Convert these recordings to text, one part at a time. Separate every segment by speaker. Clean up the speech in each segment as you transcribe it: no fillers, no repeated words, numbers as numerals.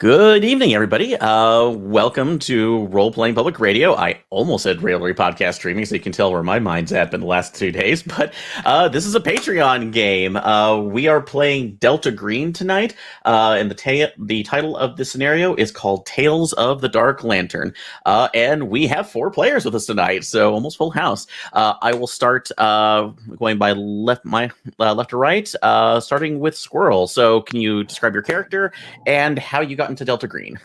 Speaker 1: Good evening, everybody. Welcome to Role Playing Public Radio. I almost said Railway Podcast Streaming, so you can tell where my mind's at in the last 2 days. But this is a Patreon game. We are playing Delta Green tonight, and the title of this scenario is called Tales of the Dark Lantern. And we have 4 players with us tonight, so almost full house. I will start going by left to right, starting with Squirrel. So, can you describe your character and how you got into Delta Green?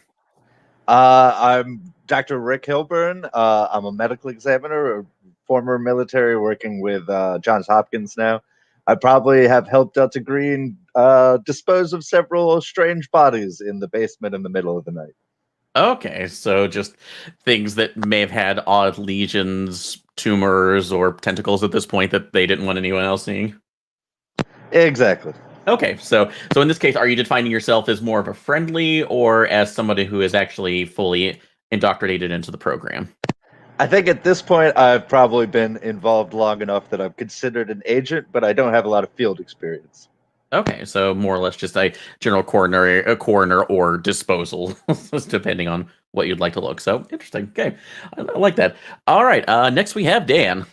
Speaker 2: I'm Dr. Rick Hilburn. I'm a medical examiner, a former military working with Johns Hopkins now. I probably have helped Delta Green dispose of several strange bodies in the basement in the middle of the night.
Speaker 1: Okay, so just things that may have had odd lesions, tumors, or tentacles at this point that they didn't want anyone else seeing?
Speaker 2: Exactly.
Speaker 1: Okay, so in this case, are you defining yourself as more of a friendly or as somebody who is actually fully indoctrinated into the program?
Speaker 2: I think at this point I've probably been involved long enough that I'm considered an agent, but I don't have a lot of field experience.
Speaker 1: Okay, so more or less just a general coroner or disposal, depending on what you'd like to look. So interesting. Okay, I like that. All right, next we have Dan.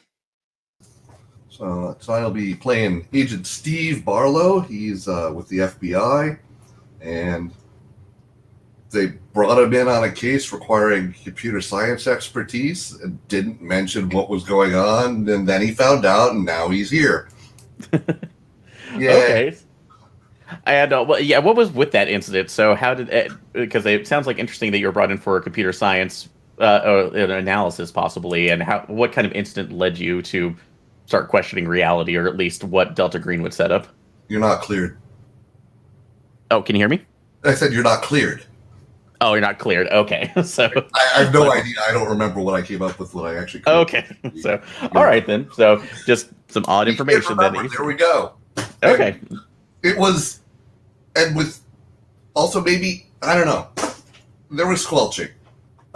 Speaker 3: So I'll be playing Agent Steve Barlow. He's with the FBI, and they brought him in on a case requiring computer science expertise and didn't mention what was going on, and then he found out, and now he's here.
Speaker 1: Yeah. Okay. And what was with that incident? So how did it, because it sounds like interesting that you were brought in for a computer science an analysis possibly, and what kind of incident led you to start questioning reality, or at least what Delta Green would set up?
Speaker 3: You're not cleared.
Speaker 1: Oh, can you hear me?
Speaker 3: I said you're not cleared.
Speaker 1: Oh, you're not cleared. Okay, so
Speaker 3: I have no idea. I don't remember what I came up with when I actually.
Speaker 1: Okay, so all right then. So just some odd information. Then
Speaker 3: there we go.
Speaker 1: Okay,
Speaker 3: and it was, and with also maybe I don't know. There was squelching.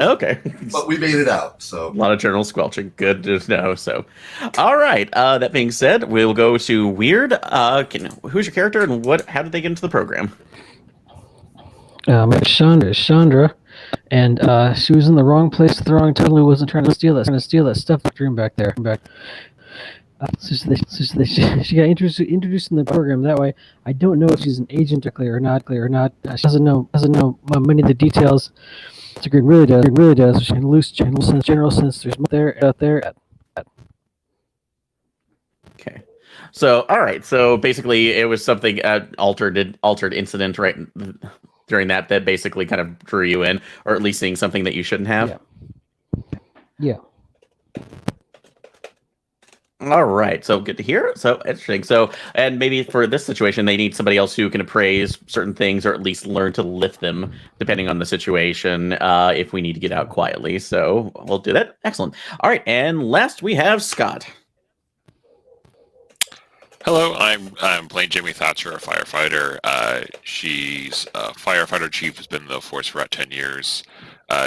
Speaker 1: Okay.
Speaker 3: But we made it out, so.
Speaker 1: A lot of journal squelching. Good to know. So, all right. That being said, we'll go to Weird. Who's your character, and how did they get into the program?
Speaker 4: Chandra, and she was in the wrong place at the wrong time. Totally wasn't trying to steal that stuff dream back there. She got introduced in the program that way. I don't know if she's an agent or not. She doesn't know many of the details. It really does. In loose general sense, there's more out there.
Speaker 1: Okay. So, all right. So basically, it was something altered incident right during that basically kind of drew you in, or at least seeing something that you shouldn't have.
Speaker 4: Yeah.
Speaker 1: All right, so good to hear. So interesting. So, and maybe for this situation, they need somebody else who can appraise certain things, or at least learn to lift them, depending on the situation. If we need to get out quietly, so we'll do that. Excellent. All right, and last we have Scott.
Speaker 5: Hello, I'm playing Jamie Thatcher, a firefighter. She's a firefighter chief, has been in the force for about 10 years.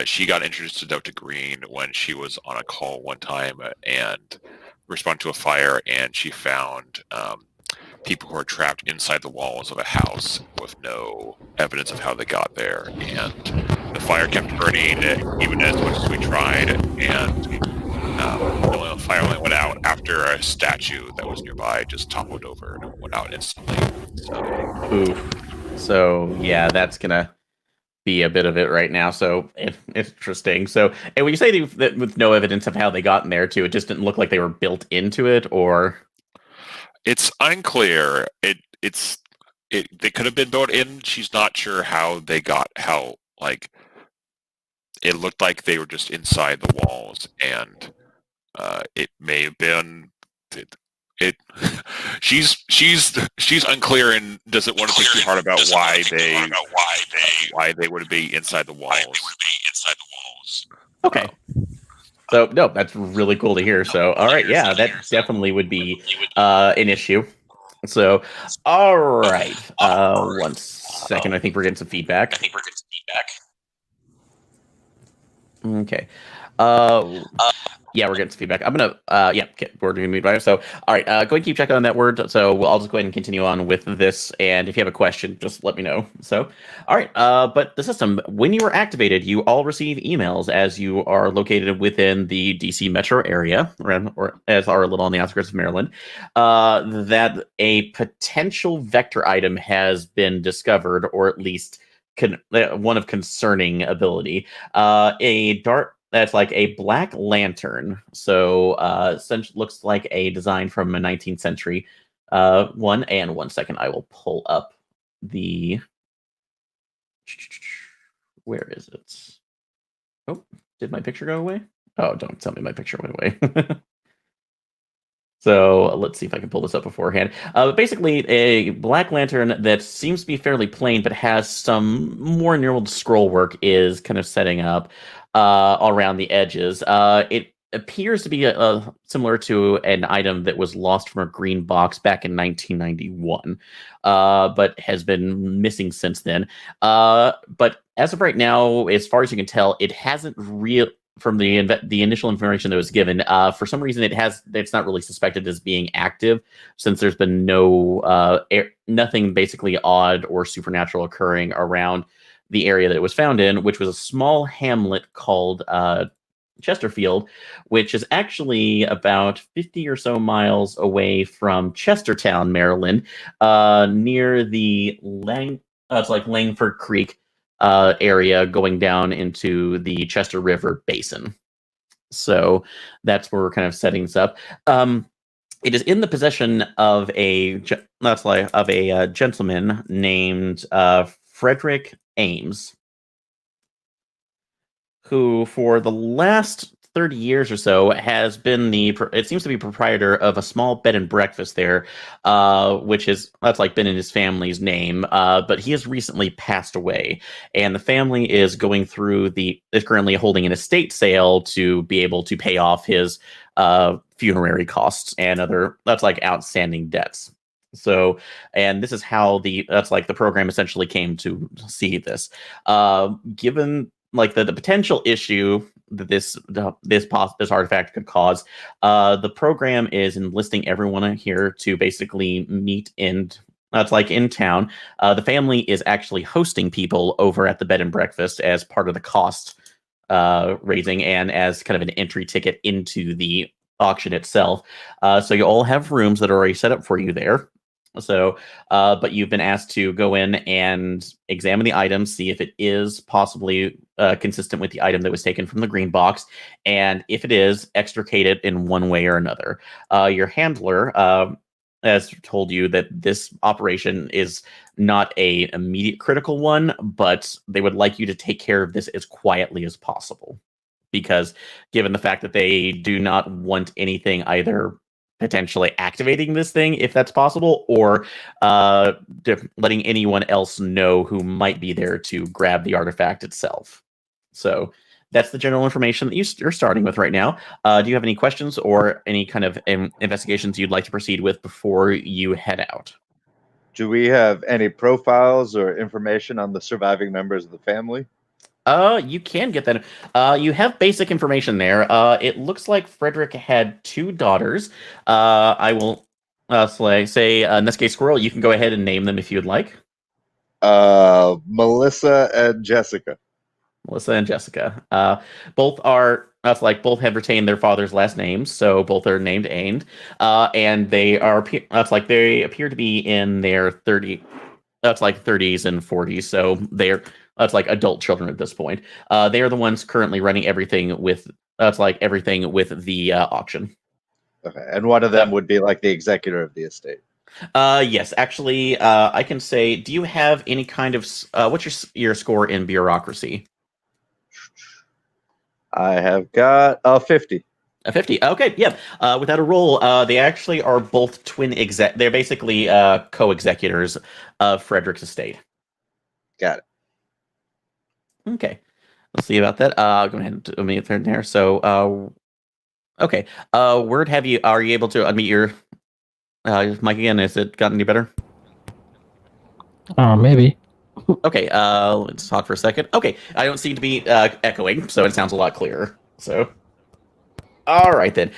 Speaker 5: She got introduced to Delta Green when she was on a call one time and responded to a fire, and she found people who are trapped inside the walls of a house with no evidence of how they got there. And the fire kept burning even as much as we tried, and the fire only went out after a statue that was nearby just toppled over and went out instantly.
Speaker 1: So yeah, that's gonna be a bit of it right now. So interesting. So, and when you say that with no evidence of how they got in there too, it just didn't look like they were built into it, or
Speaker 5: it's unclear. They could have been built in. She's not sure how they got it looked like they were just inside the walls, and it may have been she's unclear and doesn't want to think too hard about why they would be inside the walls.
Speaker 1: Okay. So no, that's really cool to hear. So all right, yeah, that definitely would be an issue. So all right, 1 second. I think we're getting some feedback. Okay. Yeah, we're getting some feedback. I'm gonna, we're doing feedback. So, all right, go ahead and keep checking on that word. So, I'll just go ahead and continue on with this. And if you have a question, just let me know. So, all right, but the system, when you are activated, you all receive emails as you are located within the DC metro area, or as are a little on the outskirts of Maryland, that a potential vector item has been discovered, or at least one of concerning ability. A dart that's like a black lantern. So essentially looks like a design from a 19th century one. And 1 second, I will pull up the. Where is it? Oh, did my picture go away? Oh, don't tell me my picture went away. So let's see if I can pull this up beforehand. But basically, a black lantern that seems to be fairly plain, but has some more knurled scroll work is kind of setting up around the edges. It appears to be similar to an item that was lost from a green box back in 1991, but has been missing since then. But as of right now, as far as you can tell, it hasn't from the initial information that was given, for some reason it's not really suspected as being active, since there's been nothing basically odd or supernatural occurring around the area that it was found in, which was a small hamlet called Chesterfield, which is actually about 50 or so miles away from Chestertown, Maryland, near the it's like Langford Creek area going down into the Chester River Basin. So that's where we're kind of setting this up. It is in the possession of a gentleman named Frederick Ames, who for the last 30 years or so has been it seems to be proprietor of a small bed and breakfast there, which that's like been in his family's name, but he has recently passed away, and the family is currently holding an estate sale to be able to pay off his funerary costs and other outstanding debts. So, and this is how the program essentially came to see this. Given the potential issue that this artifact could cause, the program is enlisting everyone here to basically meet in town. The family is actually hosting people over at the bed and breakfast as part of the cost raising and as kind of an entry ticket into the auction itself. So you all have rooms that are already set up for you there. So, but you've been asked to go in and examine the item, see if it is possibly consistent with the item that was taken from the green box, and if it is, extricate it in one way or another. Your handler has told you that this operation is not a immediate critical one, but they would like you to take care of this as quietly as possible, because given the fact that they do not want anything either potentially activating this thing, if that's possible, or letting anyone else know who might be there to grab the artifact itself. So that's the general information that you're starting with right now. Do you have any questions or any kind of investigations you'd like to proceed with before you head out?
Speaker 2: Do we have any profiles or information on the surviving members of the family?
Speaker 1: You can get that. You have basic information there. It looks like Frederick had 2 daughters. I will say, in this case, Squirrel, you can go ahead and name them if you'd like.
Speaker 2: Melissa and Jessica.
Speaker 1: Melissa and Jessica. Both have retained their father's last names, so both are named Ain. And they appear to be in their 30s and 40s, so they're adult children at this point. They are the ones currently running everything with the auction.
Speaker 2: Okay, and one of them would be like the executor of the estate.
Speaker 1: Yes, actually, I can say. Do you have any kind of what's your score in bureaucracy?
Speaker 2: I have got a 50.
Speaker 1: A 50. Okay, yeah. Without a roll, they actually are both they're basically co-executors of Frederick's estate.
Speaker 2: Got it.
Speaker 1: Okay. Let's see about that. Go ahead and put me a third there. So, okay. Word, are you able to unmute your mic again? Has it gotten any better?
Speaker 4: Maybe.
Speaker 1: Okay. Let's talk for a second. Okay. I don't seem to be echoing, so it sounds a lot clearer. So. All right then.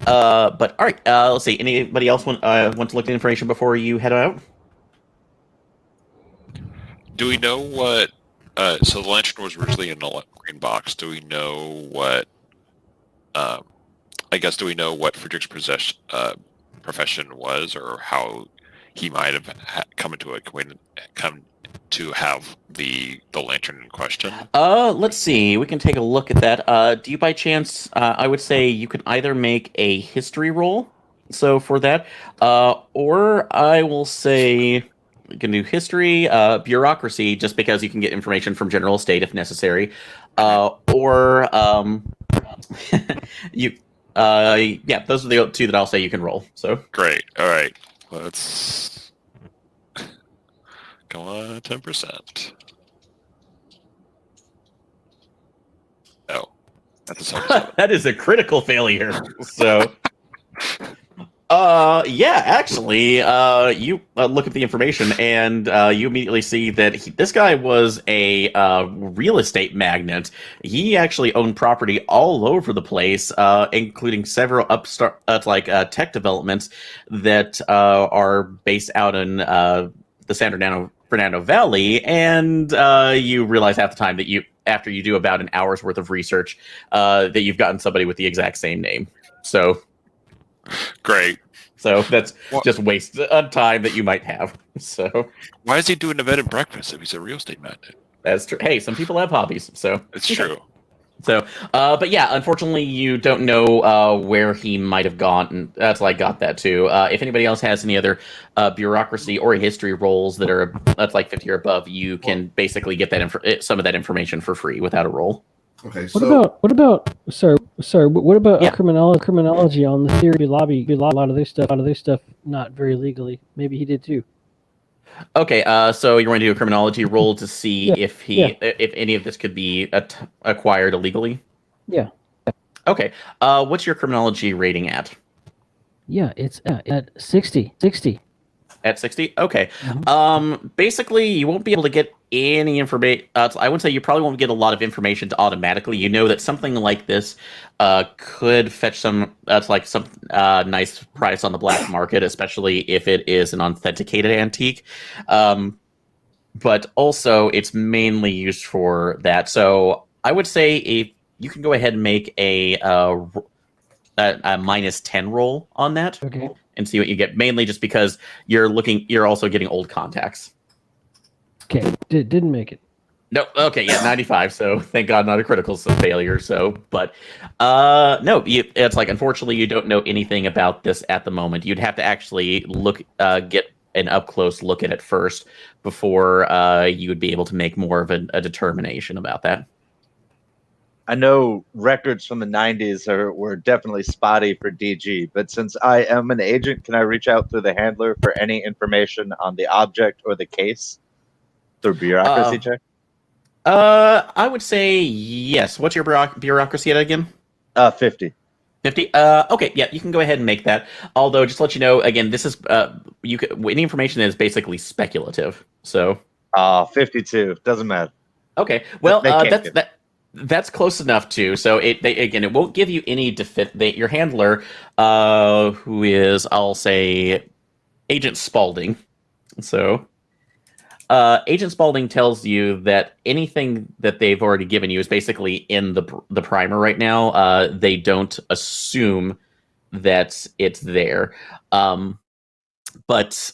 Speaker 1: But all right. Let's see. Anybody else want to look at information before you head out?
Speaker 5: Do we know what? So the lantern was originally in a green box. Do we know what? I guess do we know what Friedrich's profession was, or how he might have come to have the lantern in question?
Speaker 1: Let's see. We can take a look at that. Do you by chance? I would say you could either make a history roll. So for that, or I will say you can do history, bureaucracy, just because you can get information from general estate if necessary, or you. Yeah, those are the two that I'll say you can roll. So
Speaker 5: Great. All right. Let's go on 10%. Oh, that's a 7.
Speaker 1: that is a critical failure. So. Yeah, actually, you look at the information and you immediately see that this guy was a real estate magnate. He actually owned property all over the place, including several upstart tech developments that are based out in the San Fernando Valley. And you realize half the time that after you do about an hour's worth of research, that you've gotten somebody with the exact same name. So.
Speaker 5: Great.
Speaker 1: So that's just waste of time that you might have. So
Speaker 5: why is he doing a bed and breakfast if he's a real estate magnate?
Speaker 1: That's true. Hey, some people have hobbies, so
Speaker 5: it's true.
Speaker 1: So, but yeah, unfortunately, you don't know where he might have gone. And that's why I got that too. If anybody else has any other bureaucracy or history roles that's like 50 or above, you can basically get that some of that information for free without a roll.
Speaker 3: Okay.
Speaker 4: What about
Speaker 1: Yeah.
Speaker 4: criminology on the theory lobby? A lot of their stuff not very legally. Maybe he did too.
Speaker 1: Okay. So you're going to do a criminology roll to see if any of this could be acquired illegally.
Speaker 4: Yeah.
Speaker 1: Okay. What's your criminology rating at?
Speaker 4: Yeah, it's at 60. 60.
Speaker 1: At 60? Okay.
Speaker 4: Mm-hmm.
Speaker 1: Basically, you won't be able to get any information. I would say you probably won't get a lot of information automatically. You know that something like this could fetch some nice price on the black market, especially if it is an authenticated antique. But also, it's mainly used for that. So I would say if you can go ahead and make a minus 10 roll on that.
Speaker 4: Okay.
Speaker 1: And see what you get, mainly just because you're also getting old contacts.
Speaker 4: Okay, didn't make it.
Speaker 1: No, okay, yeah, 95. So thank God, not a critical failure. So, but no, it's like unfortunately you don't know anything about this at the moment. You'd have to actually get an up close look at it first before you would be able to make more of a determination about that.
Speaker 2: I know records from the 90s were definitely spotty for DG, but since I am an agent, can I reach out through the handler for any information on the object or the case through bureaucracy check?
Speaker 1: I would say yes. What's your bureaucracy at again?
Speaker 2: 50.
Speaker 1: 50? Okay, yeah, you can go ahead and make that. Although, just to let you know, again, this is any information is basically speculative. So
Speaker 2: 52. Doesn't matter.
Speaker 1: Okay, well, that's close enough too. So it won't give you any your handler, who is, I'll say, Agent Spaulding. So, Agent Spaulding tells you that anything that they've already given you is basically in the primer right now. They don't assume that it's there. But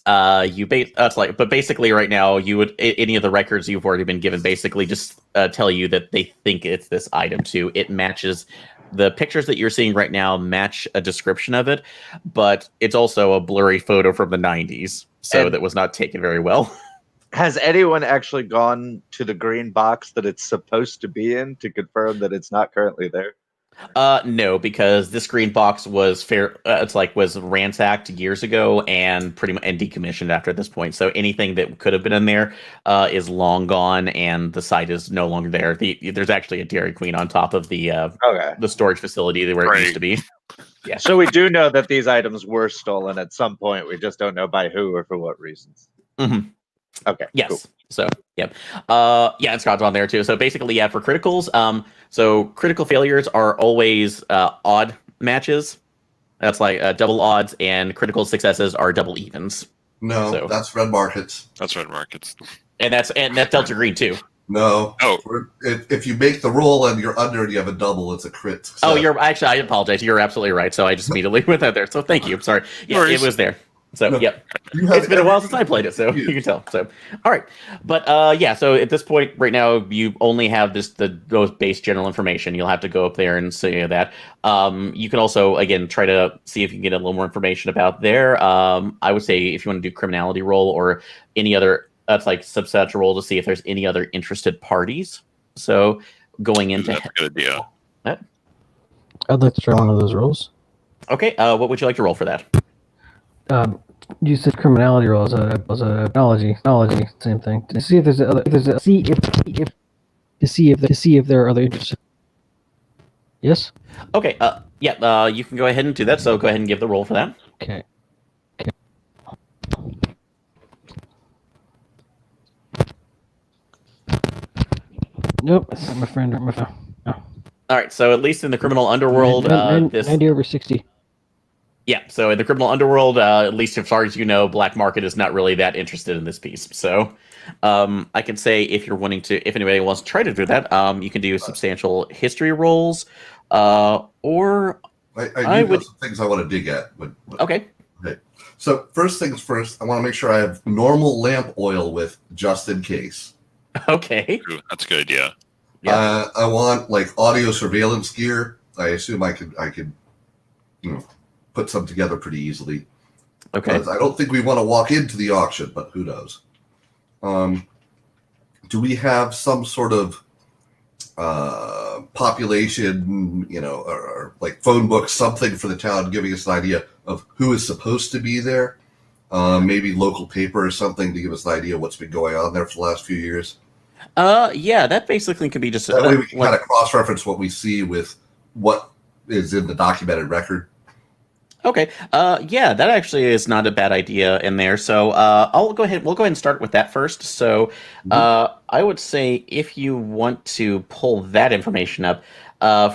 Speaker 1: basically right now any of the records you've already been given basically just tell you that they think it's this item too. It matches the pictures that you're seeing right now match a description of it, but it's also a blurry photo from the 90s, so that was not taken very well.
Speaker 2: Has anyone actually gone to the green box that it's supposed to be in to confirm that it's not currently there?
Speaker 1: No, because this green box was was ransacked years ago and and decommissioned after this point. So anything that could have been in there is long gone, and the site is no longer there. There's actually a Dairy Queen on top of the storage facility where it used to be. Yeah.
Speaker 2: So we do know that these items were stolen at some point. We just don't know by who or for what reasons.
Speaker 1: Mm-hmm.
Speaker 2: Okay.
Speaker 1: Yes.
Speaker 2: Cool.
Speaker 1: So, yeah. And Scott's on there too. So basically, for criticals, so critical failures are always odd matches. That's like double odds, and critical successes are double evens.
Speaker 3: No,
Speaker 1: So-
Speaker 3: that's red markets.
Speaker 5: That's red markets.
Speaker 1: And that's Delta Green too.
Speaker 3: No.
Speaker 5: Oh.
Speaker 3: If you make the roll and you're under and you have a double, it's a crit success.
Speaker 1: Oh, I apologize. You're absolutely right. So I just immediately went that there. So thank you. Sorry. Yeah, it was there. So,
Speaker 3: No.
Speaker 1: yep.
Speaker 3: You have
Speaker 1: It's been a while since I played it, so you can tell. So, all right. But yeah, so at this point right now, you only have those base general information. You'll have to go up there and see that. You can also, again, try to see if you can get a little more information about there. I would say if you want to do criminality roll or any other, that's like subset roll to see if there's any other interested parties. So going into
Speaker 5: That's a good idea.
Speaker 4: I'd like to try one of those rolls.
Speaker 1: Okay, what would you like to roll for that?
Speaker 4: You said criminality roll as a knowledge, same thing. To see if there's see if there are other interests. Yes.
Speaker 1: Okay, yeah, you can go ahead and do that. So go ahead and give the roll for that.
Speaker 4: Okay. Nope, it's not my friend. Or my phone. No.
Speaker 1: All right, so at least in the criminal underworld, this
Speaker 4: 90 over 60.
Speaker 1: yeah. So in the criminal underworld, at least as far as you know, black market is not really that interested in this piece. So I can say if you're wanting to, if anybody wants to try to do that, you can do substantial history rolls, or
Speaker 3: I do have some things I want to dig at.
Speaker 1: okay.
Speaker 3: So first things first, I want to make sure I have normal lamp oil with, just in case.
Speaker 1: Okay.
Speaker 5: Ooh, that's a good idea.
Speaker 1: Yeah.
Speaker 3: I want like audio surveillance gear. I assume I could, put some together pretty easily.
Speaker 1: Okay.
Speaker 3: I don't think we want to walk into the auction, but who knows? Do we have some sort of population, or like phone book, something for the town, giving us an idea of who is supposed to be there? Maybe local paper or something to give us an idea of what's been going on there for the last few years.
Speaker 1: Yeah, that basically could be just
Speaker 3: That way we can kind of cross-reference what we see with what is in the documented record.
Speaker 1: Okay. Yeah, that actually is not a bad idea in there. So we'll go ahead and start with that first. So I would say if you want to pull that information up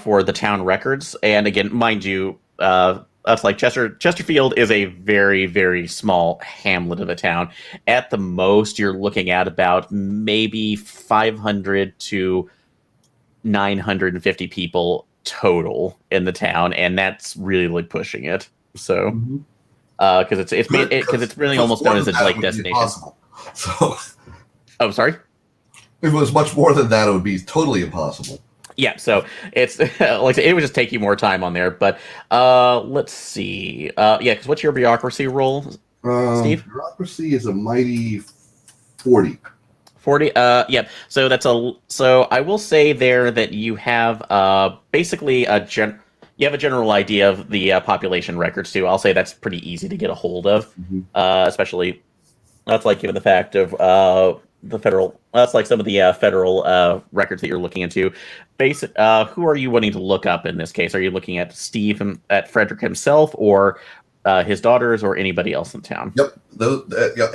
Speaker 1: for the town records, and again, mind you, that's like Chesterfield is a very, very small hamlet of a town. At the most, you're looking at about maybe 500 to 950 people total in the town, and that's really like pushing it. So, because it's really almost known as a like destination.
Speaker 3: So,
Speaker 1: oh, sorry.
Speaker 3: If it was much more than that, it would be totally impossible.
Speaker 1: Yeah, so it's like it would just take you more time on there. But let's see. Yeah, because what's your bureaucracy roll, Steve?
Speaker 3: Bureaucracy is a mighty 40.
Speaker 1: 40. Yeah. So so I will say there that you have basically you have a general idea of the population records too. I'll say that's pretty easy to get a hold of, especially that's like given the fact of the federal. That's like some of the federal records that you're looking into. Who are you wanting to look up in this case? Are you looking at Steve at Frederick himself, or his daughters, or anybody else in town?
Speaker 3: Yep.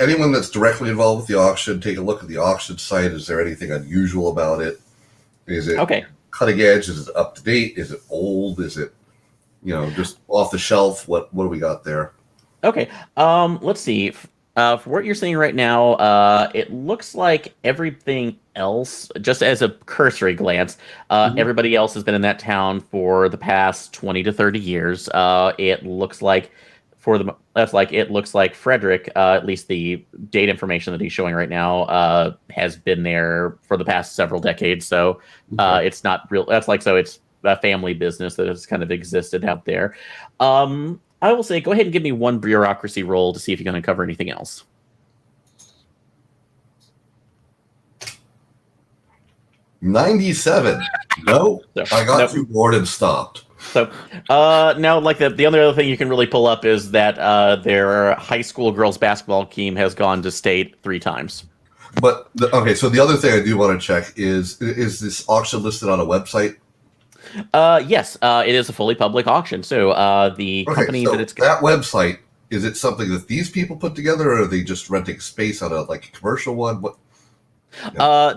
Speaker 3: Anyone that's directly involved with the auction, take a look at the auction site. Is there anything unusual about it? Is it cutting edge? Is it up to date? Is it old? Is it, just off the shelf? What do we got there?
Speaker 1: Okay. Let's see. For what you're seeing right now, it looks like everything else, just as a cursory glance, everybody else has been in that town for the past 20 to 30 years. It looks like it looks like Frederick, at least the date information that he's showing right now, has been there for the past several decades. So it's not real. It's a family business that has kind of existed out there. I will say, go ahead and give me one bureaucracy roll to see if you're going to cover anything else.
Speaker 3: 97. No, I got too bored and stopped.
Speaker 1: So now, like the only other thing you can really pull up is that their high school girls basketball team has gone to state 3 times.
Speaker 3: But so the other thing I do want to check is this auction listed on a website?
Speaker 1: Yes, it is a fully public auction. So the company that it's
Speaker 3: that website, is it something that these people put together, or are they just renting space on a commercial one? What?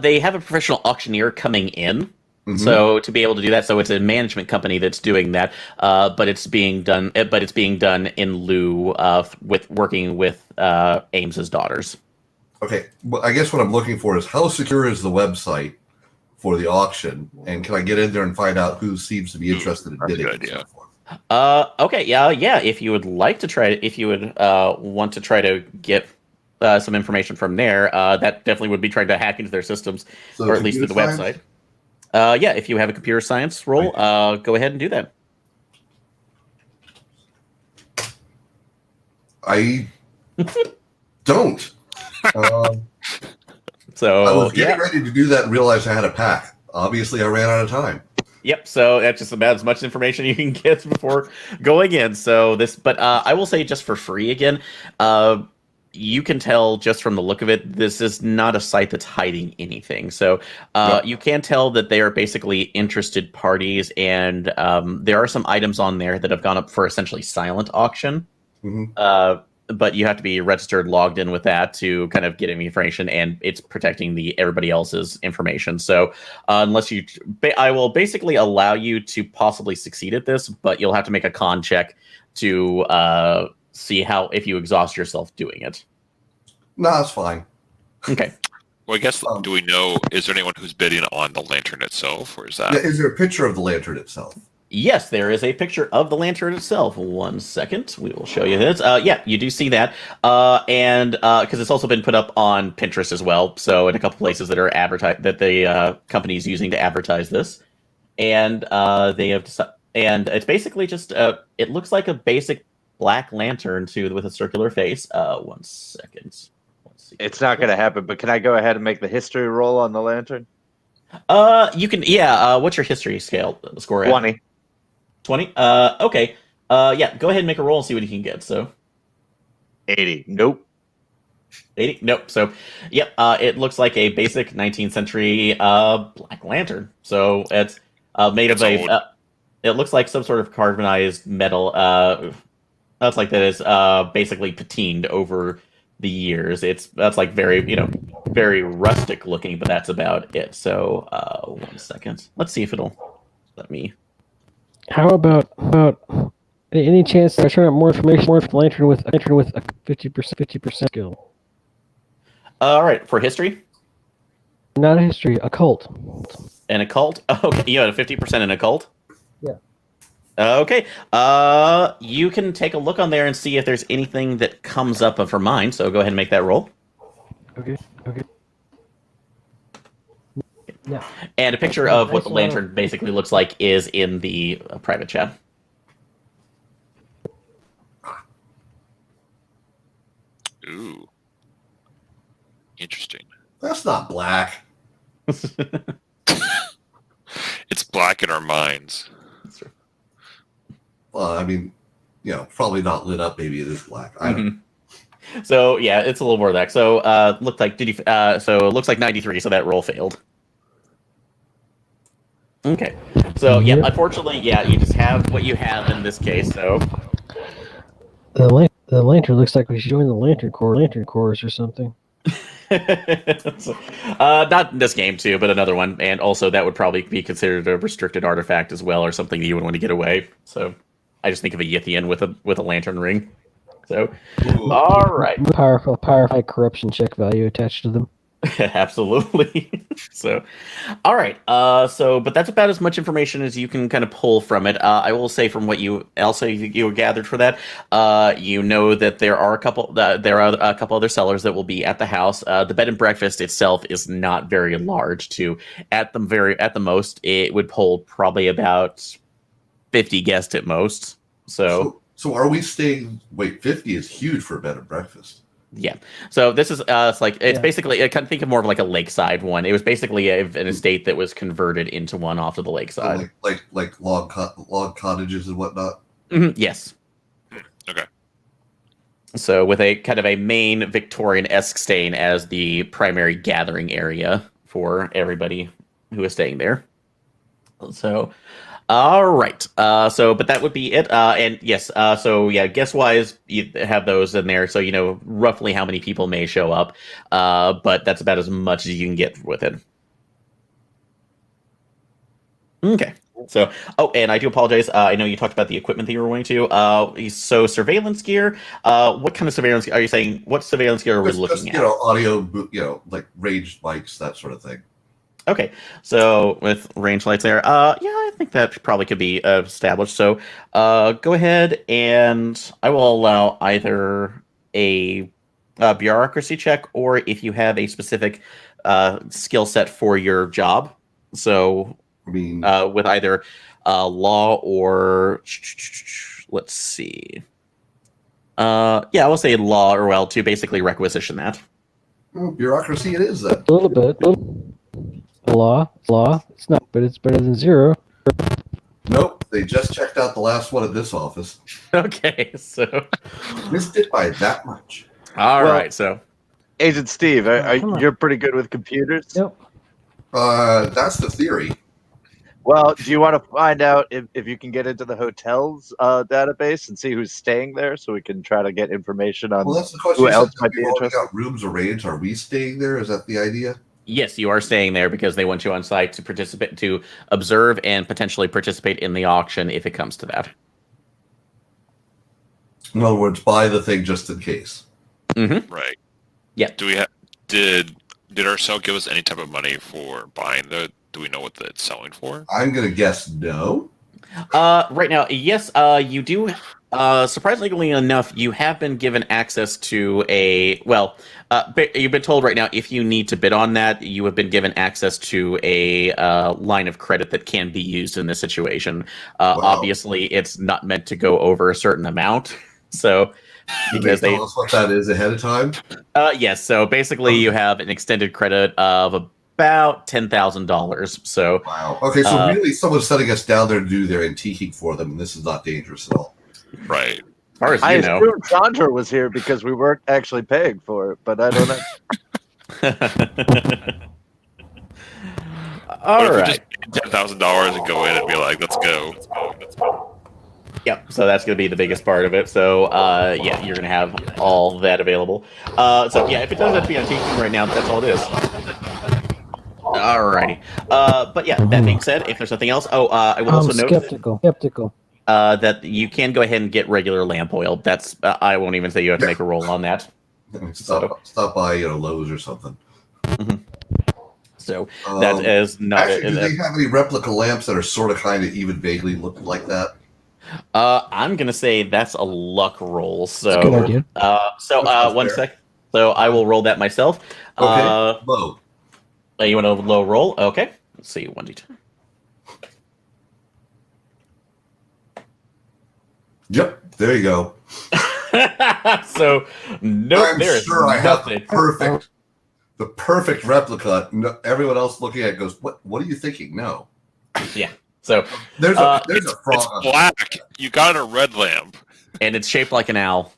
Speaker 1: They have a professional auctioneer coming in
Speaker 3: Mhm.
Speaker 1: So to be able to do that, so it's a management company that's doing that, but it's being done in lieu of working with Ames's daughters.
Speaker 3: Okay, well, I guess what I'm looking for is how secure is the website for the auction, and can I get in there and find out who seems to be interested in
Speaker 5: that's a
Speaker 3: bidding
Speaker 5: good
Speaker 3: and so
Speaker 5: idea.
Speaker 3: forth?
Speaker 1: Okay, yeah. If you would like to try, if you would want to try to get some information from there, that definitely would be trying to hack into their systems,
Speaker 3: So
Speaker 1: or at least through the
Speaker 3: computer science?
Speaker 1: website. Yeah, if you have a computer science role, go ahead and do that.
Speaker 3: I don't.
Speaker 1: So
Speaker 3: I was getting
Speaker 1: yeah.
Speaker 3: ready to do that and realized I had a pack. Obviously, I ran out of time.
Speaker 1: Yep. So that's just about as much information you can get before going in. So but I will say just for free again, you can tell just from the look of it, this is not a site that's hiding anything. So you can tell that they are basically interested parties, and there are some items on there that have gone up for essentially silent auction.
Speaker 3: Mhm.
Speaker 1: But you have to be registered, logged in with that to kind of get information, and it's protecting everybody else's information. So unless I will basically allow you to possibly succeed at this, but you'll have to make a con check to see if you exhaust yourself doing it.
Speaker 3: No, that's fine.
Speaker 1: Okay.
Speaker 5: Well, I guess, do we know, is there anyone who's bidding on the lantern itself, or is that...
Speaker 3: Yeah, is there a picture of the lantern itself?
Speaker 1: Yes, there is a picture of the lantern itself. 1 second, we will show you this. Yeah, you do see that, and because it's also been put up on Pinterest as well. So in a couple places that are that the company is using to advertise this, and they have and it's basically just it looks like a basic black lantern with a circular face. 1 second. Let's see.
Speaker 2: It's not going to happen, but can I go ahead and make the history roll on the lantern?
Speaker 1: You can. Yeah. What's your history score?
Speaker 2: 20.
Speaker 1: 20? Okay. Yeah, go ahead and make a roll and see what you can get. So
Speaker 2: 80. Nope.
Speaker 1: 80? Nope. So, yep, it looks like a basic 19th century black lantern. So it's made of it looks like some sort of carbonized metal. That's like that is basically patined over the years. That's like very, very rustic looking, but that's about it. So 1 second. Let's see if it'll let me.
Speaker 4: How about any chance they're trying out more information for the lantern with a 50% skill?
Speaker 1: All right, for history?
Speaker 4: Not a history, occult.
Speaker 1: An occult? Okay, you had a 50% in occult?
Speaker 4: Yeah.
Speaker 1: Okay. You can take a look on there and see if there's anything that comes up for mine. So go ahead and make that roll.
Speaker 4: Okay. Yeah.
Speaker 1: And a picture of what the lantern basically looks like is in the private chat.
Speaker 5: Ooh. Interesting.
Speaker 3: That's not black.
Speaker 5: It's black in our minds.
Speaker 1: That's true.
Speaker 3: Well, I mean, probably not lit up. Maybe it is black. I don't know.
Speaker 1: So yeah, it's a little more of that. So looked like so it looks like 93. So that roll failed. Okay. So yeah, unfortunately, yeah, you just have what you have in this case. So
Speaker 4: the lantern looks like we should join the lantern corps or something.
Speaker 1: so, not in this game too, but another one, and also that would probably be considered a restricted artifact as well, or something that you would want to get away. So I just think of a Yithian with a lantern ring. So all right,
Speaker 4: powerful high corruption check value attached to them.
Speaker 1: Absolutely. So, all right. But that's about as much information as you can kind of pull from it. I will say from what you gathered for that, that there are a couple other sellers that will be at the house. The bed and breakfast itself is not very large. At the most, it would hold probably about 50 guests at most. So
Speaker 3: are we staying? Wait, 50 is huge for a bed and breakfast.
Speaker 1: Yeah. So this is basically I kind of think of more of like a lakeside one. It was basically an estate that was converted into one off of the lakeside.
Speaker 3: So like log cottages and whatnot.
Speaker 1: Mm-hmm, yes.
Speaker 5: Okay.
Speaker 1: So with a kind of a main Victorian-esque stain as the primary gathering area for everybody who is staying there. So all right. But that would be it. And yes. So yeah, guess wise, you have those in there, so roughly how many people may show up. But that's about as much as you can get with it. Okay. So, and I do apologize. I know you talked about the equipment that you were going to. So surveillance gear. What kind of surveillance are you saying? What surveillance gear are we looking at?
Speaker 3: Audio, like ranged mics, that sort of thing.
Speaker 1: Okay, so with range lights there, yeah, I think that probably could be established. So, go ahead and I will allow either a, bureaucracy check or if you have a specific skill set for your job. So,
Speaker 3: I mean,
Speaker 1: with either law or let's see, yeah, I will say law or well to basically requisition that.
Speaker 3: bureaucracy it is then.
Speaker 4: A little bit. Law. It's not, but it's better than 0.
Speaker 3: Nope, they just checked out the last one at this office.
Speaker 1: Okay, so
Speaker 3: Missed it by that much.
Speaker 1: all right, so
Speaker 2: Agent Steve,
Speaker 4: Come on.
Speaker 2: you're pretty good with computers.
Speaker 4: Yep.
Speaker 3: That's the theory.
Speaker 2: Well, do you want to find out if you can get into the hotel's database and see who's staying there, so we can try to get information on
Speaker 3: Well, that's the question.
Speaker 2: who
Speaker 3: You
Speaker 2: else
Speaker 3: said
Speaker 2: might
Speaker 3: that
Speaker 2: be
Speaker 3: we've already
Speaker 2: interested?
Speaker 3: got rooms arranged. Are we staying there? Is that the idea?
Speaker 1: yes, you are staying there because they want you on site to participate, to observe and potentially participate in the auction if it comes to that.
Speaker 3: In other words, buy the thing just in case.
Speaker 1: Mm-hmm.
Speaker 5: Right.
Speaker 1: Yeah.
Speaker 5: Do we have? Did our cell give us any type of money for buying the? Do we know what it's selling for?
Speaker 3: I'm gonna guess no.
Speaker 1: Right now, yes, you do. Surprisingly enough, you have been given access to you've been told right now if you need to bid on that, you have been given access to a line of credit that can be used in this situation.
Speaker 3: Wow.
Speaker 1: Obviously, it's not meant to go over a certain amount, so because
Speaker 3: Did they tell us what that is ahead of time.
Speaker 1: yes, so basically you have an extended credit of about $10,000. So
Speaker 3: Wow. Okay, so really, someone's setting us down there to do their antiquing for them, and this is not dangerous at all.
Speaker 5: Right.
Speaker 1: as far as
Speaker 2: I
Speaker 1: you know.
Speaker 2: assume Chandra was here because we weren't actually paying for it, but I don't know.
Speaker 1: All
Speaker 5: What if we
Speaker 1: right.
Speaker 5: just $10,000 and go in and be like, let's go.
Speaker 1: Yep. So that's going to be the biggest part of it. So yeah, you're going to have all that available. So yeah, if it does have to be on teaching right now, that's all it is. Alrighty. But yeah, that being said, if there's something else, I will also note
Speaker 4: Skeptical.
Speaker 1: that you can go ahead and get regular lamp oil. That's I won't even say you have to make a roll on that.
Speaker 3: Stop by, Lowe's or something.
Speaker 1: So that is not.
Speaker 3: Actually, do they have any replica lamps that are sort of, kind of, even vaguely look like that?
Speaker 1: I'm gonna say that's a luck roll. So,
Speaker 4: That's a good idea.
Speaker 3: That's
Speaker 1: one
Speaker 3: fair.
Speaker 1: sec. So I will roll that myself.
Speaker 3: Okay, low.
Speaker 1: You want a low roll? Okay. Let's see. 1d2.
Speaker 3: Yep, there you go.
Speaker 1: So no,
Speaker 3: I'm
Speaker 1: there is
Speaker 3: sure I have
Speaker 1: nothing.
Speaker 3: the perfect replica. No, everyone else looking at it goes, "What are you thinking?" No.
Speaker 1: Yeah. So
Speaker 3: There's a
Speaker 5: It's
Speaker 3: frog. on it.
Speaker 5: black. You got a red lamp.
Speaker 1: and it's shaped like an owl.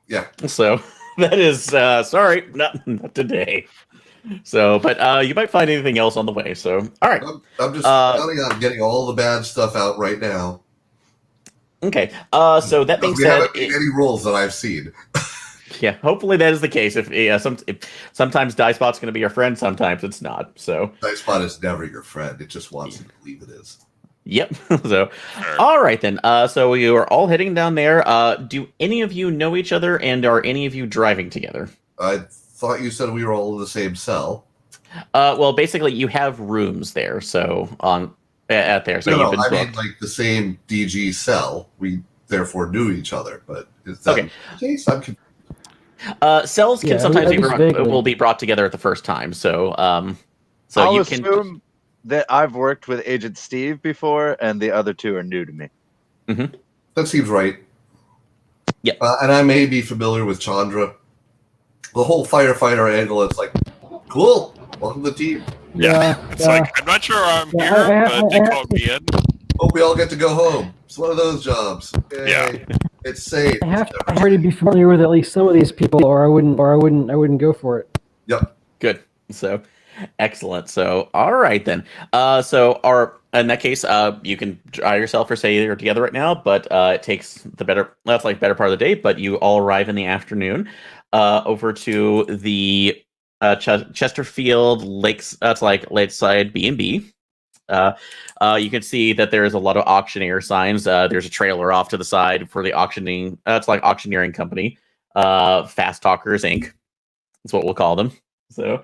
Speaker 3: Yeah.
Speaker 1: So that is sorry, not today. So, but you might find anything else on the way. So, all right.
Speaker 3: I'm just counting on getting all the bad stuff out right now.
Speaker 1: Okay. So that being
Speaker 3: We
Speaker 1: said,
Speaker 3: haven't made any rolls that I've seen.
Speaker 1: yeah, hopefully that is the case. Sometimes DieSpot's going to be your friend, sometimes it's not. So,
Speaker 3: Dicespot is never your friend. It just wants you to believe it is.
Speaker 1: yep. So, all right then. So you are all heading down there. Do any of you know each other, and are any of you driving together?
Speaker 3: I thought you said we were all in the same cell.
Speaker 1: Well, basically, you have rooms there. So at there. So
Speaker 3: No,
Speaker 1: you've been
Speaker 3: I
Speaker 1: booked.
Speaker 3: mean like the same DG cell. We therefore knew each other. But is that
Speaker 1: Okay.
Speaker 3: the case? I'm confused.
Speaker 1: Cells can
Speaker 4: Yeah,
Speaker 1: sometimes
Speaker 4: at least vaguely.
Speaker 1: will be brought together at the first time. So, so
Speaker 2: I'll
Speaker 1: you can.
Speaker 2: assume that I've worked with Agent Steve before, and the other two are new to me.
Speaker 3: That seems right.
Speaker 1: Yeah.
Speaker 3: And I may be familiar with Chandra. The whole firefighter angle, it's like, cool. Welcome to the team.
Speaker 5: Yeah. It's like, I'm not sure I'm
Speaker 4: Yeah,
Speaker 5: here,
Speaker 4: I
Speaker 5: but they
Speaker 4: have-
Speaker 5: called me in.
Speaker 3: Hope we all get to go home. It's one of those jobs. Yay.
Speaker 5: Yeah.
Speaker 3: It's safe.
Speaker 4: I have to already be familiar with at least some of these people, or I wouldn't go for it.
Speaker 3: Yep.
Speaker 1: Good. So, excellent. So, all right then. In that case, you can dry yourself or say you're together right now, but it takes better part of the day. But you all arrive in the afternoon, over to the Chesterfield Lakes. That's like Lakeside B&B. You can see that there's a lot of auctioneer signs. There's a trailer off to the side for the auctioning. It's like auctioneering company. Fast Talkers Inc. That's what we'll call them. So,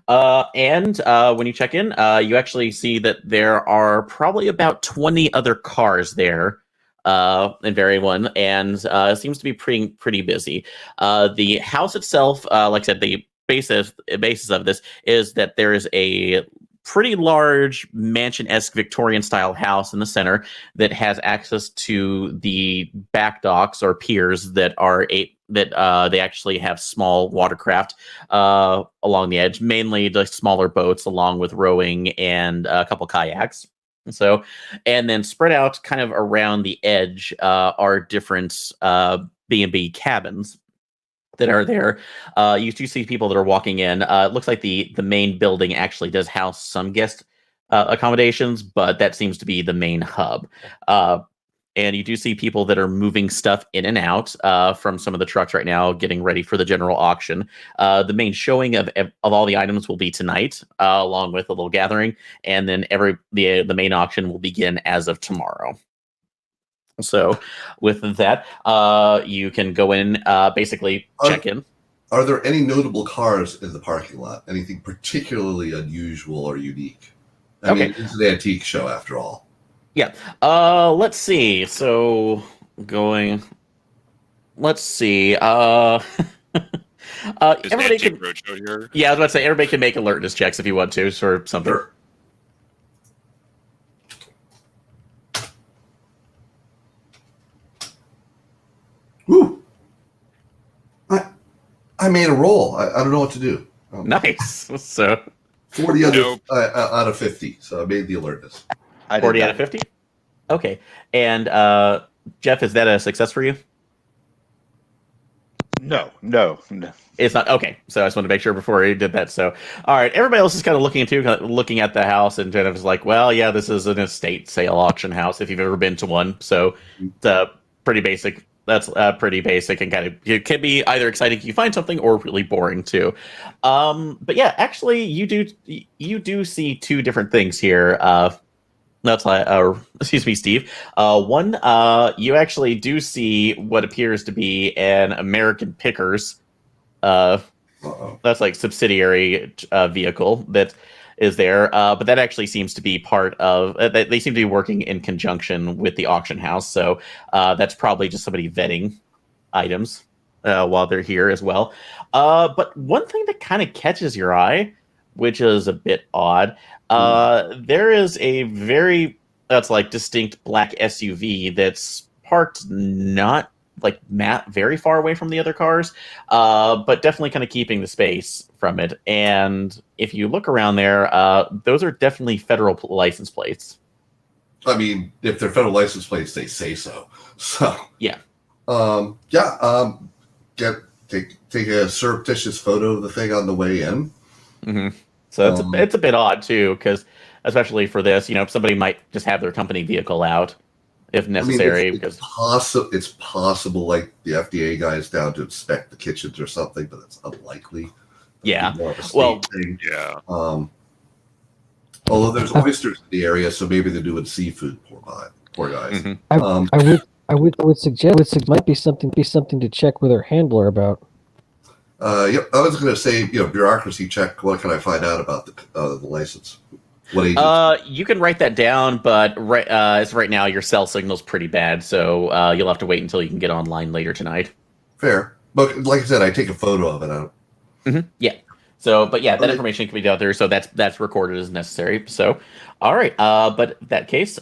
Speaker 1: and when you check in, you actually see that there are probably about 20 other cars there in Very One, and it seems to be pretty busy. The house itself, like I said, the basis of this is that there is a pretty large mansion-esque Victorian-style house in the center that has access to the back docks or piers that are they actually have small watercraft along the edge, mainly the smaller boats, along with rowing and a couple kayaks. So, and then spread out kind of around the edge are different B&B cabins that are there. You do see people that are walking in. It looks like the main building actually does house some guest accommodations, but that seems to be the main hub. And you do see people that are moving stuff in and out from some of the trucks right now, getting ready for the general auction. The main showing of all the items will be tonight, along with a little gathering, and then the main auction will begin as of tomorrow. So, with that, you can go in, basically check in.
Speaker 3: Are there any notable cars in the parking lot? Anything particularly unusual or unique? I mean, it's an antique show after all.
Speaker 1: Yeah. Let's see. So let's see. Everybody can.
Speaker 5: Roadshow here?
Speaker 1: Yeah, I was about to say everybody can make alertness checks if you want to, or something.
Speaker 3: Sure. Woo! I made a roll. I don't know what to do.
Speaker 1: Nice. So
Speaker 3: 40 out of 50. So I made the alertness.
Speaker 1: 40 out of 50? Okay. And Jeff, is that a success for you?
Speaker 2: No.
Speaker 1: It's not. Okay. So I just wanted to make sure before you did that. So, all right. Everybody else is kind of looking at the house, and Jennifer's like, well, yeah, this is an estate sale auction house if you've ever been to one. So it's pretty basic. That's pretty basic, and kind of, it can be either exciting if you find something or really boring too. But yeah, actually, you do see two different things here. That's excuse me, Steve. One, you actually do see what appears to be an American Pickers. That's like subsidiary vehicle that is there, but that actually seems to be part of. They seem to be working in conjunction with the auction house, so that's probably just somebody vetting items while they're here as well. But one thing that kind of catches your eye, which is a bit odd, there is a very distinct black SUV that's parked not like very far away from the other cars, but definitely kind of keeping the space from it. And if you look around there, those are definitely federal license plates.
Speaker 3: I mean, if they're federal license plates, they say so. So
Speaker 1: yeah.
Speaker 3: Take a surreptitious photo of the thing on the way in.
Speaker 1: Mm-hmm. So it's a bit odd too, because especially for this, somebody might just have their company vehicle out if necessary.
Speaker 3: It's possible, like the FDA guy is down to inspect the kitchens or something, but it's unlikely.
Speaker 1: Yeah.
Speaker 3: Thing.
Speaker 5: Yeah.
Speaker 3: Although there's oysters in the area, so maybe they're doing seafood. Poor guys.
Speaker 4: Mm-hmm. I would suggest might be something to check with our handler about.
Speaker 3: Yep. I was going to say, bureaucracy check. What can I find out about the license? What agency?
Speaker 1: You can write that down, but as right now, your cell signal's pretty bad, so you'll have to wait until you can get online later tonight.
Speaker 3: Fair, but like I said, I take a photo of it.
Speaker 1: Yeah. So, but yeah, that information can be out there, so that's recorded as necessary. So, all right. But in that case,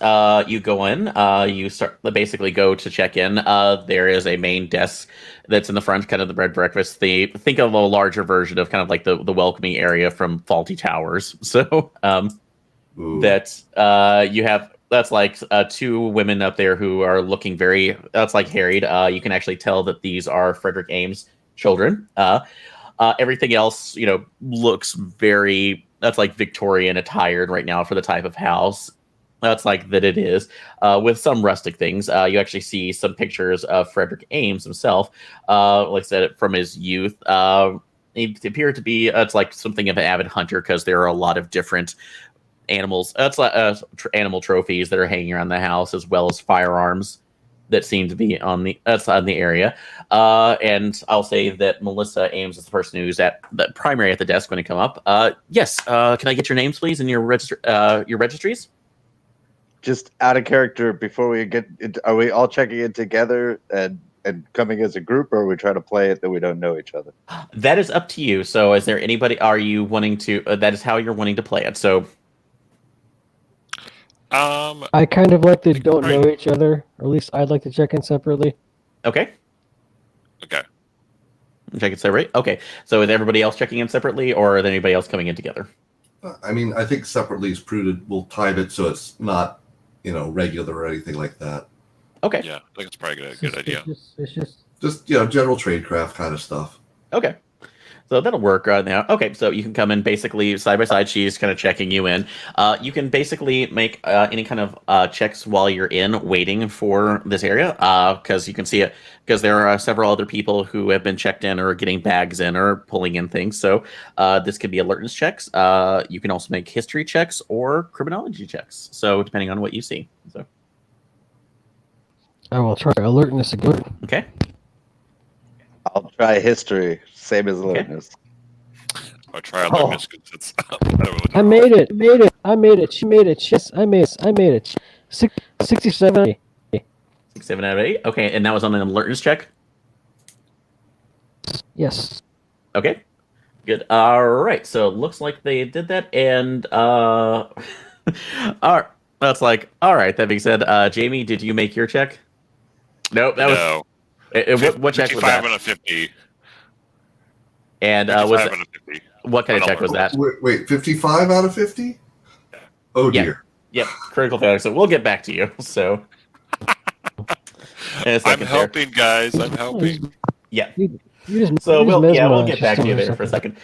Speaker 1: you go in, you basically go to check in. There is a main desk that's in the front, kind of the bread breakfast. Think of a larger version of kind of like the welcoming area from Faulty Towers. So, you have. That's like two women up there who are looking that's like harried. You can actually tell that these are Frederick Ames' children. Everything else, looks that's like Victorian attired right now for the type of house. That's like that it is, with some rustic things. You actually see some pictures of Frederick Ames himself, like I said, from his youth. He appeared to be, it's like something of an avid hunter, because there are a lot of different animals. That's like animal trophies that are hanging around the house, as well as firearms that seem to be on the area. And I'll say that Melissa Ames is the person who's at the primary at the desk when they come up. Yes. Can I get your names, please, and your registries?
Speaker 2: Just out of character, before we get, are we all checking in together and coming as a group, or are we trying to play it that we don't know each other?
Speaker 1: That is up to you. So, is there anybody? Are you wanting to? That is how you're wanting to play it. So.
Speaker 4: I kind of like they don't know each other. Or at least I'd like to check in separately.
Speaker 1: Okay.
Speaker 5: Okay.
Speaker 1: Check it separately. Okay. So is everybody else checking in separately, or is anybody else coming in together?
Speaker 3: I mean, I think separately is prudent. We'll time it so it's not, regular or anything like that.
Speaker 1: Okay.
Speaker 5: Yeah, I think it's probably a good idea.
Speaker 4: It's
Speaker 3: Just general tradecraft kind of stuff.
Speaker 1: Okay. So that'll work right now. Okay, so you can come in basically side by side. She's kind of checking you in. You can basically make any kind of checks while you're in, waiting for this area, because you can see it. Because there are several other people who have been checked in, or getting bags in, or pulling in things. So this could be alertness checks. You can also make history checks or criminology checks. So depending on what you see. So.
Speaker 4: I will try alertness again.
Speaker 1: Okay.
Speaker 2: I'll try history, same as alertness.
Speaker 5: I'll try alertness because it's.
Speaker 4: I made it. She made it. Yes, I made it. 67.
Speaker 1: 7 out of 8. Okay, and that was on an alertness check?
Speaker 4: Yes.
Speaker 1: Okay. Good. All right. So it looks like they did that, and all right. That's like, all right. That being said, Jamie, did you make your check? Nope. That was. What check was that?
Speaker 5: 55 out of 50.
Speaker 1: And what kind of check was that?
Speaker 3: Wait, 55 out of 50? Oh dear.
Speaker 1: Yep, critical failure. So we'll get back to you. So
Speaker 5: I'm helping, guys. I'm helping.
Speaker 1: Yeah.
Speaker 4: So
Speaker 1: we'll get back to you there for a second.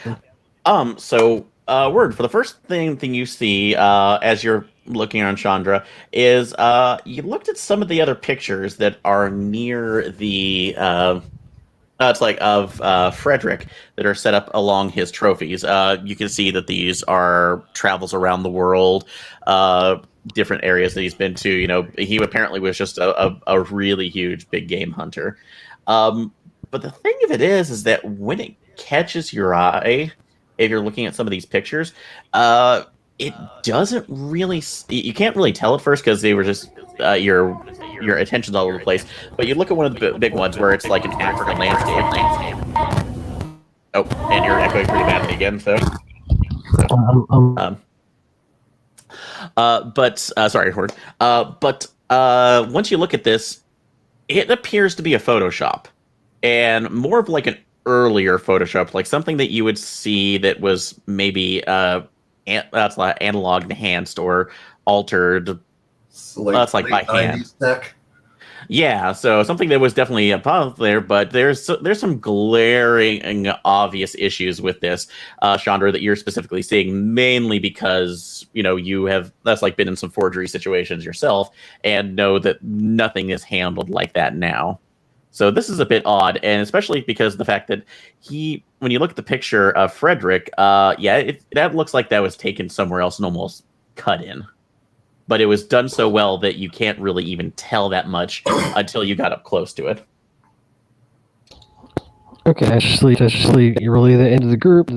Speaker 1: So word for the first thing you see as you're looking on Chandra is you looked at some of the other pictures that are near the it's like of Frederick that are set up along his trophies. You can see that these are travels around the world, different areas that he's been to. He apparently was just a really huge big game hunter. But the thing of it is that when it catches your eye, if you're looking at some of these pictures, it doesn't really. You can't really tell at first because they were just your attention's all over the place. But you look at one of the big ones where it's like an African landscape. Oh, and you're echoing pretty badly again. So. Sorry, Horde. But once you look at this, it appears to be a Photoshop, and more of like an earlier Photoshop, like something that you would see that was maybe that's like analog enhanced or altered.
Speaker 3: So
Speaker 1: that's like by hand.
Speaker 3: Tech.
Speaker 1: Yeah, so something that was definitely above there, but there's some glaring obvious issues with this, Chandra, that you're specifically seeing, mainly because you have been in some forgery situations yourself and know that nothing is handled like that now. So this is a bit odd, and especially because the fact that when you look at the picture of Frederick, that looks like that was taken somewhere else and almost cut in. But it was done so well that you can't really even tell that much until you got up close to it.
Speaker 4: Okay, actually, you're really the end of the group.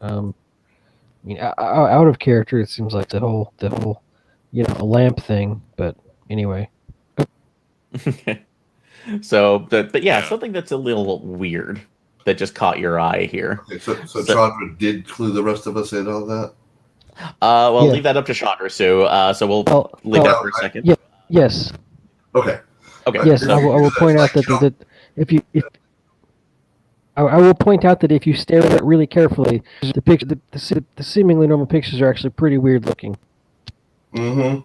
Speaker 4: Out of character, it seems like the whole, lamp thing. But anyway.
Speaker 1: So, but yeah, something that's a little weird that just caught your eye here.
Speaker 3: Okay, so Chandra did clue the rest of us in on that?
Speaker 1: Leave that up to Chandra. So we'll leave that for a second.
Speaker 4: Yeah. Yes.
Speaker 3: Okay.
Speaker 4: Yes, I will point out that I will point out that if you stare at it really carefully, the seemingly normal pictures are actually pretty weird looking.
Speaker 3: Mm-hmm.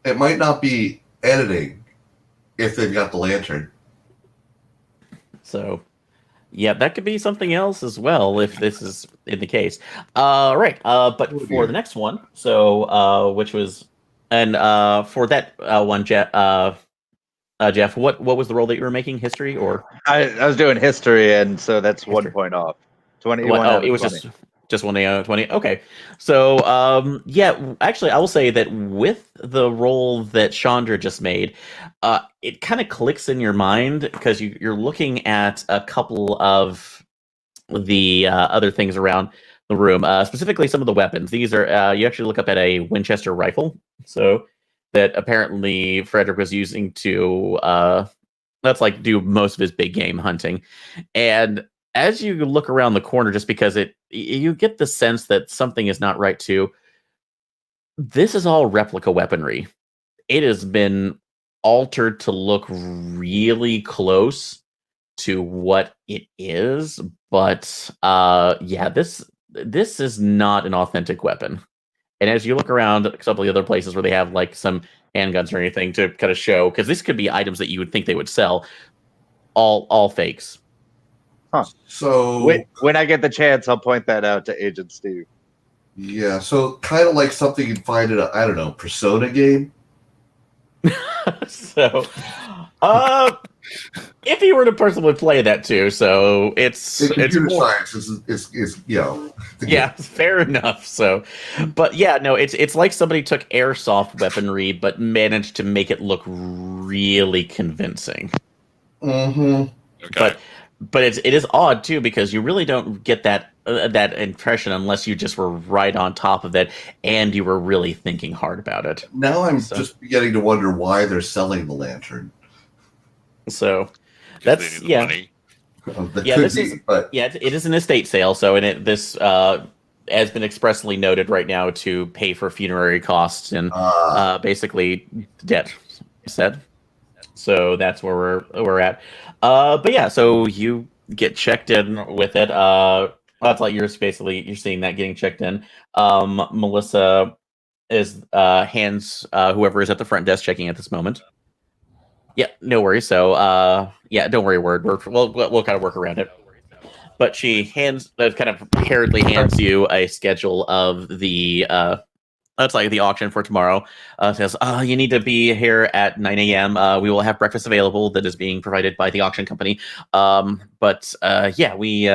Speaker 3: It might not be editing if they've got the lantern.
Speaker 1: So, yeah, that could be something else as well if this is in the case. Right. But for the next one, so which was, and for that one, Jeff, what was the role that you were making? History or?
Speaker 2: I was doing history, and so that's 1 point off. 21.
Speaker 1: It was
Speaker 2: 20.
Speaker 1: just Just one 20. Okay. So, yeah, actually, I will say that with the roll that Chandra just made, it kind of clicks in your mind because you're looking at a couple of the other things around the room, specifically some of the weapons. These are, you actually look up at a Winchester rifle. So, that apparently Frederick was using to, that's like do most of his big game hunting. And as you look around the corner, just because you get the sense that something is not right too. This is all replica weaponry. It has been altered to look really close to what it is, but yeah, this is not an authentic weapon. And as you look around a couple of the other places where they have like some handguns or anything to kind of show, because this could be items that you would think they would sell, all fakes.
Speaker 3: So
Speaker 2: Wait, when I get the chance, I'll point that out to Agent Steve.
Speaker 3: yeah, so kind of like something you'd find in a, I don't know, Persona game.
Speaker 1: So, if you were the person would play that too, so it's
Speaker 3: Computer
Speaker 1: more,
Speaker 3: science is you know.
Speaker 1: yeah, fair enough. So, but yeah, no, it's like somebody took airsoft weaponry but managed to make it look really convincing.
Speaker 3: Mm-hmm.
Speaker 5: Okay.
Speaker 1: But it is odd too because you really don't get that impression unless you just were right on top of it and you were really thinking hard about it.
Speaker 3: Now I'm just beginning to wonder why they're selling the lantern.
Speaker 1: So
Speaker 5: 'Cause
Speaker 1: that's
Speaker 5: they need the
Speaker 1: yeah.
Speaker 5: money.
Speaker 1: Yeah, this is
Speaker 3: but
Speaker 1: yeah, it is an estate sale, so this has been expressly noted right now to pay for funerary costs and basically debt said. So that's where we're at. But yeah, so you get checked in with it. That's like you're seeing that getting checked in. Melissa is hands whoever is at the front desk checking at this moment. Yeah, no worries. So yeah, don't worry, we'll kind of work around it. But she kind of hurriedly hands you a schedule of the that's like the auction for tomorrow. Says, you need to be here at 9 a.m. We will have breakfast available that is being provided by the auction company. But yeah, we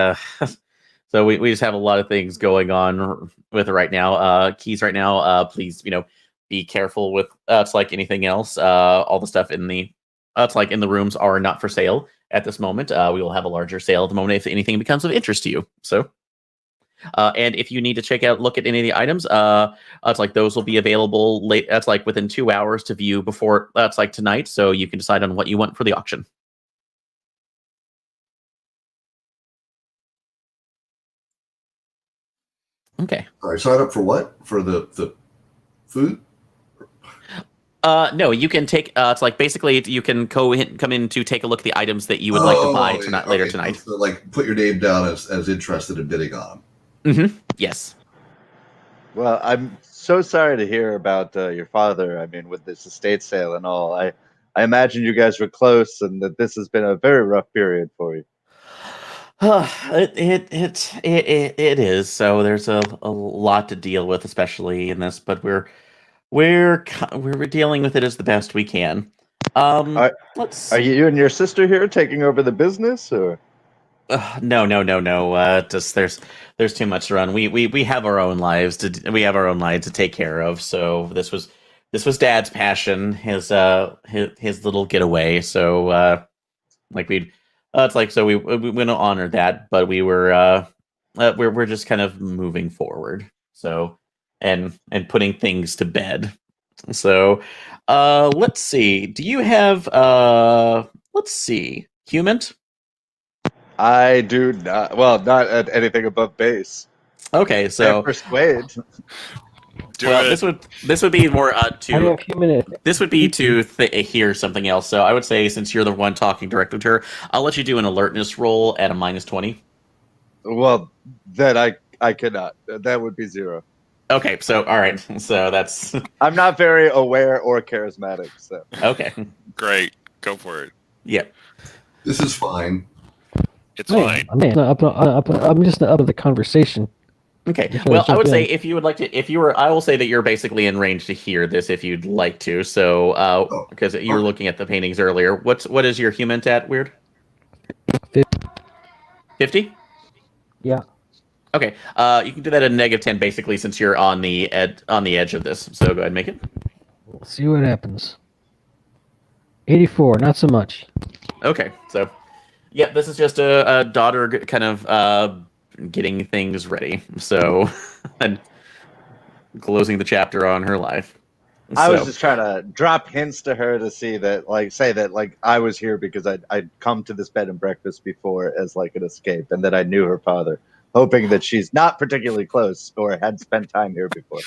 Speaker 1: so we just have a lot of things going on with it right now. Keys right now. Please, be careful with. It's like anything else. All the stuff in the it's like in the rooms are not for sale at this moment. We will have a larger sale at the moment if anything becomes of interest to you. So. And if you need to look at any of the items, it's like those will be available late. That's like within 2 hours to view before. That's like tonight, so you can decide on what you want for the auction. Okay.
Speaker 3: all right, sign up for what? For the food?
Speaker 1: No, you can take. It's like basically you can come in to take a look at the items that you would like to buy tonight, later tonight.
Speaker 3: So, like put your name down as interested in bidding on them.
Speaker 1: Mm-hmm. Yes.
Speaker 2: Well, I'm so sorry to hear about your father. I mean, with this estate sale and all, I imagine you guys were close, and that this has been a very rough period for you.
Speaker 1: It is. So there's a lot to deal with, especially in this. But we're dealing with it as the best we can.
Speaker 2: Are you and your sister here taking over the business, or?
Speaker 1: No. Just there's too much to run. We have our own lives to take care of. So this was Dad's passion, his little getaway. So like it's like so we want to honor that, but we're just kind of moving forward. So and putting things to bed. So let's see. Do you have let's see, human?
Speaker 2: I do not. Well, not at anything above base.
Speaker 1: Okay, so
Speaker 2: persuade.
Speaker 1: this would be more this would be to hear something else. So I would say since you're the one talking directly to her, I'll let you do an alertness roll at a -20.
Speaker 2: Well, then I cannot. That would be 0.
Speaker 1: Okay, so all right, so that's
Speaker 2: I'm not very aware or charismatic. So
Speaker 1: okay.
Speaker 5: Great. Go for it.
Speaker 1: Yeah.
Speaker 3: This is fine.
Speaker 5: It's fine.
Speaker 4: I'm just up of the conversation.
Speaker 1: Okay.
Speaker 4: Just
Speaker 1: Well, I would
Speaker 4: jump
Speaker 1: say
Speaker 4: in.
Speaker 1: if you would like to, I will say that you're basically in range to hear this if you'd like to. So, because you were looking at the paintings earlier. What is your human at, Weird? 50?
Speaker 4: Yeah.
Speaker 1: Okay, you can do that at -10 basically since you're on the edge of this. So go ahead and make it.
Speaker 4: We'll see what happens. 84, not so much.
Speaker 1: Okay, so yeah, this is just a daughter kind of getting things ready. So and closing the chapter on her life.
Speaker 2: I was
Speaker 1: So-
Speaker 2: just trying to drop hints to her to see that, like, say that, like, I was here because I'd come to this bed and breakfast before as like an escape, and that I knew her father, hoping that she's not particularly close or had spent time here before.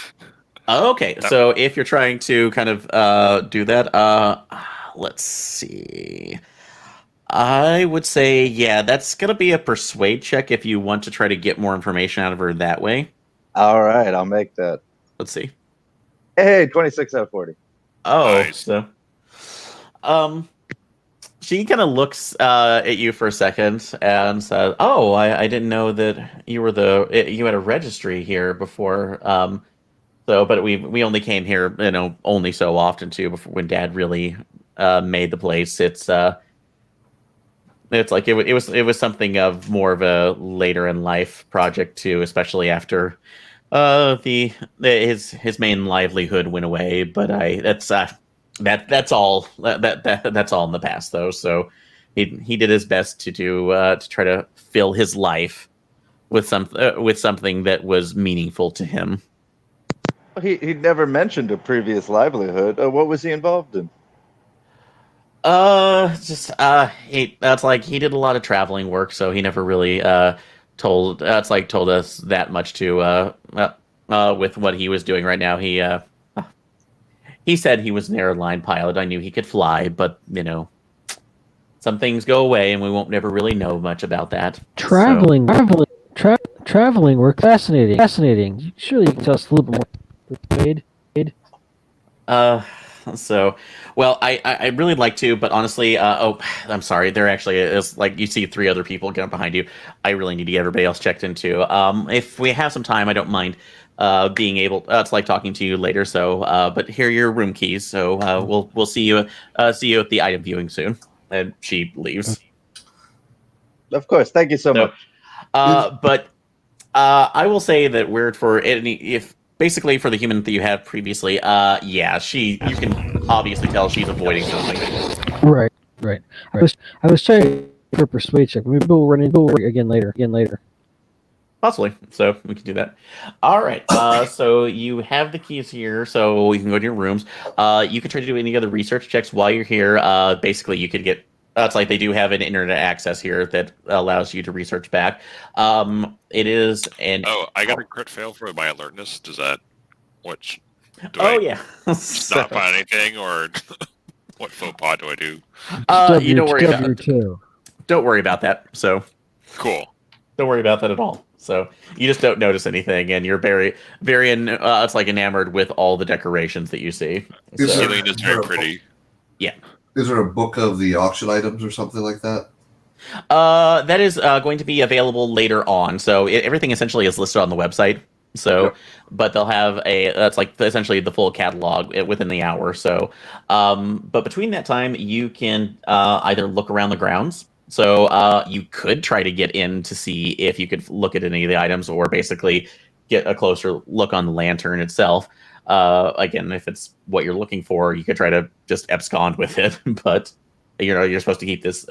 Speaker 1: Okay, so if you're trying to kind of do that, let's see. I would say, yeah, that's gonna be a persuade check if you want to try to get more information out of her that way.
Speaker 2: All right, I'll make that.
Speaker 1: Let's see.
Speaker 2: Hey, 26 out of 40.
Speaker 1: Oh,
Speaker 5: Nice.
Speaker 1: so she kind of looks at you for a second and says, "Oh, I didn't know that you were you had a registry here before." So, but we only came here, only so often too. Before when Dad really made the place, it's like it was something of more of a later in life project too, especially after his main livelihood went away. But that's all that's all in the past though. So he did his best to try to fill his life with something that was meaningful to him.
Speaker 2: He never mentioned a previous livelihood. What was he involved in?
Speaker 1: He did a lot of traveling work, so he never really told us that much to with what he was doing right now. He said he was an airline pilot. I knew he could fly, but some things go away, and we won't never really know much about that.
Speaker 4: Traveling work, fascinating. Surely you can tell us a little bit more. Persuade.
Speaker 1: So, well, I really like to, but honestly, I'm sorry. There actually is, like, you see 3 other people get up behind you. I really need to get everybody else checked into. If we have some time, I don't mind being able. It's like talking to you later. So, but here are your room keys. So we'll see you at the item viewing soon. And she leaves.
Speaker 2: Of course. Thank you so much.
Speaker 1: But I will say that if basically for the human that you have previously, yeah, you can obviously tell she's avoiding something.
Speaker 4: Right. I was trying for a persuade check. Maybe we'll run into it again later.
Speaker 1: Possibly. So we can do that. All right. So you have the keys here, so you can go to your rooms. You can try to do any other research checks while you're here. Basically, you could get. It's like they do have an internet access here that allows you to research back. It is an.
Speaker 5: Oh, I got a crit fail for my alertness. Does that?
Speaker 1: Yeah.
Speaker 5: Just not find anything, or what faux pas do I do?
Speaker 1: You don't worry about it. Don't worry about that. So.
Speaker 5: Cool.
Speaker 1: Don't worry about that at all. So you just don't notice anything, and you're very, very, it's like enamored with all the decorations that you see.
Speaker 5: The ceiling is very pretty.
Speaker 1: Yeah.
Speaker 3: Is there a book of the auction items or something like that?
Speaker 1: That is going to be available later on. So everything essentially is listed on the website. So,
Speaker 3: Okay.
Speaker 1: But they'll have that's like essentially the full catalog within the hour. So, but between that time, you can either look around the grounds. So you could try to get in to see if you could look at any of the items, or basically get a closer look on the lantern itself. Again, if it's what you're looking for, you could try to just abscond with it. But you're supposed to keep this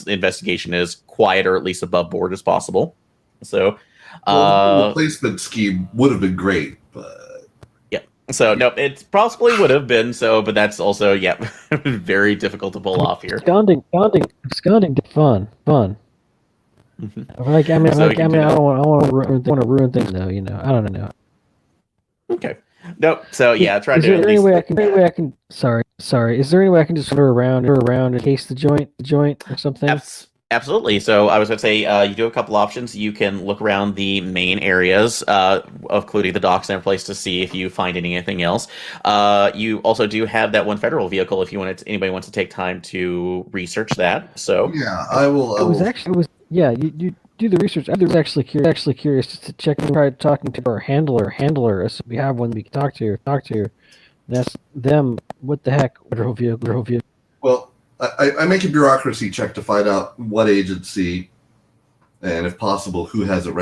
Speaker 1: investigation as quiet or at least above board as possible. So
Speaker 3: The replacement scheme would have been great, but
Speaker 1: so no, it possibly would have been so, but that's also very difficult to pull off here.
Speaker 4: Absconding, fun. Like I don't want to ruin things though. I don't know.
Speaker 1: Okay. Nope. So yeah, try
Speaker 4: Is
Speaker 1: to.
Speaker 4: there any way I can? Sorry. Is there any way I can just wander around and case the joint or something?
Speaker 1: Absolutely. So I was going to say you do have a couple options. You can look around the main areas, including the docks and every place, to see if you find anything else. You also do have that one federal vehicle if anybody wants to take time to research that. So
Speaker 3: yeah, I will.
Speaker 4: You do the research. I was actually curious just to check and try talking to our handler. So we have one we can talk to. That's them. What the heck? Federal vehicle.
Speaker 3: Well, I make a bureaucracy check to find out what agency and if possible, who has it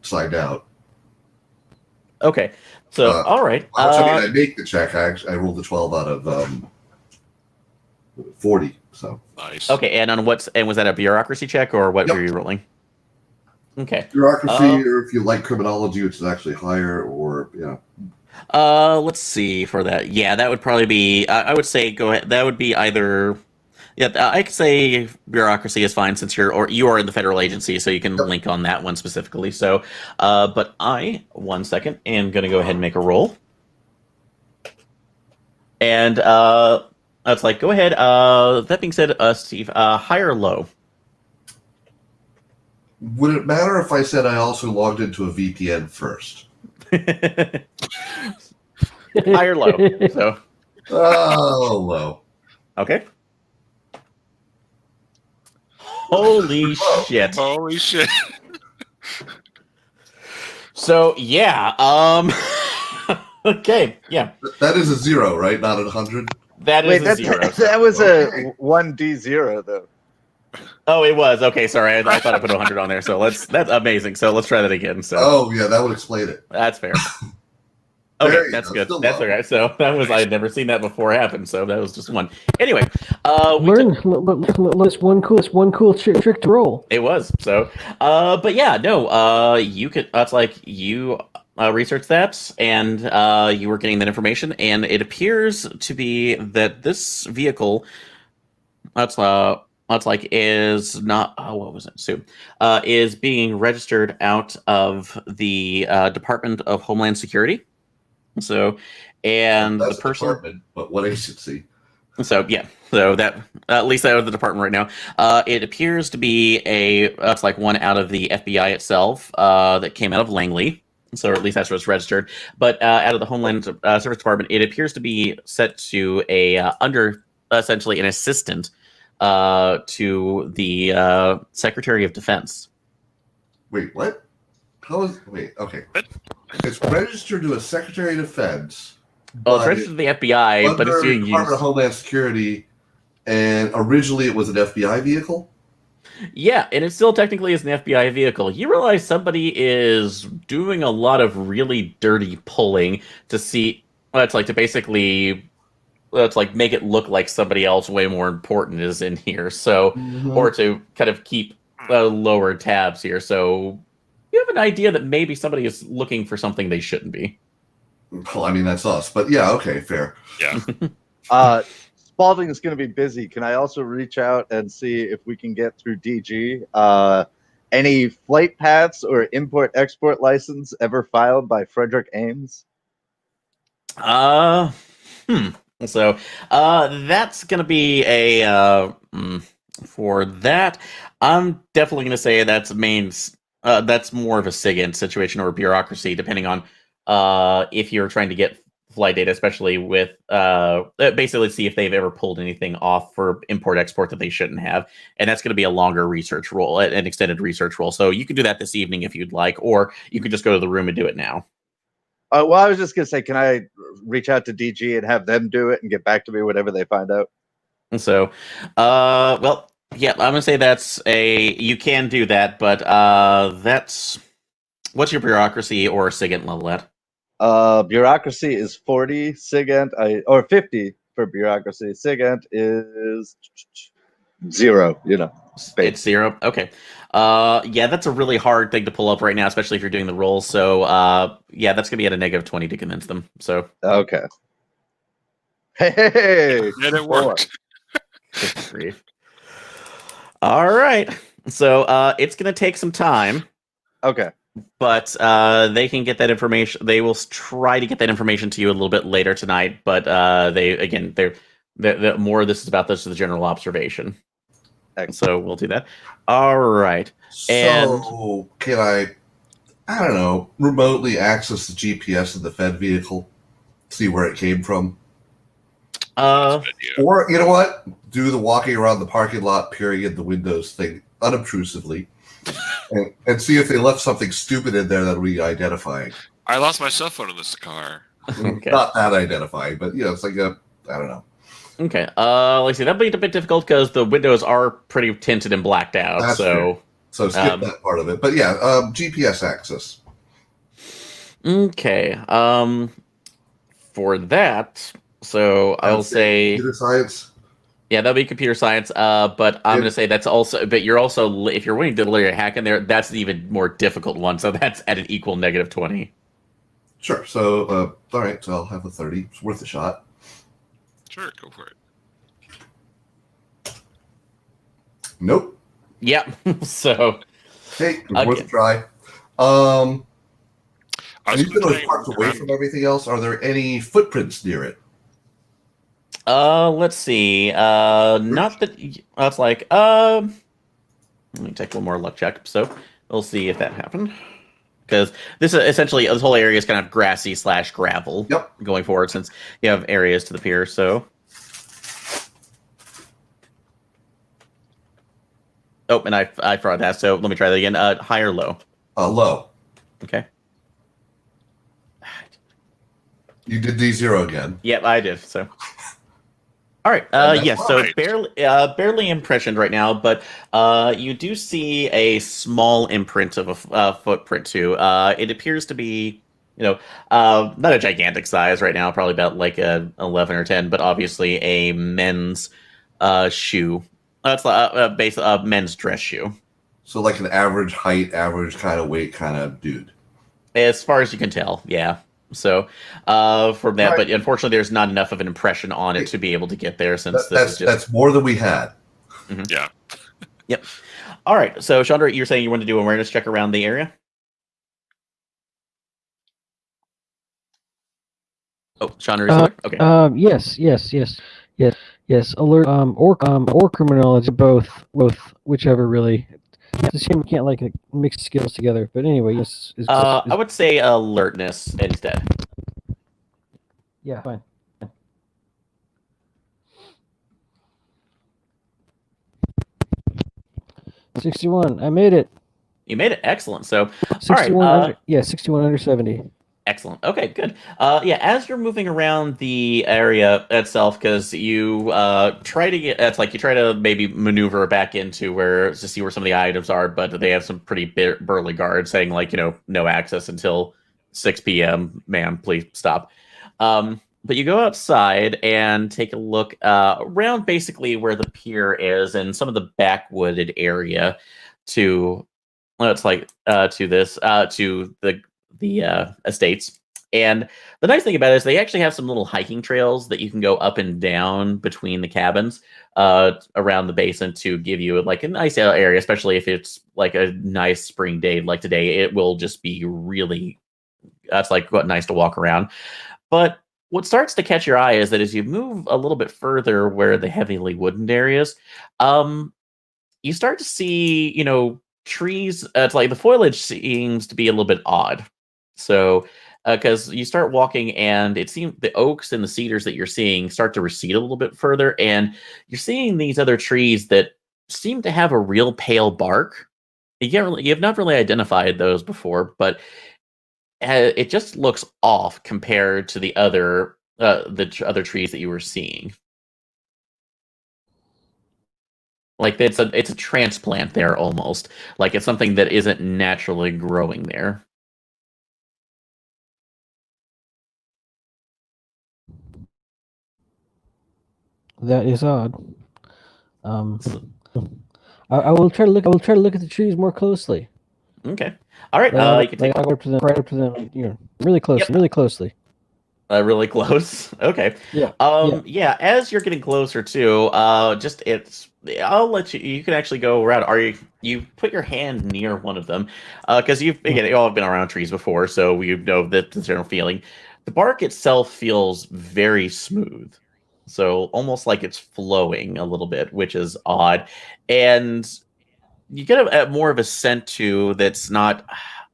Speaker 3: signed out.
Speaker 1: Okay. So, all right.
Speaker 3: I make the check. I rolled a 12 out of 40. So
Speaker 5: Nice.
Speaker 1: Okay, and was that a bureaucracy check or what
Speaker 3: Yep.
Speaker 1: were you rolling? Okay.
Speaker 3: Bureaucracy, or if you like criminology, which is actually higher, or
Speaker 1: Let's see for that. Yeah, that would probably be. I would say go ahead. That would be either. Yeah, I could say bureaucracy is fine since you are in the federal agency, so you can link on that one specifically. So, but I 1 second am going to go ahead and make a roll, and that's like go ahead. That being said, Steve, high or low?
Speaker 3: Would it matter if I said I also logged into a VPN first?
Speaker 1: High or low? So,
Speaker 3: Oh, low.
Speaker 1: okay. Holy shit!
Speaker 5: Holy shit!
Speaker 1: So yeah, okay, yeah,
Speaker 3: That is a 0, right? Not a 100.
Speaker 1: that is a 0.
Speaker 2: that was
Speaker 3: Okay.
Speaker 2: a 1D0 though.
Speaker 1: Oh, it was okay. Sorry, I thought I put 100 on there. So that's amazing. So let's try that again. So
Speaker 3: Oh, yeah, that would explain it.
Speaker 1: that's fair.
Speaker 3: There
Speaker 1: Okay,
Speaker 3: you
Speaker 1: that's
Speaker 3: go.
Speaker 1: good.
Speaker 3: Still
Speaker 1: That's
Speaker 3: low.
Speaker 1: all right. So that was I had never seen that before happen. So that was just one. Anyway,
Speaker 4: Learn one cool trick to roll.
Speaker 1: it was so. But yeah, no. You could. That's like you researched that, and you were getting that information, and it appears to be that this vehicle. That's like is not. Oh, what was it? So, is being registered out of the Department of Homeland Security. So, and
Speaker 3: That's
Speaker 1: the person.
Speaker 3: department, but what agency?
Speaker 1: So yeah, so that at least out of the department right now, it appears to be that's like one out of the FBI itself that came out of Langley. So at least that's what's registered. But out of the Homeland Service Department, it appears to be set to a under essentially an assistant to the Secretary of Defense.
Speaker 3: Wait, what? Okay. It's registered to a Secretary of Defense.
Speaker 1: Well, it's registered to the FBI, but it's being
Speaker 3: Department of
Speaker 1: used.
Speaker 3: Homeland Security, and originally it was an FBI vehicle.
Speaker 1: Yeah, and it still technically is an FBI vehicle. You realize somebody is doing a lot of really dirty pulling to see. It's like to basically. It's like make it look like somebody else way more important is in here. So, or to kind of keep lower tabs here. So, you have an idea that maybe somebody is looking for something they shouldn't be.
Speaker 3: Well, I mean that's us, but yeah, okay, fair.
Speaker 5: Yeah.
Speaker 2: Spalding is going to be busy. Can I also reach out and see if we can get through DG? Any flight paths or import-export license ever filed by Frederick Ames?
Speaker 1: So, that's going to be for that. I'm definitely going to say that's that's more of a SIGINT situation or bureaucracy, depending on if you're trying to get flight data, especially with basically see if they've ever pulled anything off for import-export that they shouldn't have. And that's going to be a longer research role, an extended research role. So you can do that this evening if you'd like, or you could just go to the room and do it now.
Speaker 2: Well, I was just going to say, can I reach out to DG and have them do it and get back to me whenever they find out?
Speaker 1: And so, well, yeah, I'm gonna say you can do that, but what's your bureaucracy or SIGINT level at?
Speaker 2: Bureaucracy is 40, SIGINT, or 50 for bureaucracy. SIGINT is 0,
Speaker 1: It's 0. Okay. Yeah, that's a really hard thing to pull up right now, especially if you're doing the rolls. So, yeah, that's gonna be at a -20 to convince them. So,
Speaker 2: Okay. Hey,
Speaker 5: And it worked.
Speaker 1: good grief. All right. So, it's gonna take some time.
Speaker 2: Okay.
Speaker 1: But they can get that information. They will try to get that information to you a little bit later tonight. But the more this is about this is the general observation.
Speaker 2: Excellent.
Speaker 1: So we'll do that. All right.
Speaker 3: So can I don't know, remotely access the GPS of the Fed vehicle, see where it came from?
Speaker 1: Uh,
Speaker 3: Or you know what? Do the walking around the parking lot, peering in the windows thing unobtrusively. And see if they left something stupid in there that we identifying.
Speaker 5: I lost my cell phone in this car.
Speaker 1: Okay.
Speaker 3: Not that identifying, but it's like I don't know.
Speaker 1: Okay. Let's see. That'll be a bit difficult because the windows are pretty tinted and blacked out.
Speaker 3: That's
Speaker 1: so
Speaker 3: So skip that part of it. But yeah, GPS access.
Speaker 1: Okay. For that, so I'll say
Speaker 3: computer science.
Speaker 1: yeah, that'll be computer science. But I'm going to say that's also, but you're also, if you're willing to literally hack in there, that's the even more difficult one. So that's at an equal -20.
Speaker 3: Sure. So, all right. So I'll have a 30. It's worth a shot.
Speaker 5: Sure, go for it.
Speaker 3: Nope.
Speaker 1: Yep. So
Speaker 3: Hey,
Speaker 1: Okay.
Speaker 3: worth a try.
Speaker 5: I was
Speaker 3: Even though it's
Speaker 5: trying
Speaker 3: parked away
Speaker 5: around-
Speaker 3: from everything else, are there any footprints near it?
Speaker 1: let's see. Not that that's like let me take one more luck check. So we'll see if that happened. Because this is essentially this whole area is kind of grassy / gravel.
Speaker 3: Yep.
Speaker 1: Going forward, since you have areas to the pier. So oh, and I forgot that. So let me try that again. High or low?
Speaker 3: Low.
Speaker 1: Okay.
Speaker 3: You did D0 again.
Speaker 1: Yep, I did. So, all right.
Speaker 3: that's
Speaker 1: Yes. So
Speaker 5: right.
Speaker 1: barely impressioned right now, but you do see a small imprint of a footprint too. It appears to be, not a gigantic size right now, probably about like a 11 or 10, but obviously a men's shoe. That's basically a men's dress shoe,
Speaker 3: So like an average height, average kind of weight kind of dude.
Speaker 1: as far as you can tell. Yeah. So from that,
Speaker 3: Right.
Speaker 1: but unfortunately, there's not enough of an impression on it to be able to get there, since this is just.
Speaker 3: That's more than we had.
Speaker 5: Yeah.
Speaker 1: Yep. All right. So, Chandra, you're saying you want to do an awareness check around the area? Oh, Chandra, is there? Okay.
Speaker 4: Yes. Alert, or criminology, both, whichever really. It's a shame we can't like mix skills together. But anyway, yes.
Speaker 1: I would say alertness instead.
Speaker 4: Yeah, fine. 61. I made it.
Speaker 1: You made it. Excellent. So,
Speaker 4: 61.
Speaker 1: all right.
Speaker 4: 61 under 70.
Speaker 1: Excellent. Okay, good. Yeah, as you're moving around the area itself, because you try to get, it's like you try to maybe maneuver back into to see where some of the items are, but they have some pretty burly guards saying like, no access until 6 p.m. Ma'am, please stop. But you go outside and take a look around basically where the pier is and some of the backwooded area to the estates. And the nice thing about it is they actually have some little hiking trails that you can go up and down between the cabins around the basin to give you like a nice area, especially if it's like a nice spring day like today. It will just be really, that's like nice to walk around. But what starts to catch your eye is that as you move a little bit further where the heavily wooden areas, you start to see, trees. It's like the foliage seems to be a little bit odd. So, because you start walking and it seems the oaks and the cedars that you're seeing start to recede a little bit further, and you're seeing these other trees that seem to have a real pale bark. You have not really identified those before, but it just looks off compared to the other trees that you were seeing. Like it's a transplant there almost. Like it's something that isn't naturally growing there.
Speaker 4: That is odd. I will try to look. At the trees more closely.
Speaker 1: Okay. All right. You can take
Speaker 4: I'll go up to them, right up to them, really close,
Speaker 1: Yep.
Speaker 4: really closely.
Speaker 1: Really close. Okay.
Speaker 4: Yeah.
Speaker 1: Yeah. As you're getting closer to, I'll let you. You can actually go around. You put your hand near one of them, because you all have been around trees before, so you know that the general feeling. The bark itself feels very smooth, so almost like it's flowing a little bit, which is odd, and you get a more of a scent too that's not.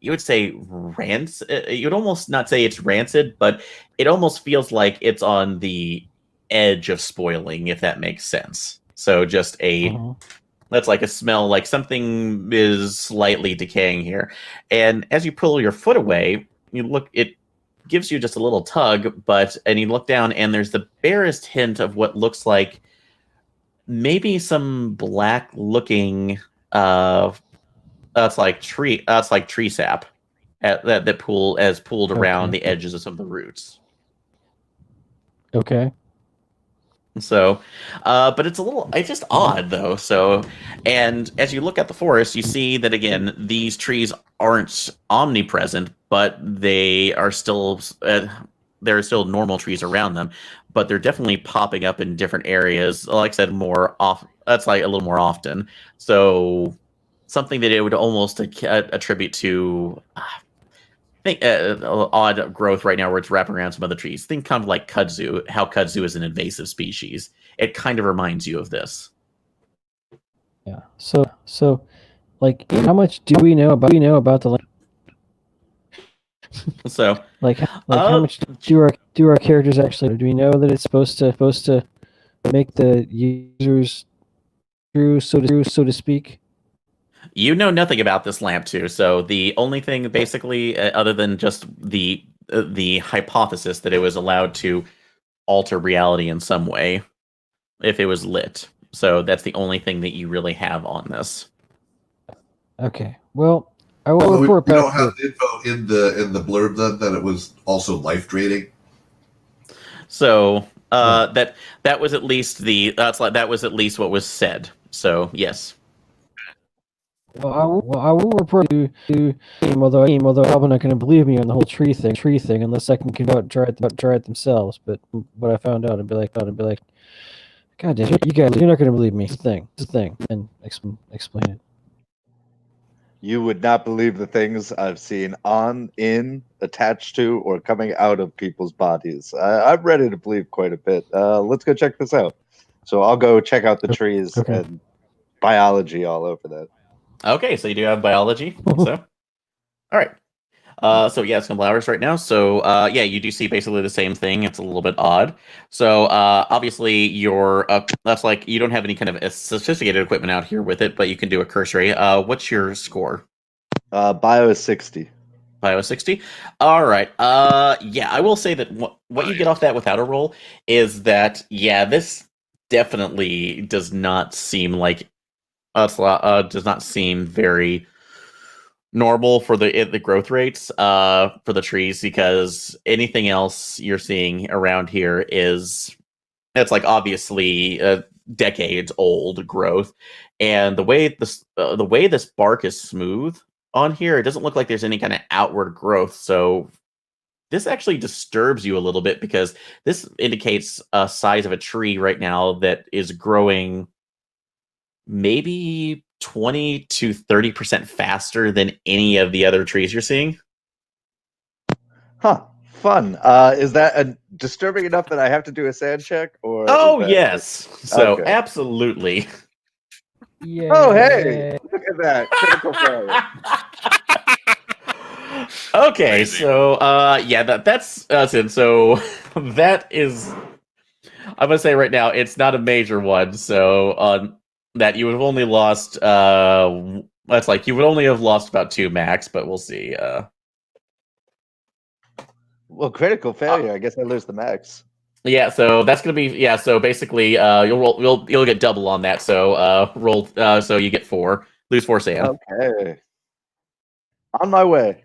Speaker 1: You would say rancid. You would almost not say it's rancid, but it almost feels like it's on the edge of spoiling, if that makes sense. So just that's like a smell, like something is slightly decaying here. And as you pull your foot away, it gives you just a little tug, and you look down and there's the barest hint of what looks like maybe some black looking That's like tree. That's like tree sap that pooled around
Speaker 4: Okay.
Speaker 1: the edges of some of the roots.
Speaker 4: Okay.
Speaker 1: So, but it's just odd though. So, and as you look at the forest, you see that again, these trees aren't omnipresent, but there are still normal trees around them, but they're definitely popping up in different areas. Like I said, more off. That's like a little more often. So, something that it would almost attribute to. Think odd growth right now where it's wrapping around some other trees. Think kind of like kudzu, how kudzu is an invasive species. It kind of reminds you of this.
Speaker 4: Yeah. So, like, how much do we know about the land?
Speaker 1: So,
Speaker 4: Like how much do our characters actually? Do we know that it's supposed to make the users true, so to speak?
Speaker 1: you know nothing about this lamp too. So the only thing, basically, other than just the hypothesis that it was allowed to alter reality in some way, if it was lit. So that's the only thing that you really have on this.
Speaker 4: Okay. Well, I will
Speaker 3: So we
Speaker 4: report
Speaker 3: don't
Speaker 4: back.
Speaker 3: have info in the blurb then that it was also life draining.
Speaker 1: So that was at least that was at least what was said. So yes.
Speaker 4: Well, I will report to him, although probably not going to believe me on the whole tree thing unless I can go out and try it themselves. But what I found out, I'd be like, God damn, you guys, you're not going to believe me. It's a thing, and explain it.
Speaker 2: You would not believe the things I've seen on, in, attached to, or coming out of people's bodies. I'm ready to believe quite a bit. Let's go check this out. So I'll go check out the trees and biology all over that.
Speaker 1: Okay, so you do have biology. So, all right. So yeah, it's couple hours right now. So yeah, you do see basically the same thing. It's a little bit odd. So obviously that's like you don't have any kind of sophisticated equipment out here with it, but you can do a cursory. What's your score?
Speaker 2: Bio is 60.
Speaker 1: Bio 60. All right. Yeah, I will say that what you get off that without a roll is that this definitely does not seem like does not seem very normal for the growth rates for the trees, because anything else you're seeing around here it's like obviously decades old growth, and the way this bark is smooth on here, it doesn't look like there's any kind of outward growth. So this actually disturbs you a little bit, because this indicates a size of a tree right now that is growing maybe 20 to 30% faster than any of the other trees you're seeing.
Speaker 2: Huh. Fun. Is that disturbing enough that I have to do a sand check? Or
Speaker 1: Yes. So
Speaker 2: okay.
Speaker 1: Absolutely.
Speaker 4: Yeah.
Speaker 2: Oh, hey! Look at that. Critical failure.
Speaker 1: Okay,
Speaker 5: Amazing.
Speaker 1: so that's it. So that is, I'm gonna say right now, it's not a major one. So on that, you would have only lost that's like you would only have lost about 2 max, but we'll see.
Speaker 2: Well, critical failure. I guess I lose the max.
Speaker 1: Yeah, so that's gonna be so basically you'll get double on that. So roll so you get 4, lose 4 sand.
Speaker 2: Okay. On my way.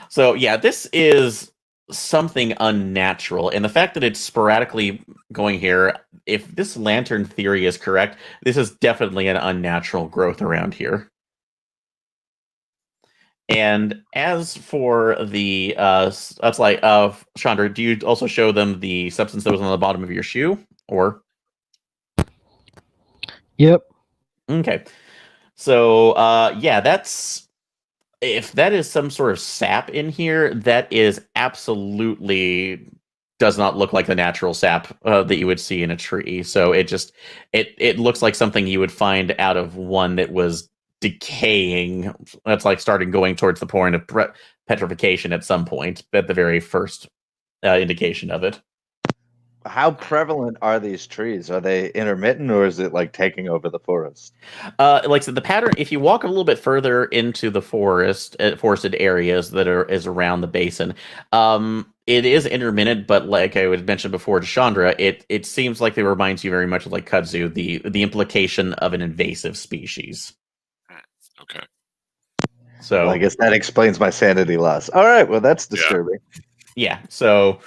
Speaker 1: So yeah, this is something unnatural, and the fact that it's sporadically going here, if this lantern theory is correct, this is definitely an unnatural growth around here. And as for the that's like Chandra, do you also show them the substance that was on the bottom of your shoe, or?
Speaker 4: Yep.
Speaker 1: Okay. So that's, if that is some sort of sap in here, that is absolutely does not look like the natural sap that you would see in a tree. So it looks like something you would find out of one that was decaying. That's like starting going towards the point of petrification at some point, at the very first indication of it.
Speaker 2: How prevalent are these trees? Are they intermittent, or is it like taking over the forest?
Speaker 1: Like I said, the pattern, if you walk a little bit further into the forested areas that is around the basin, it is intermittent, but like I would mention before to Chandra, it seems like it reminds you very much of like kudzu, the implication of an invasive species.
Speaker 5: Okay.
Speaker 1: So
Speaker 2: Well, I guess that explains my sanity loss. All right, well, that's disturbing.
Speaker 1: yeah, so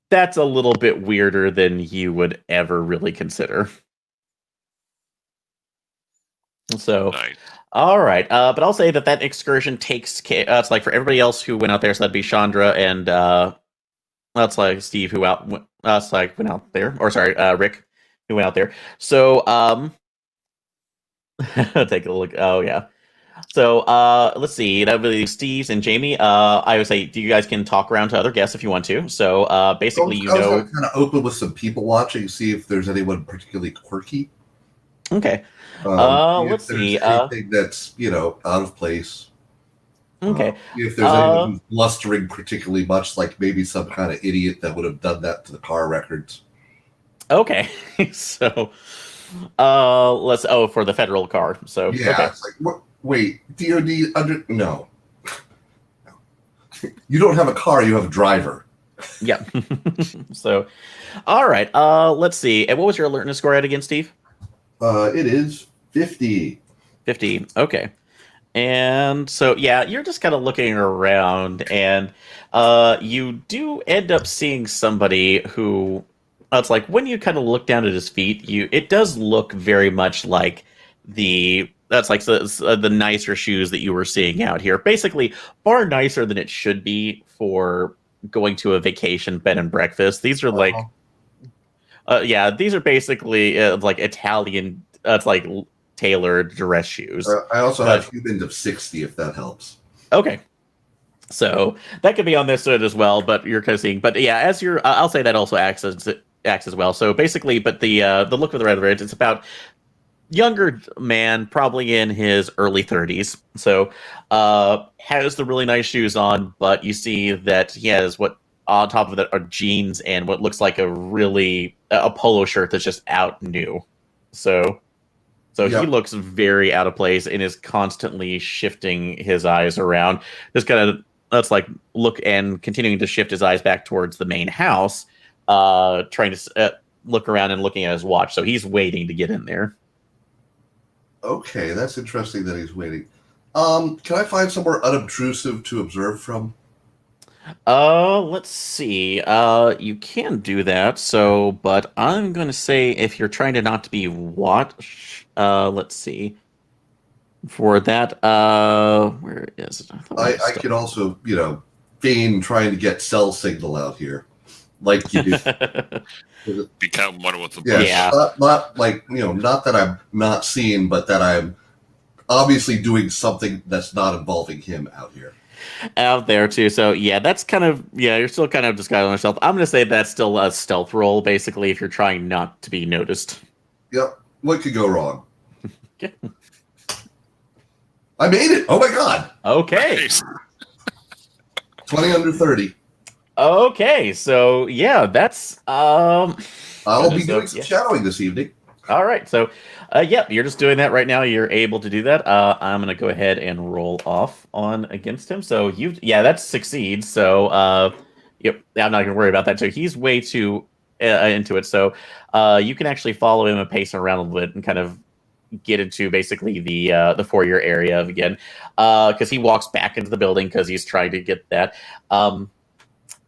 Speaker 1: that's a little bit weirder than you would ever really consider. So,
Speaker 5: Nice.
Speaker 1: all right, but I'll say that excursion takes care. It's like for everybody else who went out there, so that'd be Chandra and that's like Steve who went out there, or sorry, Rick who went out there. So, take a look. Oh yeah. So, let's see. That would be Steve's and Jamie. I would say you guys can talk around to other guests if you want to. So, basically,
Speaker 3: I was kind of open with some people watching, see if there's anyone particularly quirky.
Speaker 1: Okay. Let's see.
Speaker 3: Anything that's out of place.
Speaker 1: Okay.
Speaker 3: If there's anyone who's blustering particularly much, like maybe some kind of idiot that would have done that to the car records.
Speaker 1: Okay. So, let's. Oh, for the federal car. So
Speaker 3: yeah,
Speaker 1: okay.
Speaker 3: It's like what? Wait, DOD no. You don't have a car, you have a driver.
Speaker 1: Yeah. So, all right. Let's see. And what was your alertness score at again, Steve?
Speaker 3: It is 50.
Speaker 1: 50. Okay. And so, yeah, you're just kind of looking around, and you do end up seeing somebody who. It's like when you kind of look down at his feet, it does look very much like that's like the nicer shoes that you were seeing out here. Basically, far nicer than it should be for going to a vacation bed and breakfast. These are like, these are basically like Italian. It's like tailored dress shoes.
Speaker 3: I also have humans of 60, if that helps.
Speaker 1: Okay. So that could be on this side as well, but you're kind of seeing. But yeah, as you're, I'll say that also acts as well. So basically, but the look of the red it's about younger man, probably in his early 30s. So has the really nice shoes on, but you see that he has what on top of that are jeans and what looks like a polo shirt that's just out new. So he looks very out of place and is constantly shifting his eyes around. Just kind of that's like look and continuing to shift his eyes back towards the main house, trying to look around and looking at his watch. So he's waiting to get in there.
Speaker 3: Okay, that's interesting that he's waiting. Can I find somewhere unobtrusive to observe from?
Speaker 1: Let's see. You can do that. So, but I'm going to say if you're trying to not to be watched, let's see. For that, where is it?
Speaker 3: I could also, feign trying to get cell signal out here, like you do.
Speaker 5: Become one with the
Speaker 3: bush.
Speaker 1: Yeah.
Speaker 3: Not like, not that I'm not seeing, but that I'm obviously doing something that's not involving him out here.
Speaker 1: Out there too. So yeah, that's kind of you're still kind of disguising yourself. I'm gonna say that's still a stealth roll, basically, if you're trying not to be noticed.
Speaker 3: Yep. What could go wrong? I made it! Oh my god!
Speaker 1: Okay.
Speaker 5: Nice.
Speaker 3: 20 under 30.
Speaker 1: Okay, so yeah, that's
Speaker 3: I'll be doing some shadowing this evening.
Speaker 1: All right, so you're just doing that right now. You're able to do that. I'm gonna go ahead and roll off on against him. So that succeeds. So I'm not gonna worry about that. So he's way too into it. So you can actually follow him and pace around a little bit and kind of get into basically the foyer area again, because he walks back into the building because he's trying to get that.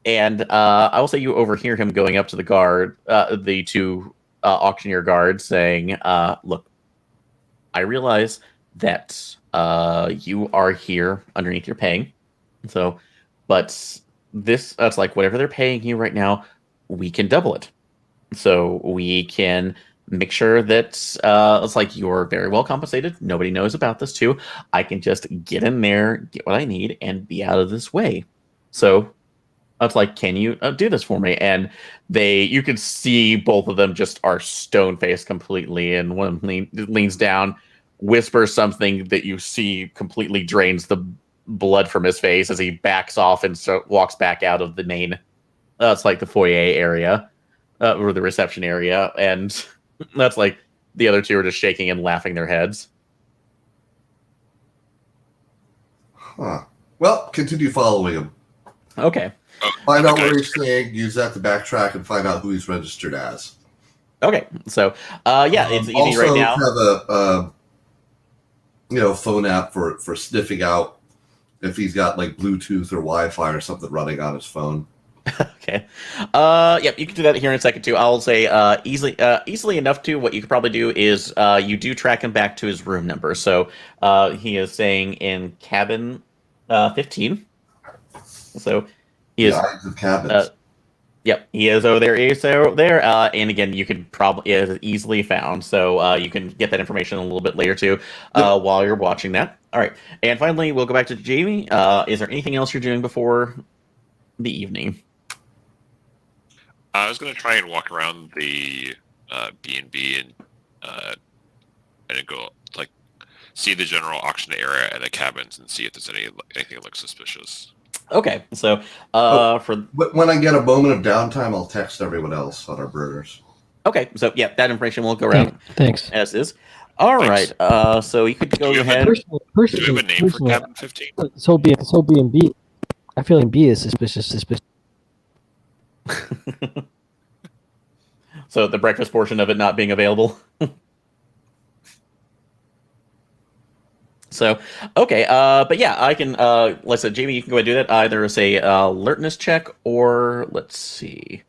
Speaker 1: And I will say you overhear him going up to the guard, the two auctioneer guards, saying, "Look, I realize that you are here underneath your paying, but that's like whatever they're paying you right now, we can double it, so we can." Make sure that it's like you're very well compensated. Nobody knows about this too. I can just get in there, get what I need, and be out of this way. So it's like, can you do this for me? And you can see both of them just are stone faced completely. And one of them leans down, whispers something that you see completely drains the blood from his face as he backs off and walks back out of the main. It's like the foyer area or the reception area, and. That's like the other two are just shaking and laughing their heads.
Speaker 3: Huh. Well, continue following him.
Speaker 1: Okay.
Speaker 3: Find out where he's staying, use that to backtrack and find out who he's registered as.
Speaker 1: Okay. So, it's easy right now.
Speaker 3: Also have a phone app for sniffing out if he's got like Bluetooth or Wi-Fi or something running on his phone.
Speaker 1: Okay. Yep, you can do that here in a second too. I'll say easily enough too. What you could probably do is you do track him back to his room number. So he is staying in cabin 15. So he is.
Speaker 3: The eyes of cabins.
Speaker 1: Yep, he is over there. He's over there. And again, you could probably it is easily found. So you can get that information a little bit later too, while you're watching that. All right. And finally, we'll go back to Jamie. Is there anything else you're doing before the evening?
Speaker 5: I was going to try and walk around the B&B and go like see the general auction area and the cabins and see if there's anything that looks suspicious.
Speaker 1: Okay, so
Speaker 3: When I get a moment of downtime, I'll text everyone else on our burners.
Speaker 1: Okay, so yeah, that information will go around.
Speaker 4: Thanks.
Speaker 1: As is. All
Speaker 5: Thanks.
Speaker 1: right. So you could go ahead.
Speaker 5: Do we have a name for cabin 15?
Speaker 4: This whole B&B. I feel like B is suspicious.
Speaker 1: So the breakfast portion of it not being available. So, okay, but yeah, I can, let's say, Jamie, you can go ahead and do that. Either say alertness check or, let's see,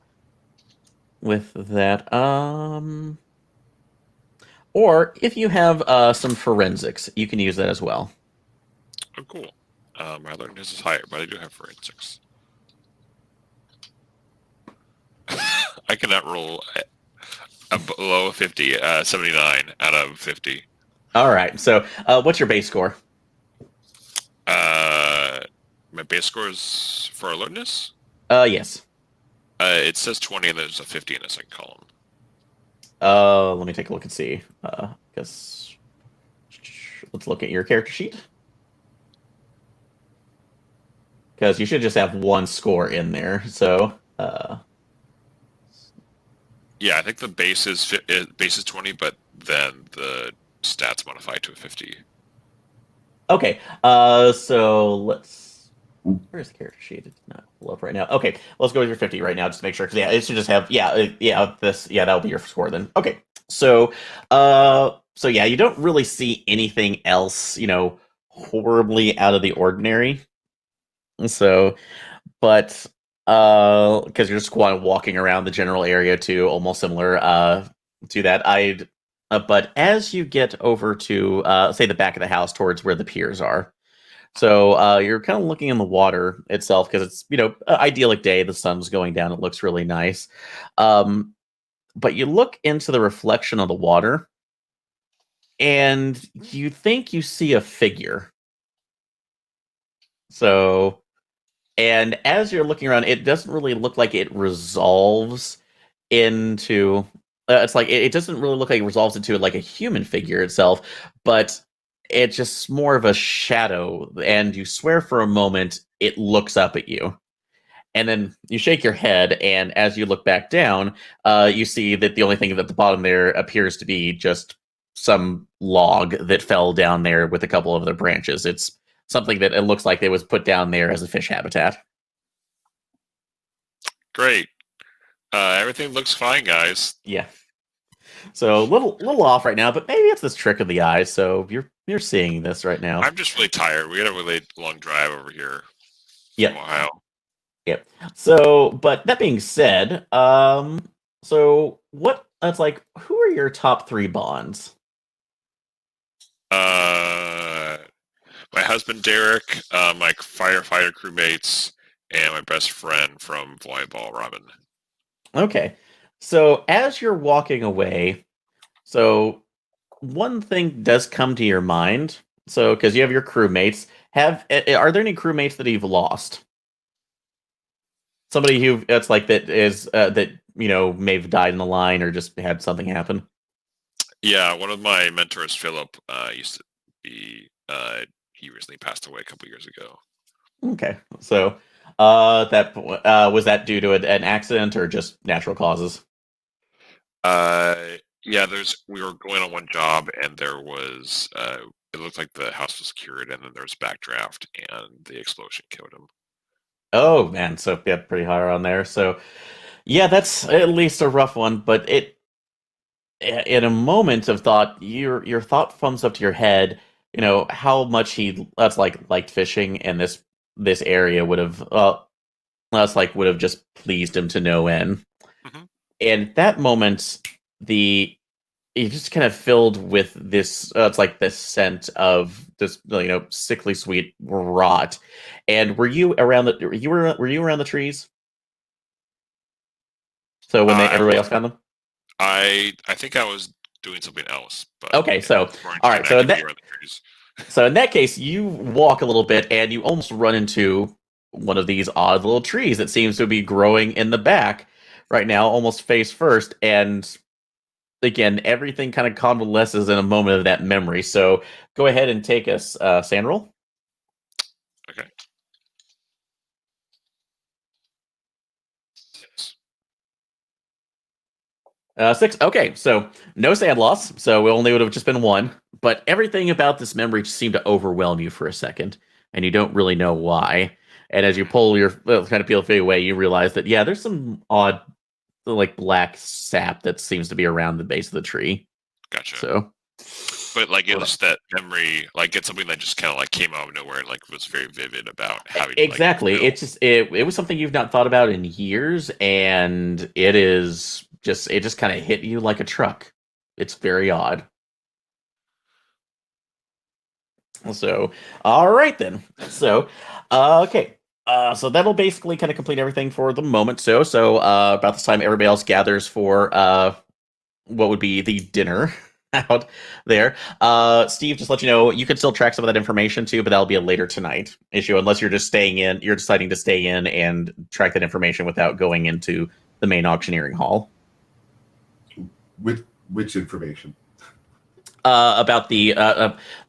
Speaker 1: with that, or if you have some forensics, you can use that as well.
Speaker 5: Oh, cool. My alertness is higher, but I do have forensics. I cannot roll below 50, 79 out of 50.
Speaker 1: All right, so what's your base score?
Speaker 5: My base score is for alertness?
Speaker 1: Yes.
Speaker 5: It says 20 and there's a 50 in the second column.
Speaker 1: Let me take a look and see. Because let's look at your character sheet. Because you should just have one score in there. So,
Speaker 5: yeah, I think the base is 20, but then the stats modify to a 50.
Speaker 1: Okay. So let's. Where's the character sheet? It's not pull up right now. Okay, let's go with your 50 right now, just to make sure. Because yeah, it should just have that'll be your score then. Okay. So yeah, you don't really see anything else, horribly out of the ordinary. So, but because you're just kind of walking around the general area too, almost similar to that. But as you get over to say the back of the house towards where the piers are, so you're kind of looking in the water itself because it's an idyllic day, the sun's going down, it looks really nice. But you look into the reflection of the water, and you think you see a figure. So. And as you're looking around, it doesn't really look like it resolves into. It's like it doesn't really look like it resolves into like a human figure itself, but it's just more of a shadow. And you swear for a moment it looks up at you, and then you shake your head. And as you look back down, you see that the only thing at the bottom there appears to be just some log that fell down there with a couple of other branches. It's something that it looks like it was put down there as a fish habitat.
Speaker 5: Great. Everything looks fine, guys.
Speaker 1: Yeah. So a little off right now, but maybe it's this trick of the eye. So you're seeing this right now.
Speaker 5: I'm just really tired. We had a really long drive over here from Ohio.
Speaker 1: Yep. So, but that being said, so what? That's like, who are your top 3 bonds?
Speaker 5: My husband Derek, my firefighter crewmates, and my best friend from volleyball, Robin.
Speaker 1: Okay. So as you're walking away, so one thing does come to your mind. So because you have your crewmates, are there any crewmates that you've lost? Somebody who it's like that is that may have died in the line or just had something happen.
Speaker 5: Yeah, one of my mentors, Philip, used to be. He recently passed away a couple years ago.
Speaker 1: Okay, so that was that due to an accident or just natural causes?
Speaker 5: Yeah, we were going on one job and there was it looked like the house was secured and then there was backdraft and the explosion killed him.
Speaker 1: Oh man, so yeah, pretty high on there. So yeah, that's at least a rough one. But in a moment of thought, your thought comes up to your head how much he liked fishing, and this area would have would have just pleased him to no end.
Speaker 5: Mhm.
Speaker 1: And that moment, he just kind of filled with this. It's like this scent of this, sickly sweet rot. And were you around were you around the trees? So when everybody else found them.
Speaker 5: I think I was doing something else. But
Speaker 1: Okay, so all right, so in that case, you walk a little bit and you almost run into one of these odd little trees that seems to be growing in the back right now, almost face first. And again, everything kind of convalesces in a moment of that memory. So go ahead and take us sand roll.
Speaker 5: Okay.
Speaker 1: 6. Okay, so no sand loss. So it only would have just been 1. But everything about this memory just seemed to overwhelm you for a second, and you don't really know why. And as you pull your kind of peel away, you realize that there's some odd, like black sap that seems to be around the base of the tree.
Speaker 5: Gotcha.
Speaker 1: So,
Speaker 5: but like it was that memory, like it's something that just kind of like came out of nowhere, and like was very vivid about having
Speaker 1: exactly.
Speaker 5: Like,
Speaker 1: it's just it was something you've not thought about in years, and it just kind of hit you like a truck. It's very odd. So, all right then. So, okay. So that'll basically kind of complete everything for the moment. So about this time, everybody else gathers for what would be the dinner out there. Steve, just let you know, you can still track some of that information too, but that'll be a later tonight issue, unless you're just staying in. You're deciding to stay in and track that information without going into the main auctioneering hall.
Speaker 3: Which information?
Speaker 1: About the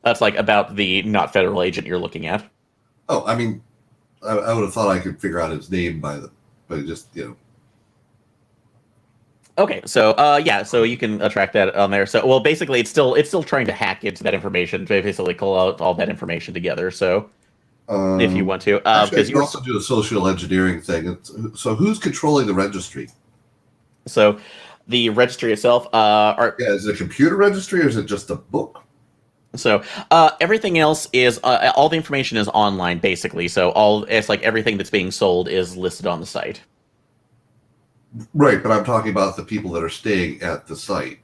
Speaker 1: that's like about the not federal agent you're looking at.
Speaker 3: Oh, I mean, I would have thought I could figure out his name but just
Speaker 1: Okay, so so you can track that on there. So basically it's still trying to hack into that information, to basically pull out all that information together. So if you want to,
Speaker 3: because you also do a social engineering thing. So who's controlling the registry?
Speaker 1: So the registry itself,
Speaker 3: is it a computer registry or is it just a book?
Speaker 1: So everything else is all the information is online, basically. So it's like everything that's being sold is listed on the site.
Speaker 3: Right, but I'm talking about the people that are staying at the site.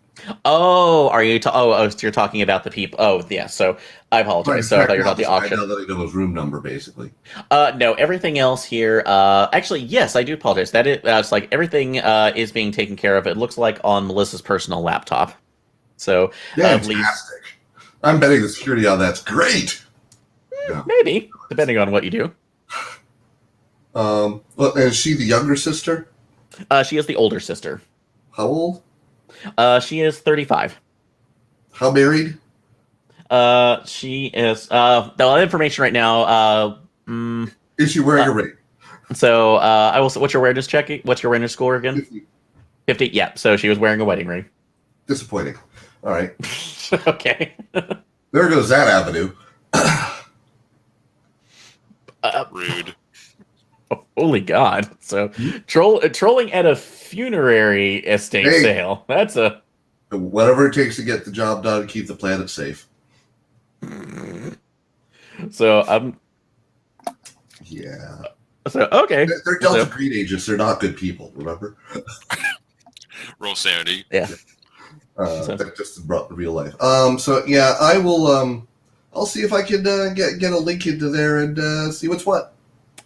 Speaker 1: Oh, are you? So you're talking about the people? Oh, yeah. So I apologize. So I thought you were about the auction.
Speaker 3: I know that I know his room number, basically.
Speaker 1: No, everything else here. Actually, yes, I do apologize. That's like everything is being taken care of. It looks like on Melissa's personal laptop. So
Speaker 3: fantastic. I'm betting the security on that's great.
Speaker 1: Maybe, depending on what you do.
Speaker 3: Well, is she the younger sister?
Speaker 1: She is the older sister.
Speaker 3: How old?
Speaker 1: She is 35.
Speaker 3: How married?
Speaker 1: She is. The information right now.
Speaker 3: Is she wearing a ring?
Speaker 1: So, I will. What's your awareness check? What's your awareness score again?
Speaker 3: 50.
Speaker 1: 50. Yeah. So she was wearing a wedding ring.
Speaker 3: Disappointing. All right.
Speaker 1: Okay.
Speaker 3: There goes that avenue.
Speaker 5: Rude.
Speaker 1: Holy God! So trolling at a funerary estate sale. That's
Speaker 3: whatever it takes to get the job done and keep the planet safe.
Speaker 1: So
Speaker 3: yeah.
Speaker 1: So okay.
Speaker 3: They're Delta Green agents. They're not good people. Remember?
Speaker 5: Roll sanity.
Speaker 1: Yeah.
Speaker 3: That just brought the real life. So yeah, I will. I'll see if I can get a link into there and see what's what.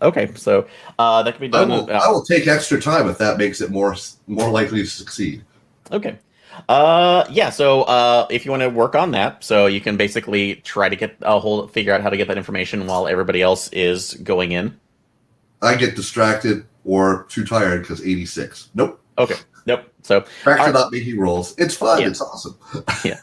Speaker 1: Okay, so that can be done.
Speaker 3: I will take extra time if that makes it more likely to succeed.
Speaker 1: Okay. So if you want to work on that, so you can basically try to figure out how to get that information while everybody else is going in.
Speaker 3: I get distracted or too tired because 86. Nope.
Speaker 1: Okay. Nope. So
Speaker 3: back to not making rolls. It's fun.
Speaker 1: Yeah.
Speaker 3: It's awesome.
Speaker 1: Yeah.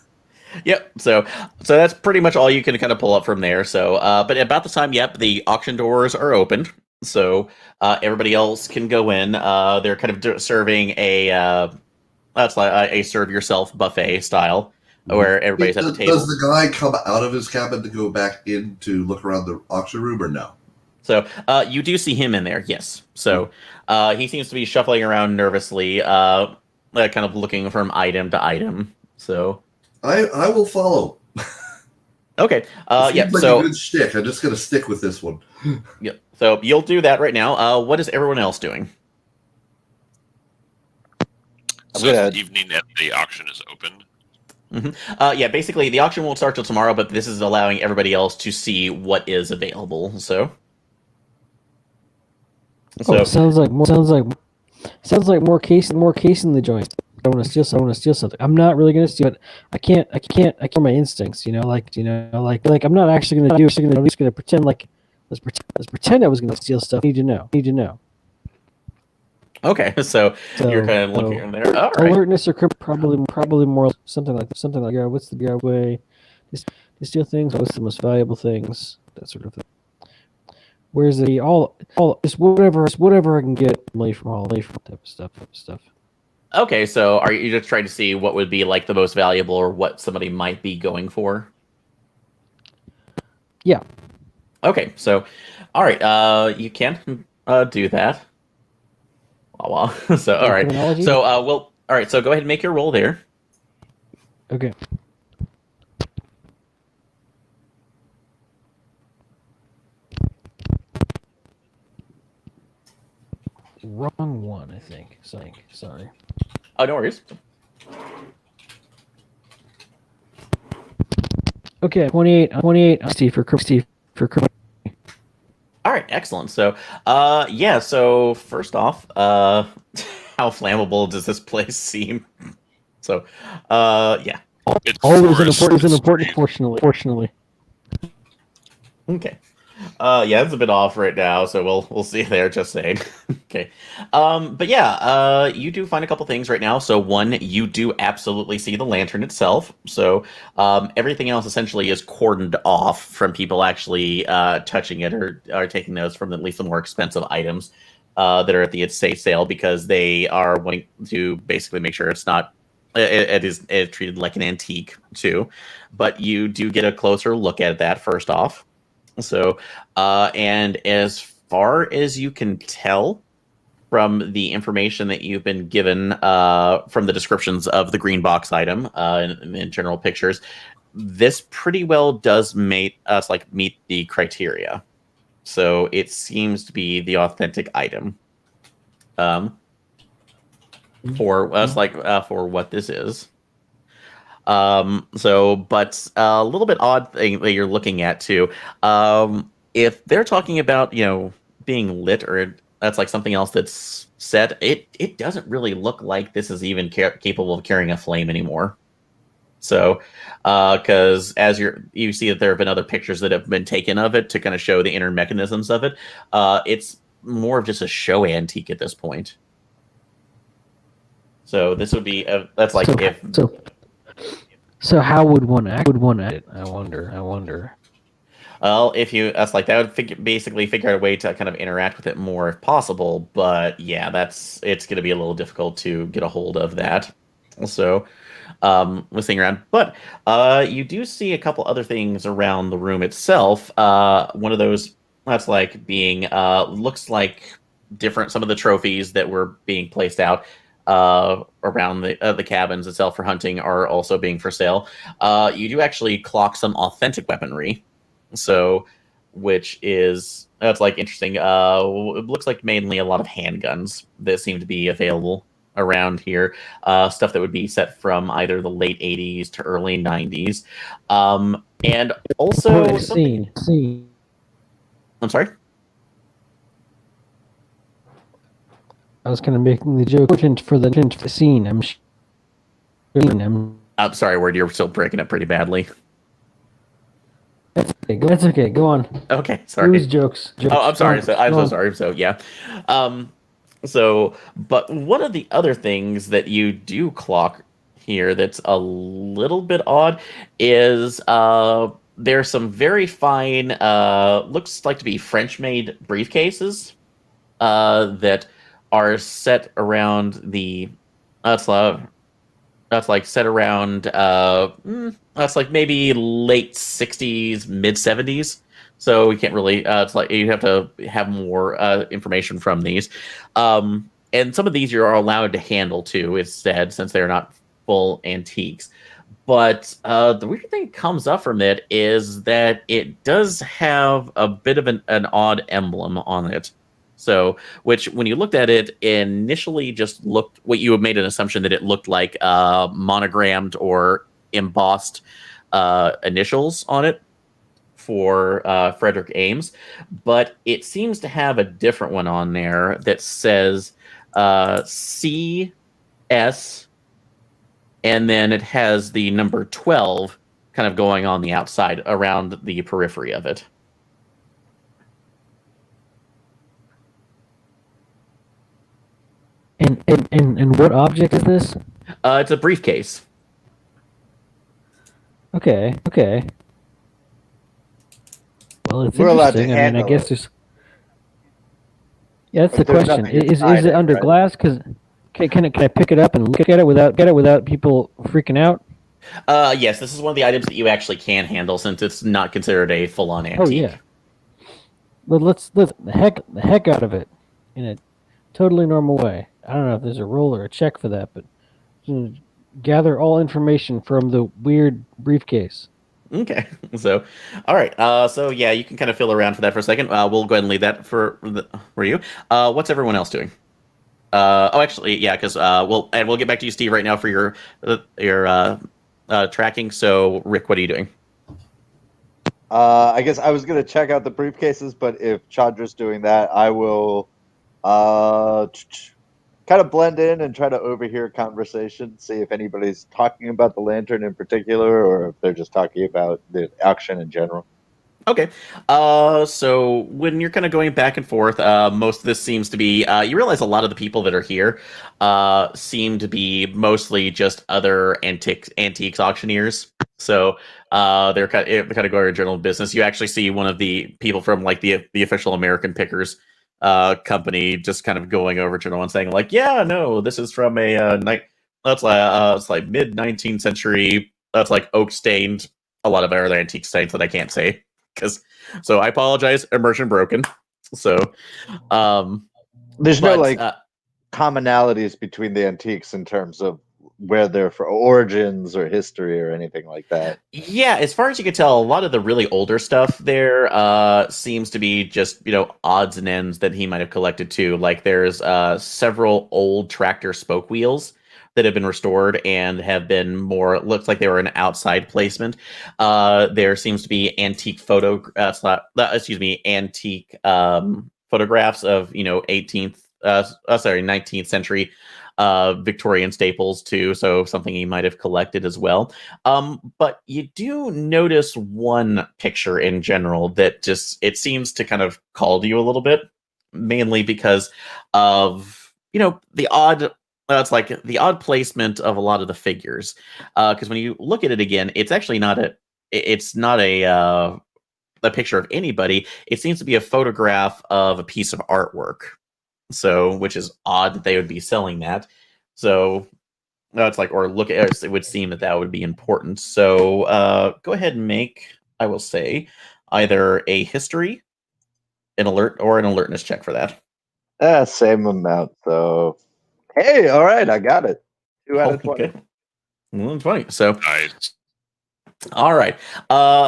Speaker 1: Yep. So that's pretty much all you can kind of pull up from there. So, but about the time, the auction doors are opened. So everybody else can go in. They're kind of serving a that's like a serve yourself buffet style, where everybody's at the table.
Speaker 3: Does the guy come out of his cabin to go back in to look around the auction room, or no?
Speaker 1: So you do see him in there, yes. So he seems to be shuffling around nervously, kind of looking from item to item. So
Speaker 3: I will follow.
Speaker 1: Okay.
Speaker 3: It
Speaker 1: Yeah.
Speaker 3: seems like
Speaker 1: So
Speaker 3: a good shtick. I'm just gonna stick with this one.
Speaker 1: yeah. So you'll do that right now. What is everyone else doing?
Speaker 2: I'm
Speaker 5: So it's
Speaker 2: gonna-
Speaker 5: the evening and the auction is open.
Speaker 1: Yeah. Basically, the auction won't start till tomorrow, but this is allowing everybody else to see what is available. So.
Speaker 4: Oh, sounds like more casing the joint. I want to steal something. I'm not really gonna steal it. I can't my instincts. Like I'm not actually gonna do. I'm just gonna pretend like let's pretend I was gonna steal stuff. Need to know.
Speaker 1: Okay, so you're kind of looking in there. All right.
Speaker 4: Alertness or probably more something like yeah. What's the way to steal things? What's the most valuable things? That sort of thing. Where's the all just whatever I can get from type of stuff.
Speaker 1: Okay, so are you just trying to see what would be like the most valuable or what somebody might be going for?
Speaker 4: Yeah.
Speaker 1: Okay, so all right, you can do that. Wow. So all right.
Speaker 4: Criminology?
Speaker 1: So well, all right, so go ahead and make your roll there.
Speaker 4: Okay. Wrong one, I think. Sorry.
Speaker 1: Oh, no worries.
Speaker 4: Okay, 28. Steve for
Speaker 1: All right, excellent. So, yeah. So first off, how flammable does this place seem? So, yeah.
Speaker 5: It's
Speaker 4: always an
Speaker 5: forest,
Speaker 4: important.
Speaker 5: it's
Speaker 4: Fortunately.
Speaker 1: Okay. Yeah, it's a bit off right now, so we'll see there. Just saying. Okay. But yeah, you do find a couple things right now. So one, you do absolutely see the lantern itself. So everything else essentially is cordoned off from people actually touching it or taking those from at least the more expensive items that are at the safe sale because they are wanting to basically make sure it's not. It is treated like an antique too, but you do get a closer look at that first off. So, and as far as you can tell from the information that you've been given from the descriptions of the green box item in general pictures, this pretty well does meet the criteria. So it seems to be the authentic item for us, for what this is. But a little bit odd thing that you're looking at too. If they're talking about, being lit or that's like something else that's set, it doesn't really look like this is even capable of carrying a flame anymore. So, because as you see that there have been other pictures that have been taken of it to kind of show the inner mechanisms of it, it's more of just a show antique at this point. So this would be that's like
Speaker 4: So how would one act? It? I wonder.
Speaker 1: Well, that would basically figure out a way to kind of interact with it more if possible. But yeah, it's going to be a little difficult to get a hold of that. So, listening around, but you do see a couple other things around the room itself. One of those that's like being looks like different. Some of the trophies that were being placed out around the cabins itself for hunting are also being for sale. You do actually clock some authentic weaponry, so which is that's like interesting. It looks like mainly a lot of handguns that seem to be available around here. Stuff that would be set from either the late 80s to early 90s, and also
Speaker 4: scene.
Speaker 1: I'm sorry.
Speaker 4: I was kind of making the joke for the scene. I'm
Speaker 1: sorry, Word, you're still breaking up pretty badly.
Speaker 4: That's okay. Go on.
Speaker 1: Okay, sorry.
Speaker 4: It was jokes.
Speaker 1: Oh, I'm sorry. I'm so sorry. So yeah. But one of the other things that you do clock here that's a little bit odd is there's some very fine, looks like to be French-made briefcases that are set around that's like set around that's like maybe late 60s, mid 70s. So we can't really it's like you have to have more information from these. And some of these you are allowed to handle too, instead, since they're not full antiques. But the weird thing that comes up from it is that it does have a bit of an odd emblem on it. So, which when you looked at it initially, just looked what you had made an assumption that it looked like monogrammed or embossed initials on it for Frederick Ames, but it seems to have a different one on there that says CS, and then it has the number 12 kind of going on the outside around the periphery of it.
Speaker 4: And what object is this?
Speaker 1: It's a briefcase.
Speaker 4: Okay. Well, it's
Speaker 2: We're allowed to
Speaker 4: interesting. I mean, I
Speaker 2: handle
Speaker 4: guess
Speaker 2: it.
Speaker 4: there's. Yeah, that's
Speaker 2: But
Speaker 4: the
Speaker 2: there's
Speaker 4: question.
Speaker 2: nothing
Speaker 4: Is
Speaker 2: inside
Speaker 4: it
Speaker 2: it,
Speaker 4: under
Speaker 2: right?
Speaker 4: glass? Because can I pick it up and look at it without people freaking out?
Speaker 1: Yes, this is one of the items that you actually can handle since it's not considered a full-on antique.
Speaker 4: Oh yeah. Let's the heck out of it in a totally normal way. I don't know if there's a roll or a check for that, but gather all information from the weird briefcase.
Speaker 1: Okay, so all right, so yeah, you can kind of feel around for that for a second. We'll go ahead and leave that for you. What's everyone else doing? Oh, actually, yeah, because we'll get back to you, Steve, right now for your tracking. So, Rick, what are you doing?
Speaker 2: I guess I was gonna check out the briefcases, but if Chandra's doing that, I will kind of blend in and try to overhear a conversation, see if anybody's talking about the lantern in particular, or if they're just talking about the auction in general.
Speaker 1: Okay. So when you're kind of going back and forth, most of this seems to be, you realize a lot of the people that are here, seem to be mostly just other antiques auctioneers. So, they're kind of going general business. You actually see one of the people from like the official American Pickers, company just kind of going over general and saying like, yeah, no, this is from a, that's like, it's like mid 19th century. That's like oak stained. A lot of other antique stains that I can't say. So I apologize, immersion broken. So
Speaker 2: There's
Speaker 1: but,
Speaker 2: no like commonalities between the antiques in terms of where they're for origins or history or anything like that.
Speaker 1: yeah, as far as you can tell, a lot of the really older stuff there seems to be just, odds and ends that he might have collected too. Like there's several old tractor spoke wheels that have been restored and have been more, looks like they were an outside placement. There seems to be antique antique photographs of 19th century Victorian staples too, so something he might have collected as well. But you do notice one picture in general that just, it seems to kind of call to you a little bit, mainly because of the odd. It's like the odd placement of a lot of the figures, because when you look at it again, it's actually not a picture of anybody. It seems to be a photograph of a piece of artwork. So, which is odd that they would be selling that. So, it's like, or look at it would seem that would be important. So, go ahead and make, I will say, either a history, an alert, or an alertness check for that.
Speaker 2: Same amount. So, hey, all right, I got it. 2 out of 20.
Speaker 1: Okay. 20. So,
Speaker 5: Nice.
Speaker 1: all right.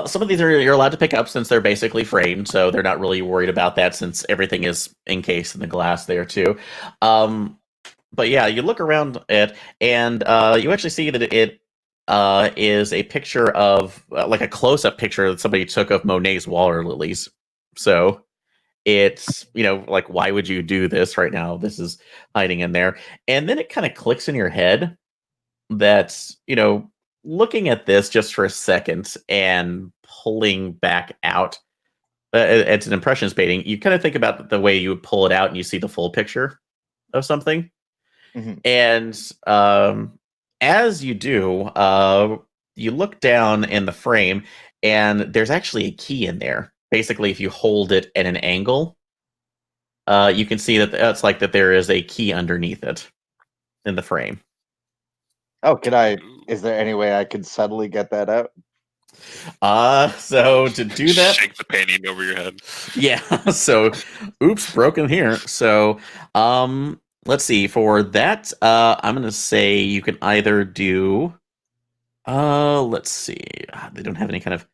Speaker 1: Some of these you're allowed to pick up since they're basically framed, so they're not really worried about that since everything is encased in the glass there too. But yeah, you look around it, and you actually see that it is a picture of like a close-up picture that somebody took of Monet's water lilies. So it's like, why would you do this right now? This is hiding in there, and then it kind of clicks in your head that looking at this just for a second and pulling back out, it's an impressions painting. You kind of think about the way you would pull it out and you see the full picture of something.
Speaker 2: Mm-hmm.
Speaker 1: And as you do, you look down in the frame and there's actually a key in there. Basically, if you hold it at an angle, you can see that it's like that there is a key underneath it in the frame.
Speaker 2: Oh, is there any way I can subtly get that out?
Speaker 1: So to do that,
Speaker 5: Shake the painting over your head.
Speaker 1: yeah. So, oops, broken here. So, let's see. For that, I'm gonna say you can either do Let's see. They don't have any kind of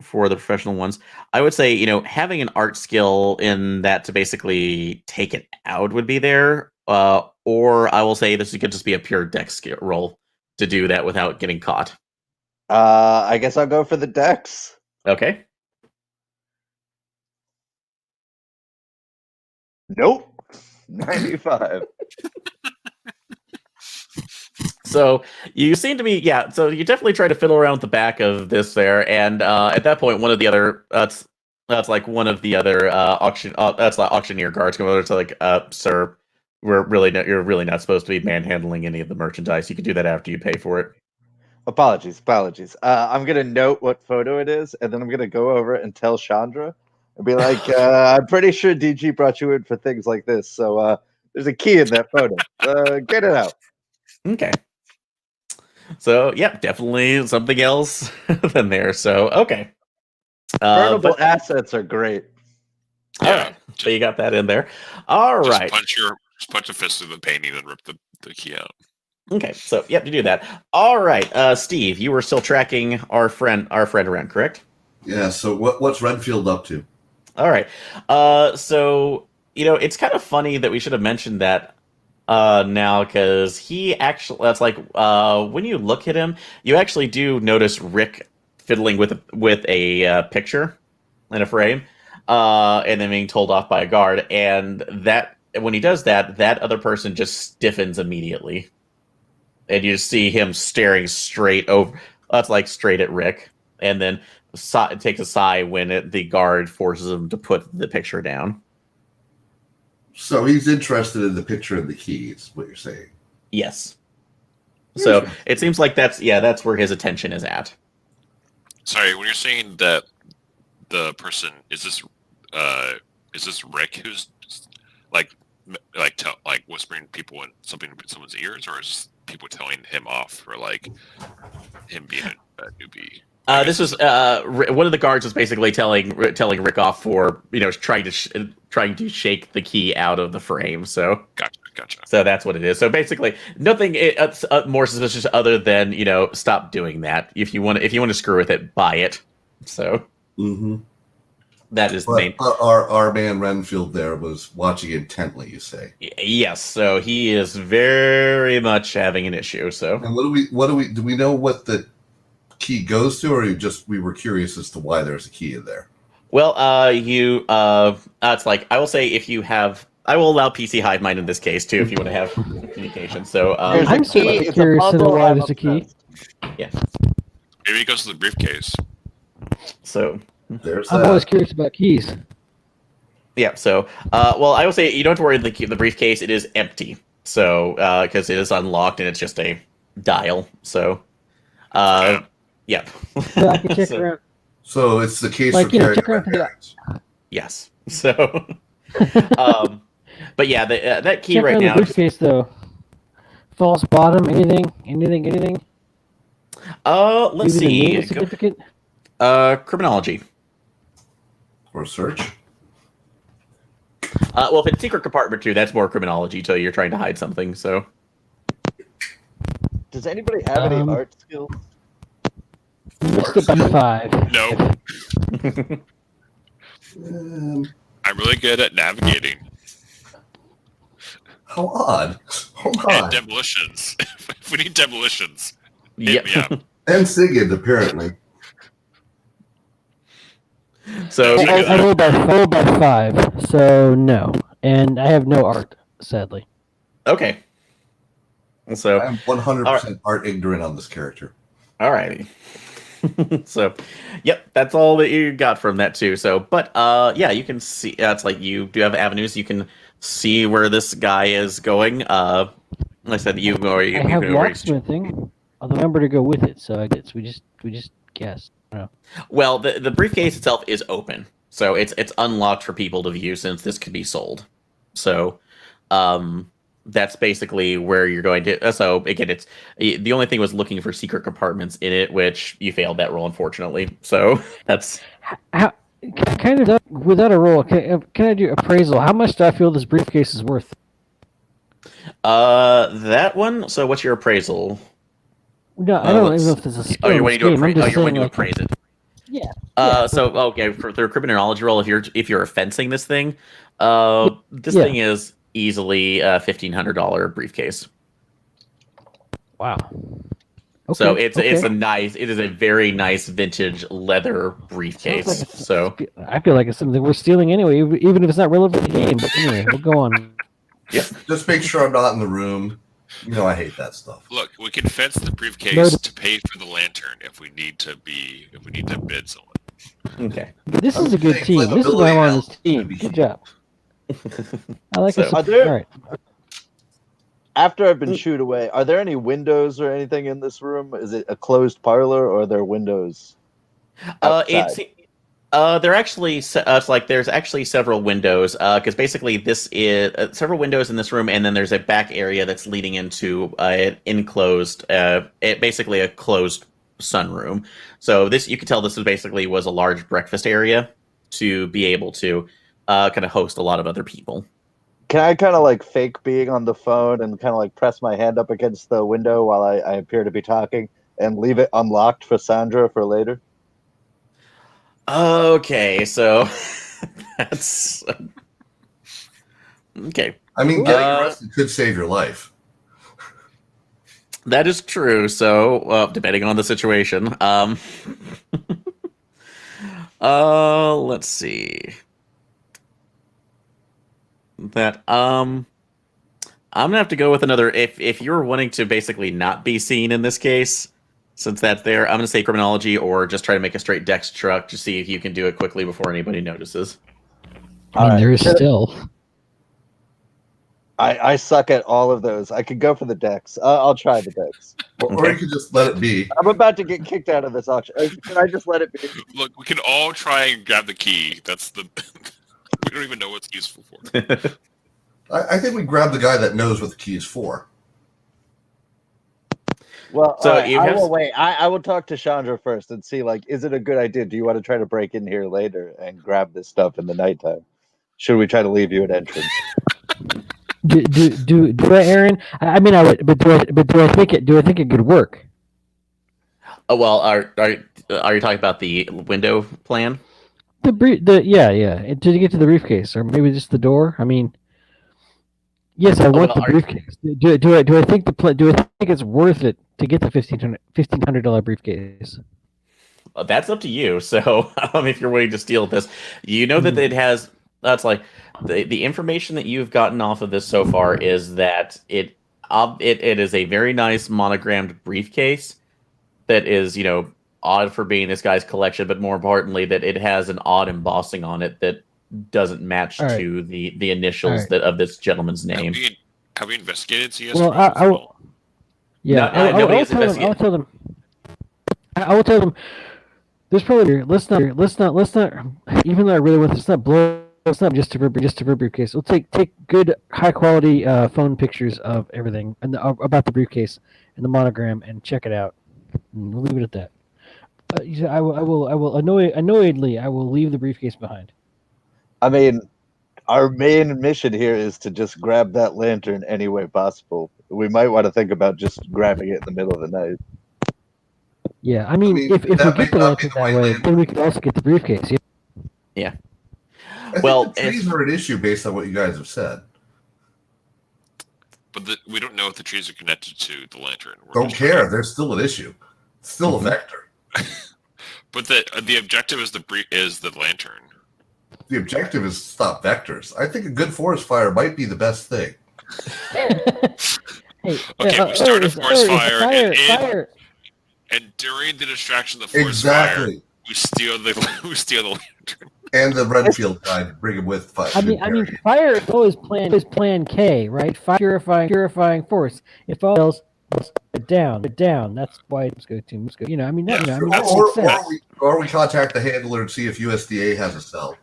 Speaker 1: for the professional ones. I would say, having an art skill in that to basically take it out would be there. Or I will say this could just be a pure dex skill roll to do that without getting caught.
Speaker 2: I guess I'll go for the dex.
Speaker 1: Okay.
Speaker 2: Nope. 95.
Speaker 1: So you seem to be, yeah. So you definitely try to fiddle around with the back of this there, and at that point, one of the other that's like one of the other that's like auctioneer guards come over to like, sir, you're really not supposed to be manhandling any of the merchandise. You can do that after you pay for it.
Speaker 2: Apologies. I'm gonna note what photo it is, and then I'm gonna go over and tell Chandra and be like, I'm pretty sure DG brought you in for things like this. So there's a key in that photo. Get it out.
Speaker 1: Okay. So yeah, definitely something else than there. So okay.
Speaker 2: Burnable assets are great.
Speaker 1: All right. So you got that in there. All right.
Speaker 5: Just punch a fist through the painting and rip the key out.
Speaker 1: Okay, so you have to do that. All right, Steve, you were still tracking our friend around, correct?
Speaker 3: Yeah. So what's Renfield up to?
Speaker 1: All right. So it's kind of funny that we should have mentioned that now, because he actually, that's like, when you look at him, you actually do notice Rick fiddling with a picture in a frame, and then being told off by a guard, and that when he does that, that other person just stiffens immediately. And you see him staring straight over. That's like straight at Rick, and then takes a sigh when the guard forces him to put the picture down.
Speaker 3: So he's interested in the picture and the keys. What you're saying?
Speaker 1: Yes. So it seems like that's where his attention is at.
Speaker 5: Sorry, when you're saying that the person is this Rick who's like whispering people in something in someone's ears, or is people telling him off for like him being a newbie?
Speaker 1: This was one of the guards was basically telling Rick off for trying to shake the key out of the frame. So
Speaker 5: gotcha.
Speaker 1: So that's what it is. So basically, nothing more suspicious other than stop doing that. If you want to screw with it, buy it. So that is the main.
Speaker 3: Our man Renfield there was watching intently. You say?
Speaker 1: Yes. So he is very much having an issue. So
Speaker 3: and do we know what the key goes to, or we were curious as to why there's a key in there?
Speaker 1: Well, it's like, I will say, if you have, I will allow PC hive mind in this case too, if you want to have communication. So
Speaker 4: I'm certainly curious to know why there's a key.
Speaker 1: Yeah.
Speaker 5: Maybe it goes to the briefcase.
Speaker 1: So
Speaker 3: I'm
Speaker 4: always curious about keys.
Speaker 1: Yeah. So well, I will say you don't have to worry. The briefcase, it is empty. So because it is unlocked and it's just a dial. So yeah.
Speaker 4: So I can check around.
Speaker 3: So it's the case
Speaker 4: Like,
Speaker 3: for carrying
Speaker 4: check around for
Speaker 3: parents.
Speaker 1: Yes. So but yeah, that key
Speaker 4: Check
Speaker 1: right
Speaker 4: around
Speaker 1: now.
Speaker 4: the briefcase though. False bottom, anything?
Speaker 1: Let's
Speaker 4: Maybe the
Speaker 1: see.
Speaker 4: name certificate.
Speaker 1: Criminology.
Speaker 3: Or search.
Speaker 1: Well, if it's secret compartment 2, that's more criminology. So you're trying to hide something. So.
Speaker 2: Does anybody have any art skills?
Speaker 4: Let's go back to 5.
Speaker 5: No. I'm really good at navigating.
Speaker 3: How odd.
Speaker 5: And demolitions. If we need demolitions, hit me up.
Speaker 3: And Sigurd, apparently.
Speaker 1: So
Speaker 4: I rolled by 5, so no. And I have no art, sadly.
Speaker 1: okay. So
Speaker 3: I'm 100% art ignorant on this character.
Speaker 1: All righty. So, yep, that's all that you got from that too. So, but yeah, you can see. It's like you do have avenues. You can see where this guy is going. Like I said, you
Speaker 4: have locksmithing. I'll remember to go with it. So I guess we just guess. I don't know.
Speaker 1: Well, the briefcase itself is open, so it's unlocked for people to view since this could be sold. So, that's basically where you're going to. So again, it's the only thing was looking for secret compartments in it, which you failed that roll, unfortunately. So that's
Speaker 4: kind of without a roll. Can I do appraisal? How much do I feel this briefcase is worth?
Speaker 1: that one. So what's your appraisal?
Speaker 4: No, I don't even know if there's a skill.
Speaker 1: Oh, you're
Speaker 4: in
Speaker 1: waiting
Speaker 4: this
Speaker 1: to
Speaker 4: game. I'm
Speaker 1: appraise. Oh,
Speaker 4: just
Speaker 1: you're waiting
Speaker 4: saying,
Speaker 1: to
Speaker 4: like,
Speaker 1: appraise it.
Speaker 4: yeah.
Speaker 1: So okay, for the criminology roll, if you're fencing this thing, this
Speaker 4: Yeah.
Speaker 1: thing is easily a $1,500 briefcase.
Speaker 4: Wow.
Speaker 1: So
Speaker 4: Okay,
Speaker 1: it is a very nice vintage leather briefcase.
Speaker 4: Sounds like
Speaker 1: So
Speaker 4: I feel like it's something we're stealing anyway, even if it's not relevant to the game. But anyway, we'll go on.
Speaker 3: Just make sure I'm not in the room. You know I hate that stuff.
Speaker 5: Look, we can fence the briefcase
Speaker 4: Noted.
Speaker 5: to pay for the lantern if we need to bid someone.
Speaker 1: okay.
Speaker 4: This
Speaker 3: I'm
Speaker 4: is a good
Speaker 3: saying
Speaker 4: team. This is why I'm on this
Speaker 3: flammability
Speaker 4: team.
Speaker 3: should be
Speaker 4: Good
Speaker 3: key.
Speaker 4: job. I like
Speaker 1: So-
Speaker 4: it.
Speaker 2: Are there-
Speaker 4: All right.
Speaker 2: After I've been shooed away, are there any windows or anything in this room? Is it a closed parlor, or are there windows outside?
Speaker 1: There actually it's like there's actually several windows because basically this is several windows in this room, and then there's a back area that's leading into an enclosed, basically a closed sunroom. So this you could tell this was a large breakfast area to be able to kind of host a lot of other people.
Speaker 2: Can I kind of like fake being on the phone and kind of like press my hand up against the window while I appear to be talking and leave it unlocked for Sandra for later?
Speaker 1: Okay, so that's okay.
Speaker 3: I mean, getting arrested could save your life.
Speaker 1: That is true. So, depending on the situation, let's see. That I'm gonna have to go with another. If you're wanting to basically not be seen in this case, since that's there, I'm gonna say criminology or just try to make a straight dex truck to see if you can do it quickly before anybody notices.
Speaker 4: I mean, there is still.
Speaker 2: I suck at all of those. I could go for the dex. I'll try the dex.
Speaker 3: Or you could just let it be.
Speaker 2: I'm about to get kicked out of this auction. Can I just let it be?
Speaker 5: Look, we can all try and grab the key. That's the. We don't even know what's useful for.
Speaker 3: I think we grab the guy that knows what the key is for.
Speaker 2: Well,
Speaker 1: So
Speaker 2: I
Speaker 1: you
Speaker 2: will wait. I will talk to Chandra first and see, like, is it a good idea? Do you want to try to break in here later and grab this stuff in the nighttime? Should we try to leave you at entrance?
Speaker 4: Do I, Aaron? I mean, I would, but do I think it could work?
Speaker 1: Oh well, are you talking about the window plan?
Speaker 4: Yeah, and to get to the briefcase, or maybe just the door. I mean, yes, I want the briefcase. Do I think do I think it's worth it to get the $1,500 briefcase?
Speaker 1: That's up to you. So, if you're willing to steal this, you know that it has. That's like the information that you've gotten off of this so far is that it is a very nice monogrammed briefcase that is odd for being this guy's collection, but more importantly that it has an odd embossing on it that doesn't match to the initials of this gentleman's name.
Speaker 5: Have we investigated CS?
Speaker 4: Well, I will. Yeah, I will tell them. I will tell them. There's probably let's not. Even though I really want this, let's not just a briefcase. We'll take good high quality phone pictures of everything and about the briefcase and the monogram and check it out. And we'll leave it at that. I will annoyedly I will leave the briefcase behind.
Speaker 2: I mean, our main mission here is to just grab that lantern any way possible. We might want to think about just grabbing it in the middle of the night.
Speaker 4: Yeah, I mean if we get the lantern that way, then we could also get the briefcase.
Speaker 1: Yeah.
Speaker 3: I think the trees are an issue based on what you guys have said.
Speaker 5: But we don't know if the trees are connected to the lantern.
Speaker 3: Don't care. They're still an issue. It's still a vector.
Speaker 5: But the objective is the lantern.
Speaker 3: The objective is to stop vectors. I think a good forest fire might be the best thing.
Speaker 4: Hey,
Speaker 5: okay, we start a forest
Speaker 4: fire.
Speaker 5: And during the distraction of the forest fire, we steal the lantern.
Speaker 3: And the Renfield guy to bring him with fire.
Speaker 4: I mean, fire is always plan K, right? Fire purifying force. If all else down. That's why it's go to. I mean, that makes sense.
Speaker 3: Or we contact the handler and see if USDA has a cell.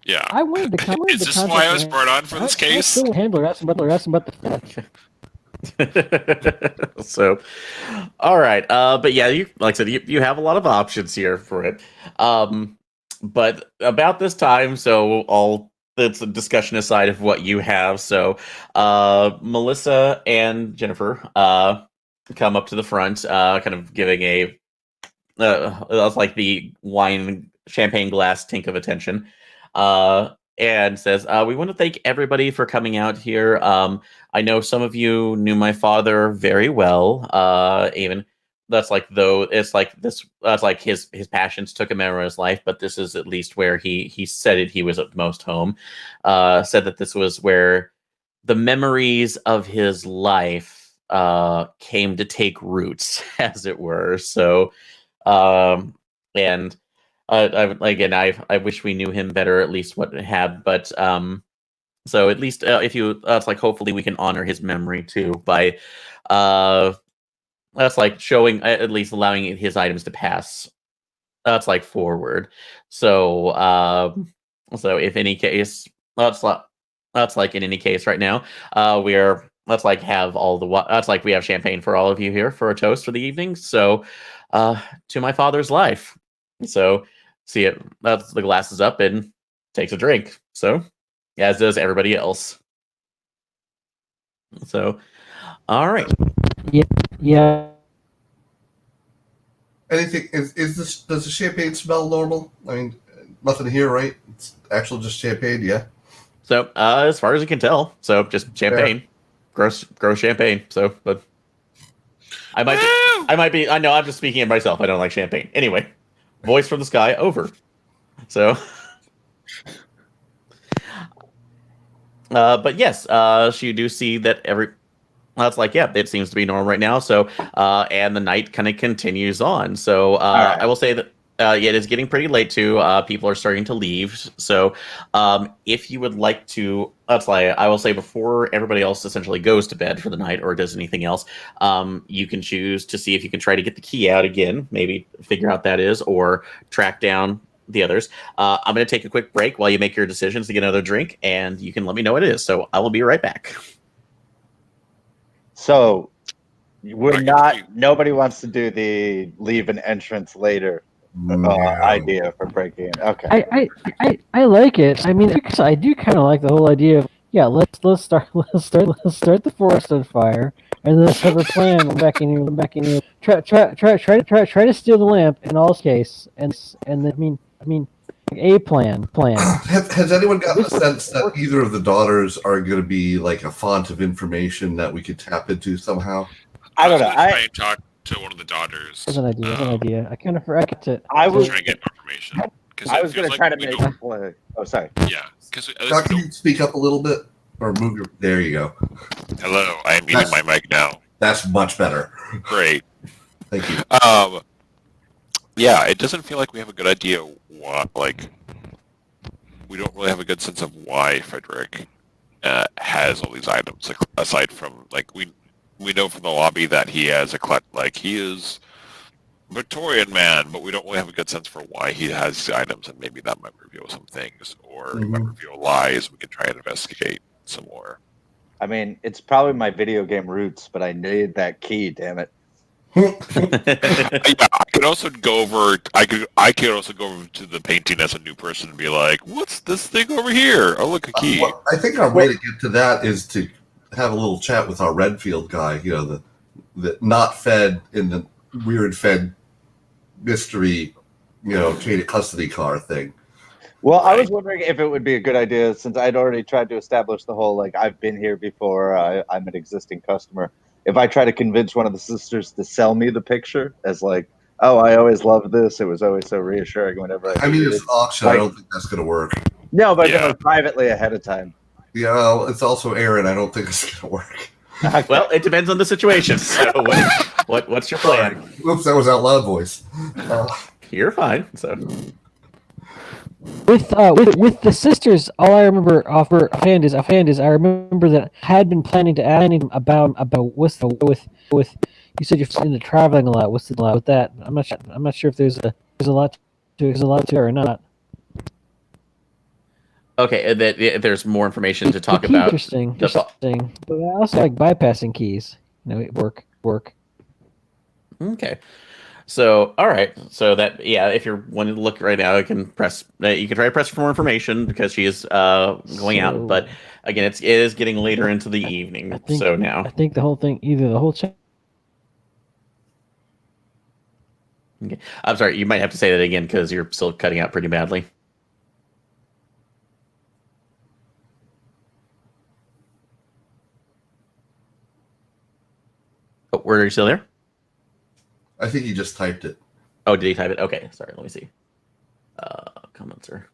Speaker 5: Yeah.
Speaker 4: I wanted to
Speaker 5: Is this why I was brought on for this case?
Speaker 4: Handler, ask about the.
Speaker 1: So, all right. But yeah, like I said, you have a lot of options here for it. But about this time, so all that's a discussion aside of what you have. So, Melissa and Jennifer, come up to the front, kind of giving a that's like the wine champagne glass tink of attention, and says, "We want to thank everybody for coming out here. I know some of you knew my father very well. Even that's like though it's like this. That's like his passions took him out of his life, but this is at least where he said it. He was at most home. Said that this was where the memories of his life came to take roots, as it were. So." And I wish we knew him better, at least what it had, but so at least if you, it's like hopefully we can honor his memory too by that's like showing at least allowing his items to pass. That's like forward. So so if any case, that's like in any case right now, we're let's like have all the that's like we have champagne for all of you here for a toast for the evening. So to my father's life. So see it. That's the glass is up and takes a drink. So as does everybody else. So all right.
Speaker 4: Yeah.
Speaker 3: Anything is this? Does the champagne smell normal? I mean, nothing here, right? It's actual just champagne, yeah.
Speaker 1: So as far as you can tell, so just champagne, gross champagne. So, but I might be. I know I'm just speaking of myself. I don't like champagne. Anyway, voice from the sky over. So, but yes, so you do see that that's like, yeah, it seems to be normal right now. So, and the night kind of continues on. So,
Speaker 2: right.
Speaker 1: I will say that it is getting pretty late too. People are starting to leave. So, if you would like to, that's why I will say before everybody else essentially goes to bed for the night or does anything else, you can choose to see if you can try to get the key out again, maybe figure out that is, or track down the others. I'm going to take a quick break while you make your decisions to get another drink, and you can let me know what it is. So I will be right back.
Speaker 2: So we're not. Nobody wants to do the leave an entrance later idea for breaking in. Okay.
Speaker 4: I like it. I mean, I do kind of like the whole idea of let's start the forest on fire, and then let's have a plan back in you. Try to steal the lamp in all case, and then I mean a plan.
Speaker 3: Has anyone gotten the sense that either of the daughters are going to be like a font of information that we could tap into somehow?
Speaker 2: I don't know.
Speaker 5: Try and talk to one of the daughters.
Speaker 4: That's an idea. That's an idea. I kind of forgot it.
Speaker 2: I was
Speaker 5: trying to get information.
Speaker 2: I was going to try to make it play. Oh, sorry.
Speaker 5: Yeah, because
Speaker 3: Doc, can you speak up a little bit or move your? There you go.
Speaker 5: Hello, I am muting my mic now.
Speaker 3: That's much better.
Speaker 5: Great.
Speaker 3: Thank you.
Speaker 5: Yeah, it doesn't feel like we have a good idea what, like, we don't really have a good sense of why Frederick has all these items, like, aside from, like, we know from the lobby that he has he is Victorian man, but we don't really have a good sense for why he has these items, and maybe that might reveal some things, or it might reveal lies. We can try and investigate some more.
Speaker 2: I mean, it's probably my video game roots, but I need that key, damn it.
Speaker 5: Yeah, I could also go over. I could also go over to the painting as a new person and be like, "What's this thing over here? Oh, look, a key."
Speaker 3: Well, I think our way to get to that is to have a little chat with our Redfield guy. You know, the not fed in the weird fed mystery, chain of custody car thing.
Speaker 2: Well, I was wondering if it would be a good idea, since I'd already tried to establish the whole, like, I've been here before, I'm an existing customer. If I try to convince one of the sisters to sell me the picture as like, oh, I always loved this. It was always so reassuring whenever I
Speaker 3: mean, it's an auction. I don't think that's going to work.
Speaker 2: No, but like privately ahead of time.
Speaker 3: Yeah, well, it's also Aaron. I don't think it's going to work.
Speaker 2: Okay.
Speaker 1: Well, it depends on the situation. So what's your plan?
Speaker 3: Oops, that was out loud voice.
Speaker 1: You're fine. So
Speaker 4: with the sisters, all I remember offhand is I remember that I had been planning to ask about what's the with you said you're into traveling a lot. What's the lot with that? I'm not sure if there's a lot to it or not.
Speaker 1: okay, there's more information to talk about.
Speaker 4: Interesting. But I also like bypassing keys. Work.
Speaker 1: Okay. So, all right. So that, if you're wanting to look right now, you can try to press for more information because she is going out. But again, it is getting later into the evening. Now
Speaker 4: I think the whole thing, either the whole chat
Speaker 1: Okay. I'm sorry. You might have to say that again because you're still cutting out pretty badly. Oh, are you still there?
Speaker 3: I think he just typed it.
Speaker 1: Oh, did he type it? Okay. Sorry. Let me see. Comments are.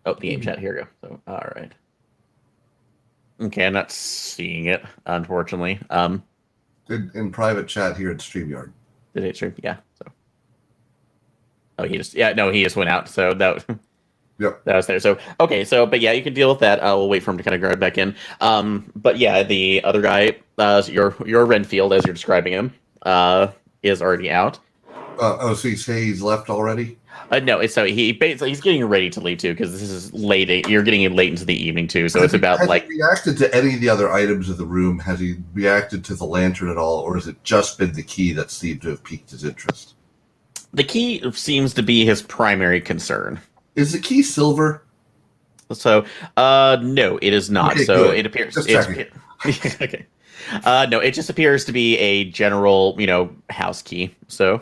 Speaker 1: Oh, the game chat. Here we go. So, all right. Okay, I'm not seeing it, unfortunately.
Speaker 3: In private chat here at StreamYard.
Speaker 1: Did it stream? Yeah. So. Oh, he just went out. So that.
Speaker 3: Yep.
Speaker 1: That was there. So okay. So, but yeah, you can deal with that. We'll wait for him to kind of go back in. But yeah, the other guy, your Renfield, as you're describing him, is already out.
Speaker 3: So you say he's left already?
Speaker 1: No, he's getting ready to leave too because this is late. You're getting in late into the evening too, so it's about
Speaker 3: has
Speaker 1: like.
Speaker 3: he reacted to any of the other items in the room? Has he reacted to the lantern at all, or has it just been the key that seemed to have piqued his interest?
Speaker 1: The key seems to be his primary concern.
Speaker 3: Is the key silver?
Speaker 1: So, no, it is not.
Speaker 3: Okay,
Speaker 1: so
Speaker 3: good.
Speaker 1: it appears.
Speaker 3: Just checking.
Speaker 1: Okay. No, it just appears to be a general, house key. So.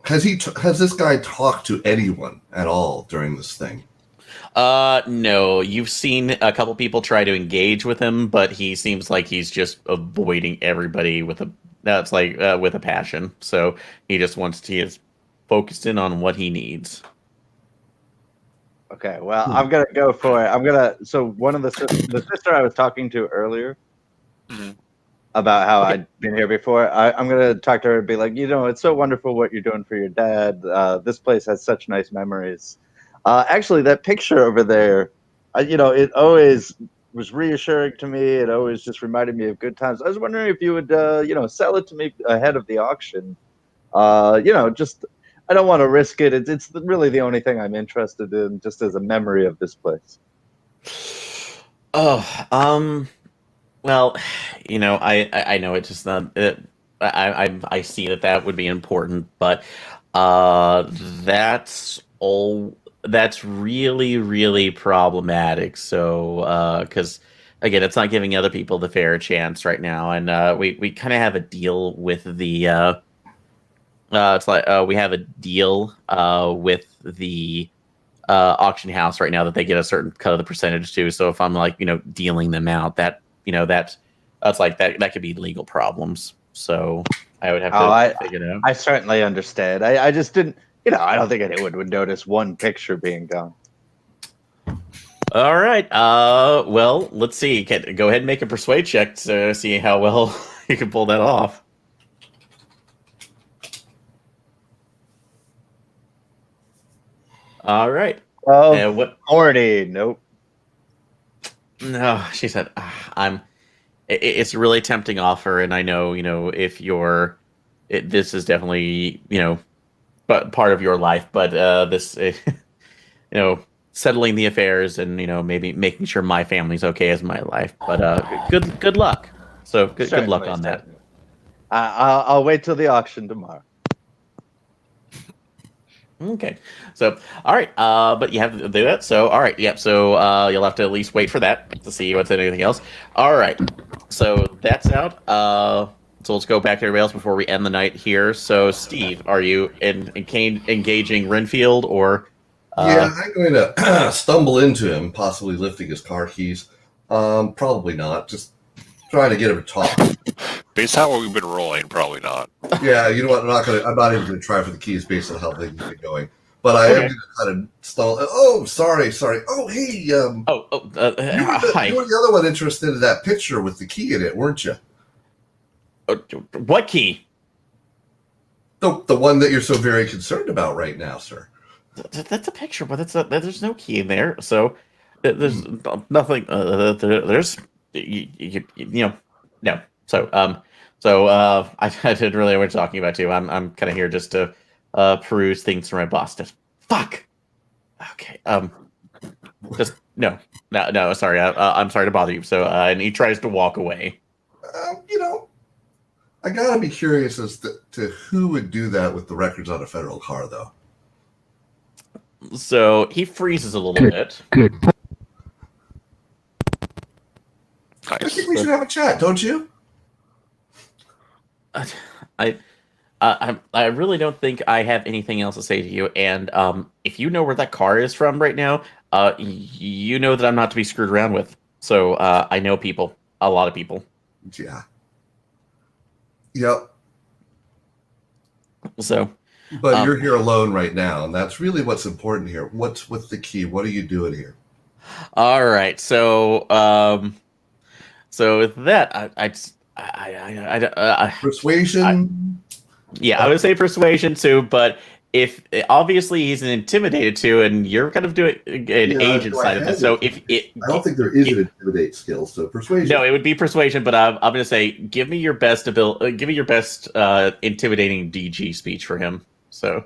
Speaker 3: Has this guy talked to anyone at all during this thing?
Speaker 1: No, you've seen a couple people try to engage with him, but he seems like he's just avoiding everybody with a passion. So he is focused in on what he needs.
Speaker 2: Okay, well, I'm gonna go for it. So one of the sister I was talking to earlier about how I'd been here before, I'm gonna talk to her and be like, it's so wonderful what you're doing for your dad. This place has such nice memories. Actually, that picture over there, it always was reassuring to me. It always just reminded me of good times. I was wondering if you would, sell it to me ahead of the auction. Just I don't want to risk it. It's really the only thing I'm interested in, just as a memory of this place.
Speaker 1: Oh, well, I know it's just not. I see that would be important, but that's all. That's really, really problematic. So, because again, it's not giving other people the fair chance right now, and we kind of have a deal with the. It's like we have a deal with the auction house right now that they get a certain cut of the percentage too. So if I'm like dealing them out, that's like that could be legal problems. So I would have to figure it out.
Speaker 2: I certainly understand. I just didn't. I don't think anyone would notice one picture being gone.
Speaker 1: All right. Well, let's see. Go ahead and make a persuade check to see how well you can pull that off. All right.
Speaker 2: Oh,
Speaker 1: what?
Speaker 2: Horny. Nope.
Speaker 1: No, she said, it's a really tempting offer, and I know, if this is definitely, but part of your life, but this, settling the affairs and, maybe making sure my family's okay is my life. But good luck. So good luck on that.
Speaker 2: I'll wait till the auction tomorrow.
Speaker 1: Okay. So, all right. But you have to do that. So, all right. Yep. So, you'll have to at least wait for that to see what's anything else. All right. So that's out. So let's go back to everybody else before we end the night here. So, Steve, are you engaging Renfield or?
Speaker 3: Yeah, I'm going to stumble into him, possibly lifting his car keys. Probably not. Just trying to get him to talk.
Speaker 5: Based on what we've been rolling, probably not.
Speaker 3: Yeah, you know what? I'm not even going to try for the keys based on how things are going. But I am going to kind of stall. Oh, sorry. Oh, hey. You were the other one interested in that picture with the key in it, weren't you?
Speaker 1: What key?
Speaker 3: The one that you're so very concerned about right now, sir.
Speaker 1: That's a picture, but there's no key in there. So there's nothing. There's no. So I didn't really know what you're talking about too. I'm kind of here just to peruse things for my boss. Fuck. Okay. Just no. Sorry. I'm sorry to bother you. So and he tries to walk away.
Speaker 3: I gotta be curious as to who would do that with the records on a federal car, though.
Speaker 1: So he freezes a little bit.
Speaker 4: Good.
Speaker 3: think we should have a chat, don't you?
Speaker 1: I really don't think I have anything else to say to you. And if you know where that car is from right now, you know that I'm not to be screwed around with. So I know people, a lot of people.
Speaker 3: Yeah. Yep.
Speaker 1: So,
Speaker 3: but you're here alone right now, and that's really what's important here. What's the key? What are you doing here?
Speaker 1: All right. So, so with that,
Speaker 3: Persuasion.
Speaker 1: I would say persuasion too, but if obviously he's intimidated too, and you're kind of doing an agent side of this, so
Speaker 3: I don't think there is an intimidate skill, so persuasion.
Speaker 1: No, it would be persuasion, but I'm going to say give me your best intimidating DG speech for him. So,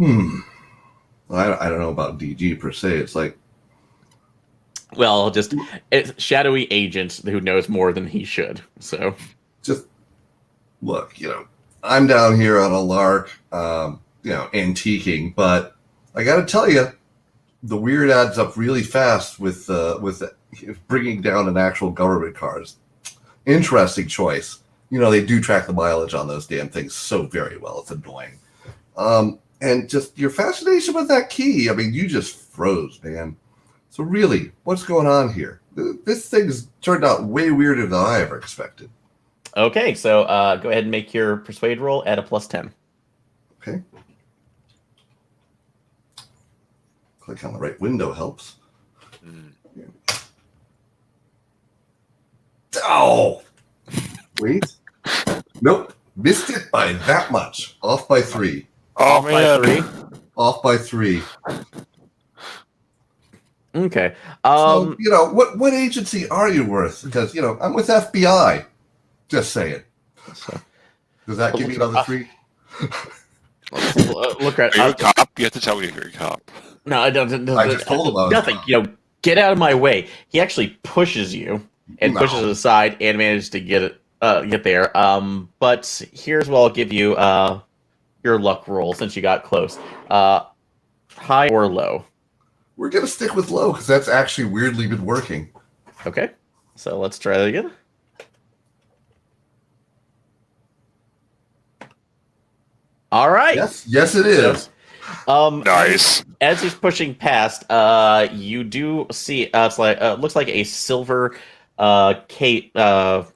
Speaker 3: Well, I don't know about DG per se. It's like,
Speaker 1: well, just it's shadowy agent who knows more than he should. So,
Speaker 3: just look, I'm down here on a lark, antiquing, but I got to tell you, the weird adds up really fast with bringing down an actual government car. Interesting choice. They do track the mileage on those damn things so very well. It's annoying. And just your fascination with that key. I mean, you just froze, man. So really, what's going on here? This thing's turned out way weirder than I ever expected.
Speaker 1: Okay, so go ahead and make your persuade roll at a +10.
Speaker 3: Okay. Click on the right window helps. Yeah. Oh! Wait. Nope. Missed it by that much. Off by 3.
Speaker 5: Oh, man.
Speaker 1: By 3.
Speaker 3: Off by 3.
Speaker 1: Okay.
Speaker 3: So, what agency are you with? Because, I'm with FBI. Just saying.
Speaker 1: So,
Speaker 3: does that give you another 3?
Speaker 1: Look at.
Speaker 5: Are you a cop? You have to tell me if you're a cop.
Speaker 1: No, I don't.
Speaker 3: I just told him I was
Speaker 1: nothing. Get out of my way. He actually pushes you and pushes it aside and manages to get there. But here's what I'll give you. Your luck roll since you got close. High or low?
Speaker 3: We're gonna stick with low because that's actually weirdly been working.
Speaker 1: Okay, so let's try that again. All right.
Speaker 3: Yes, it is.
Speaker 5: Nice.
Speaker 1: As he's pushing past, you do see it's like looks like a silver business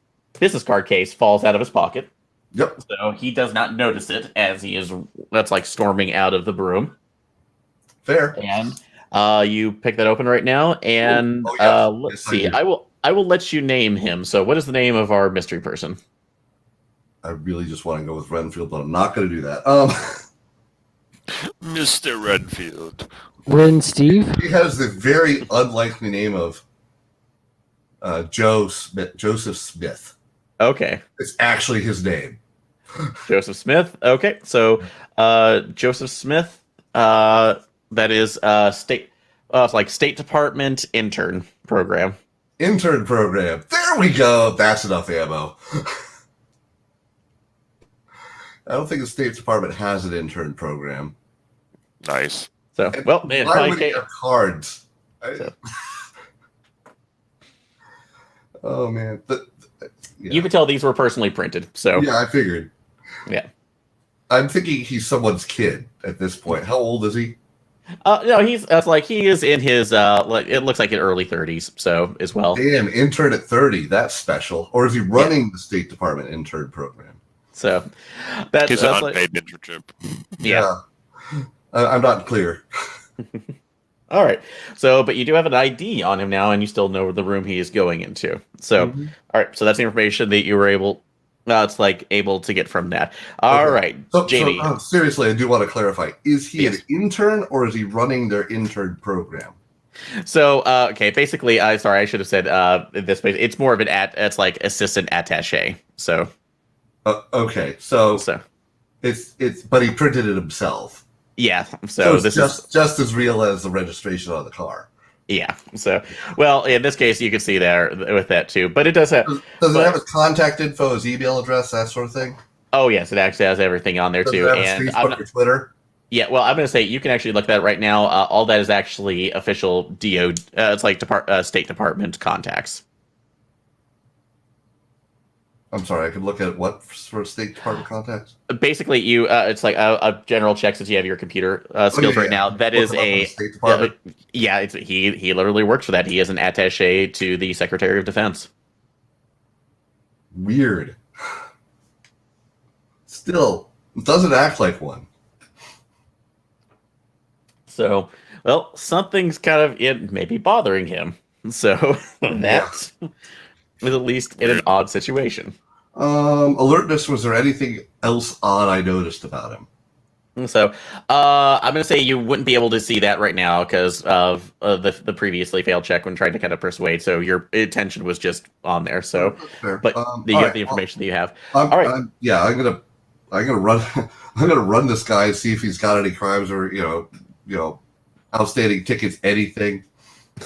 Speaker 1: card case falls out of his pocket.
Speaker 3: Yep.
Speaker 1: So he does not notice it as he is storming out of the broom.
Speaker 3: Fair.
Speaker 1: And you pick that open right now, and let's see. I will let you name him. So what is the name of our mystery person?
Speaker 3: I really just want to go with Renfield, but I'm not going to do that.
Speaker 5: Mr. Redfield.
Speaker 4: Ren Steve?
Speaker 3: He has the very unlikely name of Joseph Smith.
Speaker 1: Okay.
Speaker 3: It's actually his name.
Speaker 1: Joseph Smith. Okay, so Joseph Smith. That is state. It's like State Department intern program.
Speaker 3: Intern program. There we go. That's enough ammo. I don't think the State Department has an intern program.
Speaker 5: Nice.
Speaker 1: So, well, man,
Speaker 3: why would he have cards?
Speaker 1: So.
Speaker 3: Oh man,
Speaker 1: You can tell these were personally printed. So
Speaker 3: yeah, I figured.
Speaker 1: Yeah,
Speaker 3: I'm thinking he's someone's kid at this point. How old is he?
Speaker 1: No, he is in his it looks like in early 30s. So as well.
Speaker 3: Damn, intern at 30. That's special. Or is he running the State Department intern program?
Speaker 1: So that's
Speaker 5: an unpaid internship.
Speaker 1: Yeah.
Speaker 3: I'm not clear.
Speaker 1: All right. So, but you do have an ID on him now, and you still know the room he is going into. So, all right. So that's the information that you were able to get from that. All right, Jamie.
Speaker 3: So, seriously, I do want to clarify: is he an intern or is he running their intern program?
Speaker 1: So, okay. Basically, sorry, I should have said this. It's more of an it's like assistant attaché. So.
Speaker 3: Okay, so it's but he printed it himself.
Speaker 1: Yeah, so this
Speaker 3: is just as real as the registration on the car.
Speaker 1: Yeah, so well, in this case, you can see there with that too, but it does have.
Speaker 3: Does it have his contact info, his email address, that sort of thing?
Speaker 1: Oh yes, it actually has everything on there too,
Speaker 3: and Facebook or Twitter.
Speaker 1: Yeah, well, I'm going to say you can actually look that right now. All that is actually official DO. It's like State Department contacts.
Speaker 3: I'm sorry, I could look at what for State Department contacts?
Speaker 1: Basically, it's like a general checks that you have your computer skills right now. That
Speaker 3: Look
Speaker 1: is
Speaker 3: them up in the
Speaker 1: a
Speaker 3: State Department.
Speaker 1: yeah. He literally works for that. He is an attaché to the Secretary of Defense.
Speaker 3: Weird. Still, it doesn't act like one.
Speaker 1: So, well, something's kind of it maybe bothering him. So that is at least in an odd situation.
Speaker 3: Alertness, was there anything else odd I noticed about him?
Speaker 1: So, I'm going to say you wouldn't be able to see that right now because of the previously failed check when trying to kind of persuade. So your attention was just on there. So,
Speaker 3: Fair.
Speaker 1: but you get the information that you have. All right.
Speaker 3: I'm gonna run. I'm gonna run this guy and see if he's got any crimes or outstanding tickets, anything.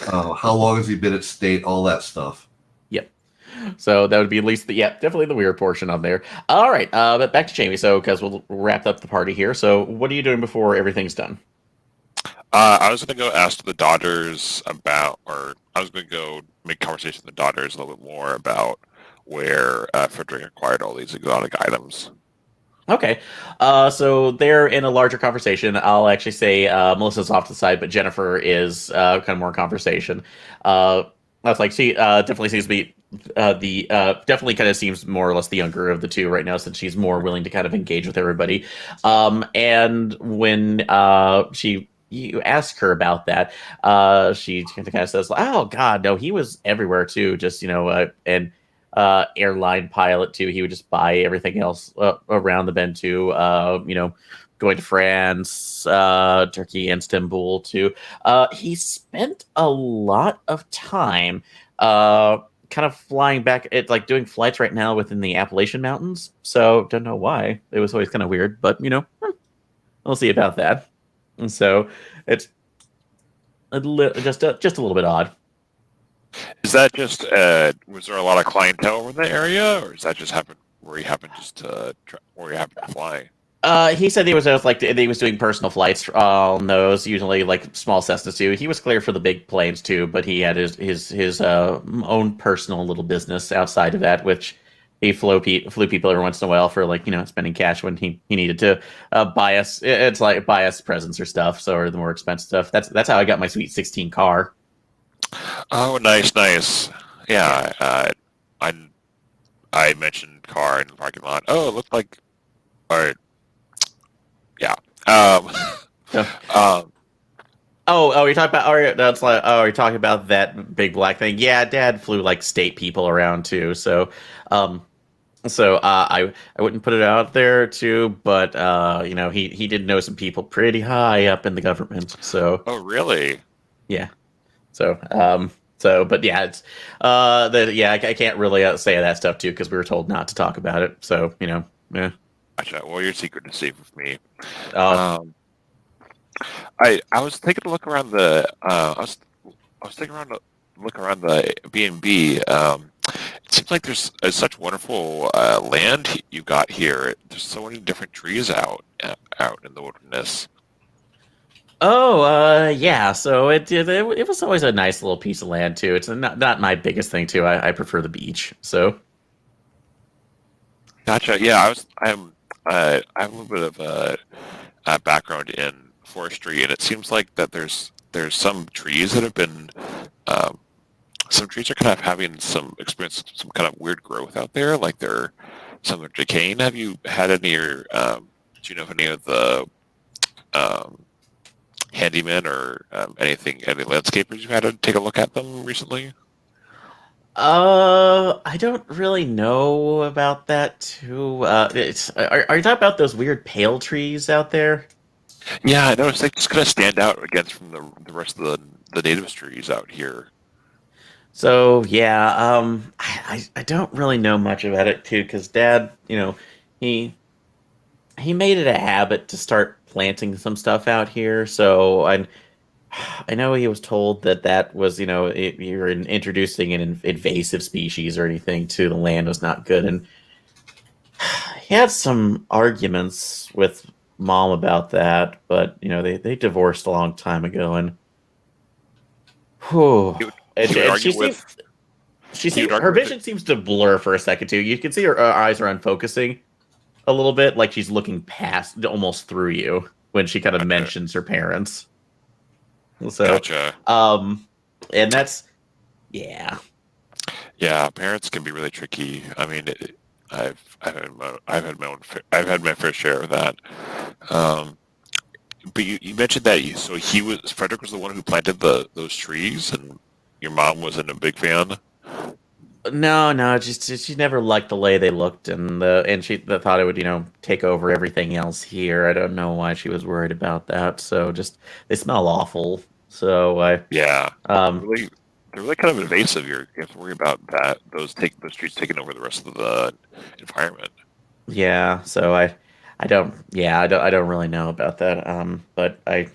Speaker 3: How long has he been at state? All that stuff.
Speaker 1: Yep. So that would be at least definitely the weird portion on there. All right, but back to Jamie. So because we'll wrap up the party here. So what are you doing before everything's done?
Speaker 5: I was going to go ask the daughters about, or I was going to go make conversation with the daughters a little bit more about where Frederick acquired all these exotic items.
Speaker 1: Okay, so they're in a larger conversation. I'll actually say Melissa's off to the side, but Jennifer is kind of more in conversation. That's like she definitely seems to be definitely kind of seems more or less the younger of the two right now, since she's more willing to kind of engage with everybody. And when you ask her about that, she kind of says, "Oh God, no, he was everywhere too. Just and." Airline pilot too. He would just buy everything else around the bend too. Going to France, Turkey, Istanbul too. He spent a lot of time kind of flying back. It's like doing flights right now within the Appalachian Mountains. So don't know why. It was always kind of weird, but we'll see about that. And so it's just a little bit odd.
Speaker 5: Is that just was there a lot of clientele over the area, or is that just happen where you happen to fly?
Speaker 1: He said he was he was doing personal flights on those, usually like small Cessnas too. He was clear for the big planes too, but he had his own personal little business outside of that, which he flew people every once in a while for spending cash when he needed to buy us. It's like buy us presents or stuff, so or the more expensive stuff. That's how I got my Sweet 16 car.
Speaker 5: Oh, nice. Yeah, I mentioned car in the parking lot. Oh, it looked like, all right, yeah.
Speaker 1: You're talking about. You're talking about that big black thing. Yeah, Dad flew like state people around too. So, I wouldn't put it out there too, but he did know some people pretty high up in the government. So.
Speaker 5: Oh, really?
Speaker 1: Yeah. So, but yeah, it's, I can't really say that stuff too, because we were told not to talk about it. So, yeah.
Speaker 5: Gotcha. Well, your secret is safe with me.
Speaker 1: Oh.
Speaker 5: I was taking a look around the, I was taking a look around the B&B. It seems like there's such wonderful land you got here. There's so many different trees out in the wilderness.
Speaker 1: Oh, yeah. So it was always a nice little piece of land too. It's not my biggest thing too. I prefer the beach. So.
Speaker 5: Gotcha. Yeah, I have a little bit of a background in forestry, and it seems like that there's some trees that have been some trees are kind of having some experience some kind of weird growth out there, like some are decaying. Have you had any do you know if any of the handymen or any landscapers you've had to take a look at them recently?
Speaker 1: I don't really know about that too. Are you talking about those weird pale trees out there?
Speaker 5: Yeah, I noticed they just kind of stand out against from the rest of the native trees out here.
Speaker 1: So yeah, I don't really know much about it too, because Dad, he made it a habit to start planting some stuff out here. So I know he was told that was you're introducing an invasive species or anything to the land was not good, and he had some arguments with mom about that, but they divorced a long time ago, and whew,
Speaker 5: He would
Speaker 1: and
Speaker 5: argue with. He would
Speaker 1: her
Speaker 5: argue with it.
Speaker 1: vision seems to blur for a second too. You can see her eyes are unfocusing a little bit, like she's looking past, almost through you when she kind of mentions her parents. So,
Speaker 5: Gotcha.
Speaker 1: And that's yeah.
Speaker 5: Yeah, parents can be really tricky. I mean, I've had my fair share of that. Um, but you mentioned that Frederick was the one who planted those trees, and your mom wasn't a big fan.
Speaker 1: No, just she never liked the way they looked, and she thought it would take over everything else here. I don't know why she was worried about that. So just they smell awful. So I
Speaker 5: Yeah,
Speaker 1: um
Speaker 5: they're really kind of invasive. You have to worry about that. Those trees taking over the rest of the environment.
Speaker 1: yeah. So I don't really know about that. But I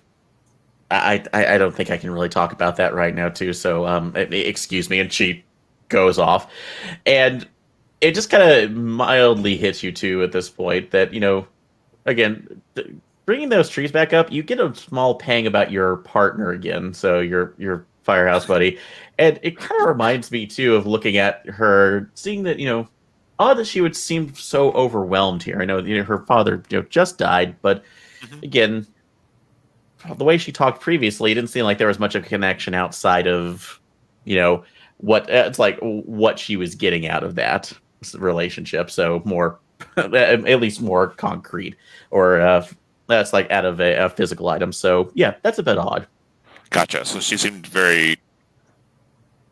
Speaker 1: don't think I can really talk about that right now too. So excuse me, and she goes off, and it just kind of mildly hits you too at this point that again bringing those trees back up, you get a small pang about your partner again. So your firehouse buddy, and it kind of reminds me too of looking at her, seeing that odd that she would seem so overwhelmed here. I know her father just died, but
Speaker 5: Mhm.
Speaker 1: again, the way she talked previously, it didn't seem like there was much of a connection outside of, what it's like what she was getting out of that relationship. So more, at least more concrete, or that's like out of a physical item. So yeah, that's a bit odd.
Speaker 5: Gotcha. So she seemed very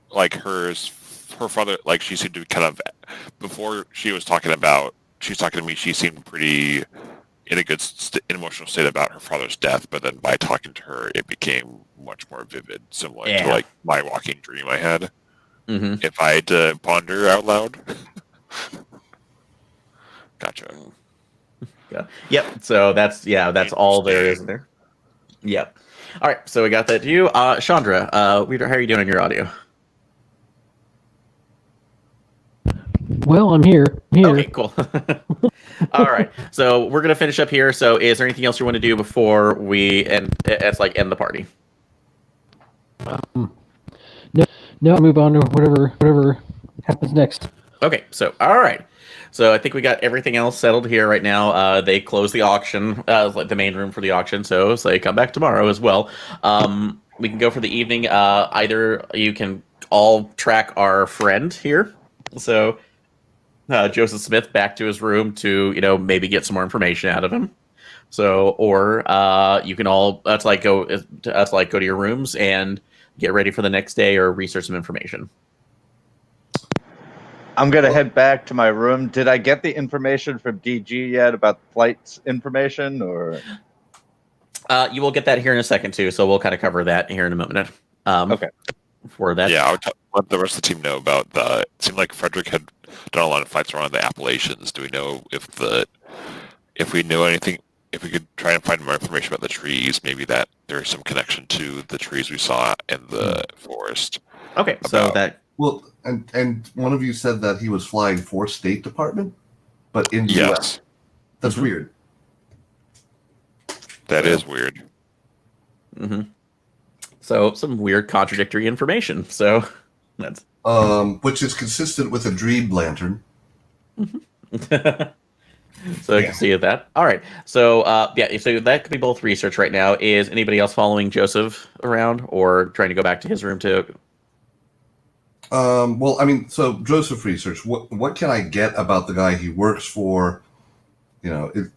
Speaker 5: like her father. Like she seemed to be kind of before she was talking to me. She seemed pretty in a good emotional state about her father's death, but then by talking to her, it became much more vivid, similar to
Speaker 1: Yeah.
Speaker 5: like my walking dream I had.
Speaker 1: Mm-hmm.
Speaker 5: If I had to ponder out loud. Gotcha.
Speaker 1: Yeah. Yep. So that's all there is
Speaker 5: Interesting.
Speaker 1: there. Yep. All right. So we got that to you, Chandra. How are you doing in your audio?
Speaker 4: Well, I'm here.
Speaker 1: Okay, cool. All right, so we're gonna finish up here. So, is there anything else you want to do before we end? It's like end the party.
Speaker 4: No, I'll move on to whatever happens next.
Speaker 1: Okay, so all right, so I think we got everything else settled here right now. They close the auction, like the main room for the auction. So, say come back tomorrow as well. We can go for the evening. Either you can all track our friend here. So. Joseph Smith back to his room to maybe get some more information out of him. So, or you can all go to your rooms and get ready for the next day or research some information.
Speaker 2: I'm gonna head back to my room. Did I get the information from DG yet about the flights information, or?
Speaker 1: You will get that here in a second too. So we'll kind of cover that here in a minute.
Speaker 2: Okay.
Speaker 1: For that,
Speaker 5: Yeah, I would let the rest of the team know about the. It seemed like Frederick had done a lot of flights around the Appalachians. Do we know if we know anything? If we could try and find more information about the trees, maybe that there's some connection to the trees we saw in the forest.
Speaker 1: Okay, so that
Speaker 3: Well, and one of you said that he was flying for State Department, but in the
Speaker 5: Yes,
Speaker 3: U.S. That's weird.
Speaker 5: that is weird.
Speaker 1: Mm-hmm. So some weird contradictory information. So that's
Speaker 3: Which is consistent with a dream lantern.
Speaker 1: so you can see that. All right. So so that could be both research right now. Is anybody else following Joseph around or trying to go back to his room too?
Speaker 3: Well, I mean, so Joseph research. What can I get about the guy he works for? It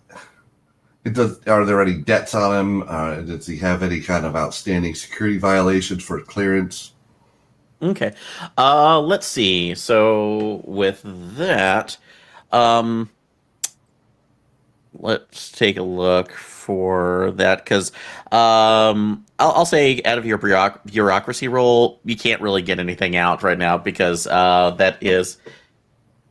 Speaker 3: does. Are there any debts on him? Does he have any kind of outstanding security violations for clearance?
Speaker 1: Okay. Let's see. So with that, let's take a look for that because I'll say out of your bureaucracy role, you can't really get anything out right now because that is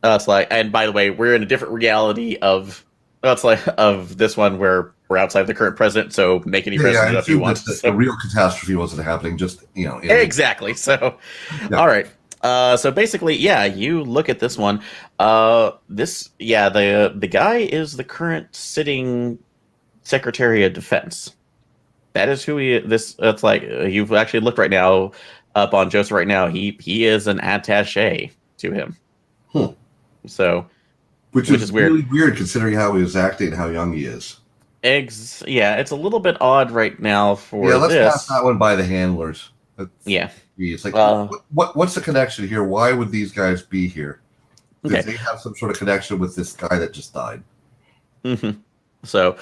Speaker 1: it's like. And by the way, we're in a different reality of of this one where we're outside the current president. So make any president
Speaker 3: I
Speaker 1: up you
Speaker 3: assume
Speaker 1: want.
Speaker 3: that the
Speaker 1: So-
Speaker 3: real catastrophe wasn't happening. Just
Speaker 1: Exactly. So,
Speaker 3: Yeah.
Speaker 1: all right. So basically, yeah, you look at this one. The guy is the current sitting Secretary of Defense. That is who he. This. It's like you've actually looked right now up on Joseph right now. He is an attaché to him. So,
Speaker 3: which
Speaker 1: is
Speaker 3: is
Speaker 1: weird.
Speaker 3: really weird considering how he was acting and how young he is.
Speaker 1: Yeah, it's a little bit odd right now for
Speaker 3: let's
Speaker 1: this.
Speaker 3: pass that one by the handlers.
Speaker 1: Yeah.
Speaker 3: It's like, what's the connection here? Why would these guys be here? Did they have some sort of connection with this guy that just died?
Speaker 1: Mm-hmm. So,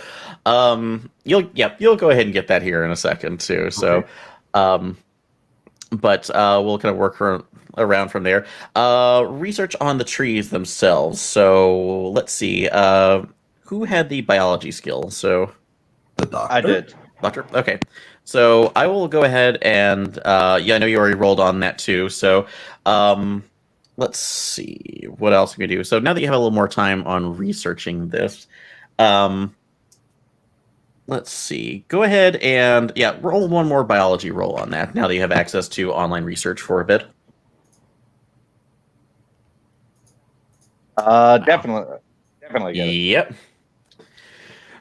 Speaker 1: you'll go ahead and get that here in a second too. So, but we'll kind of work around from there. Research on the trees themselves. So let's see. Who had the biology skill? So
Speaker 3: the doctor.
Speaker 2: I did.
Speaker 1: Doctor. Okay. So I will go ahead and I know you already rolled on that too. So let's see what else we can do. So now that you have a little more time on researching this, let's see. Go ahead and roll one more biology roll on that. Now that you have access to online research for a bit.
Speaker 2: Definitely get it.
Speaker 1: Yep.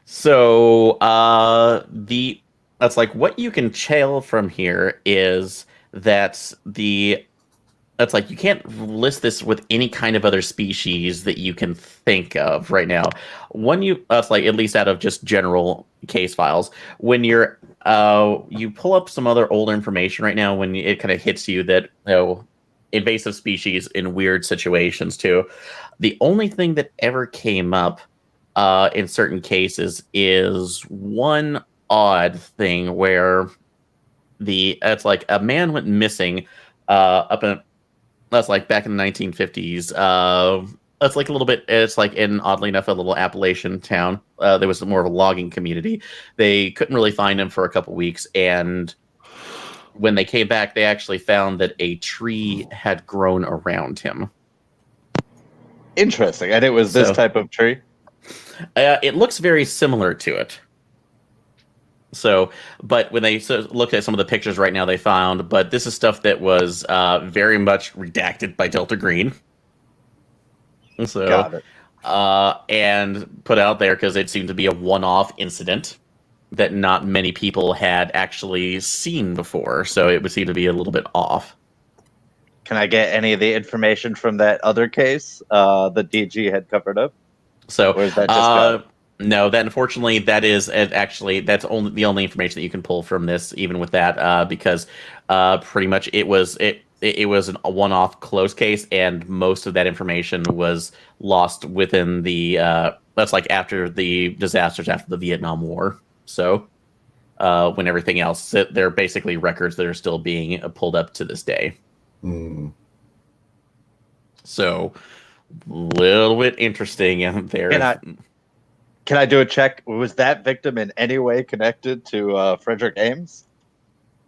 Speaker 1: So that's like what you can tell from here is that that's like you can't list this with any kind of other species that you can think of right now. That's like at least out of just general case files. When you pull up some other older information right now, when it kind of hits you that invasive species in weird situations too. The only thing that ever came up in certain cases is one odd thing where it's like a man went missing that's like back in the 1950s. That's like a little bit. It's like in oddly enough a little Appalachian town. There was more of a logging community. They couldn't really find him for a couple weeks, and when they came back, they actually found that a tree had grown around him.
Speaker 2: Interesting, and it was this type of tree.
Speaker 1: It looks very similar to it. So, but when they looked at some of the pictures right now, they found, but this is stuff that was very much redacted by Delta Green. So,
Speaker 2: got it.
Speaker 1: And put out there because it seemed to be a one-off incident that not many people had actually seen before. So it would seem to be a little bit off.
Speaker 2: Can I get any of the information from that other case the DG had covered up?
Speaker 1: So,
Speaker 2: or is that just
Speaker 1: no, that unfortunately that's the only information that you can pull from this, even with that, because pretty much it was a one-off close case, and most of that information was lost within the that's like after the disasters after the Vietnam War. So when everything else, they're basically records that are still being pulled up to this day. So a little bit interesting in there.
Speaker 2: Can I do a check? Was that victim in any way connected to Frederick Ames?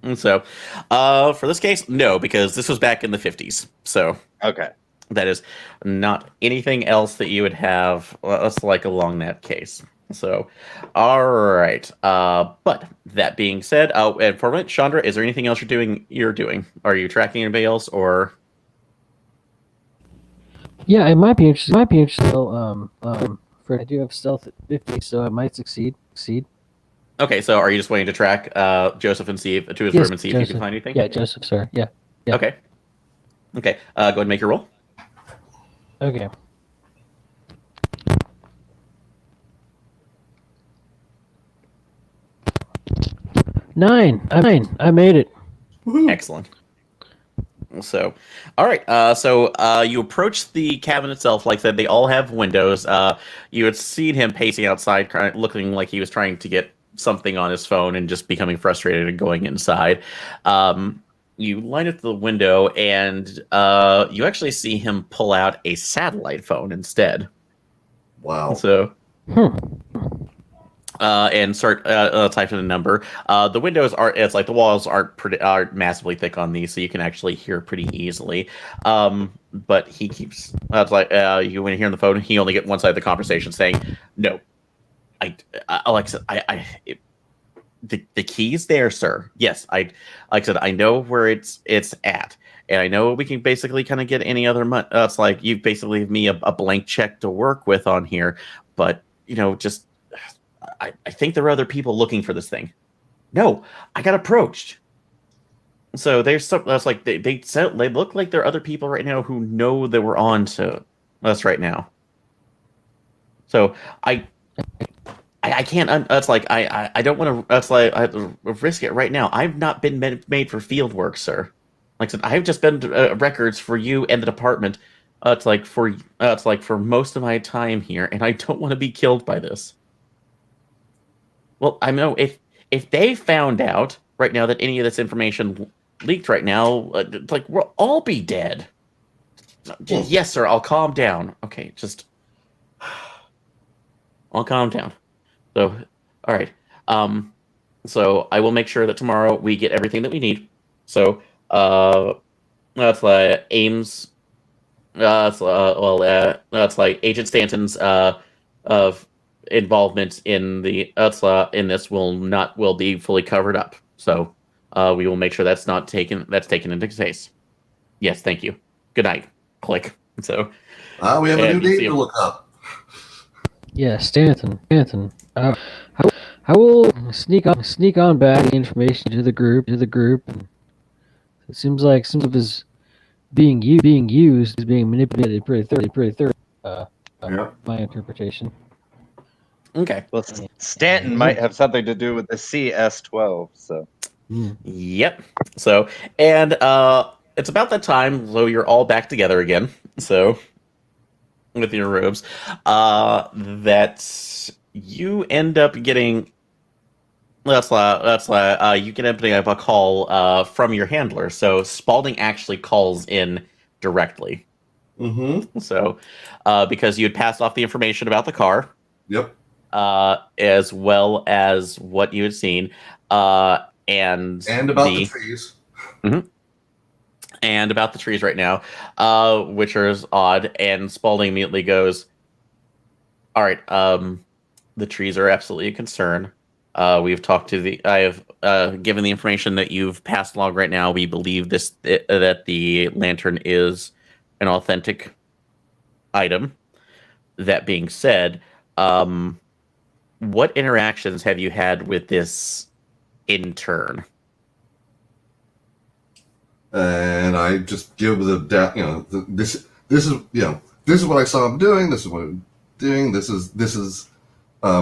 Speaker 1: And so, for this case, no, because this was back in the 50s. So,
Speaker 2: okay,
Speaker 1: that is not anything else that you would have like along that case. So, all right. But that being said, and for a minute, Chandra, is there anything else you're doing? Are you tracking anybody else, or?
Speaker 4: Yeah, it might be interesting. I do have stealth at 50, so I might succeed.
Speaker 1: Okay, so are you just waiting to track Joseph and see if to his room and see if you can find anything?
Speaker 4: Yeah, Joseph, sir. Yeah.
Speaker 1: Okay. Go ahead and make your roll.
Speaker 4: Okay. Nine. I made it.
Speaker 3: Woo-hoo.
Speaker 1: Excellent. So, all right. So you approach the cabin itself. Like I said, they all have windows. You had seen him pacing outside, looking like he was trying to get something on his phone and just becoming frustrated and going inside. You line up the window, and you actually see him pull out a satellite phone instead.
Speaker 3: Wow.
Speaker 1: So. And start typing a number. The windows the walls aren't massively thick on these, so you can actually hear pretty easily. But he keeps when you hear on the phone, he only get one side of the conversation saying, "No, Alexa, the key's there, sir. Yes, like I said, I know where it's at, and I know we can basically kind of get any other money. It's like you basically give me a blank check to work with on here, but just." I think there are other people looking for this thing. No, I got approached. So there's some. That's like they look like there are other people right now who know that we're on to us right now. So I can't. That's like I don't want to. That's like I risk it right now. I've not been made for field work, sir. Like I said, I've just been records for you and the department. It's like for most of my time here, and I don't want to be killed by this. Well, I know if they found out right now that any of this information leaked right now, like we'll all be dead. Yes, sir. I'll calm down. Okay, just I'll calm down. So, all right. So I will make sure that tomorrow we get everything that we need. So, that's like Ames. That's like Agent Stanton's of involvement in the in this will be fully covered up. So, we will make sure that's taken into case. Yes, thank you. Good night. Click. So,
Speaker 3: we have a new name to look up.
Speaker 4: Yeah, Stanton. I will sneak on back the information to the group. And it seems like some of his being used is being manipulated pretty thoroughly.
Speaker 3: Yeah.
Speaker 4: My interpretation.
Speaker 1: okay.
Speaker 2: Well, Stanton might have something to do with the CS-12. So.
Speaker 1: Yep. So, and it's about that time, so you're all back together again. So, with your robes, that you end up getting. You can end up getting a call from your handler. So Spalding actually calls in directly.
Speaker 3: Mm-hmm.
Speaker 1: So, because you had passed off the information about the car.
Speaker 3: Yep.
Speaker 1: As well as what you had seen, and
Speaker 3: about the trees.
Speaker 1: Mm-hmm. And about the trees right now, which is odd. And Spalding immediately goes, "All right, the trees are absolutely a concern. We've talked to I have given the information that you've passed along right now. We believe that the lantern is an authentic item. That being said, what interactions have you had with this intern?"
Speaker 3: And I just give this is what I saw him doing. This is what I'm doing. This is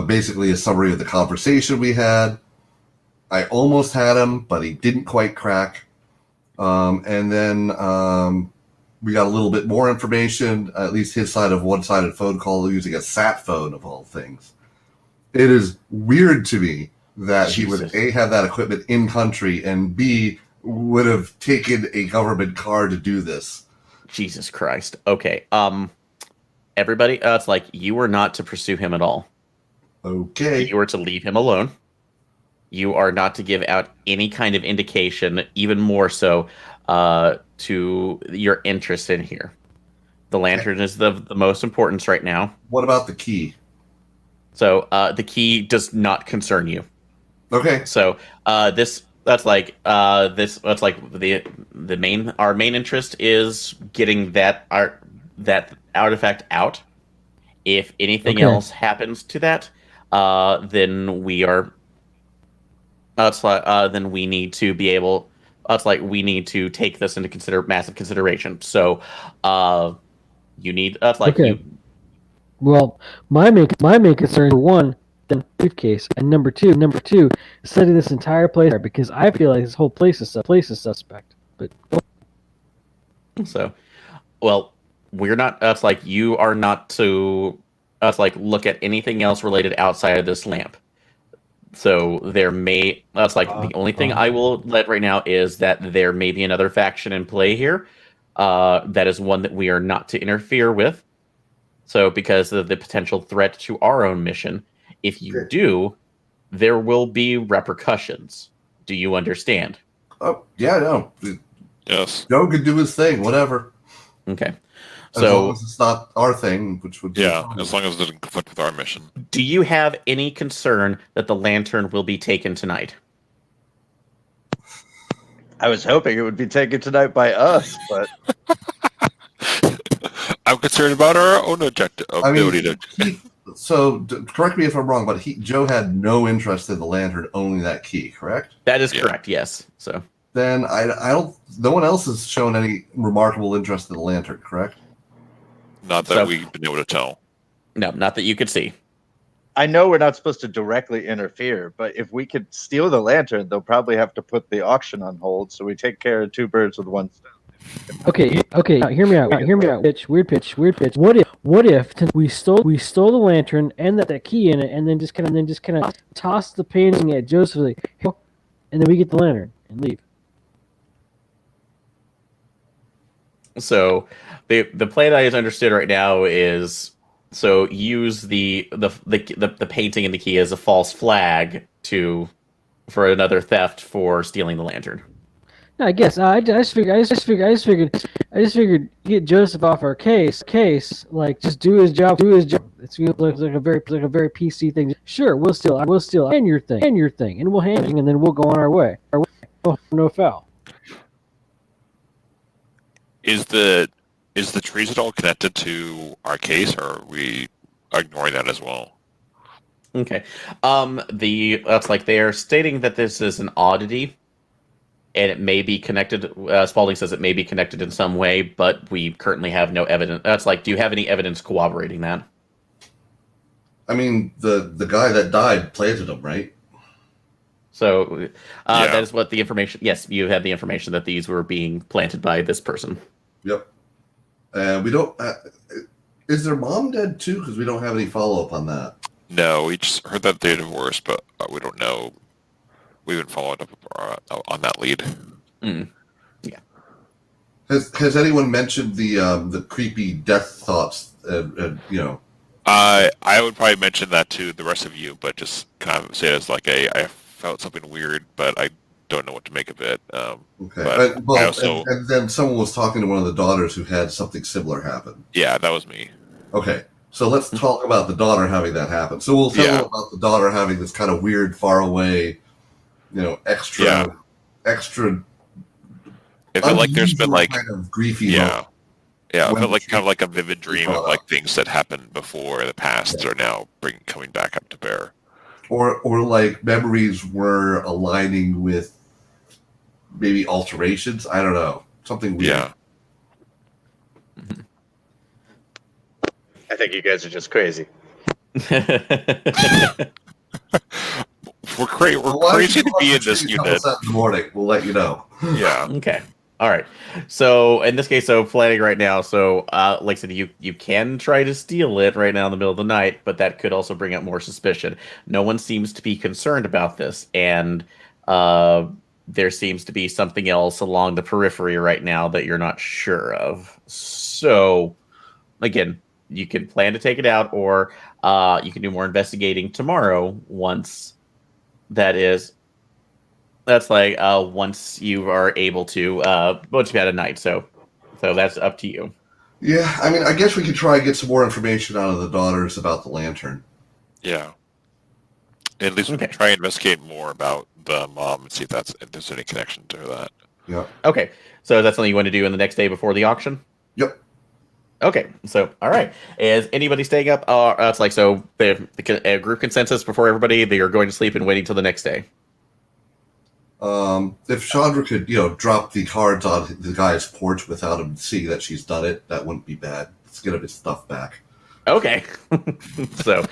Speaker 3: basically a summary of the conversation we had. I almost had him, but he didn't quite crack. And then we got a little bit more information, at least his side of one-sided phone call using a sat phone of all things. It is weird to me that he would A, have that equipment in country, and B, would have taken a government car to do this.
Speaker 1: Jesus Christ. Okay. Everybody, it's like you were not to pursue him at all.
Speaker 3: Okay.
Speaker 1: You were to leave him alone. You are not to give out any kind of indication, even more so, to your interest in here. The lantern is the most important right now.
Speaker 3: What about the key?
Speaker 1: So the key does not concern you.
Speaker 3: Okay.
Speaker 1: So that's like the main our main interest is getting that artifact out. If anything else happens to that, then we are. Then we need to be able. We need to take this into massive consideration. So, you need.
Speaker 4: Well, my main concern, for one, the briefcase, and number two, setting this entire place there, because I feel like this whole place is suspect. But
Speaker 1: so, well, we're not. That's like you are not to. Look at anything else related outside of this lamp. So there may. The only thing I will let right now is that there may be another faction in play here. That is one that we are not to interfere with. So because of the potential threat to our own mission, if you do, there will be repercussions. Do you understand?
Speaker 3: Oh, yeah, no.
Speaker 5: Yes.
Speaker 3: Joe could do his thing, whatever.
Speaker 1: Okay.
Speaker 3: As long as it's not our thing, which would be
Speaker 5: as long as it doesn't conflict with our mission.
Speaker 1: Do you have any concern that the lantern will be taken tonight?
Speaker 2: I was hoping it would be taken tonight by us, but
Speaker 5: I'm concerned about our own ability to.
Speaker 3: correct me if I'm wrong, but Joe had no interest in the lantern, only that key, correct?
Speaker 1: That is correct. Yes. So
Speaker 3: then I don't. No one else has shown any remarkable interest in the lantern, correct?
Speaker 5: Not that we've been able to tell.
Speaker 1: No, not that you could see.
Speaker 2: I know we're not supposed to directly interfere, but if we could steal the lantern, they'll probably have to put the auction on hold. So we take care of two birds with one stone.
Speaker 4: Okay. Now, hear me out. Weird pitch. What if we stole the lantern and that key in it, and then just kind of toss the painting at Joseph, like, and then we get the lantern and leave.
Speaker 1: So the plan I understood right now is use the painting and the key as a false flag for another theft for stealing the lantern.
Speaker 4: No, I guess I just figured get Joseph off our case. Like, just do his job. It's like a very PC thing. Sure, we'll steal and your thing, and we'll hand it, and then we'll go on our way. No foul.
Speaker 5: Is the trees at all connected to our case, or are we ignoring that as well?
Speaker 1: Okay. That's like they're stating that this is an oddity, and it may be connected. Spalding says it may be connected in some way, but we currently have no evidence. That's like, do you have any evidence corroborating that?
Speaker 3: I mean, the guy that died planted them, right?
Speaker 1: So that is what the information. Yes, you have the information that these were being planted by this person.
Speaker 3: Yep. We don't. Is their mom dead too? Because we don't have any follow up on that.
Speaker 5: No, we just heard that they're divorced, but we don't know. We haven't followed up on that lead.
Speaker 1: Mm. Yeah.
Speaker 3: Has anyone mentioned the creepy death thoughts?
Speaker 5: I would probably mention that to the rest of you, but just kind of say it as like I felt something weird, but I don't know what to make of it.
Speaker 3: Okay. And then someone was talking to one of the daughters who had something similar happen.
Speaker 5: Yeah, that was me.
Speaker 3: Okay. So let's talk about the daughter having that happen. So we'll tell them about the daughter having this kind of weird, far away, extra.
Speaker 5: It felt like there's been like
Speaker 3: kind of griefy.
Speaker 5: Yeah, it felt like kind of like a vivid dream of like things that happened before in the past that are now coming back up to bear.
Speaker 3: Or like memories were aligning with maybe alterations. I don't know, something weird.
Speaker 5: Yeah.
Speaker 2: I think you guys are just crazy.
Speaker 5: We're crazy to be in this unit.
Speaker 3: In the morning, we'll let you know.
Speaker 5: Yeah.
Speaker 1: Okay. All right. So in this case, planning right now. So like I said, you can try to steal it right now in the middle of the night, but that could also bring up more suspicion. No one seems to be concerned about this, and there seems to be something else along the periphery right now that you're not sure of. So again, you can plan to take it out, or you can do more investigating tomorrow once once you are able to, once you've had a night. So that's up to you.
Speaker 3: Yeah, I mean, I guess we could try and get some more information out of the daughters about the lantern.
Speaker 5: Yeah. At least we can try and investigate more about the mom and see if there's any connection to that.
Speaker 3: Yeah.
Speaker 1: Okay. So that's something you want to do in the next day before the auction?
Speaker 3: Yep.
Speaker 1: Okay. So, all right. Is anybody staying up? It's like, so the group consensus before everybody, they are going to sleep and waiting till the next day.
Speaker 3: If Chandra could, drop the cards on the guy's porch without him seeing that she's done it, that wouldn't be bad. Let's get him his stuff back.
Speaker 1: Okay. So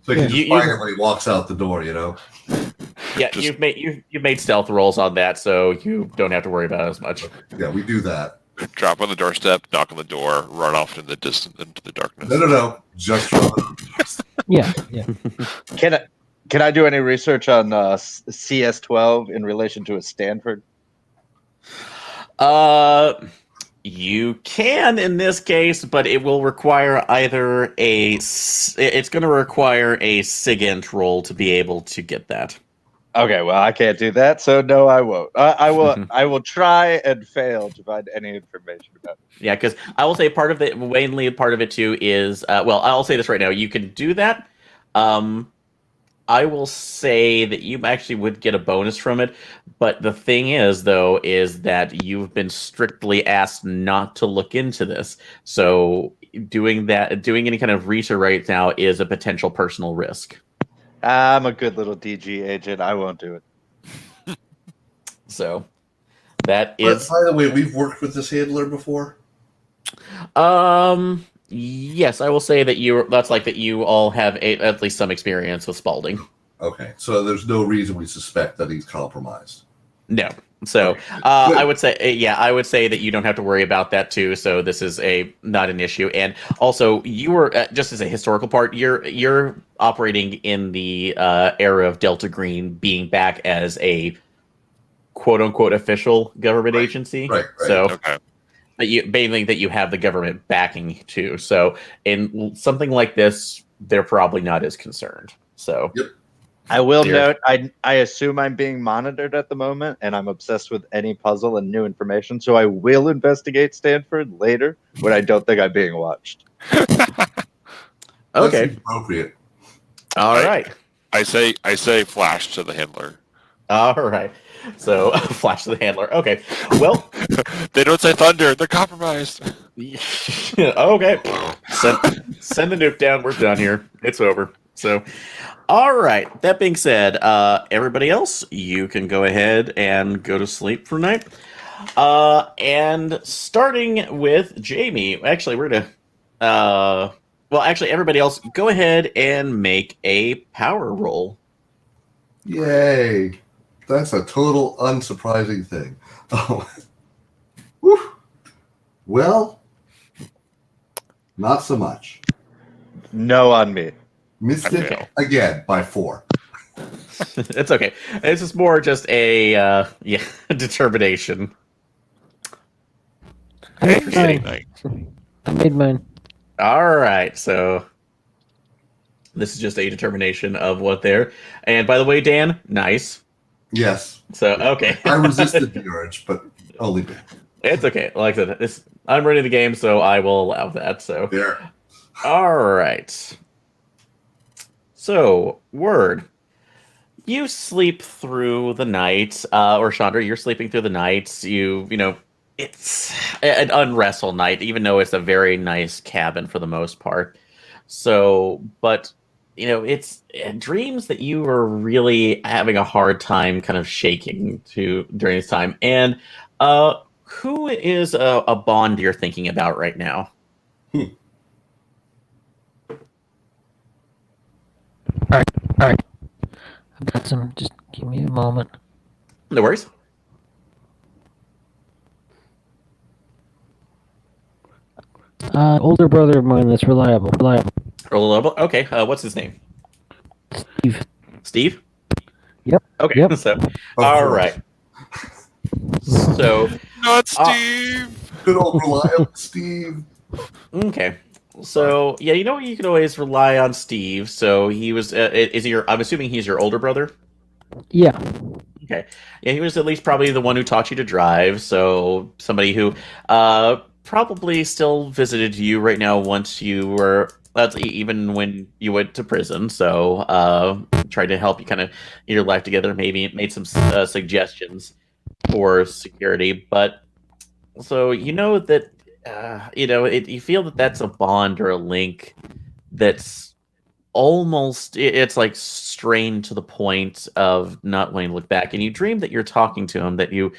Speaker 3: he can just find it when he walks out the door,
Speaker 1: Yeah, you've made stealth rolls on that, so you don't have to worry about it as much.
Speaker 3: Yeah, we do that.
Speaker 5: Drop on the doorstep, knock on the door, run off into the darkness.
Speaker 3: No. Just drop it on the doorstep.
Speaker 4: Yeah.
Speaker 2: Can I do any research on CS12 in relation to a Stanford?
Speaker 1: You can in this case, but it will require it's going to require a SIGINT roll to be able to get that.
Speaker 2: Okay, well, I can't do that, so no, I won't. I will try and fail to find any information about it.
Speaker 1: Yeah, because I will say part of it too is I'll say this right now. You can do that. I will say that you actually would get a bonus from it, but the thing is, though, is that you've been strictly asked not to look into this. So doing any kind of research right now is a potential personal risk.
Speaker 2: I'm a good little DG agent. I won't do it.
Speaker 1: So that
Speaker 3: But
Speaker 1: is.
Speaker 3: by the way, we've worked with this handler before.
Speaker 1: Yes, I will say that you all have at least some experience with Spalding.
Speaker 3: Okay, so there's no reason we suspect that he's compromised.
Speaker 1: No. So
Speaker 3: Okay, good.
Speaker 1: I would say that you don't have to worry about that too. So this is not an issue. And also, you were just as a historical part, you're operating in the era of Delta Green being back as a quote unquote official government agency.
Speaker 3: Right.
Speaker 1: So
Speaker 5: Okay.
Speaker 1: basically that you have the government backing too. So in something like this, they're probably not as concerned. So.
Speaker 3: Yep.
Speaker 2: I will
Speaker 1: There.
Speaker 2: note, I assume I'm being monitored at the moment, and I'm obsessed with any puzzle and new information, so I will investigate Stanford later when I don't think I'm being watched.
Speaker 3: That
Speaker 1: Okay.
Speaker 3: seems appropriate.
Speaker 1: All right.
Speaker 5: I say flash to the handler.
Speaker 1: All right. So flash to the handler. Okay. Well,
Speaker 5: They don't say thunder. They're compromised.
Speaker 1: okay. Send the nuke down. We're done here. It's over. So, all right. That being said, everybody else, you can go ahead and go to sleep for night. And starting with Jamie, actually, we're gonna. Well, actually, everybody else, go ahead and make a power roll.
Speaker 3: Yay! That's a total unsurprising thing. Oh, whew. Well, not so much.
Speaker 2: No on me.
Speaker 3: Missed it
Speaker 5: Okay.
Speaker 3: again by 4.
Speaker 1: It's okay. This is more just a determination.
Speaker 5: Hey,
Speaker 4: Fine.
Speaker 5: shitty night.
Speaker 4: I made mine.
Speaker 1: All right, so this is just a determination of what they're. And by the way, Dan, nice.
Speaker 3: Yes,
Speaker 1: So okay,
Speaker 3: I resisted the urge, but only bit.
Speaker 1: it's okay. Like I said, I'm running the game, so I will allow that. So
Speaker 3: There.
Speaker 1: all right. So word, you sleep through the night, or Chandra, you're sleeping through the night. You know. It's an unrestful night, even though it's a very nice cabin for the most part. So, but, it's dreams that you were really having a hard time kind of shaking to during this time. And who is a bond you're thinking about right now?
Speaker 4: All right. I've got some. Just give me a moment.
Speaker 1: No worries.
Speaker 4: Older brother of mine that's reliable.
Speaker 1: Roll a level. Okay, what's his name?
Speaker 4: Steve.
Speaker 1: Steve?
Speaker 4: Yep.
Speaker 1: Okay,
Speaker 4: Yep.
Speaker 1: so,
Speaker 3: Of
Speaker 1: all
Speaker 3: course.
Speaker 1: right. So,
Speaker 5: Not Steve.
Speaker 3: Good old reliable Steve.
Speaker 1: okay. So, yeah, you can always rely on Steve. So he was, I'm assuming he's your older brother?
Speaker 4: Yeah.
Speaker 1: Okay. Yeah, he was at least probably the one who taught you to drive. So somebody who probably still visited you right now once you were, even when you went to prison. So tried to help you kind of get your life together. Maybe made some suggestions for security. But so you know that, you feel that that's a bond or a link that's almost it's like strained to the point of not wanting to look back, and you dream that you're talking to him, that you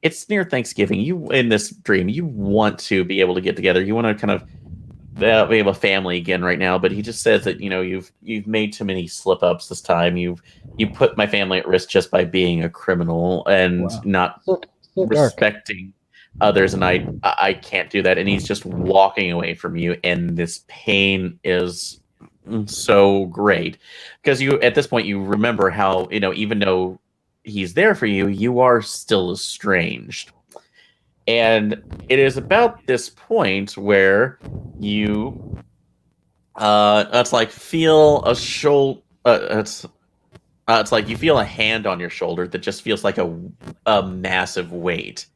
Speaker 1: it's near Thanksgiving. You in this dream you want to be able to get together, you want to kind of we have a family again right now, but he just says that you've made too many slip ups this time. You put my family at risk just by being a criminal and
Speaker 4: Wow.
Speaker 1: not
Speaker 4: So dark.
Speaker 1: respecting others, and I can't do that. And he's just walking away from you, and this pain is so great because you at this point you remember how even though he's there for you, you are still estranged. And it is about this point where you it's like feel a shoulder it's like you feel a hand on your shoulder that just feels like a massive weight.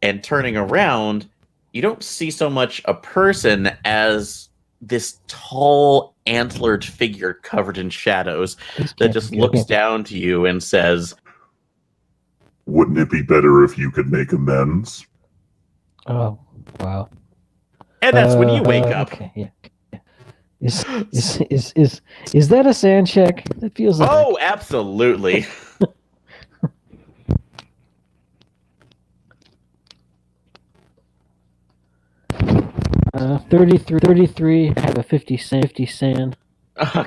Speaker 1: And turning around, you don't see so much a person as this tall, antlered figure covered in shadows that just looks down to you and says,
Speaker 6: "Wouldn't it be better if you could make amends?"
Speaker 4: Oh, wow.
Speaker 1: And that's when you wake up.
Speaker 4: Okay, yeah. Is that a sand check? That feels like.
Speaker 1: Oh, absolutely.
Speaker 4: 33. I have a 50 sand.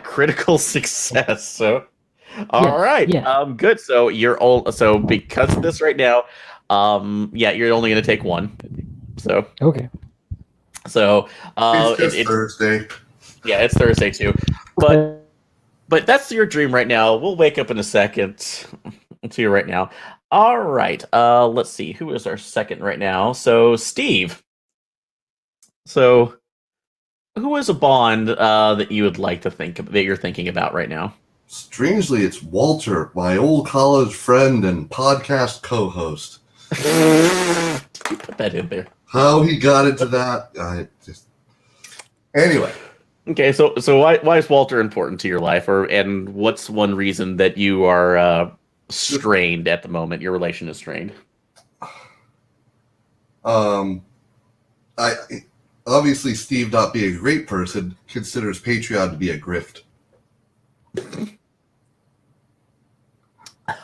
Speaker 1: Critical success. So, all right.
Speaker 4: Yeah.
Speaker 1: Good. So you're all. So because of this right now, yeah, you're only going to take one. So,
Speaker 4: Okay.
Speaker 1: so,
Speaker 3: It's just Thursday.
Speaker 1: Yeah, it's Thursday too. But that's your dream right now. We'll wake up in a second. To you right now. All right. Let's see. Who is our second right now? So Steve. So, who is a Bond that you would like to think that you're thinking about right now?
Speaker 3: Strangely, it's Walter, my old college friend and podcast co-host.
Speaker 1: You put that in there.
Speaker 3: How he got into that, Anyway.
Speaker 1: Okay, so why is Walter important to your life, and what's one reason that you are strained at the moment? Your relation is strained.
Speaker 3: I obviously Steve, not being a great person, considers Patreon to be a grift.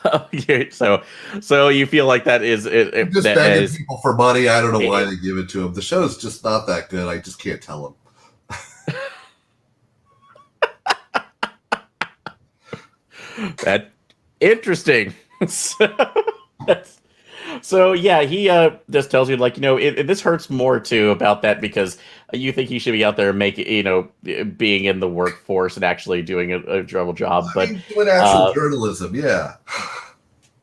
Speaker 1: Okay, so you feel like that is
Speaker 3: Just
Speaker 1: that
Speaker 3: begging
Speaker 1: is,
Speaker 3: people for money. I don't know why they give it to him. The show's just not that good. I just can't tell them.
Speaker 1: that interesting. So yeah, he just tells you, like, this hurts more too about that, because you think he should be out there making, being in the workforce and actually doing a double job. But
Speaker 3: doing actual journalism, yeah.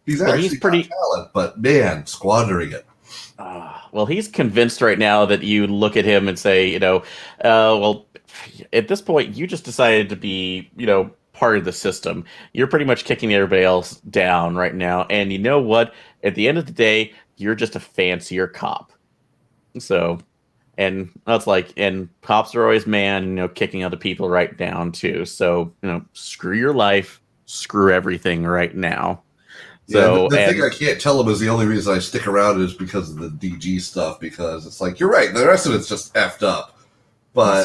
Speaker 3: He's actually
Speaker 1: pretty
Speaker 3: got talent, but man, squandering it.
Speaker 1: Well, he's convinced right now that you look at him and say, well, at this point, you just decided to be, part of the system. You're pretty much kicking everybody else down right now. And you know what? At the end of the day, you're just a fancier cop. So, and that's like, and cops are always kicking other people right down too. So, screw your life, screw everything right now. So,
Speaker 3: the thing I can't tell him is the only reason I stick around is because of the DG stuff, because it's like, you're right, the rest of it's just effed up. But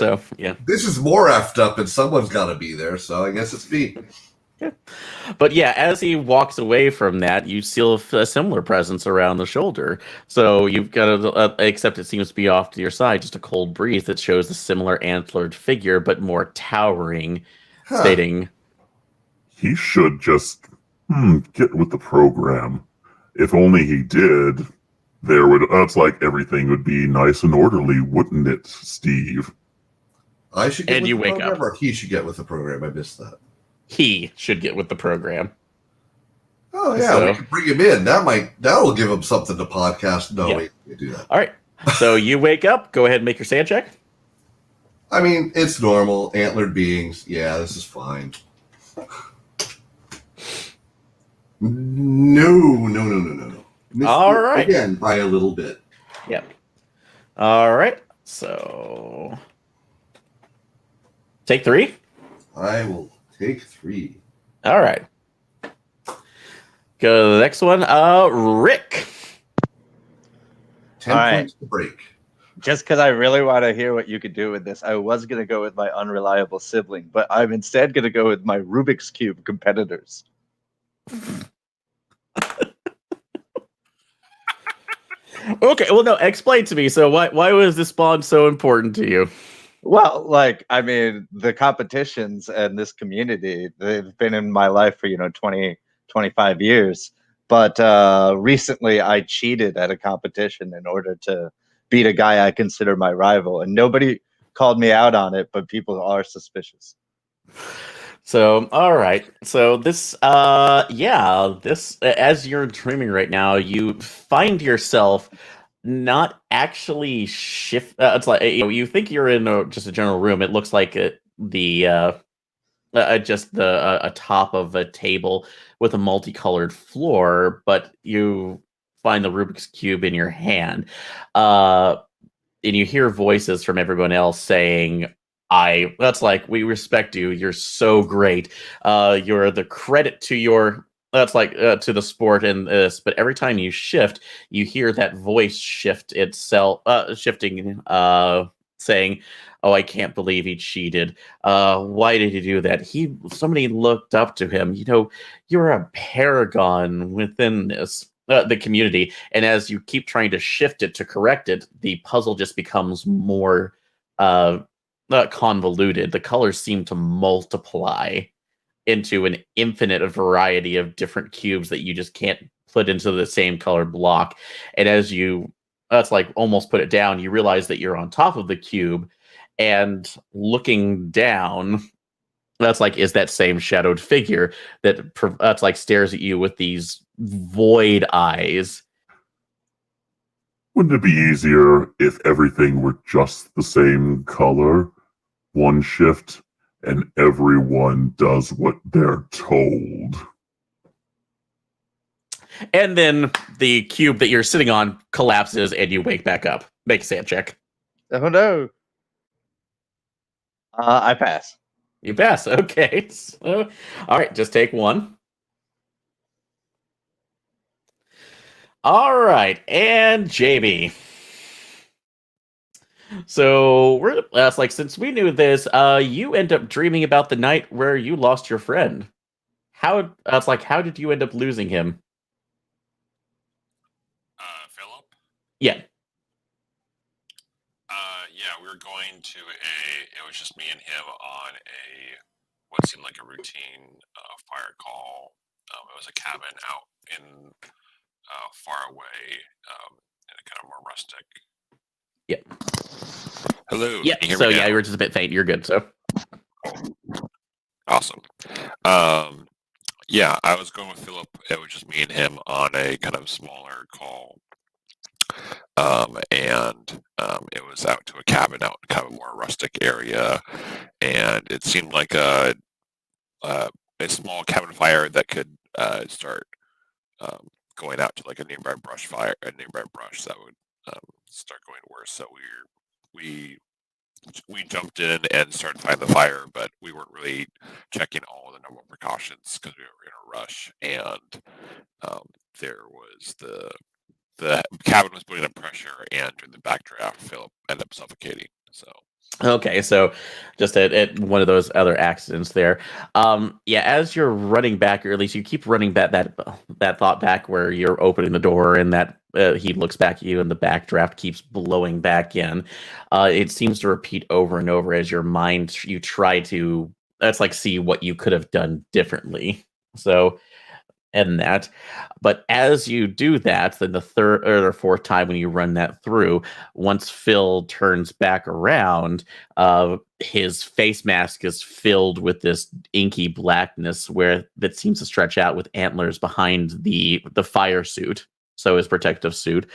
Speaker 3: this is more effed up, and someone's got to be there, so I guess it's me.
Speaker 1: Yeah. But yeah, as he walks away from that, you feel a similar presence around the shoulder. So you've got except it seems to be off to your side, just a cold breeze that shows a similar antlered figure, but more towering, stating,
Speaker 6: "He should just get with the program. If only he did, that's like everything would be nice and orderly, wouldn't it, Steve?"
Speaker 3: I should get
Speaker 1: with the program,
Speaker 3: or he should get with the program? I missed that.
Speaker 1: He should get with the program.
Speaker 3: Oh yeah, we can bring him in. That'll give him something to podcast. No, we can't do that.
Speaker 1: All right. So you wake up. Go ahead and make your sand check.
Speaker 3: I mean, it's normal. Antlered beings. Yeah, this is fine. No.
Speaker 1: All right.
Speaker 3: Again, by a little bit.
Speaker 1: Yep. All right. So take 3.
Speaker 3: I will take 3.
Speaker 1: All right. Go to the next one. Rick.
Speaker 3: 10 points to break.
Speaker 2: Just because I really want to hear what you could do with this, I was going to go with my unreliable sibling, but I'm instead going to go with my Rubik's Cube competitors.
Speaker 1: Okay, well, no, explain to me. So why was this Bond so important to you?
Speaker 2: Well, the competitions and this community, they've been in my life for, 20, 25 years. But recently I cheated at a competition in order to beat a guy I consider my rival. And nobody called me out on it, but people are suspicious.
Speaker 1: So, all right. So this, as you're dreaming right now, you find yourself not actually shift. It's like, you think you're in just a general room. It looks like a top of a table with a multicolored floor, but you find the Rubik's Cube in your hand. And you hear voices from everyone else saying, that's like, we respect you. You're so great. You're the credit to your, that's like to the sport and this. But every time you shift, you hear that voice shift itself, shifting saying, "Oh, I can't believe he cheated. Why did he do that? Somebody looked up to him. You're a paragon within the community." And as you keep trying to shift it to correct it, the puzzle just becomes more convoluted. The colors seem to multiply into an infinite variety of different cubes that you just can't put into the same color block. And as you that's like almost put it down, you realize that you're on top of the cube, and looking down, that's like is that same shadowed figure that's like stares at you with these void eyes.
Speaker 6: Wouldn't it be easier if everything were just the same color? One shift, and everyone does what they're told.
Speaker 1: And then the cube that you're sitting on collapses and you wake back up. Make a sand check.
Speaker 2: Oh no. I pass.
Speaker 1: You pass. Okay. So, all right, just take one. All right, and JB. So that's like, since we knew this, you end up dreaming about the night where you lost your friend. How did you end up losing him?
Speaker 5: Philip?
Speaker 1: Yeah.
Speaker 5: Yeah, we were going to it was just me and him on what seemed like a routine fire call. It was a cabin out in far away, and kind of more rustic.
Speaker 1: Yep.
Speaker 5: Hello.
Speaker 1: Yeah. So yeah, you were just a bit faint. You're good. So
Speaker 5: awesome. Yeah, I was going with Philip. It was just me and him on a kind of smaller call. And it was out to a cabin out in kind of a more rustic area, and it seemed like a small cabin fire that could start going out to like a nearby brush that would start going worse. So we jumped in and started fighting the fire, but we weren't really checking all the normal precautions because we were in a rush, and there was the cabin was putting up pressure, and during the backdraft, Philip ended up suffocating. So
Speaker 1: okay, so just at one of those other accidents there. Yeah, as you're running back, or at least you keep running back that thought back where you're opening the door and that he looks back at you and the backdraft keeps blowing back in. It seems to repeat over and over as your mind, you try to, that's like, see what you could have done differently. So, and that, but as you do that, then the third or fourth time when you run that through, once Phil turns back around, his face mask is filled with this inky blackness that seems to stretch out with antlers behind the fire suit, so his protective suit.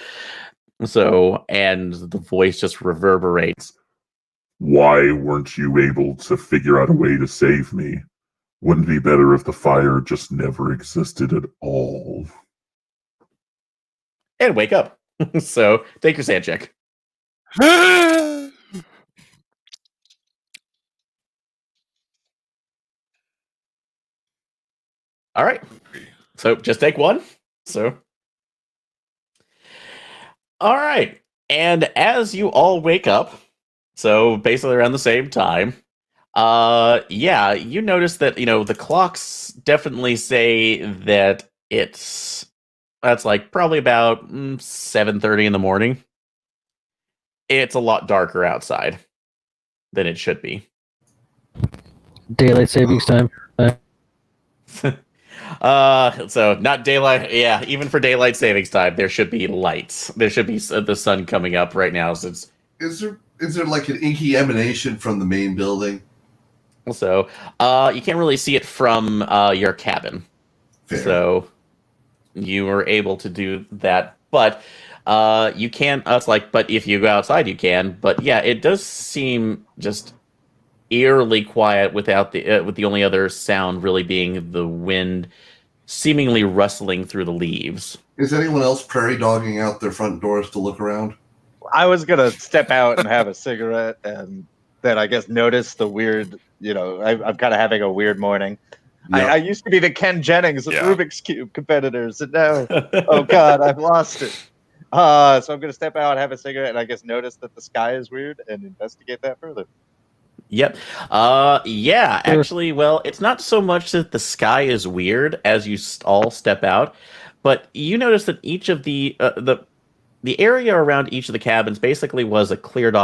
Speaker 1: So, and the voice just reverberates.
Speaker 6: Why weren't you able to figure out a way to save me? Wouldn't it be better if the fire just never existed at all?
Speaker 1: And wake up. So take your sand check. All right. So just take one. So, all right. And as you all wake up, so basically around the same time, yeah, you notice that, the clocks definitely say that that's like probably about 7:30 in the morning. It's a lot darker outside than it should be.
Speaker 4: Daylight savings time.
Speaker 1: So not daylight. Yeah, even for daylight savings time, there should be lights. There should be the sun coming up right now. Since
Speaker 3: Is there like an inky emanation from the main building?
Speaker 1: so, you can't really see it from your cabin.
Speaker 3: Fair.
Speaker 1: So you were able to do that, but you can. It's like, but if you go outside, you can. But yeah, it does seem just eerily quiet without with the only other sound really being the wind seemingly rustling through the leaves.
Speaker 3: Is anyone else prairie dogging out their front doors to look around?
Speaker 2: I was gonna step out and have a cigarette, and then I guess notice the weird. I'm kind of having a weird morning.
Speaker 3: Yeah.
Speaker 2: I used to be the Ken Jennings of
Speaker 5: Yeah.
Speaker 2: Rubik's Cube competitors, and now, oh god, I've lost it. So I'm gonna step out, have a cigarette, and I guess notice that the sky is weird and investigate that further.
Speaker 1: Yep. Yeah, actually, well, it's not so much that the sky is weird as you all step out, but you notice that each of the area around each of the cabins basically was a cleared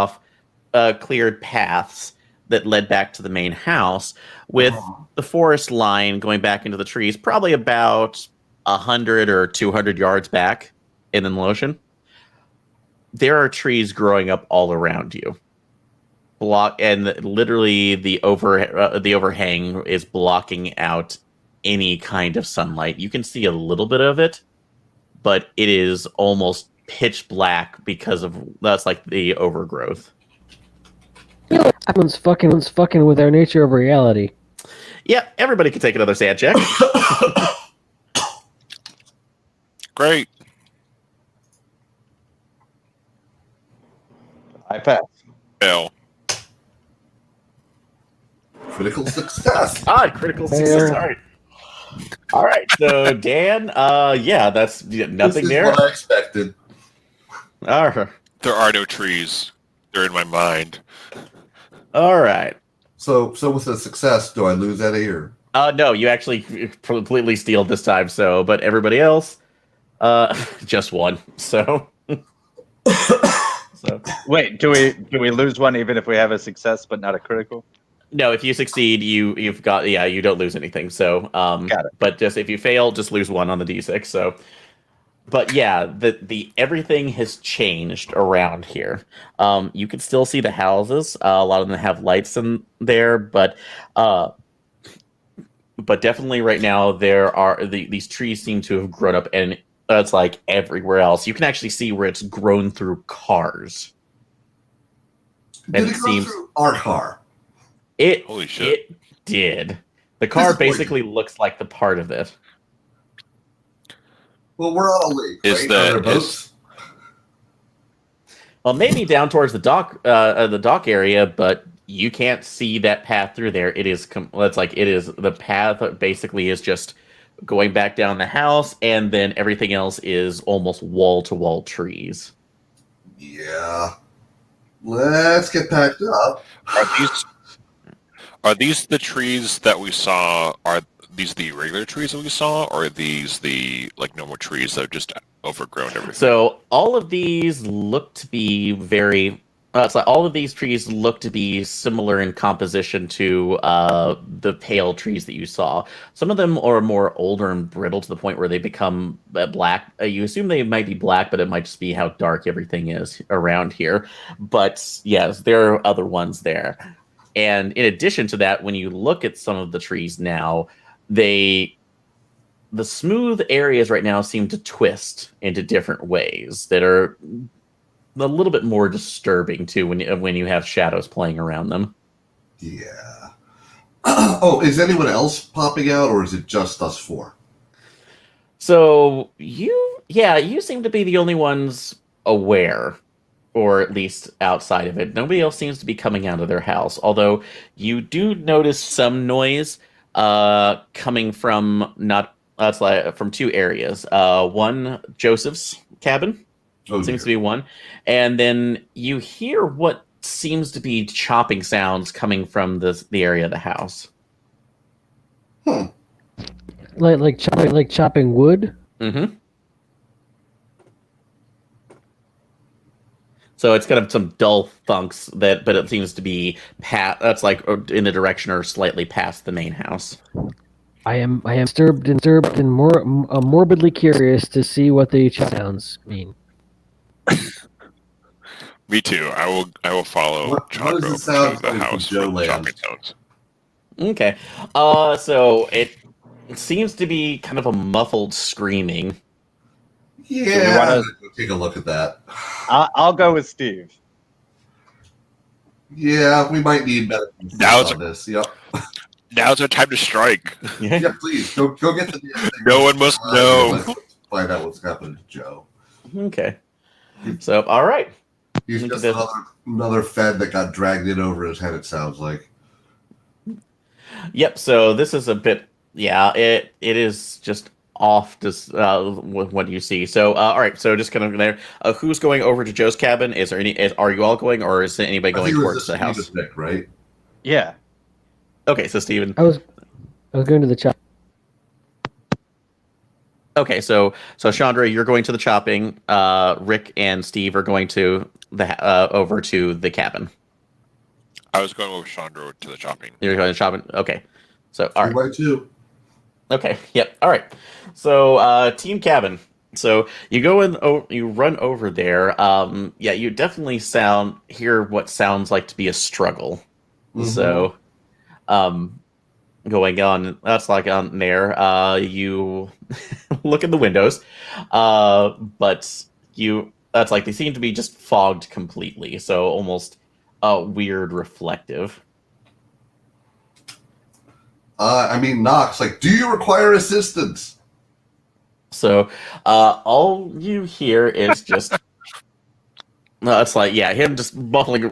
Speaker 1: paths that led back to the main house, with the forest line going back into the trees, probably about 100 or 200 yards back in the ocean. There are trees growing up all around you. And literally the overhang is blocking out any kind of sunlight. You can see a little bit of it, but it is almost pitch black because of that's like the overgrowth.
Speaker 4: Everyone's fucking with our nature of reality.
Speaker 1: Yeah, everybody can take another sand check.
Speaker 5: Great.
Speaker 2: I pass.
Speaker 5: Fail.
Speaker 3: Critical success.
Speaker 1: Critical success. All right. So Dan, yeah, that's nothing
Speaker 3: this is
Speaker 1: there.
Speaker 3: What I expected.
Speaker 1: All right.
Speaker 5: There are no trees. They're in my mind.
Speaker 1: All right.
Speaker 3: So with a success, do I lose any or?
Speaker 1: No, you actually completely steal this time. So, but everybody else, just one. So. So.
Speaker 2: Wait, do we lose one even if we have a success but not a critical?
Speaker 1: No, if you succeed, you've got you don't lose anything. So
Speaker 2: got it.
Speaker 1: But just if you fail, just lose one on the d6. So, but yeah, the everything has changed around here. You can still see the houses. A lot of them have lights in there, but definitely right now there are these trees seem to have grown up, and it's like everywhere else. You can actually see where it's grown through cars.
Speaker 3: Did it go through our car?
Speaker 5: Holy shit.
Speaker 1: It did. The car basically looks like the part of it.
Speaker 3: Well, we're on a lake, right? Are there boats?
Speaker 1: Well, maybe down towards the dock area, but you can't see that path through there. It is the path basically is just going back down the house, and then everything else is almost wall to wall trees.
Speaker 3: Yeah. Let's get packed up.
Speaker 5: Are these the trees that we saw? Are these the regular trees that we saw, or are these the normal trees that have just overgrown everything?
Speaker 1: So all of these look to be very. All of these trees look to be similar in composition to the pale trees that you saw. Some of them are more older and brittle to the point where they become black. You assume they might be black, but it might just be how dark everything is around here. But yes, there are other ones there. And in addition to that, when you look at some of the trees now, the smooth areas right now seem to twist into different ways that are a little bit more disturbing too when you have shadows playing around them.
Speaker 3: Yeah. Oh, is anyone else popping out, or is it just us four?
Speaker 1: So you seem to be the only ones aware, or at least outside of it. Nobody else seems to be coming out of their house, although you do notice some noise coming from from two areas. One, Joseph's cabin. Seems to be one. And then you hear what seems to be chopping sounds coming from the area of the house.
Speaker 4: Like chopping wood?
Speaker 1: Mm-hmm. So it's kind of some dull thunks but it seems to be that's like in the direction or slightly past the main house.
Speaker 4: I am disturbed and more morbidly curious to see what the sounds mean.
Speaker 5: Me too. I will follow
Speaker 3: What does it sound
Speaker 5: to the
Speaker 3: like
Speaker 5: house
Speaker 3: Joe
Speaker 5: with
Speaker 3: lands?
Speaker 5: chopping sounds.
Speaker 1: Okay. So it seems to be kind of a muffled screaming.
Speaker 3: Yeah, I'm gonna go take a look at that.
Speaker 2: I'll go with Steve.
Speaker 3: Yeah, we might need better
Speaker 5: Now's
Speaker 3: on this. Yep.
Speaker 5: Now's our time to strike.
Speaker 3: Yeah, please go get the damn thing.
Speaker 5: No one must know.
Speaker 3: Let's find out what's happening to Joe.
Speaker 1: Okay. So all right.
Speaker 3: He's just another Fed that got dragged in over his head, it sounds like.
Speaker 1: Yep, so this is a bit it is just off just with what you see. So, all right. So, just kind of there. Who's going over to Joe's cabin? Is there any? Are you all going, or is anybody
Speaker 3: I
Speaker 1: going
Speaker 3: think it was
Speaker 1: towards
Speaker 3: the
Speaker 1: the house?
Speaker 3: Steven pick, right?
Speaker 2: Yeah.
Speaker 1: Okay, so Steven.
Speaker 4: I was going to the chop.
Speaker 1: Okay, so Chandra, you're going to the chopping. Rick and Steve are going to the over to the cabin.
Speaker 5: I was going with Chandra to the chopping.
Speaker 1: You're going to chopping. Okay, so all right.
Speaker 3: 2x2.
Speaker 1: Okay. Yep. All right. So, team cabin. So you go in. You run over there. Yeah, you definitely hear what sounds like to be a struggle.
Speaker 3: Mhm.
Speaker 1: So, going on. That's like on there. You look in the windows, but that's like they seem to be just fogged completely. So almost weird reflective.
Speaker 3: I mean, Knox, like, do you require assistance?
Speaker 1: So all you hear is just it's like him just muffling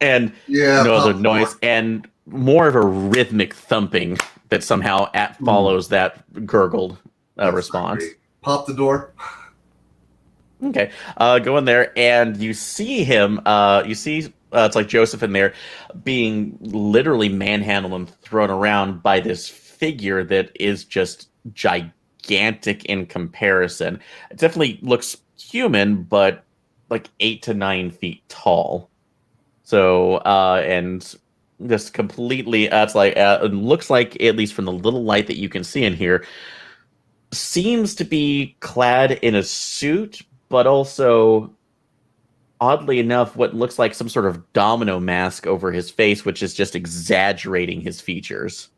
Speaker 1: and
Speaker 3: Yeah,
Speaker 1: no other
Speaker 3: pop the
Speaker 1: noise
Speaker 3: door.
Speaker 1: and more of a rhythmic thumping that somehow follows that gurgled
Speaker 3: That's not
Speaker 1: response.
Speaker 3: great. Pop the door.
Speaker 1: Okay, go in there and you see him. You see it's like Joseph in there being literally manhandled and thrown around by this figure that is just gigantic in comparison. It definitely looks human, but like 8 to 9 feet tall. So and just completely, it's like it looks like, at least from the little light that you can see in here, seems to be clad in a suit, but also oddly enough, what looks like some sort of domino mask over his face, which is just exaggerating his features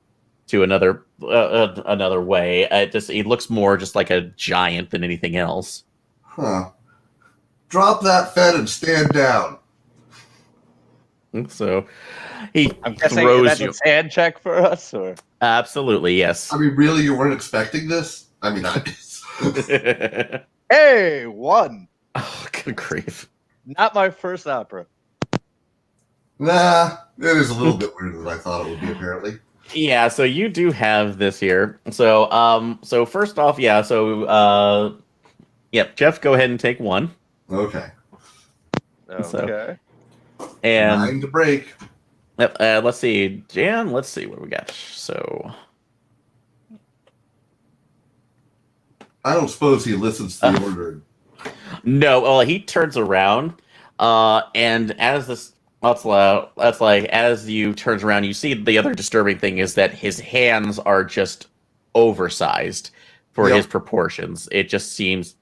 Speaker 1: to another way. It looks more just like a giant than anything else.
Speaker 3: Huh. Drop that fed and stand down.
Speaker 1: So he
Speaker 2: I'm guessing
Speaker 1: throws
Speaker 2: that's
Speaker 1: you.
Speaker 2: a hand check for us, or
Speaker 1: Absolutely, yes.
Speaker 3: I mean, really, you weren't expecting this? I mean,
Speaker 2: hey, one.
Speaker 1: Oh, good grief.
Speaker 2: Not my first opera.
Speaker 3: nah, it is a little bit weirder than I thought it would be, apparently.
Speaker 1: Yeah, so you do have this here. So first off, Jeff, go ahead and take one.
Speaker 3: Okay.
Speaker 2: Okay.
Speaker 1: And
Speaker 3: 9 to break.
Speaker 1: let's see, Jan, let's see what we got. So
Speaker 3: I don't suppose he listens to the order.
Speaker 1: no, well, he turns around, and as this that's like as you turns around, you see the other disturbing thing is that his hands are just oversized for his proportions. It just seems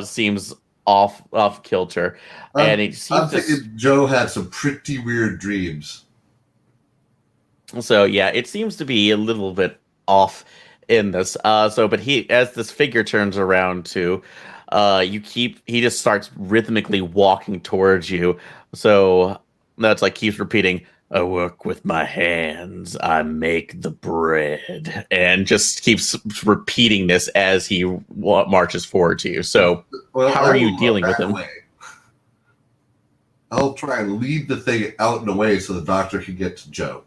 Speaker 1: seems off kilter, and it seems
Speaker 3: I'm thinking Joe had some pretty weird dreams.
Speaker 1: So yeah, it seems to be a little bit off in this. But as this figure turns around too, he just starts rhythmically walking towards you. So that's like keeps repeating, "I work with my hands, I make the bread," and just keeps repeating this as he marches forward to you. So
Speaker 3: Well,
Speaker 1: how are you dealing with him?
Speaker 3: Way. I'll try and lead the thing out and away so the doctor can get to Joe.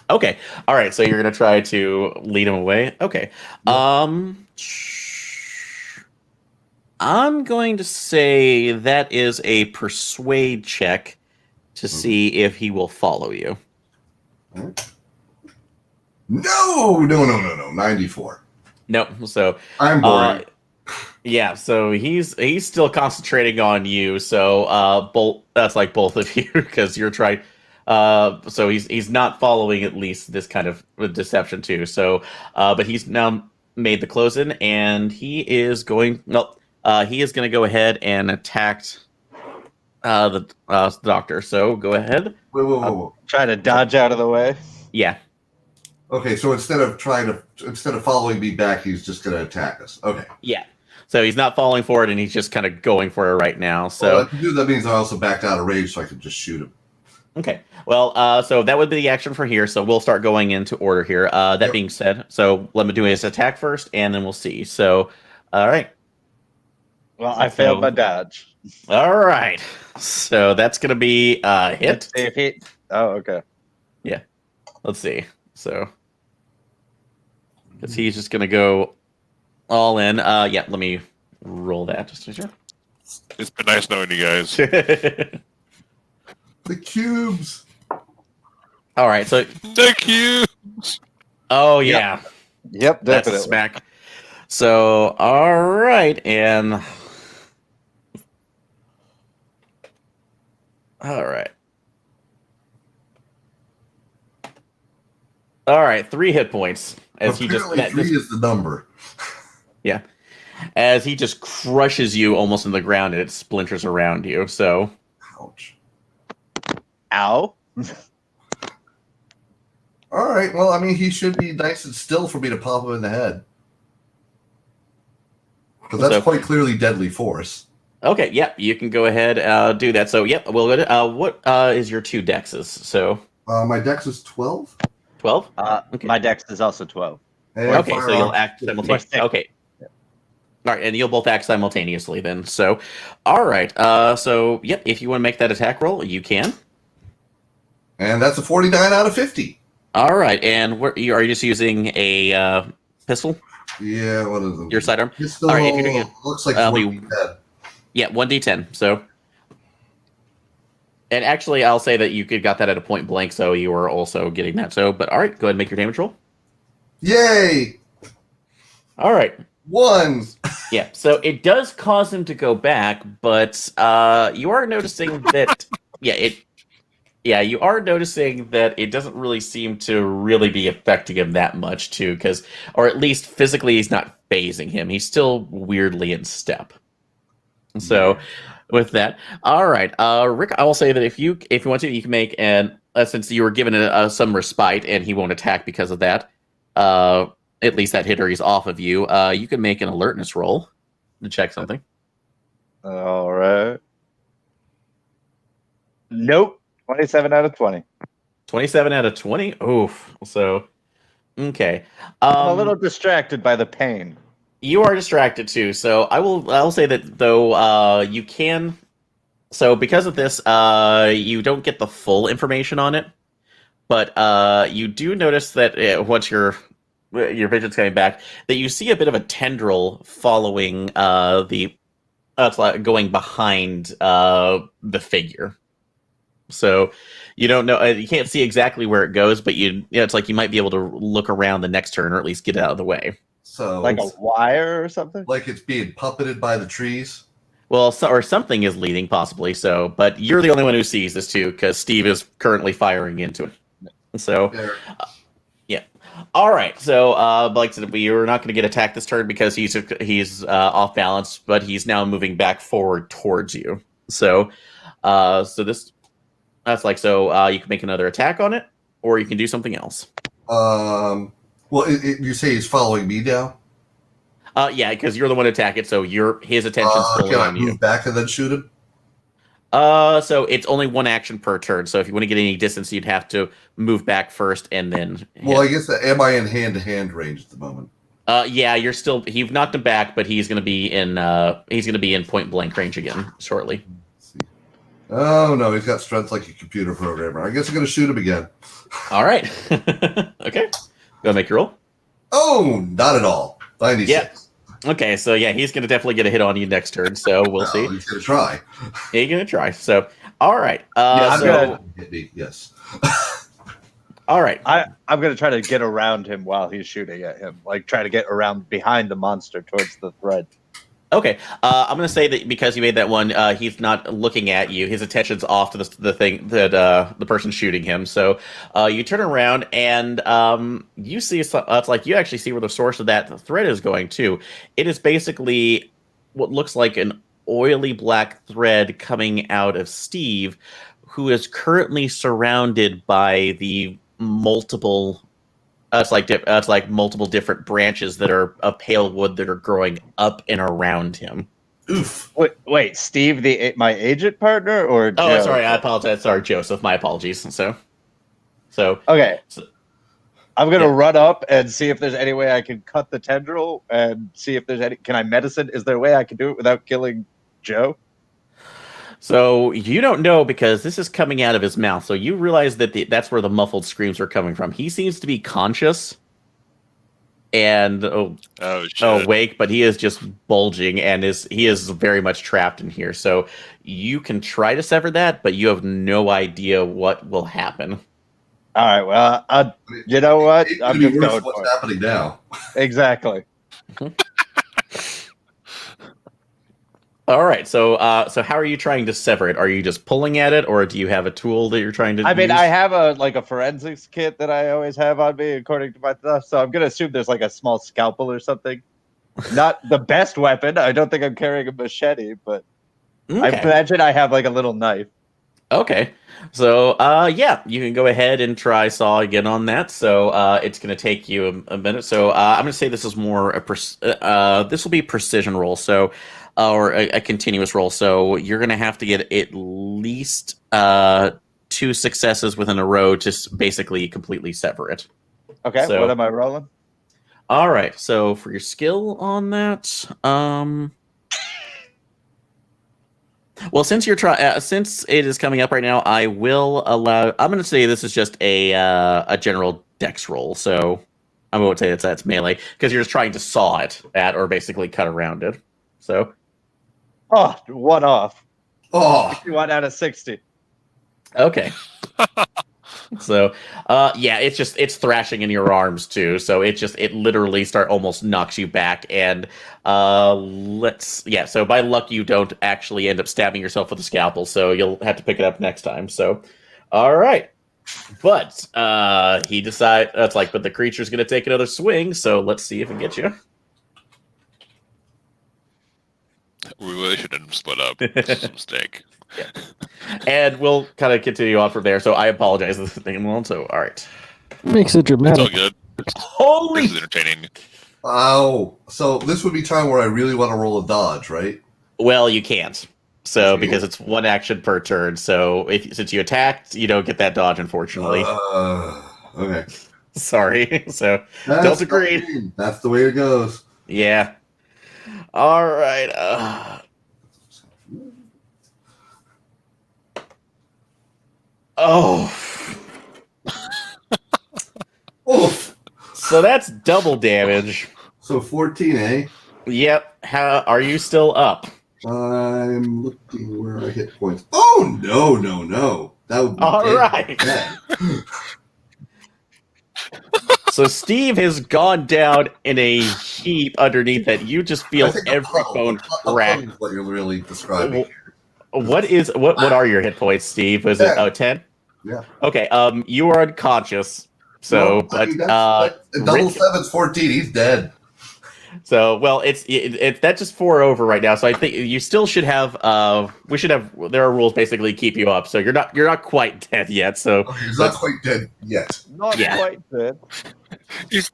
Speaker 1: Okay. All right. So you're gonna try to lead him away. Okay.
Speaker 3: Yep.
Speaker 1: I'm going to say that is a persuade check to see if he will follow you.
Speaker 3: No. 94.
Speaker 1: No. So
Speaker 3: I'm boring.
Speaker 1: yeah. So he's still concentrating on you. So that's like both of you because you're trying. So he's not following at least this kind of deception too. So, but he's now made the close in, and he is going to go ahead and attack the doctor. So go ahead.
Speaker 3: Whoa.
Speaker 2: Trying to dodge out of the way.
Speaker 1: Yeah.
Speaker 3: Okay, so instead of following me back, he's just going to attack us. Okay.
Speaker 1: Yeah. So he's not falling for it, and he's just kind of going for it right now. So
Speaker 3: that means I also backed out of range, so I can just shoot him.
Speaker 1: Okay. Well, so that would be the action for here. So we'll start going into order here. That being said, so let me do his attack first, and then we'll see. So, all right.
Speaker 2: Well, I failed my dodge.
Speaker 1: All right. So that's going to be hit.
Speaker 2: Let's see if he... Oh, okay.
Speaker 1: Yeah. Let's see. So because he's just gonna go all in. Yeah, let me roll that just to be sure.
Speaker 5: It's been nice knowing you guys.
Speaker 3: The cubes.
Speaker 1: All right, so
Speaker 5: Thank you.
Speaker 1: oh yeah,
Speaker 2: Yep,
Speaker 1: that's a
Speaker 2: definitely.
Speaker 1: smack. So all right, and all right. All right, 3 hit points as he just
Speaker 3: Apparently, 3 is the number.
Speaker 1: yeah, as he just crushes you almost in the ground and it splinters around you. So
Speaker 3: Ouch.
Speaker 2: Ow.
Speaker 3: All right. Well, I mean, he should be nice and still for me to pop him in the head. Because that's
Speaker 1: So-
Speaker 3: quite clearly deadly force.
Speaker 1: okay, yeah, you can go ahead do that. So yep, we'll go to what is your 2 dexes? So
Speaker 3: My dex is 12.
Speaker 1: 12. Okay.
Speaker 2: My dex is also 12.
Speaker 3: And
Speaker 1: Okay,
Speaker 3: fire
Speaker 1: so you'll
Speaker 3: arm.
Speaker 1: act simultaneously.
Speaker 2: Or 6.
Speaker 1: Okay. All right, and you'll both act simultaneously then. So, all right. So yep, if you want to make that attack roll, you can.
Speaker 3: And that's a 49 out of 50.
Speaker 1: All right, and are you just using a pistol?
Speaker 3: Yeah, what is it?
Speaker 1: Your sidearm?
Speaker 3: Pistol
Speaker 1: All right, if you're doing it,
Speaker 3: looks like
Speaker 1: I'll
Speaker 3: 40 dead.
Speaker 1: Yeah, 1d10. So, and actually, I'll say that you could got that at a point blank, so you were also getting that. So, but all right, go ahead and make your damage roll.
Speaker 3: Yay!
Speaker 1: All right.
Speaker 3: 1.
Speaker 1: Yeah, so it does cause him to go back, but you are noticing that you are noticing that it doesn't really seem to really be affecting him that much too, because or at least physically he's not phasing him. He's still weirdly in step. So with that, all right, Rick, I will say that if you want to, you can make an since you were given some respite and he won't attack because of that. At least that hitter is off of you. You can make an alertness roll to check something.
Speaker 2: All right. Nope. 27 out of 20.
Speaker 1: 27 out of 20. Oof. So, okay.
Speaker 2: I'm a little distracted by the pain.
Speaker 1: You are distracted too. So I'll say that though you can. So because of this, you don't get the full information on it, but you do notice that once your vision's coming back, that you see a bit of a tendril following it's like going behind the figure. So you don't know, you can't see exactly where it goes, but it's like you might be able to look around the next turn or at least get out of the way.
Speaker 3: So,
Speaker 2: Like a wire or something?
Speaker 3: like it's being puppeted by the trees.
Speaker 1: Well, or something is leading possibly. So, but you're the only one who sees this too, because Steve is currently firing into it. So,
Speaker 3: There.
Speaker 1: yeah. All right. So, like I said, we are not going to get attacked this turn because he's off balance, but he's now moving back forward towards you. So, that's like so. You can make another attack on it, or you can do something else.
Speaker 3: Well, you say he's following me now?
Speaker 1: Yeah, because you're the one to attack it, so his attention's fully
Speaker 3: Can I
Speaker 1: on
Speaker 3: move
Speaker 1: you.
Speaker 3: back and then shoot him?
Speaker 1: So it's only 1 action per turn. So if you want to get any distance, you'd have to move back first and then hit.
Speaker 3: Well, I guess am I in hand-to-hand range at the moment?
Speaker 1: Yeah, you've knocked him back, but he's going to be in point blank range again shortly.
Speaker 3: Let's see. Oh no, he's got strength like a computer programmer. I guess I'm gonna shoot him again.
Speaker 1: All right. Okay. Go make your roll.
Speaker 3: Oh, not at all. 96.
Speaker 1: Yeah. Okay, so yeah, he's going to definitely get a hit on you next turn. So we'll
Speaker 3: Well,
Speaker 1: see.
Speaker 3: He's gonna try.
Speaker 1: Yeah, you're going to try. So, all right.
Speaker 2: Yeah, I'm
Speaker 1: so
Speaker 2: gonna-
Speaker 3: Hit me. Yes.
Speaker 1: all right.
Speaker 2: I'm going to try to get around him while he's shooting at him. Like, try to get around behind the monster towards the thread.
Speaker 1: Okay, I'm going to say that because you made that one, he's not looking at you. His attention's off to the thing that the person shooting him. So you turn around and you see it's like you actually see where the source of that thread is going to. It is basically what looks like an oily black thread coming out of Steve, who is currently surrounded by the multiple. It's like multiple different branches that are of pale wood that are growing up and around him.
Speaker 3: Oof.
Speaker 2: Wait, Steve, my agent partner, or
Speaker 1: Oh,
Speaker 2: Joe?
Speaker 1: sorry, I apologize. Sorry, Joseph. My apologies. So
Speaker 2: Okay.
Speaker 1: So-
Speaker 2: I'm gonna
Speaker 1: yeah.
Speaker 2: run up and see if there's any way I can cut the tendril and see if there's any. Can I medicine? Is there a way I can do it without killing Joe?
Speaker 1: So you don't know because this is coming out of his mouth. So you realize that that's where the muffled screams are coming from. He seems to be conscious, and
Speaker 5: shit.
Speaker 1: awake, but he is just bulging and he is very much trapped in here. So you can try to sever that, but you have no idea what will happen.
Speaker 2: All right. Well, you know what?
Speaker 3: It
Speaker 2: I'm
Speaker 3: could be
Speaker 2: just
Speaker 3: worse
Speaker 2: going
Speaker 3: what's
Speaker 2: for it.
Speaker 3: happening now.
Speaker 2: Exactly.
Speaker 1: All right. So how are you trying to sever it? Are you just pulling at it, or do you have a tool that you're trying to
Speaker 2: I mean,
Speaker 1: use?
Speaker 2: I have a forensics kit that I always have on me, according to my stuff. So I'm gonna assume there's like a small scalpel or something. Not the best weapon. I don't think I'm carrying a machete, but I
Speaker 1: Okay.
Speaker 2: imagine I have like a little knife.
Speaker 1: Okay. So, yeah, you can go ahead and try saw again on that. So, it's going to take you a minute. So, I'm going to say this is more this will be precision roll. So, or a continuous roll. So, you're going to have to get at least 2 successes within a row to basically completely sever it.
Speaker 2: Okay.
Speaker 1: So-
Speaker 2: What am I rolling?
Speaker 1: All right. So, for your skill on that, well, since since it is coming up right now, I will allow. I'm going to say this is just a general dex roll. So I won't say that's melee because you're just trying to saw it at or basically cut around it. So
Speaker 2: Oh, 1 off.
Speaker 3: Oh,
Speaker 2: 61 out of 60.
Speaker 1: okay. So yeah, it's thrashing in your arms too. So it literally almost knocks you back and so by luck you don't actually end up stabbing yourself with a scalpel, so you'll have to pick it up next time. So all right. But he decides but the creature's gonna take another swing, so let's see if it gets you.
Speaker 5: We really shouldn't split up. It's a mistake.
Speaker 1: And we'll kind of continue on from there. So I apologize for the thing alone. So all right.
Speaker 4: Makes it
Speaker 5: It's all
Speaker 4: dramatic.
Speaker 5: good.
Speaker 1: Holy
Speaker 5: This is entertaining.
Speaker 3: wow. So this would be time where I really want to roll a dodge, right?
Speaker 1: well, you can't. So
Speaker 3: Okay.
Speaker 1: because it's 1 action per turn. So since you attacked, you don't get that dodge, unfortunately.
Speaker 3: Okay.
Speaker 1: Sorry. So
Speaker 3: That's
Speaker 1: don't agree.
Speaker 3: fine. That's the way it goes.
Speaker 1: Yeah. All right. Oh.
Speaker 3: Oof.
Speaker 1: So that's double damage.
Speaker 3: So 14, eh?
Speaker 1: Yep. How are you still up?
Speaker 3: I'm looking where I hit points. Oh, no. That would be
Speaker 1: All
Speaker 3: dead.
Speaker 1: right.
Speaker 3: Dead.
Speaker 1: So Steve has gone down in a heap underneath it. You just feel
Speaker 3: I think
Speaker 1: every bone crack.
Speaker 3: is what you're really describing.
Speaker 1: What are your hit points, Steve? Was it 10?
Speaker 3: Yeah.
Speaker 1: Okay. You are unconscious. So,
Speaker 3: No, I mean, that's double 7's 14. He's dead.
Speaker 1: So, well, it's that's just 4 over right now. So I think you still should have. There are rules basically keep you up. So you're not quite dead yet. So
Speaker 3: Okay, he's not quite dead yet.
Speaker 2: Not
Speaker 1: Yeah.
Speaker 2: quite dead.
Speaker 5: He's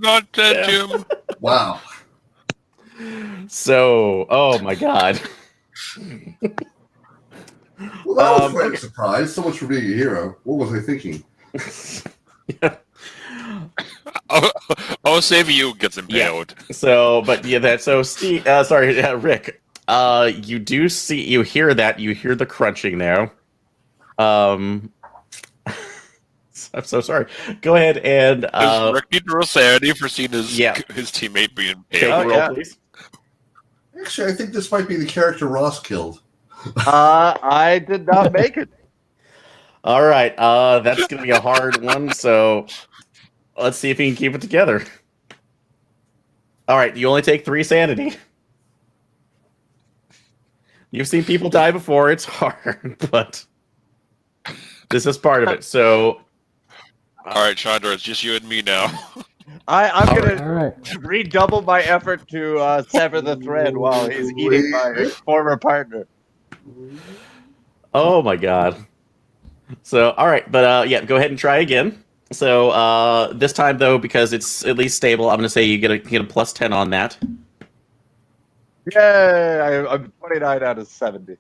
Speaker 5: not dead,
Speaker 1: Yeah.
Speaker 5: Jim.
Speaker 3: Wow.
Speaker 1: So, oh my god.
Speaker 3: Well, that was quite
Speaker 1: okay.
Speaker 3: a surprise. So much for being a hero. What was I thinking?
Speaker 5: I'll save you gets impaled.
Speaker 1: So, but yeah, so Steve. Rick. You hear that? You hear the crunching now. I'm so sorry. Go ahead and
Speaker 5: Does Rick need to roll sanity for seeing his teammate being
Speaker 1: take
Speaker 5: impaled?
Speaker 1: a roll,
Speaker 2: yeah.
Speaker 1: please.
Speaker 3: Actually, I think this might be the character Ross killed.
Speaker 2: I did not make it.
Speaker 1: All right. That's gonna be a hard one. So let's see if he can keep it together. All right. You only take 3 sanity. You've seen people die before. It's hard, but this is part of it. So,
Speaker 5: All right, Chandra, it's just you and me now.
Speaker 2: I'm
Speaker 1: All
Speaker 2: gonna
Speaker 4: All right.
Speaker 2: redouble my effort to sever the thread while he's eating my former partner.
Speaker 1: oh my god. So, all right, but yeah, go ahead and try again. So, this time though, because it's at least stable, I'm gonna say you get a plus 10 on that.
Speaker 2: Yay! I'm 29 out of 70.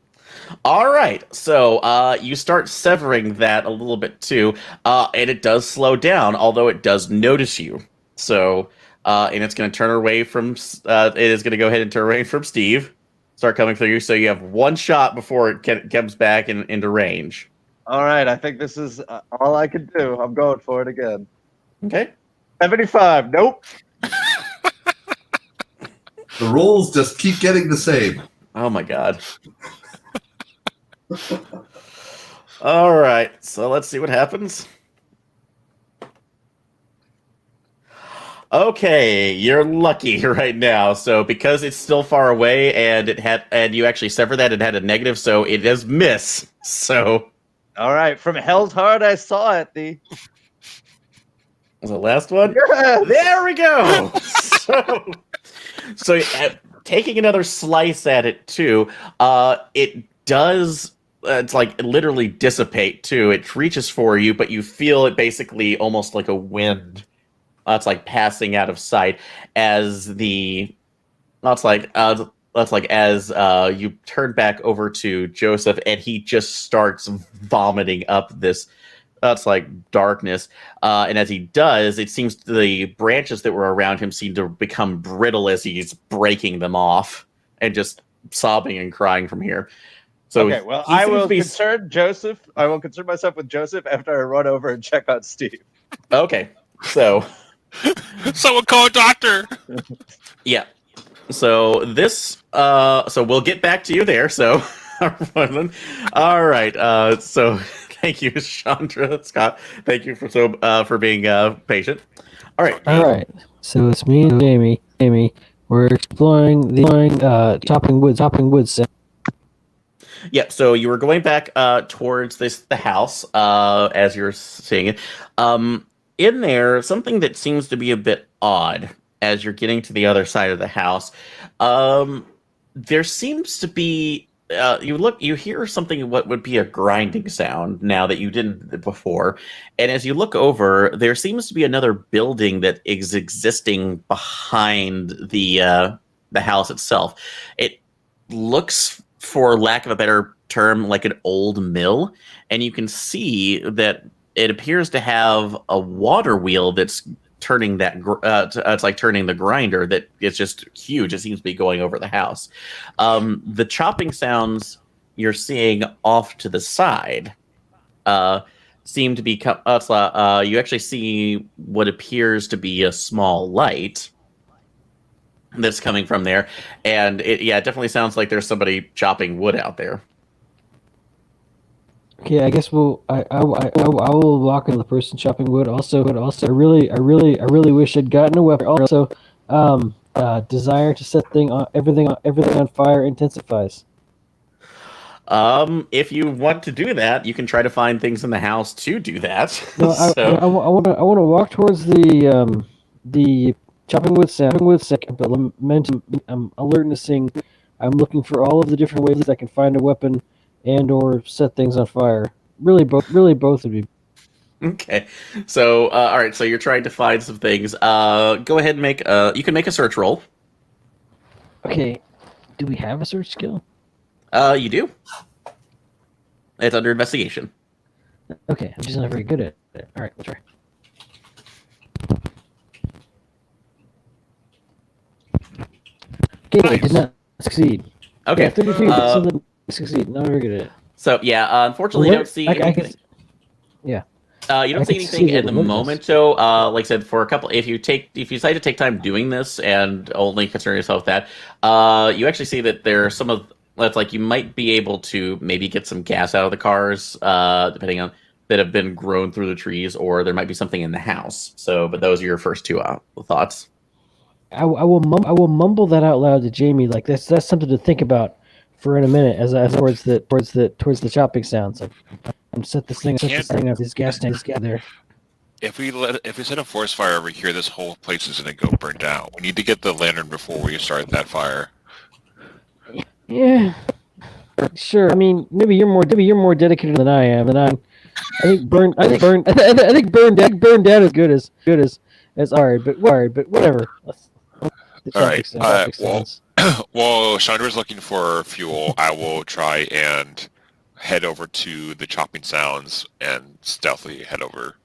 Speaker 1: All right, so you start severing that a little bit too, and it does slow down, although it does notice you. So, and it's going to turn away from. It is going to go ahead and turn away from Steve. Start coming through you, so you have 1 shot before it comes back into range.
Speaker 2: All right, I think this is all I can do. I'm going for it again.
Speaker 1: Okay.
Speaker 2: 75. Nope.
Speaker 3: The rules just keep getting the same.
Speaker 1: Oh my god. All right, so let's see what happens. Okay, you're lucky right now. So because it's still far away and you actually sever that, it had a negative, so it does miss. So
Speaker 2: All right, from held hard, I saw it.
Speaker 1: was the last one?
Speaker 2: Yes!
Speaker 1: There we go. So taking another slice at it too, it does. It's like literally dissipate too. It reaches for you, but you feel it basically almost like a wind. It's like passing out of sight as the. That's like as you turn back over to Joseph, and he just starts vomiting up this. That's like darkness, and as he does, it seems the branches that were around him seem to become brittle as he's breaking them off, and just sobbing and crying from here. So
Speaker 2: Okay, well,
Speaker 1: he
Speaker 2: I
Speaker 1: seems
Speaker 2: will
Speaker 1: to be
Speaker 2: concern Joseph. I will concern myself with Joseph after I run over and check on Steve.
Speaker 1: okay. So
Speaker 5: Someone call a doctor.
Speaker 1: yeah. So this. So we'll get back to you there. So all right. So thank you, Chandra, Scott. Thank you for being patient. All right.
Speaker 4: All right. So it's me and Jamie. We're exploring the chopping woods.
Speaker 1: Yeah, so you were going back towards the house as you're seeing it. In there, something that seems to be a bit odd as you're getting to the other side of the house. There seems to be you hear something what would be a grinding sound now that you didn't before, and as you look over, there seems to be another building that is existing behind the house itself. It looks, for lack of a better term, like an old mill, and you can see that it appears to have a water wheel that's turning that it's like turning the grinder that it's just huge. It seems to be going over the house. The chopping sounds you're seeing off to the side seem to be you actually see what appears to be a small light that's coming from there, and it definitely sounds like there's somebody chopping wood out there.
Speaker 4: Okay, I guess I will walk into the person chopping wood. Also, I really wish I'd gotten a weapon. Also, desire to set everything on fire intensifies.
Speaker 1: If you want to do that, you can try to find things in the house to do that.
Speaker 4: No, I want to walk towards the chopping wood sound, but I'm alertnessing. I'm looking for all of the different ways I can find a weapon and or set things on fire. Really both would be.
Speaker 1: Okay. So, all right. So you're trying to find some things. Go ahead and you can make a search roll.
Speaker 4: Okay. Do we have a search skill?
Speaker 1: You do. It's under investigation.
Speaker 4: Okay. I'm just not very good at it. All right. Let's try. Okay. I did not succeed.
Speaker 1: Okay.
Speaker 4: Yeah, 33. So didn't succeed. Not very good at it.
Speaker 1: So yeah, unfortunately, you don't see anything.
Speaker 4: Yeah.
Speaker 1: You don't see anything at the moment. So, like I said, for a couple, if you decide to take time doing this and only concern yourself with that, you actually see that there are some of that's like you might be able to maybe get some gas out of the cars, depending on that have been grown through the trees, or there might be something in the house. So, but those are your first two thoughts.
Speaker 4: I will mumble that out loud to Jamie. Like that's something to think about for in a minute as towards the chopping sounds. Like, I'm set this thing up. This gas tank there.
Speaker 5: If we set a forest fire over here, this whole place is going to go burn down. We need to get the lantern before we start that fire.
Speaker 4: Yeah, sure. I mean, maybe you're more dedicated than I am. I think burn down as good as hard, but whatever.
Speaker 5: All right. While Chandra's looking for fuel, I will try and head over to the chopping sounds and stealthily head over.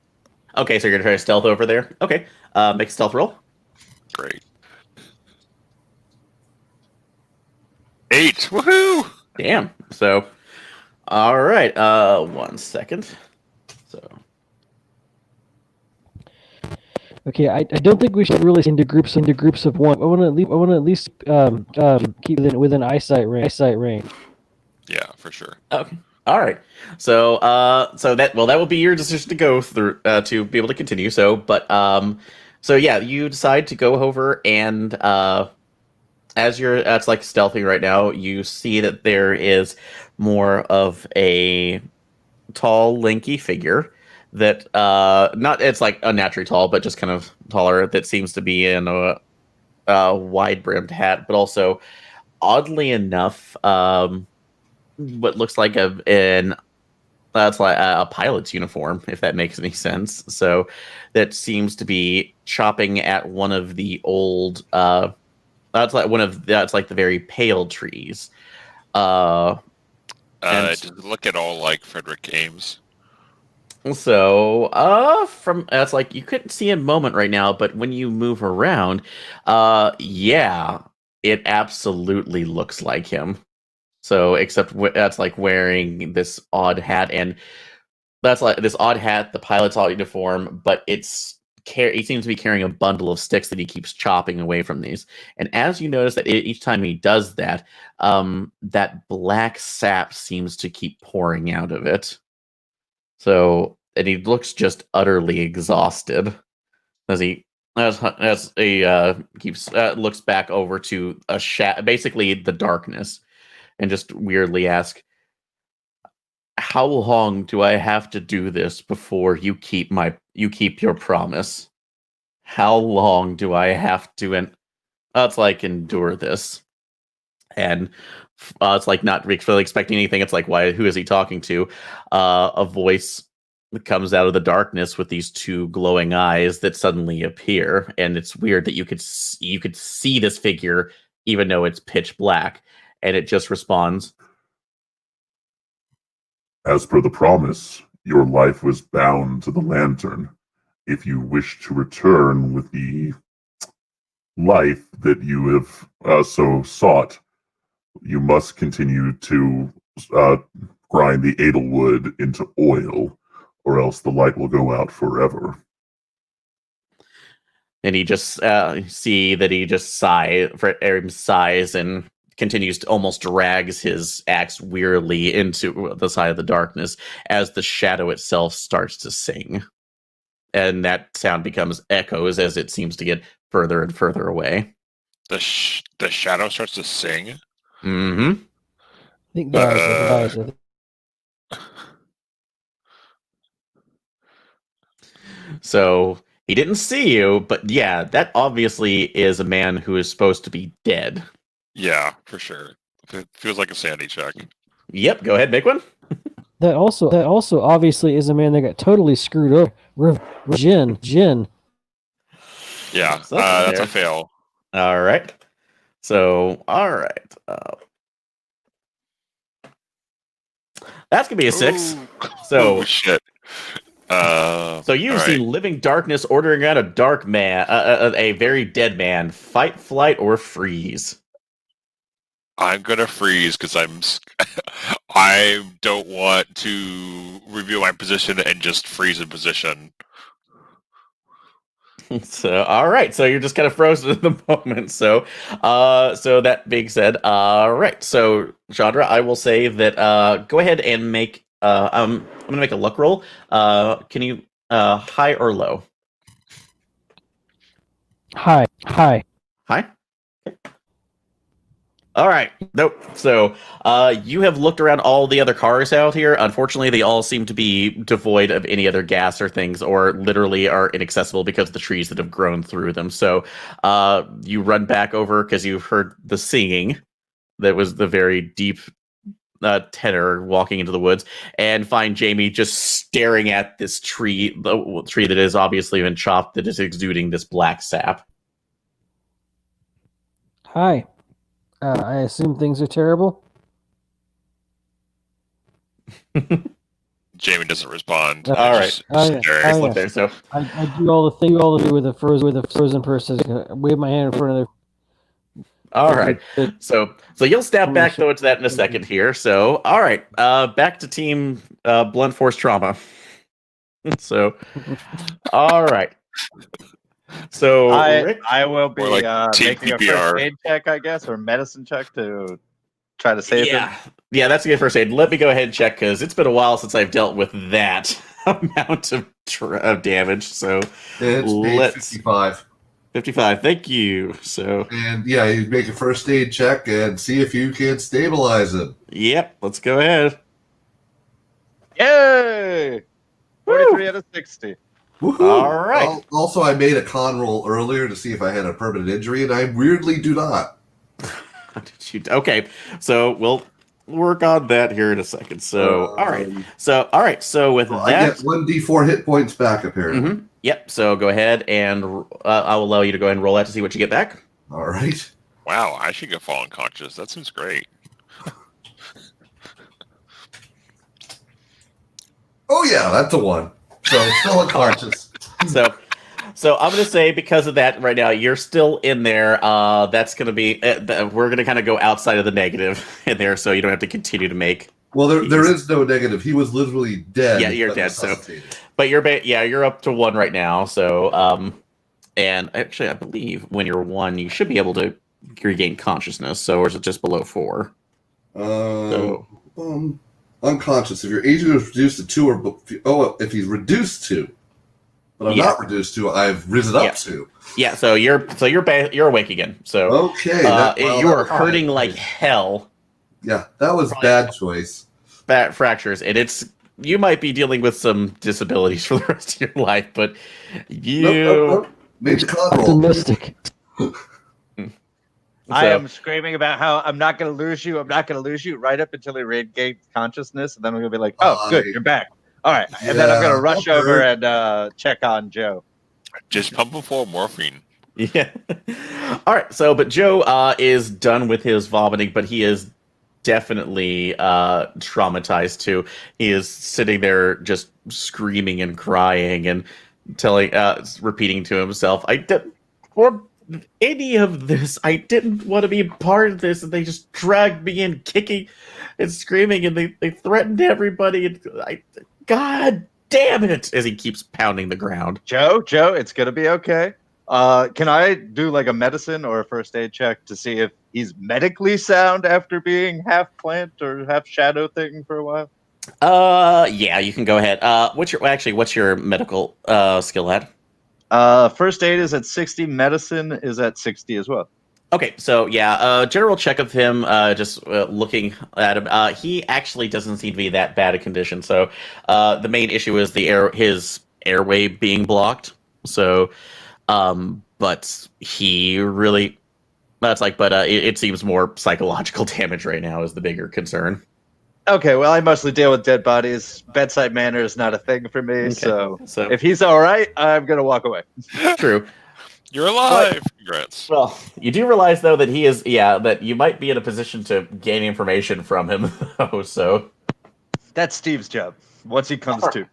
Speaker 1: Okay, so you're gonna try to stealth over there. Okay, make a stealth roll.
Speaker 5: Great. 8. Woohoo!
Speaker 1: Damn. So, all right. 1 second. So,
Speaker 4: Okay, I don't think we should really into groups of one. I want to at least keep within eyesight range.
Speaker 5: Yeah, for sure.
Speaker 1: Okay. All right. So that will be your decision to go through to be able to continue. So yeah, you decide to go over and as you're it's like stealthing right now, you see that there is more of a tall, lanky figure that not it's like unnaturally tall, but just kind of taller. That seems to be in a wide brimmed hat, but also oddly enough, what looks like an that's like a pilot's uniform, if that makes any sense. So that seems to be chopping at one of the old. That's like the very pale trees.
Speaker 5: Does it look at all like Frederick Ames?
Speaker 1: So, from that's like you couldn't see a moment right now, but when you move around, yeah, it absolutely looks like him. So, except that's like wearing this odd hat, and that's like this odd hat, the pilot's all uniform, but he seems to be carrying a bundle of sticks that he keeps chopping away from these. And as you notice that each time he does that, that black sap seems to keep pouring out of it. So, and he looks just utterly exhausted as he keeps looks back over to basically the darkness, and just weirdly asks, "How long do I have to do this before you keep your promise? How long do I have to endure this?" And it's like not really expecting anything. It's like, why? Who is he talking to? A voice comes out of the darkness with these two glowing eyes that suddenly appear, and it's weird that you could see this figure even though it's pitch black, and it just responds,
Speaker 6: As per the promise, your life was bound to the lantern. If you wish to return with the life that you have so sought, you must continue to grind the edelwood into oil, or else the light will go out forever.
Speaker 1: and he just see that he just sighs and continues to almost drags his axe wearily into the side of the darkness as the shadow itself starts to sing, and that sound becomes echoes as it seems to get further and further away.
Speaker 5: The shadow starts to sing.
Speaker 1: Mm-hmm.
Speaker 4: I think guys.
Speaker 1: So he didn't see you, but yeah, that obviously is a man who is supposed to be dead.
Speaker 5: Yeah, for sure. It feels like a sanity check.
Speaker 1: Yep, go ahead, make one.
Speaker 4: That also obviously is a man that got totally screwed over. Jin.
Speaker 5: Yeah,
Speaker 1: So
Speaker 5: that's
Speaker 1: there.
Speaker 5: a fail.
Speaker 1: All right. So, all right. That's gonna be a 6.
Speaker 5: Ooh.
Speaker 1: So
Speaker 5: Oh shit.
Speaker 1: So you
Speaker 5: all
Speaker 1: see
Speaker 5: right.
Speaker 1: living darkness ordering out a dark man, a very dead man. Fight, flight, or freeze.
Speaker 5: I'm gonna freeze because I don't want to review my position and just freeze in position.
Speaker 1: So, all right. So you're just kind of frozen at the moment. So that being said, all right. So, Chandra, I will say that go ahead and make. I'm gonna make a luck roll. Can you high or low?
Speaker 4: High.
Speaker 1: High. All right. Nope. So, you have looked around all the other cars out here. Unfortunately, they all seem to be devoid of any other gas or things, or literally are inaccessible because of the trees that have grown through them. So, you run back over because you've heard the singing. That was the very deep tenor walking into the woods, and find Jamie just staring at this tree, the tree that has obviously been chopped, that is exuding this black sap.
Speaker 4: Hi. I assume things are terrible.
Speaker 5: Jamie doesn't respond.
Speaker 1: All right.
Speaker 5: Just
Speaker 4: Yeah.
Speaker 5: staring.
Speaker 1: Look there. So
Speaker 4: I do all the thing with a frozen person. Wave my hand in front of
Speaker 1: all right. So you'll stab back though to that in a second here. So all right. Back to team blunt force trauma. So all right. So Rick,
Speaker 2: I will be
Speaker 5: Or like
Speaker 2: making a
Speaker 5: TPR.
Speaker 2: first aid check, I guess, or medicine check to try to save him.
Speaker 1: yeah, that's a good first aid. Let me go ahead and check because it's been a while since I've dealt with that amount of damage. So
Speaker 3: It's page 55.
Speaker 1: 55. Thank you. So,
Speaker 3: And yeah, you make a first aid check and see if you can stabilize him.
Speaker 1: yep, let's go ahead.
Speaker 2: Yay! 43 out of 60.
Speaker 3: Woohoo!
Speaker 1: All right.
Speaker 3: Also, I made a con roll earlier to see if I had a permanent injury, and I weirdly do not.
Speaker 1: Okay, so we'll work on that here in a second. So, all right. So with
Speaker 3: Well,
Speaker 1: that,
Speaker 3: I get 1d4 hit points back, apparently.
Speaker 1: Mhm. Yep. So go ahead and I'll allow you to go ahead and roll that to see what you get back.
Speaker 3: All right.
Speaker 5: Wow, I should get fall unconscious. That seems great.
Speaker 3: Oh yeah, that's a 1. So still unconscious.
Speaker 1: So I'm going to say because of that right now, you're still in there. That's going to be we're going to kind of go outside of the negative in there, so you don't have to continue to make.
Speaker 3: Well, there is no negative. He was literally dead.
Speaker 1: Yeah, you're
Speaker 3: but
Speaker 1: dead. So,
Speaker 3: resuscitated.
Speaker 1: but you're up to 1 right now. So and actually, I believe when you're 1, you should be able to regain consciousness. So, or is it just below 4?
Speaker 3: Unconscious. If your agent is reduced to 2 or if he's reduced to, but I'm not reduced to, I've risen up to.
Speaker 1: Yeah, so you're awake again. So
Speaker 3: Okay,
Speaker 1: you are hurting like hell.
Speaker 3: Yeah, that was bad choice.
Speaker 1: Bad fractures, and you might be dealing with some disabilities for the rest of your life, but
Speaker 3: Nope. Made the con roll.
Speaker 4: Optimistic.
Speaker 2: I am screaming about how I'm not going to lose you. I'm not going to lose you right up until he regains consciousness. And then I'm going to be like, oh, good, you're back. All right. And then I'm going to rush over and check on Joe.
Speaker 5: Just pump him full of morphine.
Speaker 1: Yeah. All right. So, but Joe is done with his vomiting, but he is definitely traumatized too. He is sitting there just screaming and crying and repeating to himself, I didn't want any of this. I didn't want to be a part of this. And they just dragged me in kicking and screaming and they threatened everybody. And God damn it, as he keeps pounding the ground.
Speaker 2: Joe, it's going to be okay. Can I do like a medicine or a first aid check to see if he's medically sound after being half plant or half shadow thing for a while?
Speaker 1: Yeah, you can go ahead. What's your medical skill at?
Speaker 2: First aid is at 60, medicine is at 60 as well.
Speaker 1: Okay, so general check of him, just looking at him. He actually doesn't seem to be that bad a condition. So the main issue is his airway being blocked. So, but he really, it seems more psychological damage right now is the bigger concern.
Speaker 2: Okay, well, I mostly deal with dead bodies. Bedside manner is not a thing for me.
Speaker 1: Okay.
Speaker 2: So
Speaker 1: So
Speaker 2: if he's all right, I'm going to walk away.
Speaker 1: true.
Speaker 5: You're alive. Congrats.
Speaker 1: Well, you do realize though that he is, that you might be in a position to gain information from him, though. So
Speaker 2: That's Steve's job once he comes to.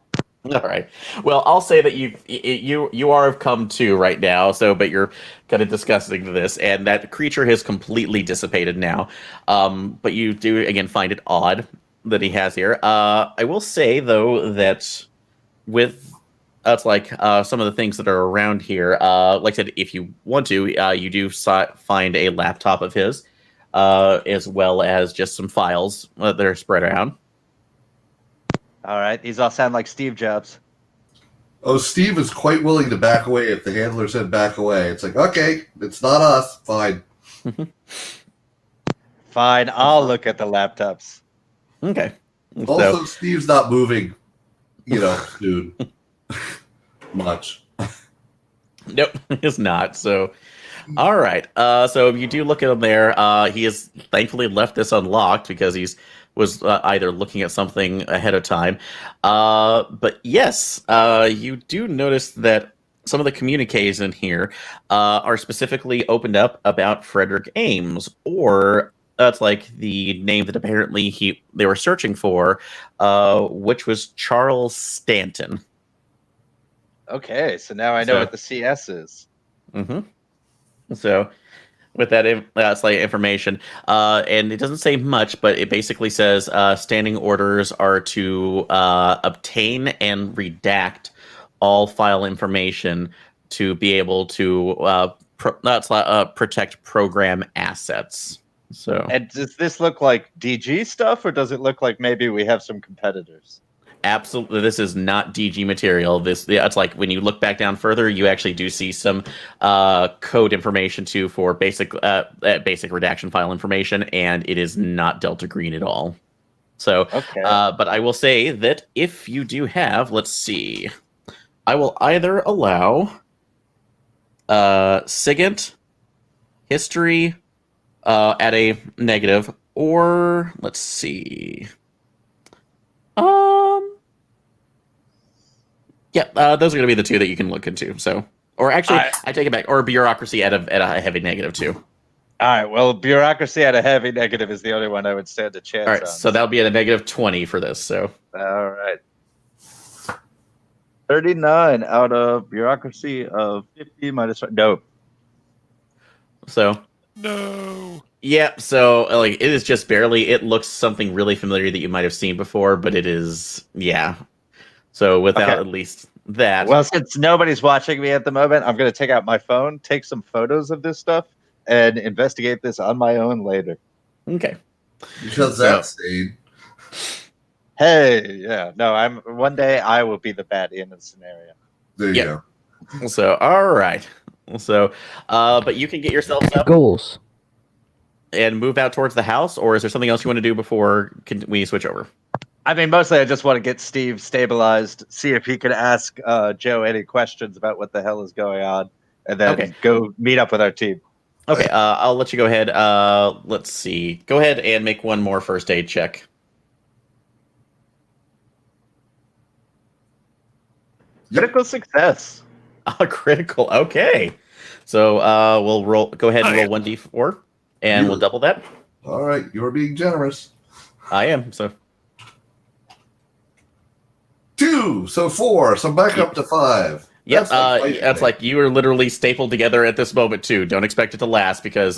Speaker 1: all right. Well, I'll say that you are have come to right now. So, but you're kind of discussing this, and that creature has completely dissipated now. But you do again find it odd that he has here. I will say though that with some of the things that are around here, like I said, if you want to, you do find a laptop of his, as well as just some files that are spread around.
Speaker 2: All right, these all sound like Steve jobs.
Speaker 3: Oh, Steve is quite willing to back away if the handler said back away. It's like, okay, it's not us. Fine.
Speaker 2: Fine, I'll look at the laptops.
Speaker 1: Okay.
Speaker 3: Also, Steve's not moving, dude. Much.
Speaker 1: Nope, it's not. So, all right. So you do look at him there. He has thankfully left this unlocked because was either looking at something ahead of time. But yes, you do notice that some of the communiques in here are specifically opened up about Frederick Ames, or that's like the name that apparently they were searching for, which was Charles Stanton.
Speaker 2: Okay, so now I know what the CS is.
Speaker 1: Mm-hmm. So, with that slight information, and it doesn't say much, but it basically says standing orders are to obtain and redact all file information to be able to protect program assets. So,
Speaker 2: And does this look like DG stuff, or does it look like maybe we have some competitors?
Speaker 1: absolutely, this is not DG material. It's like when you look back down further, you actually do see some code information too for basic redaction file information, and it is not Delta Green at all. So,
Speaker 2: Okay.
Speaker 1: but I will say that if you do have, let's see, I will either allow SIGINT history at a negative, or let's see. Those are going to be the two that you can look into. So, or actually, I take it back. Or bureaucracy at a heavy negative too.
Speaker 2: All right. Well, bureaucracy at a heavy negative is the only one I would stand a chance
Speaker 1: All right.
Speaker 2: on.
Speaker 1: So that'll be at a negative 20 for this. So.
Speaker 2: All right. 39 out of bureaucracy of 50 minus 1. No.
Speaker 1: So.
Speaker 5: No.
Speaker 1: Yeah. So like it is just barely. It looks something really familiar that you might have seen before, but it is So without at least that.
Speaker 2: Well, since nobody's watching me at the moment, I'm going to take out my phone, take some photos of this stuff, and investigate this on my own later.
Speaker 1: Okay.
Speaker 3: Because that's a...
Speaker 2: Hey, yeah. No, one day I will be the baddie in this scenario.
Speaker 3: There you go.
Speaker 1: So, all right. So, but you can get yourselves up
Speaker 4: Goals.
Speaker 1: and move out towards the house, or is there something else you want to do before we switch over?
Speaker 2: I mean, mostly I just want to get Steve stabilized, see if he can ask Joe any questions about what the hell is going on, and then go meet up with our team.
Speaker 1: Okay, I'll let you go ahead. Let's see. Go ahead and make one more first aid check.
Speaker 2: Critical success.
Speaker 1: Critical. Okay. So we'll roll. Go ahead and roll 1d4, and we'll double that.
Speaker 3: All right, you're being generous.
Speaker 1: I am. So
Speaker 3: 2, so 4, so back up to 5.
Speaker 1: Yep. That's like you are literally stapled together at this moment too. Don't expect it to last because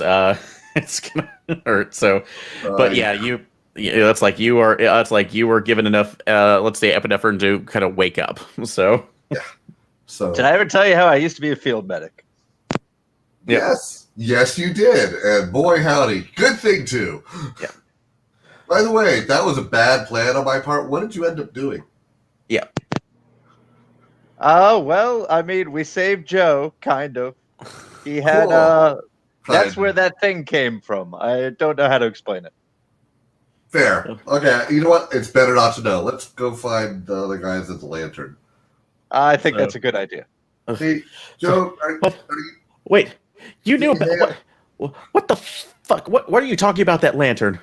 Speaker 1: it's gonna hurt. So, but yeah, that's like you are. It's like you were given enough. Let's say epinephrine to kind of wake up. So.
Speaker 3: Yeah. So.
Speaker 2: Did I ever tell you how I used to be a field medic?
Speaker 1: Yep.
Speaker 3: Yes, you did, and boy howdy, good thing too.
Speaker 1: Yeah.
Speaker 3: By the way, that was a bad plan on my part. What did you end up doing?
Speaker 1: Yeah.
Speaker 2: Well, I mean, we saved Joe, kind of. He had that's where that thing came from. I don't know how to explain it.
Speaker 3: Fair. Okay, you know what? It's better not to know. Let's go find the other guys at the lantern.
Speaker 2: I think that's a good idea.
Speaker 3: Hey, Joe,
Speaker 1: wait, you knew about what the fuck? What are you talking about that lantern?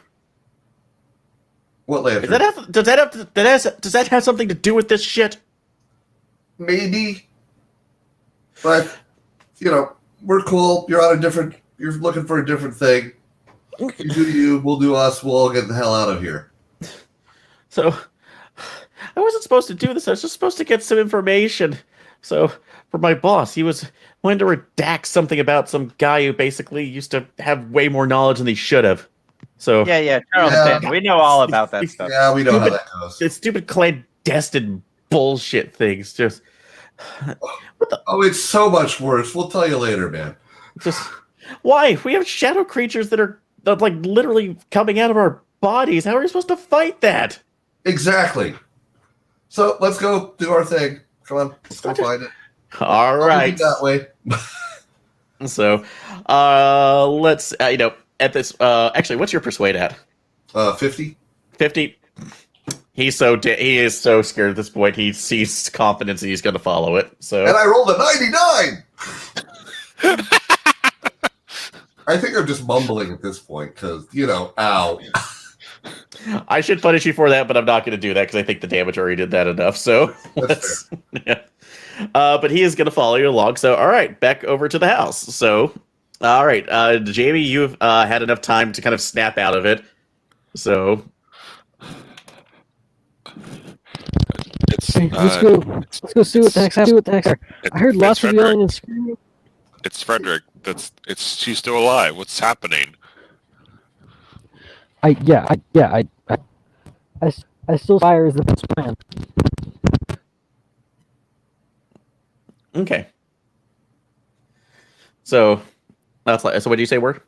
Speaker 3: What lantern?
Speaker 1: Does that have something to do with this shit?
Speaker 3: Maybe. But we're cool. You're looking for a different thing. You do you, we'll do us, we'll all get the hell out of here.
Speaker 1: So I wasn't supposed to do this. I was just supposed to get some information. So for my boss, he was wanting to redact something about some guy who basically used to have way more knowledge than he should have. So
Speaker 2: Charles, we know all about that stuff.
Speaker 3: Yeah, we know how that goes.
Speaker 1: It's stupid clandestine bullshit things. Just
Speaker 3: it's so much worse. We'll tell you later, man.
Speaker 1: Just why? We have shadow creatures that are like literally coming out of our bodies. How are we supposed to fight that?
Speaker 3: Exactly. So let's go do our thing. Come on, let's go find it.
Speaker 1: All right.
Speaker 3: That way.
Speaker 1: So, let's at this. Actually, what's your persuade at?
Speaker 3: 50.
Speaker 1: 50. He is so scared at this point. He sees confidence and he's going to follow it. So,
Speaker 3: and I rolled a 99. I think I'm just mumbling at this point because ow.
Speaker 1: I should punish you for that, but I'm not going to do that because I think the damage already did that enough. So,
Speaker 3: That's fair.
Speaker 1: Yeah. But he is going to follow you along. So, all right, back over to the house. So, all right, Jamie, you've had enough time to kind of snap out of it. So,
Speaker 4: let's go see what the heck's happening. I heard lots of yelling and screaming.
Speaker 5: It's Frederick. She's still alive. What's happening?
Speaker 4: I still fire is the best plan.
Speaker 1: okay. So that's like. So what do you say, word?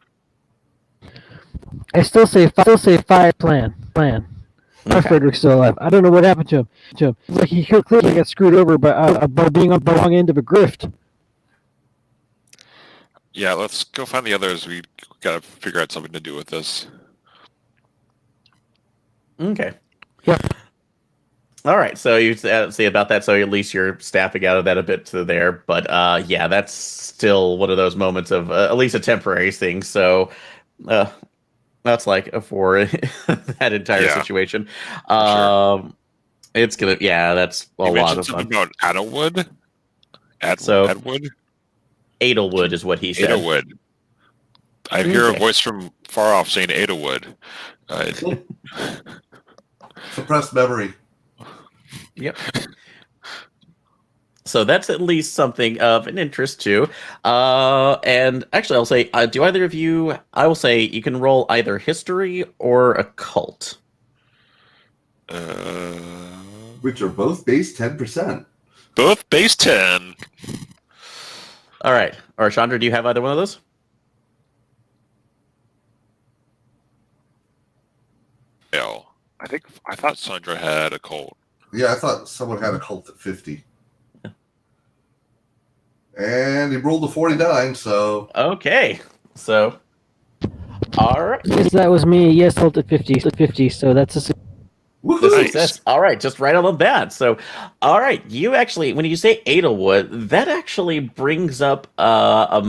Speaker 4: I still say fire plan.
Speaker 1: Okay.
Speaker 4: Frederick's still alive. I don't know what happened to him. Like he clearly got screwed over by being on the wrong end of a grift.
Speaker 5: Yeah, let's go find the others. We gotta figure out something to do with this.
Speaker 1: Okay.
Speaker 4: Yeah.
Speaker 1: All right. So you say about that. So at least you're staffing out of that a bit to there. But yeah, that's still one of those moments of at least a temporary thing. So that's like for that entire
Speaker 5: Yeah,
Speaker 1: situation.
Speaker 5: sure.
Speaker 1: It's gonna. Yeah, that's a
Speaker 5: You
Speaker 1: lot
Speaker 5: mentioned
Speaker 1: of
Speaker 5: something
Speaker 1: fun.
Speaker 5: about Adelwood.
Speaker 1: So
Speaker 5: Adwood?
Speaker 1: Adelwood is what he said.
Speaker 5: Adelwood. I hear a
Speaker 1: Okay.
Speaker 5: voice from far off saying Adelwood.
Speaker 3: Suppressed memory.
Speaker 1: Yep. So that's at least something of an interest too. And actually, I'll say, do either of you? I will say you can roll either history or occult.
Speaker 3: Which are both base 10%.
Speaker 5: Both base 10.
Speaker 1: All right. Or Chandra, do you have either one of those?
Speaker 5: No. I thought Sandra had a cult.
Speaker 3: Yeah, I thought someone had a cult at 50. And he rolled a 49, so...
Speaker 1: Okay. So, all right.
Speaker 4: Yes, that was me. Yes, hold at 50. So that's a
Speaker 1: The
Speaker 3: Woohoo!
Speaker 1: success. All right, just right on the bat. So, all right, you actually, when you say Adelwood, that actually brings up a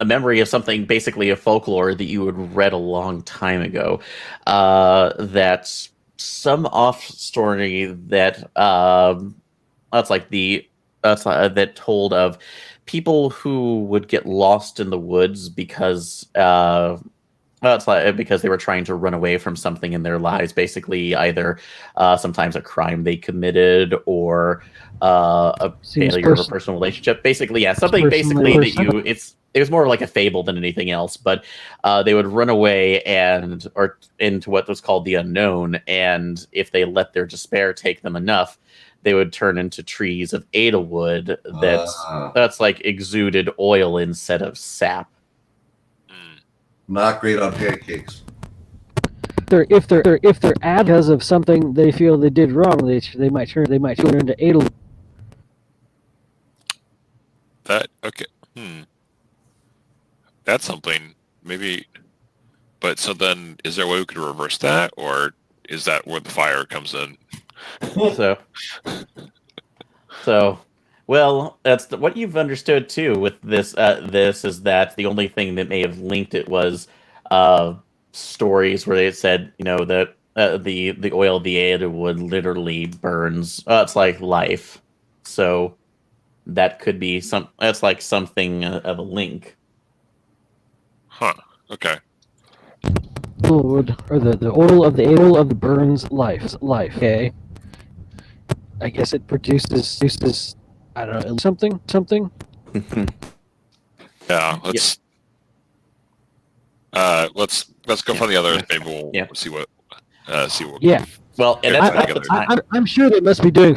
Speaker 1: memory of something, basically a folklore that you had read a long time ago. That's some off story that that's like that told of people who would get lost in the woods because it's like because they were trying to run away from something in their lives, basically either sometimes a crime they committed or a failure of a personal relationship. Basically, yeah, something basically that it was more like a fable than anything else. But they would run away or into what was called the unknown, and if they let their despair take them enough, they would turn into trees of Adelwood that's like exuded oil instead of sap.
Speaker 3: Not great on pancakes.
Speaker 4: if they're ad because of something they feel they did wrong, they might turn into Adel.
Speaker 5: That okay. That's something. Maybe. But so then, is there a way we could reverse that, or is that where the fire comes in?
Speaker 1: So, well, that's what you've understood too with this. This is that the only thing that may have linked it was stories where they had said, that the oil of the Adelwood literally burns. It's like life. So that could be that's like something of a link.
Speaker 5: Huh. Okay.
Speaker 4: Or the oil of the burns life. Okay. I guess it produces I don't know, something.
Speaker 5: Yeah. Let's go find the others. Maybe we'll see what.
Speaker 4: Yeah.
Speaker 1: Well, and that's about the time.
Speaker 4: I'm sure they must be doing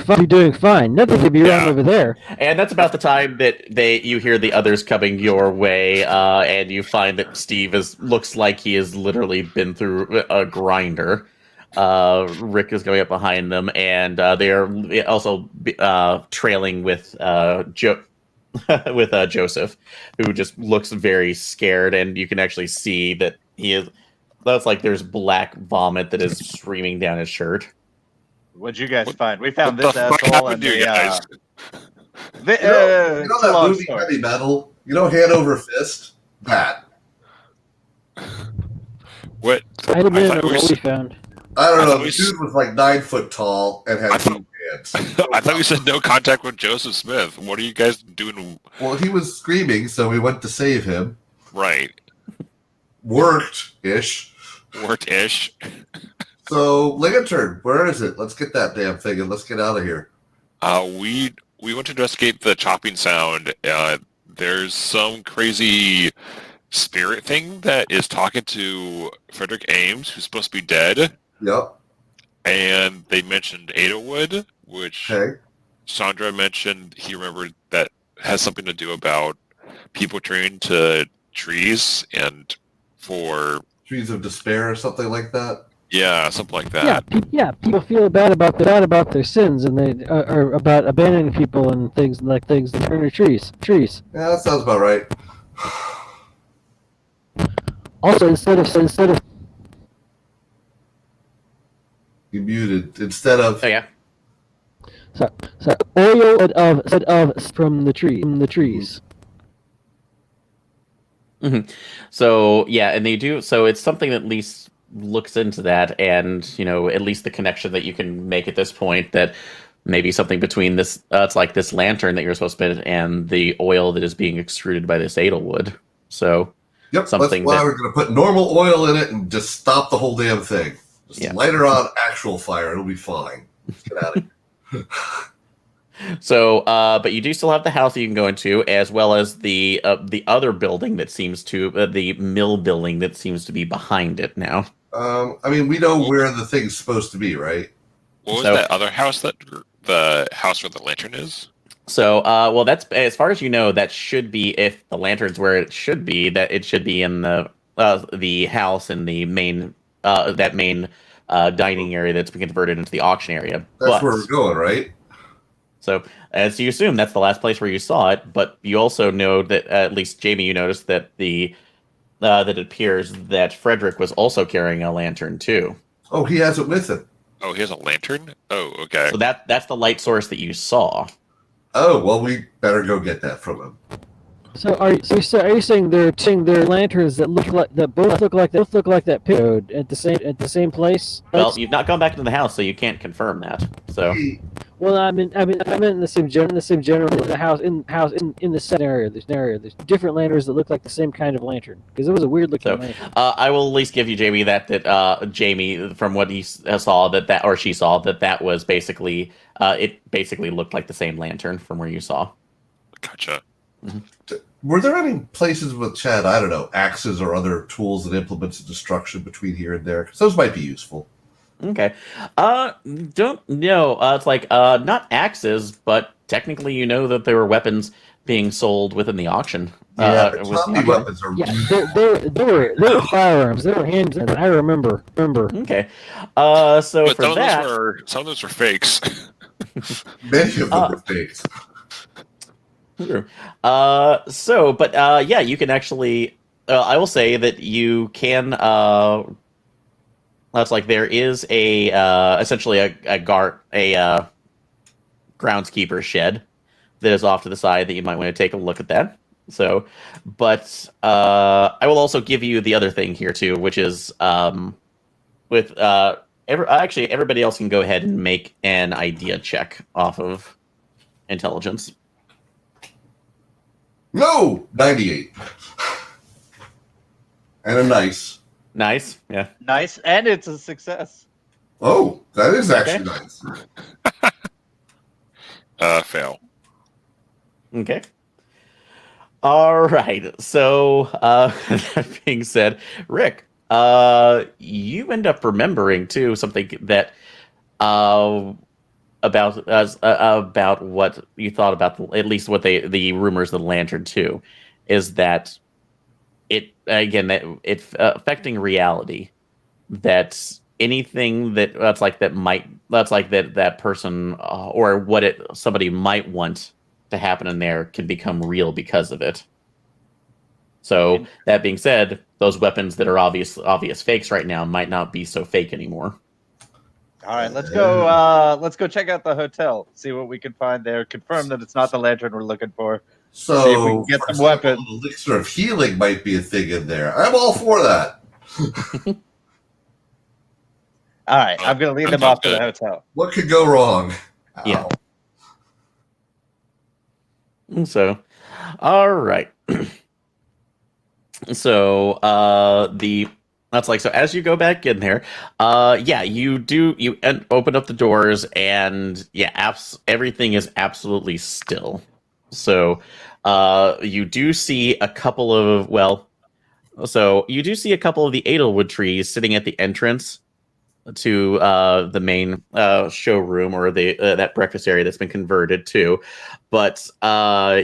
Speaker 4: fine. Nothing could be wrong over there.
Speaker 1: And that's about the time that you hear the others coming your way, and you find that Steve looks like he has literally been through a grinder. Rick is going up behind them, and they are also trailing with Joseph, who just looks very scared, and you can actually see that he is. That's like there's black vomit that is streaming down his shirt.
Speaker 2: What'd you guys find? We found this asshole and
Speaker 5: you guys?
Speaker 3: You know that movie Heavy Metal? Hand over fist? That.
Speaker 5: What?
Speaker 4: I don't know what we found.
Speaker 3: I don't know. The dude was like 9 foot tall and had 2 hands.
Speaker 5: I thought we said no contact with Joseph Smith. What are you guys doing?
Speaker 3: Well, he was screaming, so we went to save him.
Speaker 5: Right.
Speaker 3: Worked-ish. So, Lantern, where is it? Let's get that damn thing and let's get out of here.
Speaker 5: We went to investigate the chopping sound. There's some crazy spirit thing that is talking to Frederick Ames, who's supposed to be dead.
Speaker 3: Yep.
Speaker 5: And they mentioned Adelwood, which Sandra mentioned he remembered that has something to do about people turn to trees and for
Speaker 3: Trees of despair or something like that.
Speaker 5: yeah, something like that.
Speaker 4: People feel bad about their sins, and they or about abandoning people and things and turn to trees.
Speaker 3: Yeah, that sounds about right.
Speaker 4: Also, instead of
Speaker 3: You muted instead of.
Speaker 1: Oh yeah.
Speaker 4: so oil instead of from the trees.
Speaker 1: So yeah, and they do. So it's something that at least looks into that, and at least the connection that you can make at this point that maybe something between this. It's like this lantern that you're supposed to put and the oil that is being extruded by this Edelwood. So
Speaker 3: Yep,
Speaker 1: something
Speaker 3: that's why
Speaker 1: that-
Speaker 3: we're going to put normal oil in it and just stop the whole damn thing. Just light her on actual fire. It'll be fine. Let's get out of here.
Speaker 1: So, but you do still have the house that you can go into, as well as the other building that seems to the mill building that seems to be behind it now.
Speaker 3: I mean, we know where the thing's supposed to be, right?
Speaker 5: What was
Speaker 1: So-
Speaker 5: that other house the house where the lantern is?
Speaker 1: So, well, that's as far as you know. That should be, if the lantern's where it should be, that it should be in the house in the main dining area that's been converted into the auction area.
Speaker 3: That's where we're going, right?
Speaker 1: So, as you assume, that's the last place where you saw it. But you also know that, at least Jamie, you noticed that that it appears that Frederick was also carrying a lantern too.
Speaker 3: Oh, he has it with him.
Speaker 5: Oh, he has a lantern? Oh, okay.
Speaker 1: So that's the light source that you saw.
Speaker 3: Oh, well, we better go get that from him.
Speaker 4: So are you saying they're lanterns that both look like that picture at the same place?
Speaker 1: Well, you've not gone back into the house, so you can't confirm that. So,
Speaker 4: Well, I meant in the same general the house in the set area. There's different lanterns that look like the same kind of lantern because it was a weird looking
Speaker 1: So,
Speaker 4: lantern.
Speaker 1: I will at least give you Jamie that Jamie, from what he saw or she saw, that was basically it basically looked like the same lantern from where you saw.
Speaker 5: Gotcha.
Speaker 3: Were there any places with Chad, I don't know, axes or other tools and implements of destruction between here and there? Because those might be useful.
Speaker 1: Okay. Don't know. It's like not axes, but technically you know that there were weapons being sold within the auction.
Speaker 3: Yeah,
Speaker 1: with
Speaker 3: but
Speaker 1: the
Speaker 3: zombie
Speaker 1: auction.
Speaker 3: weapons are.
Speaker 4: Yeah, there were firearms. There were handguns. I remember.
Speaker 1: Okay. So
Speaker 5: But
Speaker 1: for
Speaker 5: some
Speaker 1: that,
Speaker 5: of those were fakes.
Speaker 3: Many of them were fakes.
Speaker 1: True. Yeah, you can actually. I will say that you can. That's like there is essentially a groundskeeper shed that is off to the side that you might want to take a look at that. So, but I will also give you the other thing here too, which is actually everybody else can go ahead and make an idea check off of intelligence.
Speaker 3: No! 98. And a nice.
Speaker 1: Nice, yeah.
Speaker 2: Nice, and it's a success.
Speaker 3: Oh, that is actually nice.
Speaker 5: Fail.
Speaker 1: Okay. All right. So, that being said, Rick, you end up remembering too something that about what you thought about at least what the rumors of the lantern too, is that it again that it's affecting reality. That anything that person or somebody might want to happen in there can become real because of it. So that being said, those weapons that are obvious fakes right now might not be so fake anymore.
Speaker 2: All right, let's go. Let's go check out the hotel. See what we can find there. Confirm that it's not the lantern we're looking for. See if we
Speaker 3: So,
Speaker 2: can get
Speaker 3: for
Speaker 2: some
Speaker 3: example,
Speaker 2: weapons.
Speaker 3: the elixir of healing might be a thing in there. I'm all for that.
Speaker 2: All right, I'm gonna lead them off to the hotel.
Speaker 3: What could go wrong?
Speaker 1: Yeah.
Speaker 3: Ow.
Speaker 1: So, all right. So, that's like, so as you go back in there, you open up the doors and everything is absolutely still. So, you do see a couple of the Edelwood trees sitting at the entrance the main showroom or the that breakfast area that's been converted to. But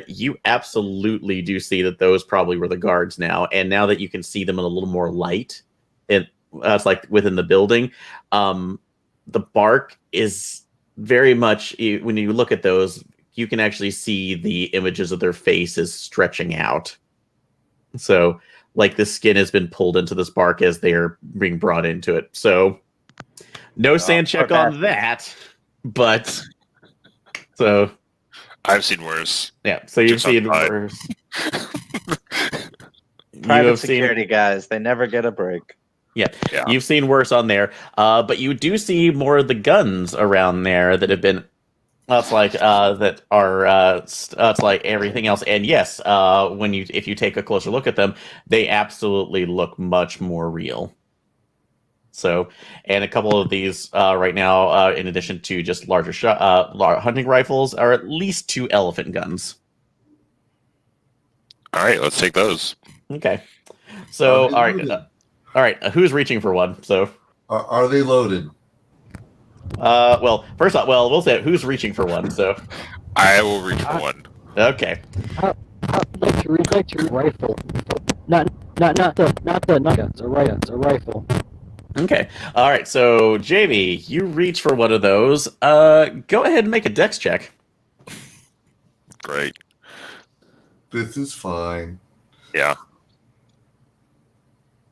Speaker 1: you absolutely do see that those probably were the guards now. And now that you can see them in a little more light, it's like within the building, the bark is very much, when you look at those, you can actually see the images of their faces stretching out. So, like, the skin has been pulled into this bark as they're being brought into it. So, no sand check on that, but so
Speaker 5: I've seen worse.
Speaker 1: yeah. So you've
Speaker 5: Just
Speaker 1: seen
Speaker 5: outside.
Speaker 1: worse.
Speaker 2: Private security guys, they never get a break.
Speaker 1: Yeah,
Speaker 5: Yeah.
Speaker 1: you've seen worse on there, but you do see more of the guns around there that have been. That's like that are it's like everything else. And yes, if you take a closer look at them, they absolutely look much more real. So, and a couple of these right now, in addition to just larger hunting rifles, are at least 2 elephant guns.
Speaker 5: All right, let's take those.
Speaker 1: Okay. So,
Speaker 3: Are
Speaker 1: all
Speaker 3: they
Speaker 1: right,
Speaker 3: loaded?
Speaker 1: all right. Who's reaching for one? So,
Speaker 3: Are they loaded?
Speaker 1: well, first off, we'll say who's reaching for one. So,
Speaker 5: I will reach for one.
Speaker 1: okay.
Speaker 4: I'd like to rifle. Not the guns. A rifle.
Speaker 1: Okay. All right. So, Jamie, you reach for one of those. Go ahead and make a dex check.
Speaker 5: Great.
Speaker 3: This is fine.
Speaker 5: Yeah.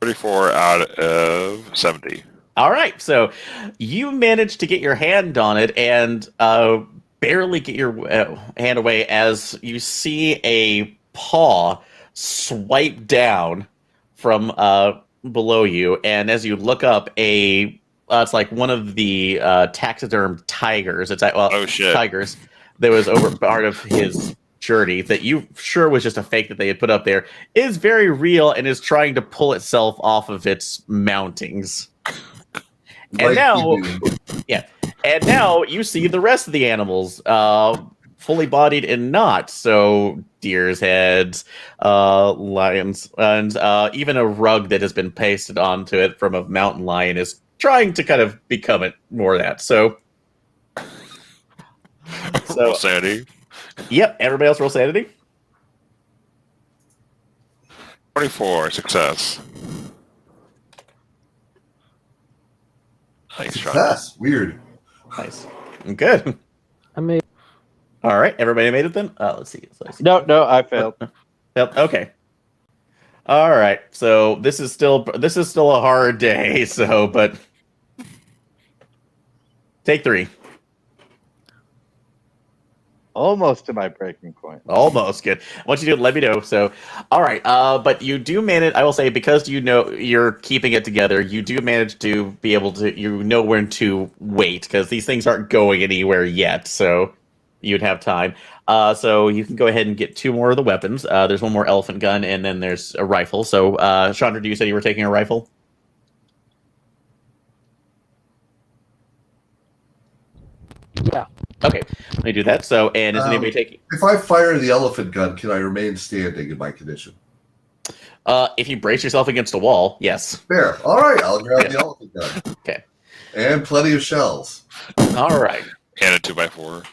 Speaker 5: 34 out of 70.
Speaker 1: All right. So, you manage to get your hand on it and barely get your hand away as you see a paw swipe down from below you, and as you look up, it's like one of the taxidermed tigers. It's
Speaker 5: Oh, shit.
Speaker 1: tigers that was over part of his journey that you sure was just a fake that they had put up there, is very real and is trying to pull itself off of its mountings. And now, and now you see the rest of the animals, fully bodied and not. So deer's heads, lions, and even a rug that has been pasted onto it from a mountain lion is trying to kind of become it more of that. So,
Speaker 5: Roll sanity.
Speaker 1: Yep. Everybody else roll sanity.
Speaker 5: 24, success. Nice shot.
Speaker 3: Success. Weird.
Speaker 1: Nice. Good.
Speaker 4: I made.
Speaker 1: All right. Everybody made it then. Let's see.
Speaker 2: No, I failed.
Speaker 1: Yep. Okay. All right. So this is still a hard day. So, but take 3.
Speaker 2: Almost to my breaking point.
Speaker 1: Almost good. Once you do it, let me know. So, all right. But you do manage. I will say, because you know you're keeping it together, you do manage to be able to. You know when to wait, because these things aren't going anywhere yet. So you'd have time. So you can go ahead and get 2 more of the weapons. There's one more elephant gun, and then there's a rifle. So, Chandra, you said you were taking a rifle?
Speaker 4: Yeah.
Speaker 1: Okay, let me do that. So, and is anybody taking?
Speaker 3: If I fire the elephant gun, can I remain standing in my condition?
Speaker 1: If you brace yourself against a wall, yes.
Speaker 3: Fair. All right, I'll grab the elephant gun.
Speaker 1: Okay.
Speaker 3: And plenty of shells.
Speaker 1: All right.
Speaker 5: And a 2x4.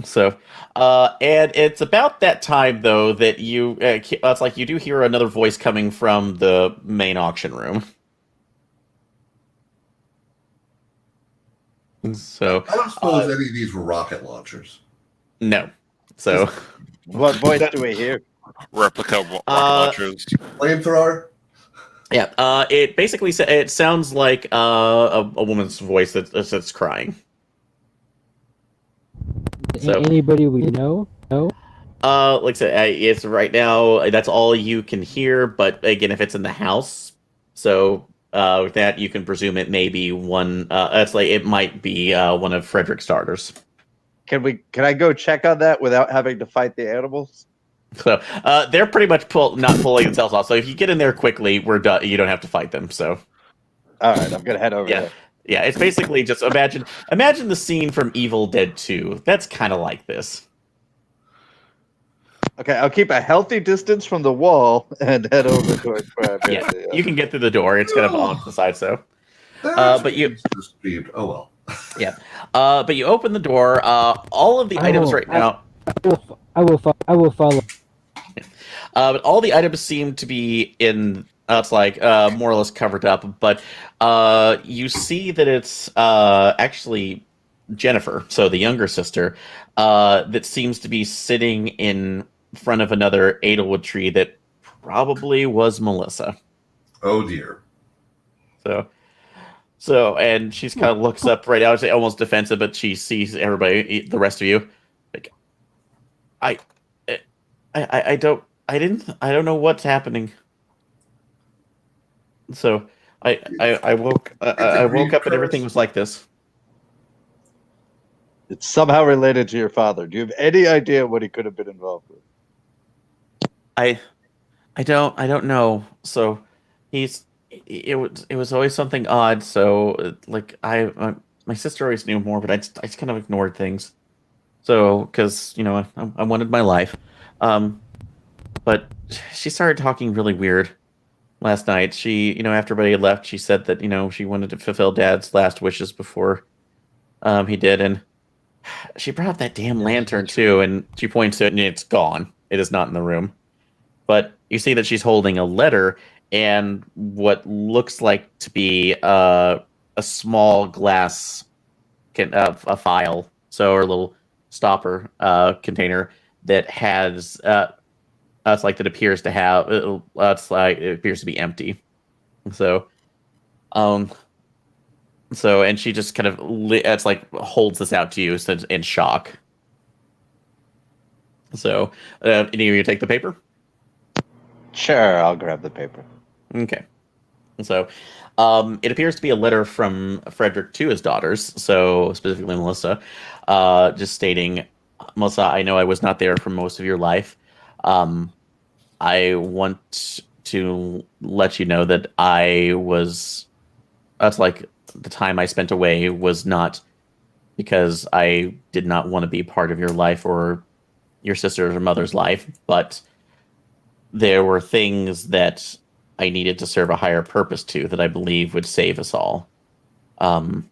Speaker 1: So, and it's about that time though that you, it's like you do hear another voice coming from the main auction room. So,
Speaker 3: I don't suppose any of these were rocket launchers.
Speaker 1: no. So,
Speaker 2: What voice do we hear?
Speaker 5: Replica rocket launchers.
Speaker 3: Flamethrower?
Speaker 1: yeah, it basically it sounds like a woman's voice that's crying. So,
Speaker 4: Anybody we know? No.
Speaker 1: like I said, it's right now. That's all you can hear. But again, if it's in the house, so with that, you can presume it may be one. That's like it might be one of Frederick's daughters.
Speaker 2: Can I go check on that without having to fight the animals?
Speaker 1: So they're pretty much not pulling themselves off. So if you get in there quickly, we're done. You don't have to fight them. So,
Speaker 2: All right, I'm gonna head over there.
Speaker 1: Yeah, it's basically just imagine the scene from Evil Dead 2. That's kind of like this.
Speaker 2: Okay, I'll keep a healthy distance from the wall and head over towards where I'm
Speaker 1: Yeah, you can get through the door. It's kind of off the side. So, But you,
Speaker 3: oh well.
Speaker 1: yeah. But you open the door. All of the items right now.
Speaker 4: I will follow.
Speaker 1: But all the items seem to be in. It's like more or less covered up. But you see that it's actually Jennifer, so the younger sister, that seems to be sitting in front of another Edelwood tree that probably was Melissa.
Speaker 3: Oh dear.
Speaker 1: So, and she's kind of looks up right now, I would say almost defensive, but she sees everybody, the rest of you. Like, I don't know what's happening. So, I woke up and everything was like this.
Speaker 2: It's somehow related to your father. Do you have any idea what he could have been involved with?
Speaker 1: I don't know. So, it was always something odd. So, like my sister always knew more, but I just kind of ignored things. So, because I wanted my life, but she started talking really weird last night. She, after everybody had left, she said that she wanted to fulfill Dad's last wishes before he did, and she brought up that damn lantern too, and she points to it, and it's gone. It is not in the room. But you see that she's holding a letter and what looks like to be a small glass a file, so a little stopper container that has it's like that appears to have it's like it appears to be empty. So and she just kind of it's like holds this out to you in shock. So any of you take the paper?
Speaker 2: Sure, I'll grab the paper.
Speaker 1: Okay. So it appears to be a letter from Frederick to his daughters, so specifically Melissa, just stating, Melissa, I know I was not there for most of your life. I want to let you know that that's like the time I spent away was not because I did not want to be part of your life or your sister's or mother's life, but there were things that I needed to serve a higher purpose to that I believe would save us all. But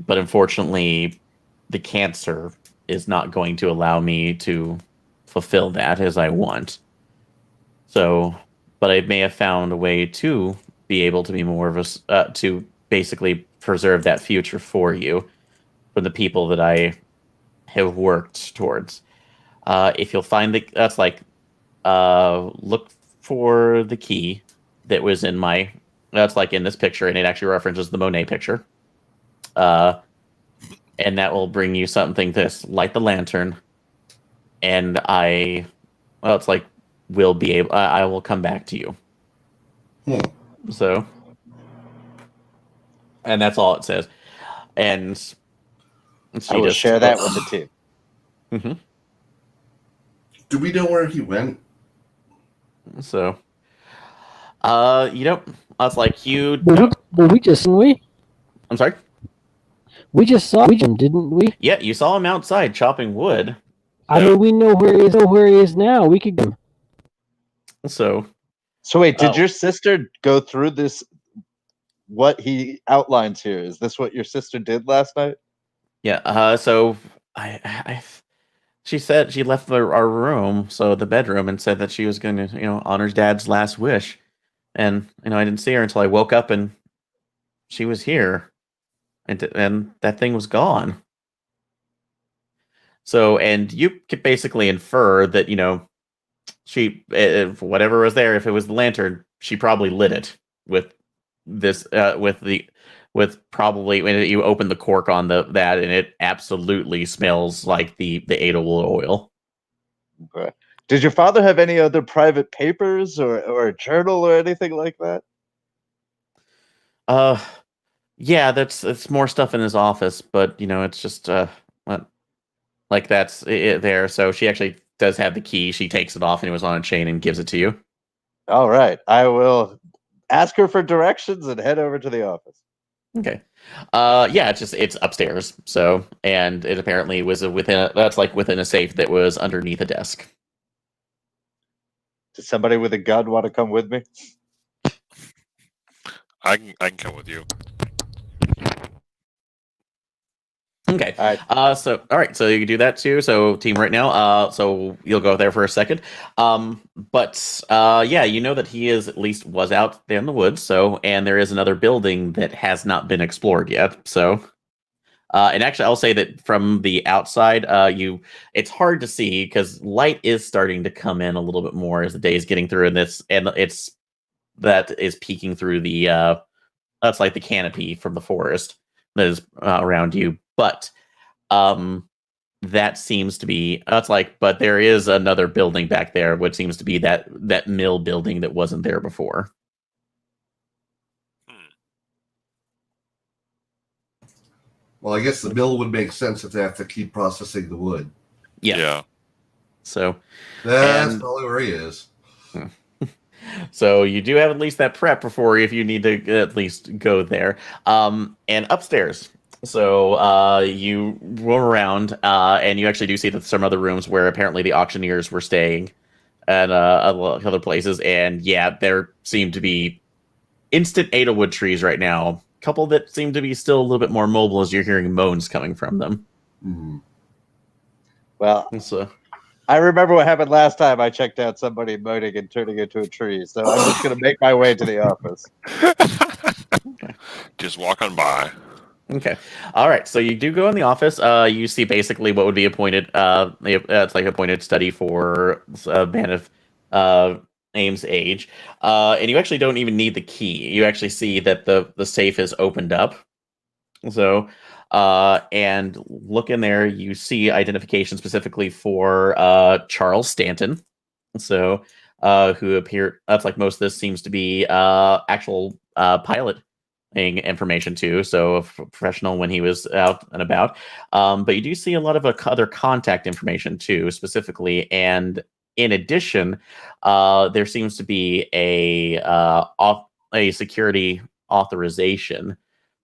Speaker 1: unfortunately, the cancer is not going to allow me to fulfill that as I want. So, but I may have found a way to be able to be more of a, to basically preserve that future for you, for the people that I have worked towards. If you'll find that's like, look for the key that was in that's like in this picture, and it actually references the Monet picture. And that will bring you something to light the lantern. And it's like, I will come back to you. So, and that's all it says. And
Speaker 2: I will share that with the team.
Speaker 1: Mm-hmm.
Speaker 3: Do we know where he went?
Speaker 1: So, it's like you. I'm sorry.
Speaker 4: We just saw him, didn't we?
Speaker 1: Yeah, you saw him outside chopping wood.
Speaker 4: I mean, we know where he is now. We could go.
Speaker 1: So
Speaker 2: wait, did your sister go through this? What he outlines here, is this what your sister did last night?
Speaker 1: Yeah. So she said she left our room, so the bedroom, and said that she was going to, honor Dad's last wish. And I didn't see her until I woke up, and she was here, and that thing was gone. So, and you could basically infer that she, whatever was there, if it was the lantern, she probably lit it with this, with probably when you open the cork on that, and it absolutely smells like the Edelwood oil.
Speaker 2: Okay. Did your father have any other private papers or a journal or anything like that?
Speaker 1: Yeah, it's more stuff in his office, but it's just like that's it there. So she actually does have the key. She takes it off, and it was on a chain, and gives it to you.
Speaker 2: All right, I will ask her for directions and head over to the office.
Speaker 1: Okay. Yeah, it's upstairs. So, and it apparently was within a safe that was underneath a desk.
Speaker 2: Does somebody with a gun want to come with me?
Speaker 5: I can come with you.
Speaker 1: Okay.
Speaker 2: All right.
Speaker 1: All right. So you can do that too. So team right now. So you'll go there for a second. Yeah, you know that he is at least was out there in the woods. So, and there is another building that has not been explored yet. So, and actually, I'll say that from the outside, it's hard to see because light is starting to come in a little bit more as the day is getting through, and that is peeking through the that's like the canopy from the forest that is around you. But that seems to be but there is another building back there, which seems to be that mill building that wasn't there before.
Speaker 3: Well, I guess the mill would make sense if they have to keep processing the wood.
Speaker 1: Yeah. So
Speaker 3: that's probably where he is.
Speaker 1: So you do have at least that prep before if you need to at least go there. And upstairs. So you roam around, and you actually do see that some other rooms where apparently the auctioneers were staying, and other places. And yeah, there seem to be instant Edelwood trees right now. A couple that seem to be still a little bit more mobile as you're hearing moans coming from them.
Speaker 3: Mm-hmm.
Speaker 2: Well,
Speaker 1: So
Speaker 2: I remember what happened last time I checked out somebody moaning and turning into a tree. So I'm just going to make my way to the office.
Speaker 5: Just walk on by.
Speaker 1: Okay. All right. So you do go in the office. You see basically what would be appointed. It's like appointed study for a man of Ames' age. And you actually don't even need the key. You actually see that the safe is opened up. So, and look in there. You see identification specifically for Charles Stanton. So, who appeared. That's like most of this seems to be actual pilot information too, so a professional when he was out and about. But you do see a lot of other contact information too, specifically, and in addition, there seems to be a security authorization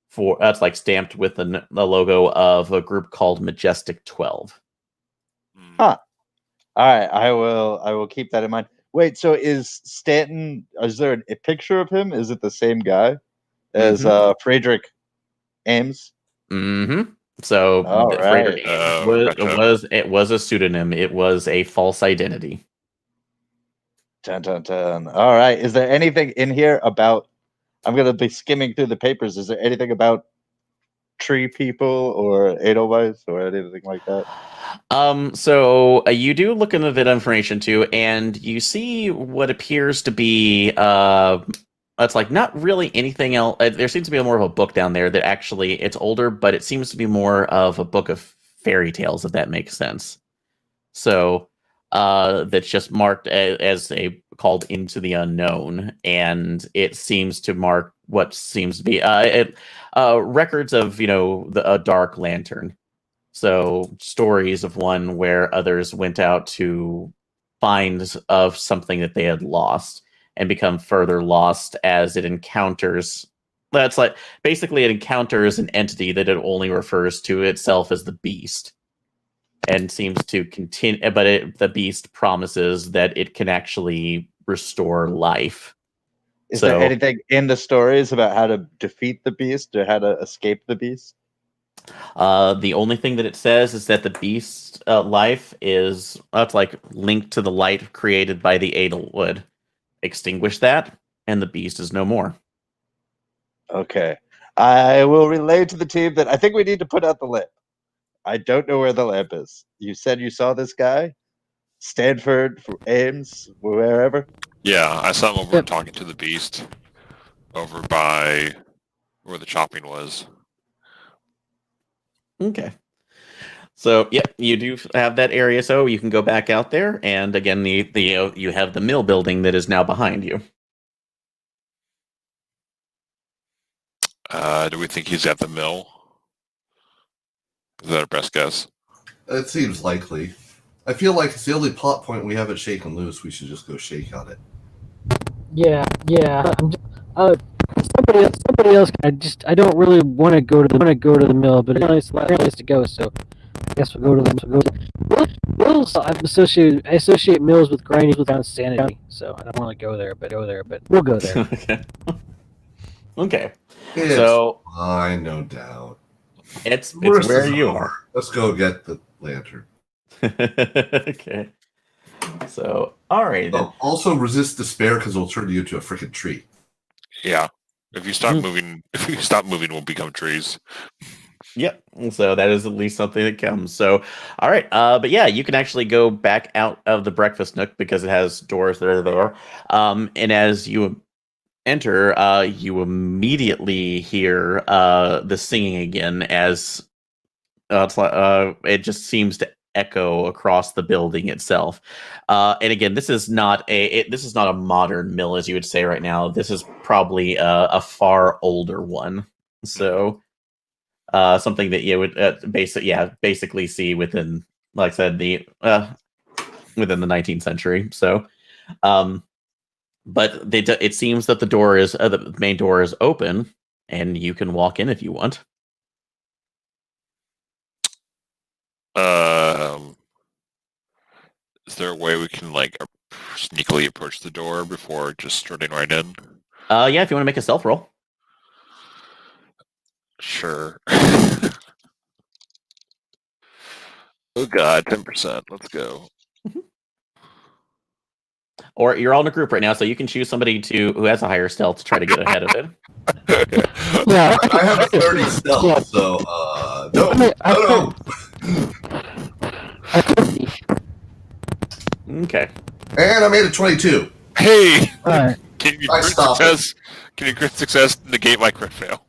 Speaker 1: for that's like stamped with the logo of a group called Majestic 12.
Speaker 2: Huh. All right, I will keep that in mind. Wait, so is Stanton? Is there a picture of him? Is it the same guy as Friedrich Ames?
Speaker 1: Mm-hmm. So
Speaker 2: All
Speaker 1: Friedrich
Speaker 2: right.
Speaker 1: Ames it was a pseudonym. It was a false identity.
Speaker 2: Dun, dun, dun. All right. Is there anything in here about? I'm going to be skimming through the papers. Is there anything about tree people or Edelweiss or anything like that?
Speaker 1: So you do look into that information too, and you see what appears to be it's like not really anything else. There seems to be more of a book down there that actually it's older, but it seems to be more of a book of fairy tales, if that makes sense. So that's just marked as a called Into the Unknown, and it seems to mark what seems to be records of a dark lantern. So stories of one where others went out to find of something that they had lost and become further lost as it encounters. That's like basically it encounters an entity that it only refers to itself as the beast, and seems to continue. But the beast promises that it can actually restore life.
Speaker 2: Is there anything in the stories about how to defeat the beast or how to escape the beast?
Speaker 1: The only thing that it says is that the beast's life is that's like linked to the light created by the Edelwood. Extinguish that, and the beast is no more.
Speaker 2: Okay. I will relay to the team that I think we need to put out the lamp. I don't know where the lamp is. You said you saw this guy? Stanford, Ames, wherever?
Speaker 5: Yeah, I saw him over talking to the beast over by where the chopping was.
Speaker 1: Okay. So, yep, you do have that area, so you can go back out there, and again, you have the mill building that is now behind you.
Speaker 5: Do we think he's at the mill? Is that our best guess?
Speaker 3: It seems likely. I feel like it's the only plot point we haven't shaken loose. We should just go shake on it.
Speaker 4: Yeah. I'm just, somebody else. I don't really want to go to the mill, but it's a nice place to go. So I guess we'll go to the mills. I associate mills with grinding with insanity. So I don't want to go there, but we'll go there.
Speaker 1: Okay.
Speaker 3: It's
Speaker 1: So
Speaker 3: fine, no doubt.
Speaker 1: It's
Speaker 3: Worst
Speaker 1: where
Speaker 3: is
Speaker 1: you
Speaker 3: over.
Speaker 1: are.
Speaker 3: Let's go get the lantern.
Speaker 1: Okay. So, all right then.
Speaker 3: Oh, also resist despair because it'll turn you into a freaking tree.
Speaker 5: Yeah. If you stop moving, we'll become trees.
Speaker 1: Yep. So that is at least something that comes. So, all right. But yeah, you can actually go back out of the breakfast nook because it has doors that are there. And as you enter, you immediately hear the singing again as it just seems to echo across the building itself. And again, this is not a modern mill as you would say right now. This is probably a far older one. So something that you would basically see within, like I said, the within the 19th century. So, but it seems that the main door is open, and you can walk in if you want.
Speaker 5: Is there a way we can sneakily approach the door before just starting right in?
Speaker 1: Yeah, if you want to make a stealth roll.
Speaker 5: Sure. Oh god, 10%. Let's go.
Speaker 1: Or you're all in a group right now, so you can choose somebody who has a higher stealth to try to get ahead of it.
Speaker 4: Yeah.
Speaker 3: I have a 30 stealth, so no.
Speaker 1: Okay.
Speaker 3: And I made a 22.
Speaker 5: Hey!
Speaker 4: Alright.
Speaker 5: Can you
Speaker 3: I stopped it.
Speaker 5: Can you crit success negate my crit fail?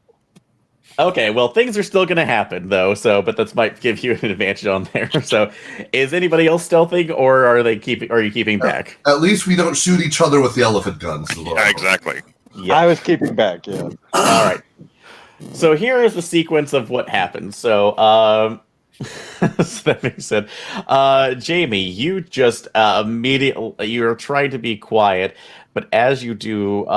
Speaker 1: Okay, well, things are still going to happen, though. So, but that might give you an advantage on there. So, is anybody else stealthing, or are you keeping back?
Speaker 3: At least we don't shoot each other with the elephant guns.
Speaker 5: Yeah, exactly.
Speaker 1: Yeah.
Speaker 2: I was keeping back, yeah.
Speaker 1: All right. So here is the sequence of what happens. So, so that being said, Jamie, you just immediately you're trying to be quiet, but as you do,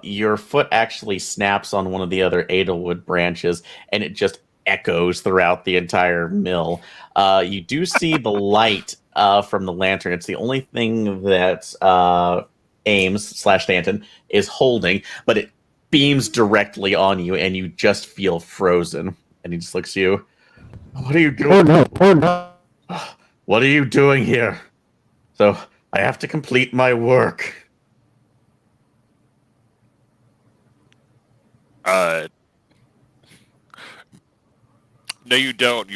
Speaker 1: your foot actually snaps on one of the other Edelwood branches, and it just echoes throughout the entire mill. You do see the light from the lantern. It's the only thing that Ames/Stanton is holding, but it beams directly on you, and you just feel frozen. And he just looks at you. What are you doing?
Speaker 4: Oh no! Oh no!
Speaker 1: What are you doing here? So I have to complete my work.
Speaker 5: No, you don't.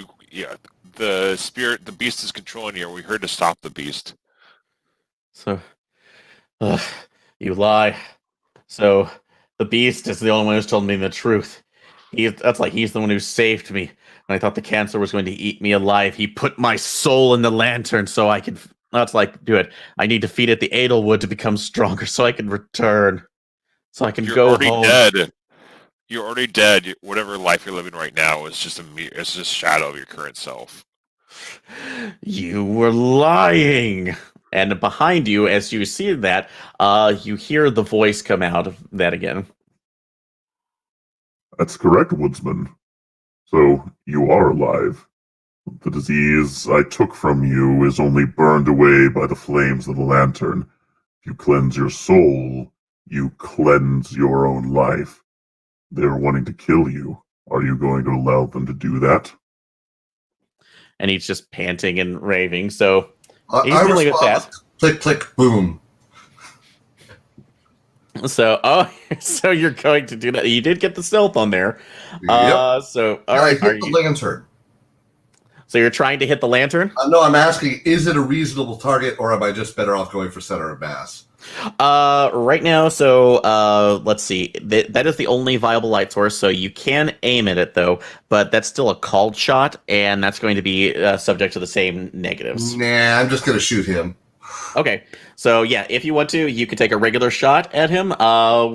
Speaker 5: The beast is controlling you. We're here to stop the beast.
Speaker 1: So, you lie. So the beast is the only one who's told me the truth. He's the one who saved me. When I thought the cancer was going to eat me alive, he put my soul in the lantern so I could. That's like, do it. I need to feed it the Edelwood to become stronger so I can return. So I can go home.
Speaker 5: Dead. You're already dead. Whatever life you're living right now is just it's just a shadow of your current self.
Speaker 1: You were lying. And behind you, as you see that, you hear the voice come out of that again.
Speaker 6: That's correct, Woodsman. So you are alive. The disease I took from you is only burned away by the flames of the lantern. If you cleanse your soul, you cleanse your own life. They're wanting to kill you. Are you going to allow them to do that?
Speaker 1: And he's just panting and raving. So he's
Speaker 3: I
Speaker 1: dealing with that.
Speaker 3: Click, click, boom.
Speaker 1: So, so you're going to do that. You did get the stealth on there.
Speaker 3: Yep.
Speaker 1: So, all
Speaker 3: I
Speaker 1: right.
Speaker 3: hit the lantern.
Speaker 1: So you're trying to hit the lantern?
Speaker 3: No, I'm asking, is it a reasonable target, or am I just better off going for center of mass?
Speaker 1: Right now, so let's see. That is the only viable light source, so you can aim at it, though, but that's still a called shot, and that's going to be subject to the same negatives.
Speaker 3: Nah, I'm just going to shoot him.
Speaker 1: Okay, so yeah, if you want to, you could take a regular shot at him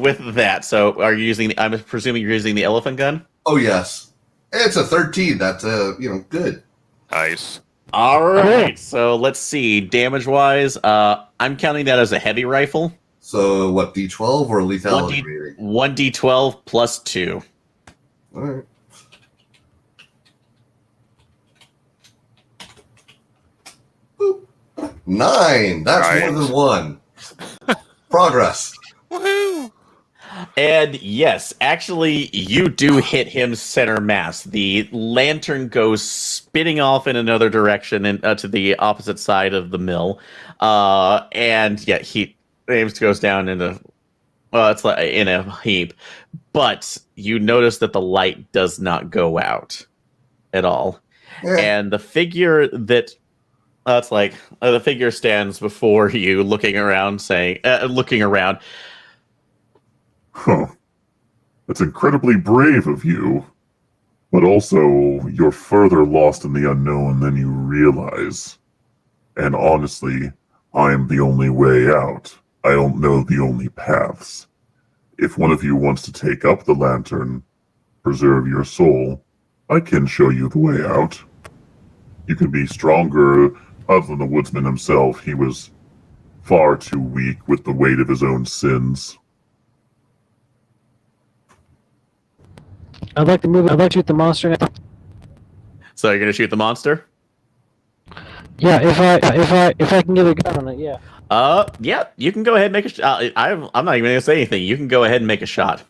Speaker 1: with that. So are you using, I'm presuming you're using the elephant gun?
Speaker 3: Oh, yes. It's a 13. That's, good.
Speaker 5: Nice.
Speaker 1: All right, so let's see. Damage-wise, I'm counting that as a heavy rifle.
Speaker 3: So, what, D12 or lethality rating?
Speaker 1: 1d12 plus 2.
Speaker 3: All right. Boop. 9. That's
Speaker 5: Nice.
Speaker 3: more than 1. Progress.
Speaker 5: Woohoo!
Speaker 1: And yes, actually, you do hit him center mass. The lantern goes spinning off in another direction and to the opposite side of the mill. And yeah, he Ames goes down into it's like in a heap. But you notice that the light does not go out at all,
Speaker 3: Yeah.
Speaker 1: and the figure that it's like the figure stands before you, looking around, looking around.
Speaker 6: Huh. That's incredibly brave of you. But also, you're further lost in the unknown than you realize. And honestly, I am the only way out. I don't know the only paths. If one of you wants to take up the lantern, preserve your soul, I can show you the way out. You can be stronger other than the woodsman himself. He was far too weak with the weight of his own sins.
Speaker 4: I'd like to move. I'd like to shoot the monster now.
Speaker 1: So you're gonna shoot the monster?
Speaker 4: Yeah, if I can get a gun on it, yeah.
Speaker 1: Yeah, you can go ahead and make a shot. I'm not even gonna say anything. You can go ahead and make a shot.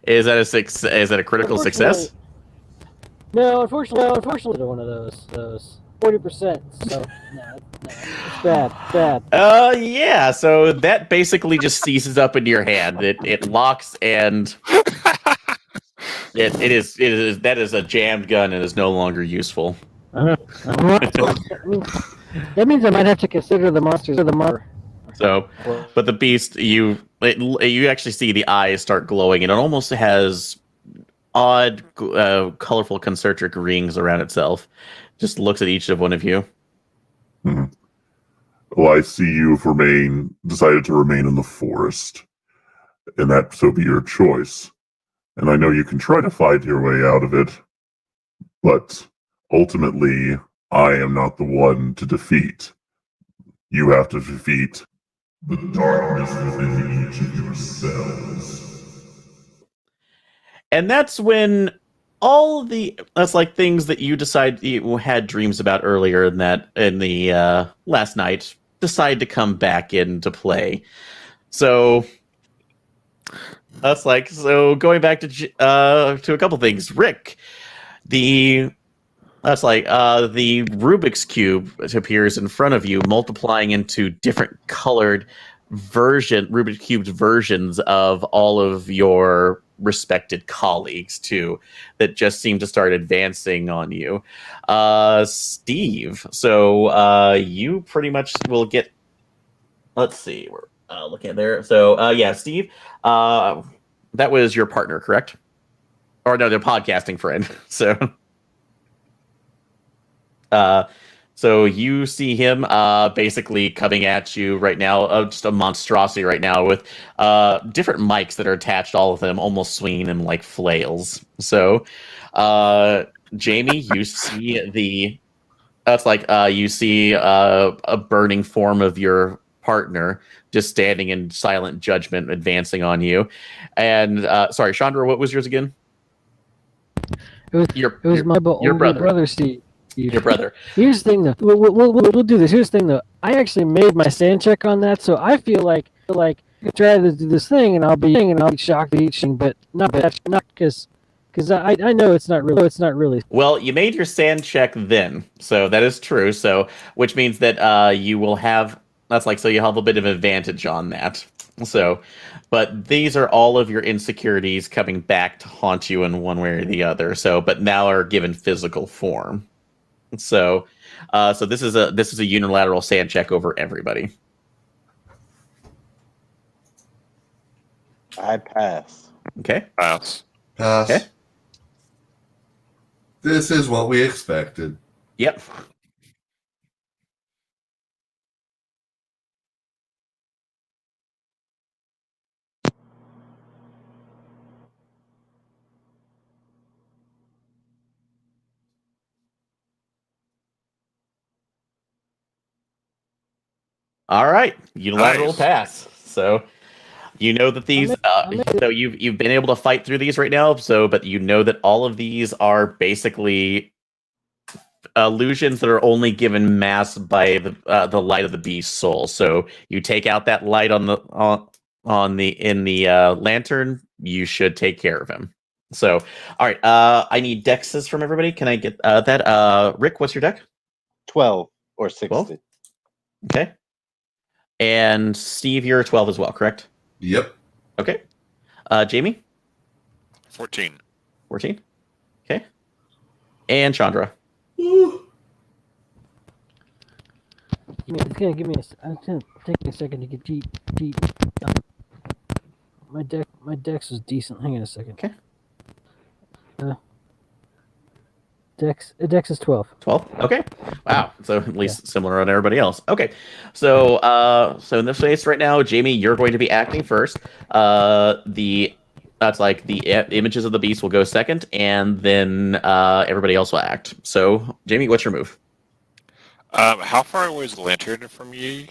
Speaker 1: Is that Is that a critical success?
Speaker 4: No, unfortunately, one of those 40%. So no, it's bad.
Speaker 1: Yeah. So that basically just seizes up into your hand. It locks, and it is that is a jammed gun and is no longer useful.
Speaker 4: That means I might have to consider the monsters or the monster.
Speaker 1: So, but the beast, you actually see the eyes start glowing, and it almost has odd, colorful concentric rings around itself. Just looks at each of one of you.
Speaker 6: Well, I see you've decided to remain in the forest, and that so be your choice. And I know you can try to fight your way out of it, but ultimately, I am not the one to defeat. You have to defeat the darkness within each of yourselves.
Speaker 1: And that's when that's like things that you decide you had dreams about earlier in the last night decide to come back into play. So that's like, so going back to a couple things. Rick, the Rubik's Cube appears in front of you, multiplying into different colored Rubik's Cube versions of all of your respected colleagues too, that just seem to start advancing on you. Steve, so you pretty much will get, let's see, we're looking at there. So yeah, Steve, that was your partner, correct? Or no, their podcasting friend. So you see him basically coming at you right now, just a monstrosity right now with different mics that are attached, all of them almost swinging them like flails. So Jamie, you see you see a burning form of your partner just standing in silent judgment, advancing on you. And sorry, Chandra, what was yours again?
Speaker 4: It was my older brother, Steve.
Speaker 1: Your brother.
Speaker 4: Here's the thing, though. We'll do this. Here's the thing, though. I actually made my stand check on that, so I feel like I try to do this thing, and I'll be shocked at each thing, but not because I know it's not really.
Speaker 1: Well, you made your stand check then, so that is true. So, which means that you will have so you have a bit of advantage on that. So, but these are all of your insecurities coming back to haunt you in one way or the other. So, but now are given physical form. So this is a unilateral sand check over everybody.
Speaker 2: I pass.
Speaker 1: Okay.
Speaker 5: Pass.
Speaker 1: Okay.
Speaker 3: This is what we expected.
Speaker 1: Yep. All right, unilateral pass. So you know that these. So you've been able to fight through these right now. So, but you know that all of these are basically illusions that are only given mass by the light of the beast's soul. So you take out that light on the lantern, you should take care of him. So, all right. I need dexes from everybody. Can I get that? Rick, what's your deck?
Speaker 2: 12 or 60.
Speaker 1: 12? Okay. And Steve, you're 12 as well, correct?
Speaker 3: Yep.
Speaker 1: Okay. Jamie?
Speaker 5: 14.
Speaker 1: 14. Okay. And Chandra?
Speaker 3: Woo.
Speaker 4: It's gonna give me it's gonna take me a second to get deep. My dex is decent. Hang on a second.
Speaker 1: Okay.
Speaker 4: Dex is 12.
Speaker 1: 12. Okay. Wow. So at least similar on everybody else. Okay. So in this case right now, Jamie, you're going to be acting first. That's like the images of the beast will go second, and then everybody else will act. So Jamie, what's your move?
Speaker 5: How far away is the lantern from you?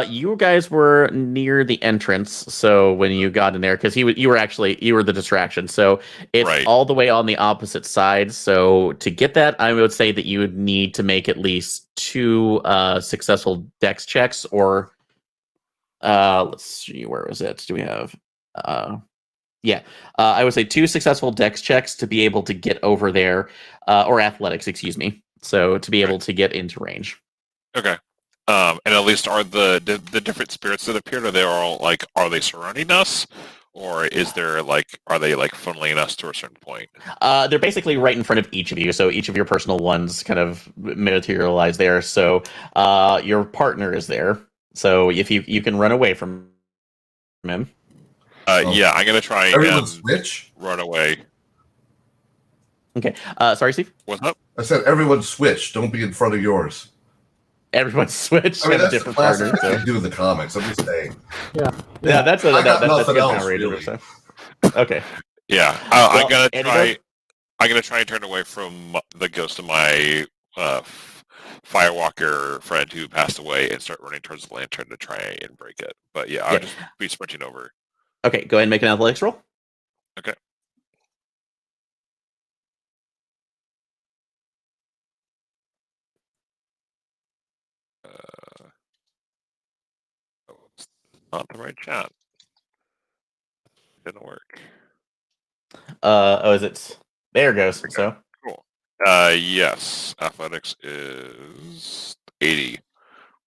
Speaker 1: You guys were near the entrance, so when you got in there, because you were the distraction, so it's
Speaker 5: Right.
Speaker 1: all the way on the opposite side. So to get that, I would say that you would need to make at least 2 successful dex checks, or let's see, where was it? Do we have? I would say 2 successful dex checks to be able to get over there, or athletics, excuse me. So to be able to get into range.
Speaker 5: Okay. And at least are the different spirits that appeared, are they surrounding us? Or is there are they funneling us to a certain point?
Speaker 1: They're basically right in front of each of you, so each of your personal ones kind of materialize there. So your partner is there. So if you can run away from him.
Speaker 5: Yeah, I'm gonna try
Speaker 3: Everyone
Speaker 5: and
Speaker 3: switch.
Speaker 5: run away.
Speaker 1: Okay. Sorry, Steve.
Speaker 5: What's up?
Speaker 3: I said everyone switch. Don't be in front of yours.
Speaker 1: Everyone switched.
Speaker 3: I mean,
Speaker 1: Have a
Speaker 3: that's the
Speaker 1: different
Speaker 3: classic
Speaker 1: partner. So.
Speaker 3: thing to do in the comics. I'm just saying.
Speaker 1: Yeah, that's
Speaker 3: I got
Speaker 1: that's
Speaker 3: nothing
Speaker 1: good
Speaker 3: else,
Speaker 1: Power Ranger,
Speaker 3: really.
Speaker 1: so. Okay.
Speaker 5: Yeah,
Speaker 1: Well,
Speaker 5: I'm gonna
Speaker 1: anybody?
Speaker 5: try. I'm gonna try and turn away from the ghost of my firewalker friend who passed away and start running towards the lantern to try and break it. But yeah, I'll just be sprinting over.
Speaker 1: Okay, go ahead and make an athletics roll.
Speaker 5: Okay. Not the right chat. Didn't work.
Speaker 1: Is it? There it goes.
Speaker 5: Okay.
Speaker 1: So.
Speaker 5: Cool. Yes. Athletics is 80.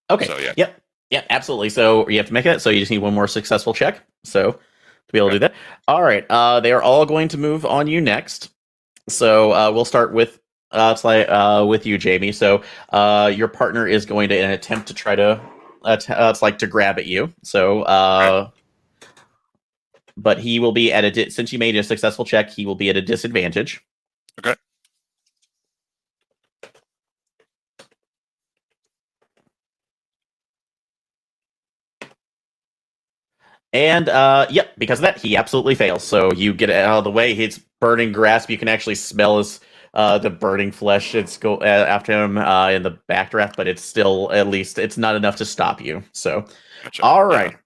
Speaker 1: Okay.
Speaker 5: So, yeah.
Speaker 1: Yep. Yeah, absolutely. So you have to make it. So you just need one more successful check. So to be able to do that. All right. They are all going to move on you next. So we'll start with with you, Jamie. So your partner is going to attempt to try to to grab at you. So but he will be at since you made a successful check, he will be at a disadvantage.
Speaker 5: Okay.
Speaker 1: And because of that, he absolutely fails. So you get it out of the way. His burning grasp, you can actually smell his the burning flesh. It's go after him in the backdraft, but it's still, at least it's not enough to stop you. So,
Speaker 5: Gotcha.
Speaker 1: all right. Yeah.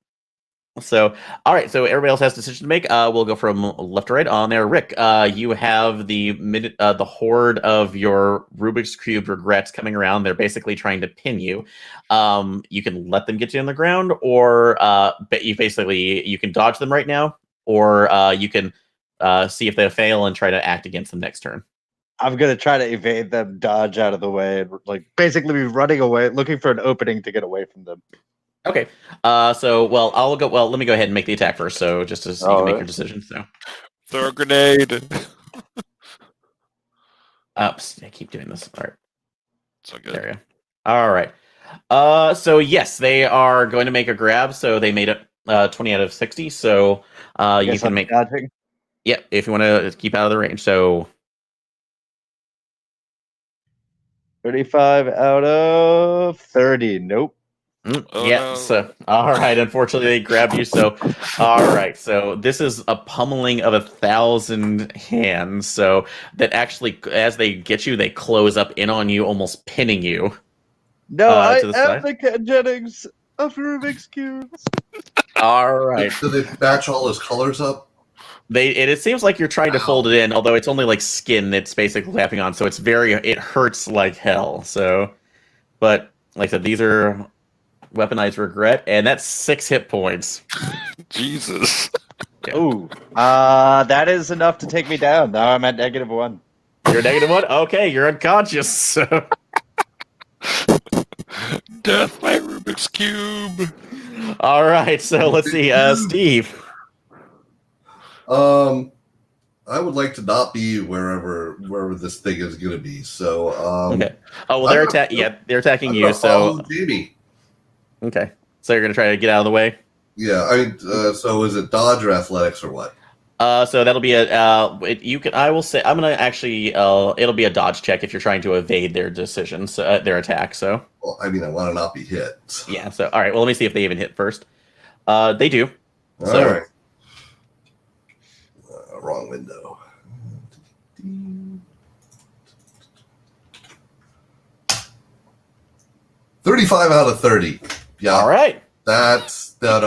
Speaker 1: So, all right. So everybody else has a decision to make. We'll go from left to right on there. Rick, you have the horde of your Rubik's Cube regrets coming around. They're basically trying to pin you. You can let them get you on the ground, or you can dodge them right now, or you can see if they fail and try to act against them next turn.
Speaker 2: I'm gonna try to evade them, dodge out of the way, and basically be running away, looking for an opening to get away from them.
Speaker 1: Okay. Let me go ahead and make the attack first. So just as you can make your decision. So
Speaker 5: throw a grenade.
Speaker 1: I keep doing this. All right.
Speaker 5: So good.
Speaker 1: There you go. All right. So yes, they are going to make a grab. So they made it 20 out of 60. So you can make.
Speaker 2: Dodging.
Speaker 1: Yeah, if you want to keep out of the range. So
Speaker 2: 35 out of 30. Nope.
Speaker 1: So all right. Unfortunately, they grabbed you. So all right. So this is a pummeling of 1,000 hands. So that actually, as they get you, they close up in on you, almost pinning you.
Speaker 2: No, I
Speaker 1: to the
Speaker 2: am
Speaker 1: side.
Speaker 2: the Ken Jennings of Rubik's Cubes.
Speaker 1: All right.
Speaker 3: Do they match all his colors up?
Speaker 1: It seems like you're trying to fold it in, although it's only like skin that's basically clapping on, so it hurts like hell. So, but like I said, these are weaponized regret, and that's 6 hit points.
Speaker 5: Jesus.
Speaker 2: Ooh, that is enough to take me down. Now I'm at -1.
Speaker 1: You're -1? Okay, you're unconscious. So.
Speaker 5: Death by Rubik's Cube.
Speaker 1: All right, so let's see, Steve.
Speaker 3: I would like to not be wherever this thing is going to be. So,
Speaker 1: Okay. Oh well, they're attacking you. So,
Speaker 3: Jamie.
Speaker 1: Okay. So you're gonna try to get out of the way.
Speaker 3: Yeah, I mean, so is it dodge or athletics or what?
Speaker 1: So that'll be I will say I'm gonna actually. It'll be a dodge check if you're trying to evade their decisions, their attack. So.
Speaker 3: Well, I mean, I want to not be hit. So.
Speaker 1: Yeah. So all right. Well, let me see if they even hit first. They do.
Speaker 3: All right. Wrong window. 35 out of 30. Yeah.
Speaker 1: All right.
Speaker 3: That's that.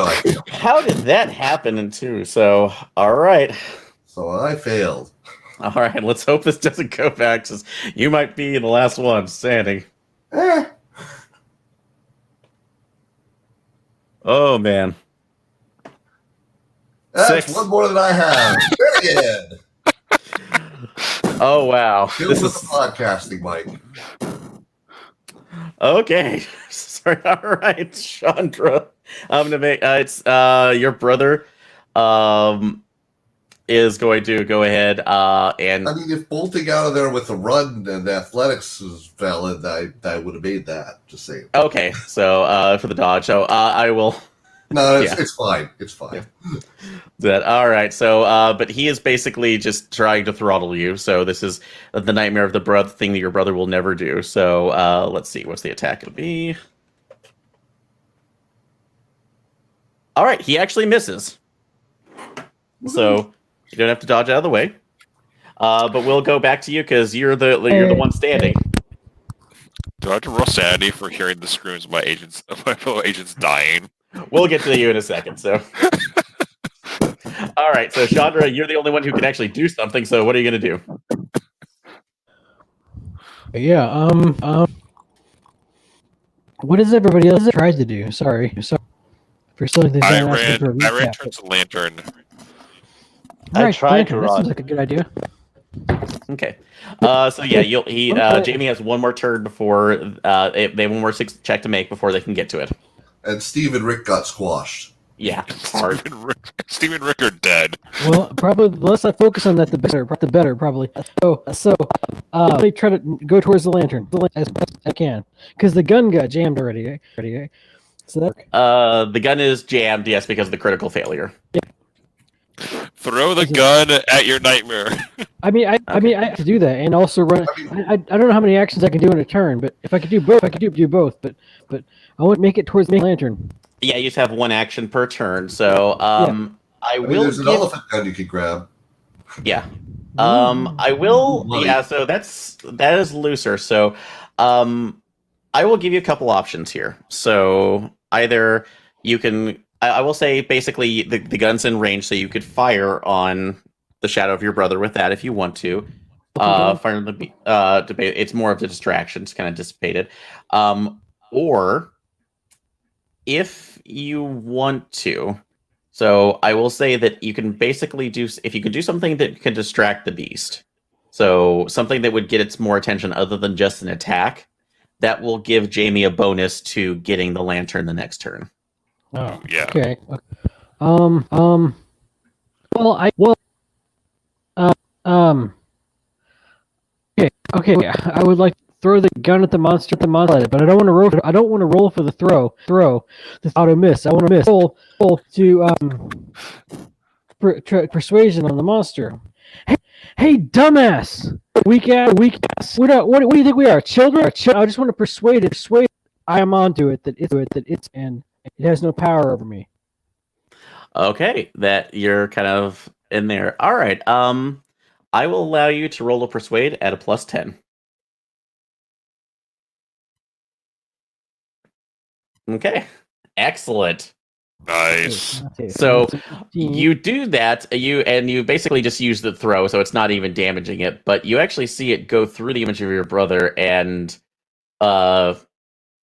Speaker 1: How did that happen in 2? So, all right.
Speaker 3: So I failed.
Speaker 1: All right. Let's hope this doesn't go back, because you might be the last one standing. Oh man.
Speaker 3: That's
Speaker 1: 6.
Speaker 3: one more than I have. Very good.
Speaker 1: Oh wow.
Speaker 3: This is podcasting, Mike.
Speaker 1: Okay. Sorry. All right, Chandra. I'm gonna make it's your brother is going to go ahead and
Speaker 3: I mean, if bolting out of there with a run and athletics is valid, I would have made that. Just saying.
Speaker 1: Okay, so for the dodge, so I will.
Speaker 3: No, it's fine. It's fine.
Speaker 1: That all right. So, but he is basically just trying to throttle you. So this is the nightmare of the brother thing that your brother will never do. So let's see, what's the attack gonna be? All right, he actually misses. So you don't have to dodge out of the way. But we'll go back to you because you're the one standing.
Speaker 5: Do I have to roll sanity for hearing the screams of my fellow agents dying?
Speaker 1: We'll get to you in a second. So, all right. So, Chandra, you're the only one who can actually do something. So, what are you going to do?
Speaker 4: Yeah. What does everybody else try to do? Sorry. For something
Speaker 5: I ran towards the lantern.
Speaker 2: I tried to
Speaker 4: That
Speaker 2: run.
Speaker 4: seems like a good idea.
Speaker 1: Okay. So yeah, Jamie has one more turn before they have one more check to make before they can get to it.
Speaker 3: And Steve and Rick got squashed.
Speaker 1: Yeah, hard.
Speaker 5: Steve and Rick are dead.
Speaker 4: Well, probably the less I focus on that, the better. Probably. So, let me try to go towards the lantern as best I can, because the gun got jammed already. So that.
Speaker 1: The gun is jammed, yes, because of the critical failure.
Speaker 4: Yeah.
Speaker 5: Throw the gun at your nightmare.
Speaker 4: I mean, I have to do that, and also run. I don't know how many actions I can do in a turn, but if I could do both, I could do both. But I want to make it towards the lantern.
Speaker 1: Yeah, you just have one action per turn. So I will.
Speaker 3: There's an elephant gun you could grab.
Speaker 1: Yeah. I will. Yeah. So that is looser. So I will give you a couple options here. So either you can. I will say basically the gun's in range, so you could fire on the shadow of your brother with that if you want to. Fire on the debate. It's more of the distraction. It's kind of dissipated. Or if you want to, so I will say that you can basically if you could do something that can distract the beast. So something that would get its more attention other than just an attack, that will give Jamie a bonus to getting the lantern the next turn.
Speaker 4: Oh,
Speaker 5: yeah.
Speaker 4: Okay. Okay. I would like to throw the gun at the monster, but I don't want to roll. I don't want to roll for the throw. The auto miss. I want to roll to persuasion on the monster. Hey, dumbass! Weak ass. What do you think we are? Children? I just want to persuade. I am onto it that it's and it has no power over me.
Speaker 1: Okay, that you're kind of in there. All right. I will allow you to roll a persuade at a +10. Okay. Excellent.
Speaker 5: Nice.
Speaker 1: So
Speaker 4: That's a 15.
Speaker 1: you do that, you basically just use the throw, so it's not even damaging it, but you actually see it go through the image of your brother, and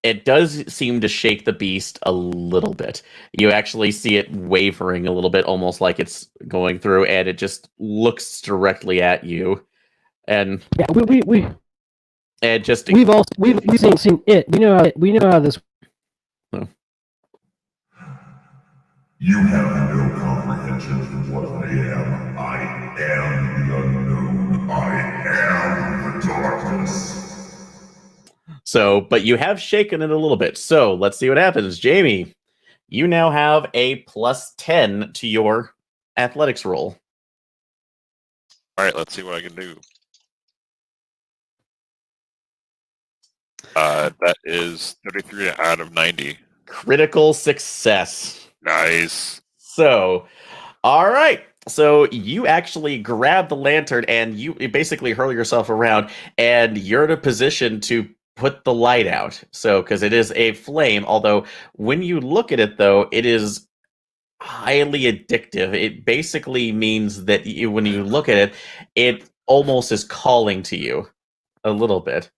Speaker 1: it does seem to shake the beast a little bit. You actually see it wavering a little bit, almost like it's going through, and it just looks directly at you, and
Speaker 4: Yeah,
Speaker 1: and just
Speaker 4: we've seen it. We know how this.
Speaker 6: You have no comprehension of what I am. I am the unknown. I am the darkness.
Speaker 1: So, but you have shaken it a little bit. So let's see what happens. Jamie, you now have a +10 to your athletics roll.
Speaker 5: All right, let's see what I can do. That is 33 out of 90.
Speaker 1: Critical success.
Speaker 5: Nice.
Speaker 1: So, all right. So you actually grab the lantern and you basically hurl yourself around, and you're in a position to put the light out. So, because it is a flame, although when you look at it, though, it is highly addictive. It basically means that when you look at it, it almost is calling to you a little bit.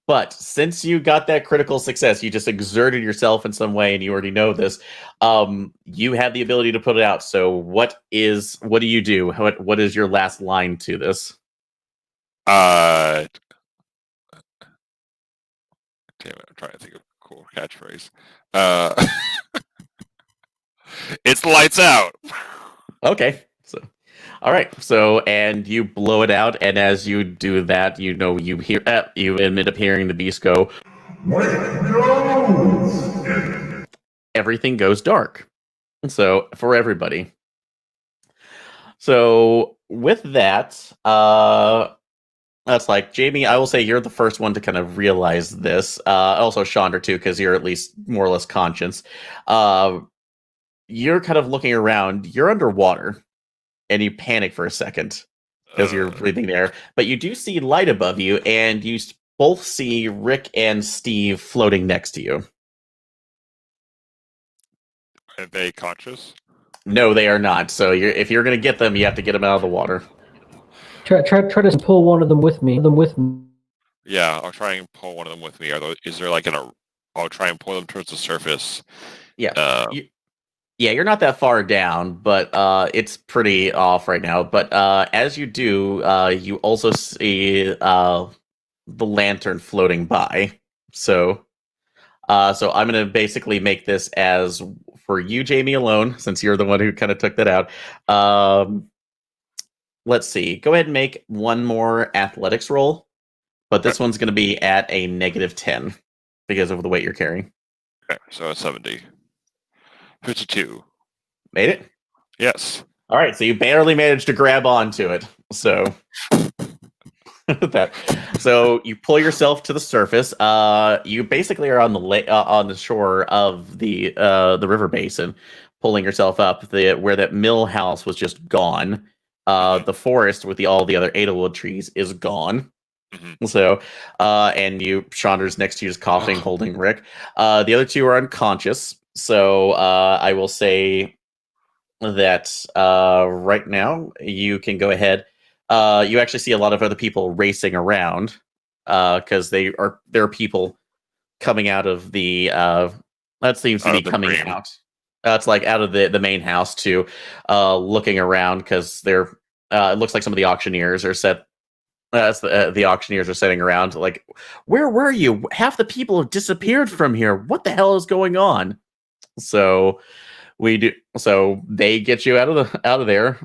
Speaker 1: But since you got that critical success, you just exerted yourself in some way, and you already know this. You have the ability to put it out. So, what do you do? What is your last line to this?
Speaker 5: Damn it, I'm trying to think of a cool catchphrase. It's lights out.
Speaker 1: Okay. So, all right. So, and you blow it out, and as you do that, you end up hearing the beast go.
Speaker 6: Wait, no!
Speaker 1: Everything goes dark. So for everybody. So with that, that's like Jamie. I will say you're the first one to kind of realize this. Also Chandra too, because you're at least more or less conscious. You're kind of looking around. You're underwater, and you panic for a second because you're breathing there. But you do see light above you, and you both see Rick and Steve floating next to you.
Speaker 5: Are they conscious?
Speaker 1: No, they are not. So if you're going to get them, you have to get them out of the water.
Speaker 4: Try to pull one of them with me.
Speaker 5: Yeah, I'll try and pull one of them with me. Is there like I'll try and pull them towards the surface.
Speaker 1: Yeah. You're not that far down, but it's pretty off right now. But as you do, you also see the lantern floating by. So I'm going to basically make this as for you, Jamie, alone, since you're the one who kind of took that out. Let's see. Go ahead and make one more athletics roll, but this one's going to be at a -10 because of the weight you're carrying.
Speaker 5: Okay, so 70. 52.
Speaker 1: Made it?
Speaker 5: Yes.
Speaker 1: All right, so you barely managed to grab onto it. So so you pull yourself to the surface. You basically are on the shore of the river basin, pulling yourself up. Where that mill house was just gone. The forest with all the other Edelwood trees is gone.
Speaker 5: Mm-hmm.
Speaker 1: So, and Chandra's next to you, just coughing, holding Rick. The other two are unconscious. So I will say that right now you can go ahead. You actually see a lot of other people racing around because there are people coming out of the that seems to be coming out. It's like out of the main house too, looking around because they're. It looks like some of the auctioneers are set. The auctioneers are sitting around like, where were you? Half the people have disappeared from here. What the hell is going on? So they get you out of there.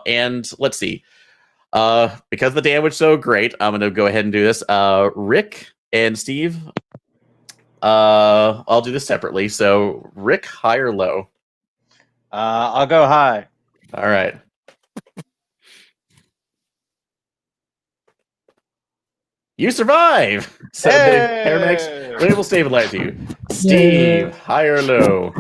Speaker 1: And let's see. Because the damage is so great, I'm gonna go ahead and do this. Rick and Steve. I'll do this separately. So Rick, high or low?
Speaker 2: I'll go high.
Speaker 1: All right. You survive! So the paramedics were able to stabilize you. Steve, high or low?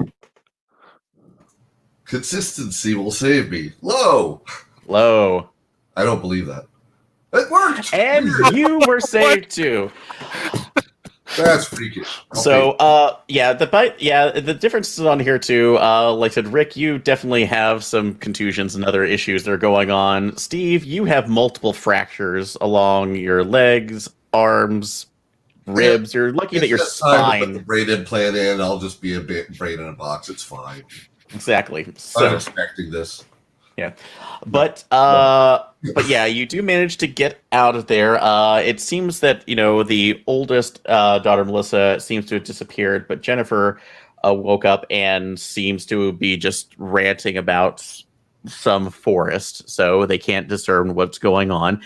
Speaker 3: Consistency will save me. Low.
Speaker 1: Low.
Speaker 3: I don't believe that. It worked.
Speaker 1: And you were saved too.
Speaker 3: That's freakish.
Speaker 1: So, the difference is on here too. Like I said, Rick, you definitely have some contusions and other issues that are going on. Steve, you have multiple fractures along your legs, arms, ribs. You're lucky that your
Speaker 3: It's just time to put the
Speaker 1: spine.
Speaker 3: brain implant in. I'll just be a brain in a box. It's fine.
Speaker 1: Exactly.
Speaker 3: I was
Speaker 1: So,
Speaker 3: expecting this.
Speaker 1: but yeah, you do manage to get out of there. It seems that the oldest daughter, Melissa, seems to have disappeared, but Jennifer woke up and seems to be just ranting about some forest, so they can't discern what's going on.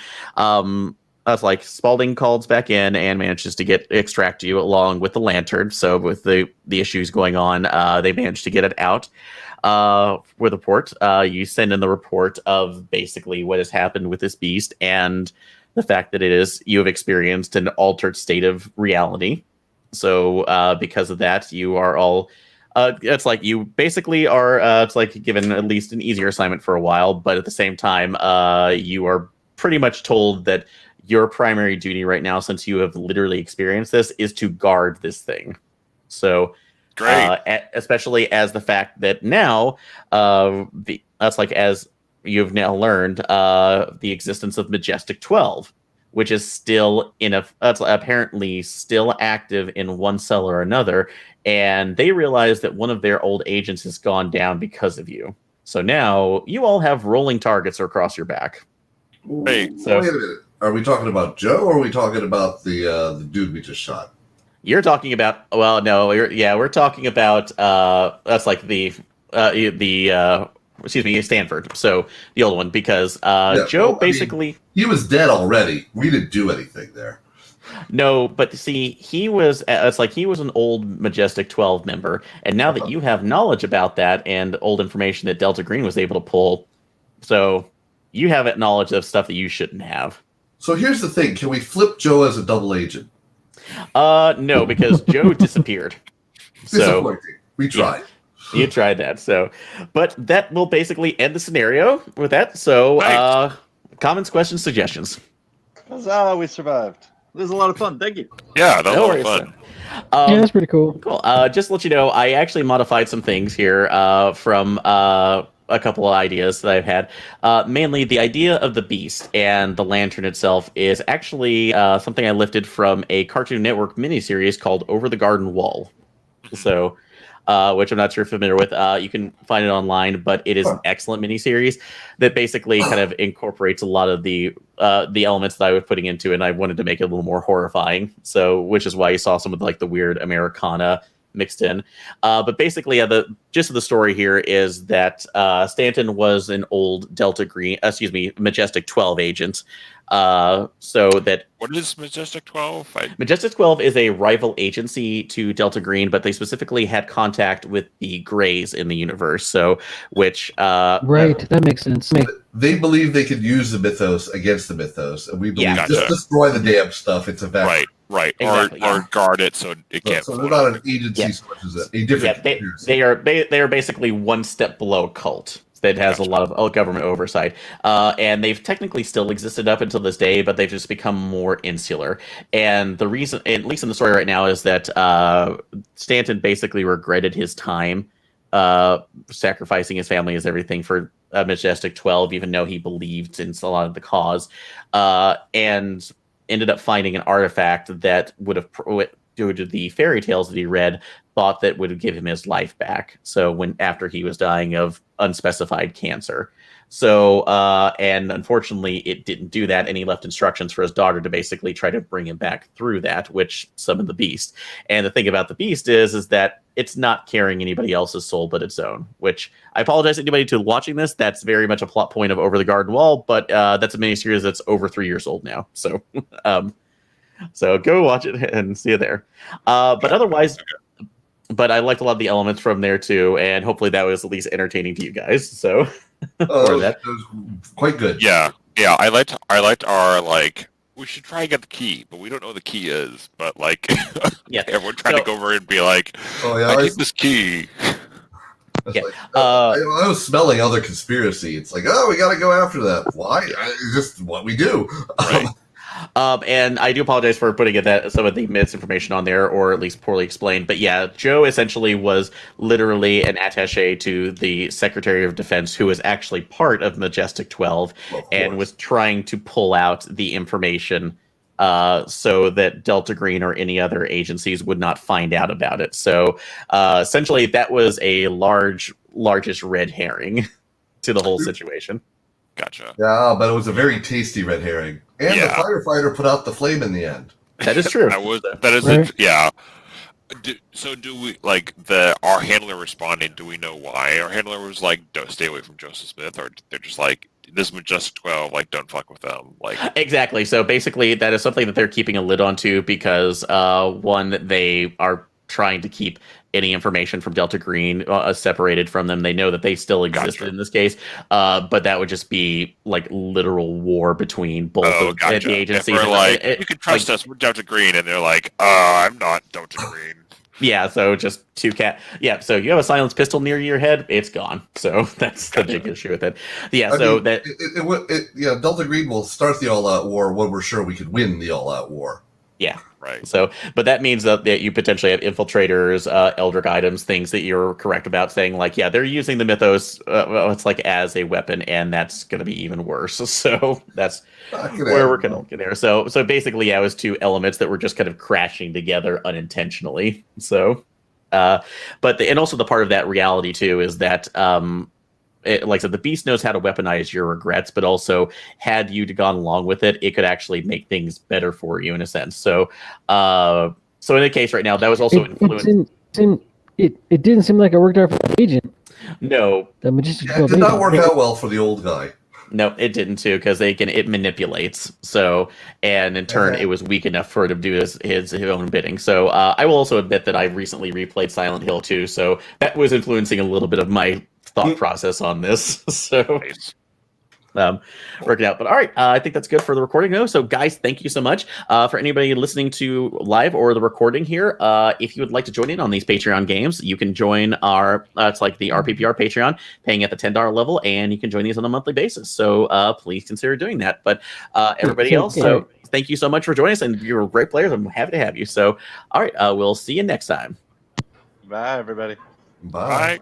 Speaker 1: That's like Spalding calls back in and manages to extract you along with the lantern. So with the issues going on, they managed to get it out. With a report, you send in the report of basically what has happened with this beast and the fact that you have experienced an altered state of reality. So because of that, you are all. It's like you basically are. It's like given at least an easier assignment for a while, but at the same time, you are pretty much told that your primary duty right now, since you have literally experienced this, is to guard this thing. So.
Speaker 5: Great.
Speaker 1: Especially as the fact that now, that's like as you've now learned the existence of Majestic 12, which is still that's apparently still active in one cell or another, and they realize that one of their old agents has gone down because of you. So now you all have rolling targets across your back.
Speaker 5: Wait.
Speaker 1: So
Speaker 3: Wait a minute. Are we talking about Joe, or are we talking about the dude we just shot?
Speaker 1: you're talking about we're talking about that's like the excuse me, Stanford. So the old one, because Joe basically
Speaker 3: he was dead already. We didn't do anything there.
Speaker 1: no, but see, he was an old Majestic 12 member, and now that you have knowledge about that and old information that Delta Green was able to pull, so you have knowledge of stuff that you shouldn't have.
Speaker 3: So here's the thing: can we flip Joe as a double agent?
Speaker 1: No, because Joe disappeared. So
Speaker 3: Disappointing. We tried.
Speaker 1: you tried that. So, but that will basically end the scenario with that. So,
Speaker 5: Nice.
Speaker 1: comments, questions, suggestions.
Speaker 2: Huzzah, we survived. This is a lot of fun. Thank you.
Speaker 5: Yeah, that
Speaker 1: No
Speaker 5: was
Speaker 1: worries,
Speaker 5: fun.
Speaker 4: Yeah, that's pretty cool.
Speaker 1: Cool. Just to let you know, I actually modified some things here from a couple of ideas that I've had. Mainly, the idea of the beast and the lantern itself is actually something I lifted from a Cartoon Network miniseries called Over the Garden Wall. So, which I'm not sure if you're familiar with. You can find it online, but it is an excellent miniseries that basically kind of incorporates a lot of the elements that I was putting into it, and I wanted to make it a little more horrifying. So, which is why you saw some of the weird Americana mixed in. But basically, the gist of the story here is that Stanton was an old Majestic 12 agent. So that
Speaker 5: What is Majestic 12?
Speaker 1: Majestic 12 is a rival agency to Delta Green, but they specifically had contact with the Greys in the universe. So, which
Speaker 4: Right, that makes sense.
Speaker 3: They believe they could use the mythos against the mythos, and we believe
Speaker 1: Yeah.
Speaker 3: just
Speaker 5: Gotcha.
Speaker 3: destroy the damn stuff. It's a vessel.
Speaker 5: Right.
Speaker 1: Exactly,
Speaker 5: or guard it so it can't.
Speaker 3: So
Speaker 5: float
Speaker 3: they're not
Speaker 5: out.
Speaker 3: an agency
Speaker 1: Yeah.
Speaker 3: so much as a different conspiracy.
Speaker 1: they are basically one step below cult that has a lot of government oversight, and they've technically still existed up until this day, but they've just become more insular. And the reason, at least in the story right now, is that Stanton basically regretted his time sacrificing his family as everything for Majestic 12, even though he believed in a lot of the cause, and ended up finding an artifact that would have, due to the fairy tales that he read, thought that would give him his life back. So after he was dying of unspecified cancer. So, and unfortunately it didn't do that. And he left instructions for his daughter to basically try to bring him back through that, which summoned the beast. And the thing about the beast is that it's not carrying anybody else's soul but its own, which I apologize to anybody to watching this. That's very much a plot point of Over the Garden Wall, but that's a miniseries that's over 3 years old now. So, so go watch it and see it there. But otherwise, but I liked a lot of the elements from there too, and hopefully that was at least entertaining to you guys. So,
Speaker 3: That was quite good.
Speaker 5: Yeah. I liked our we should try and get the key, but we don't know what the key is. But
Speaker 1: yeah,
Speaker 5: everyone trying to go over and be like,
Speaker 3: Oh yeah,
Speaker 5: I need this key.
Speaker 3: It's
Speaker 1: Yeah.
Speaker 3: I was smelling other conspiracy. It's like, oh, we got to go after that. Why? It's just what we do.
Speaker 5: Right.
Speaker 1: And I do apologize for putting some of the misinformation on there, or at least poorly explained. But yeah, Joe essentially was literally an attaché to the Secretary of Defense, who was actually part of Majestic 12, and was trying to pull out the information so that Delta Green or any other agencies would not find out about it. So essentially, that was a largest red herring to the whole situation.
Speaker 5: Gotcha.
Speaker 3: Yeah, but it was a very tasty red herring. And
Speaker 5: Yeah.
Speaker 3: the firefighter put out the flame in the end.
Speaker 1: That is true.
Speaker 5: That is
Speaker 4: Right.
Speaker 5: yeah. So do we, like, our handler responding, do we know why our handler was like, don't stay away from Joseph Smith, or they're just like, this Majestic 12, like, don't fuck with them? Like,
Speaker 1: Exactly. So basically, that is something that they're keeping a lid onto because, one, they are trying to keep any information from Delta Green separated from them. They know that they still existed
Speaker 5: Gotcha.
Speaker 1: in this case, but that would just be like literal war between both of the agencies.
Speaker 5: If we're like, you can trust us, we're Delta Green, and they're like, I'm not Delta Green.
Speaker 1: Yeah, so just Yeah, so you have a silenced pistol near your head, it's gone. So that's the big issue with it. Yeah,
Speaker 3: yeah, Delta Green will start the all-out war when we're sure we could win the all-out war.
Speaker 1: Yeah.
Speaker 5: Right.
Speaker 1: So, but that means that you potentially have infiltrators, Eldritch items, things that you're correct about saying, like, yeah, they're using the mythos, it's like as a weapon, and that's going to be even worse. So that's where we're going to get there. So basically, yeah, it was two elements that were just kind of crashing together unintentionally. So, and also the part of that reality too is that, like I said, the beast knows how to weaponize your regrets, but also had you gone along with it, it could actually make things better for you in a sense. So, in the case right now, that was also influenced.
Speaker 4: It didn't seem like it worked out for the agent.
Speaker 1: No,
Speaker 4: The Majestic
Speaker 3: It did not work out well for the old guy.
Speaker 1: No, it didn't too, because it manipulates. So, and in turn, it was weak enough for it to do his own bidding. So, I will also admit that I recently replayed Silent Hill 2, so that was influencing a little bit of my thought process on this. So, working out. But all right, I think that's good for the recording though. So guys, thank you so much. For anybody listening to live or the recording here, if you would like to join in on these Patreon games, you can join our it's like the RPPR Patreon, paying at the $10 level, and you can join these on a monthly basis. So please consider doing that. But everybody else, so thank you so much for joining us, and you're great players. I'm happy to have you. So all right, we'll see you next time.
Speaker 2: Bye, everybody.
Speaker 3: Bye.
Speaker 5: Bye.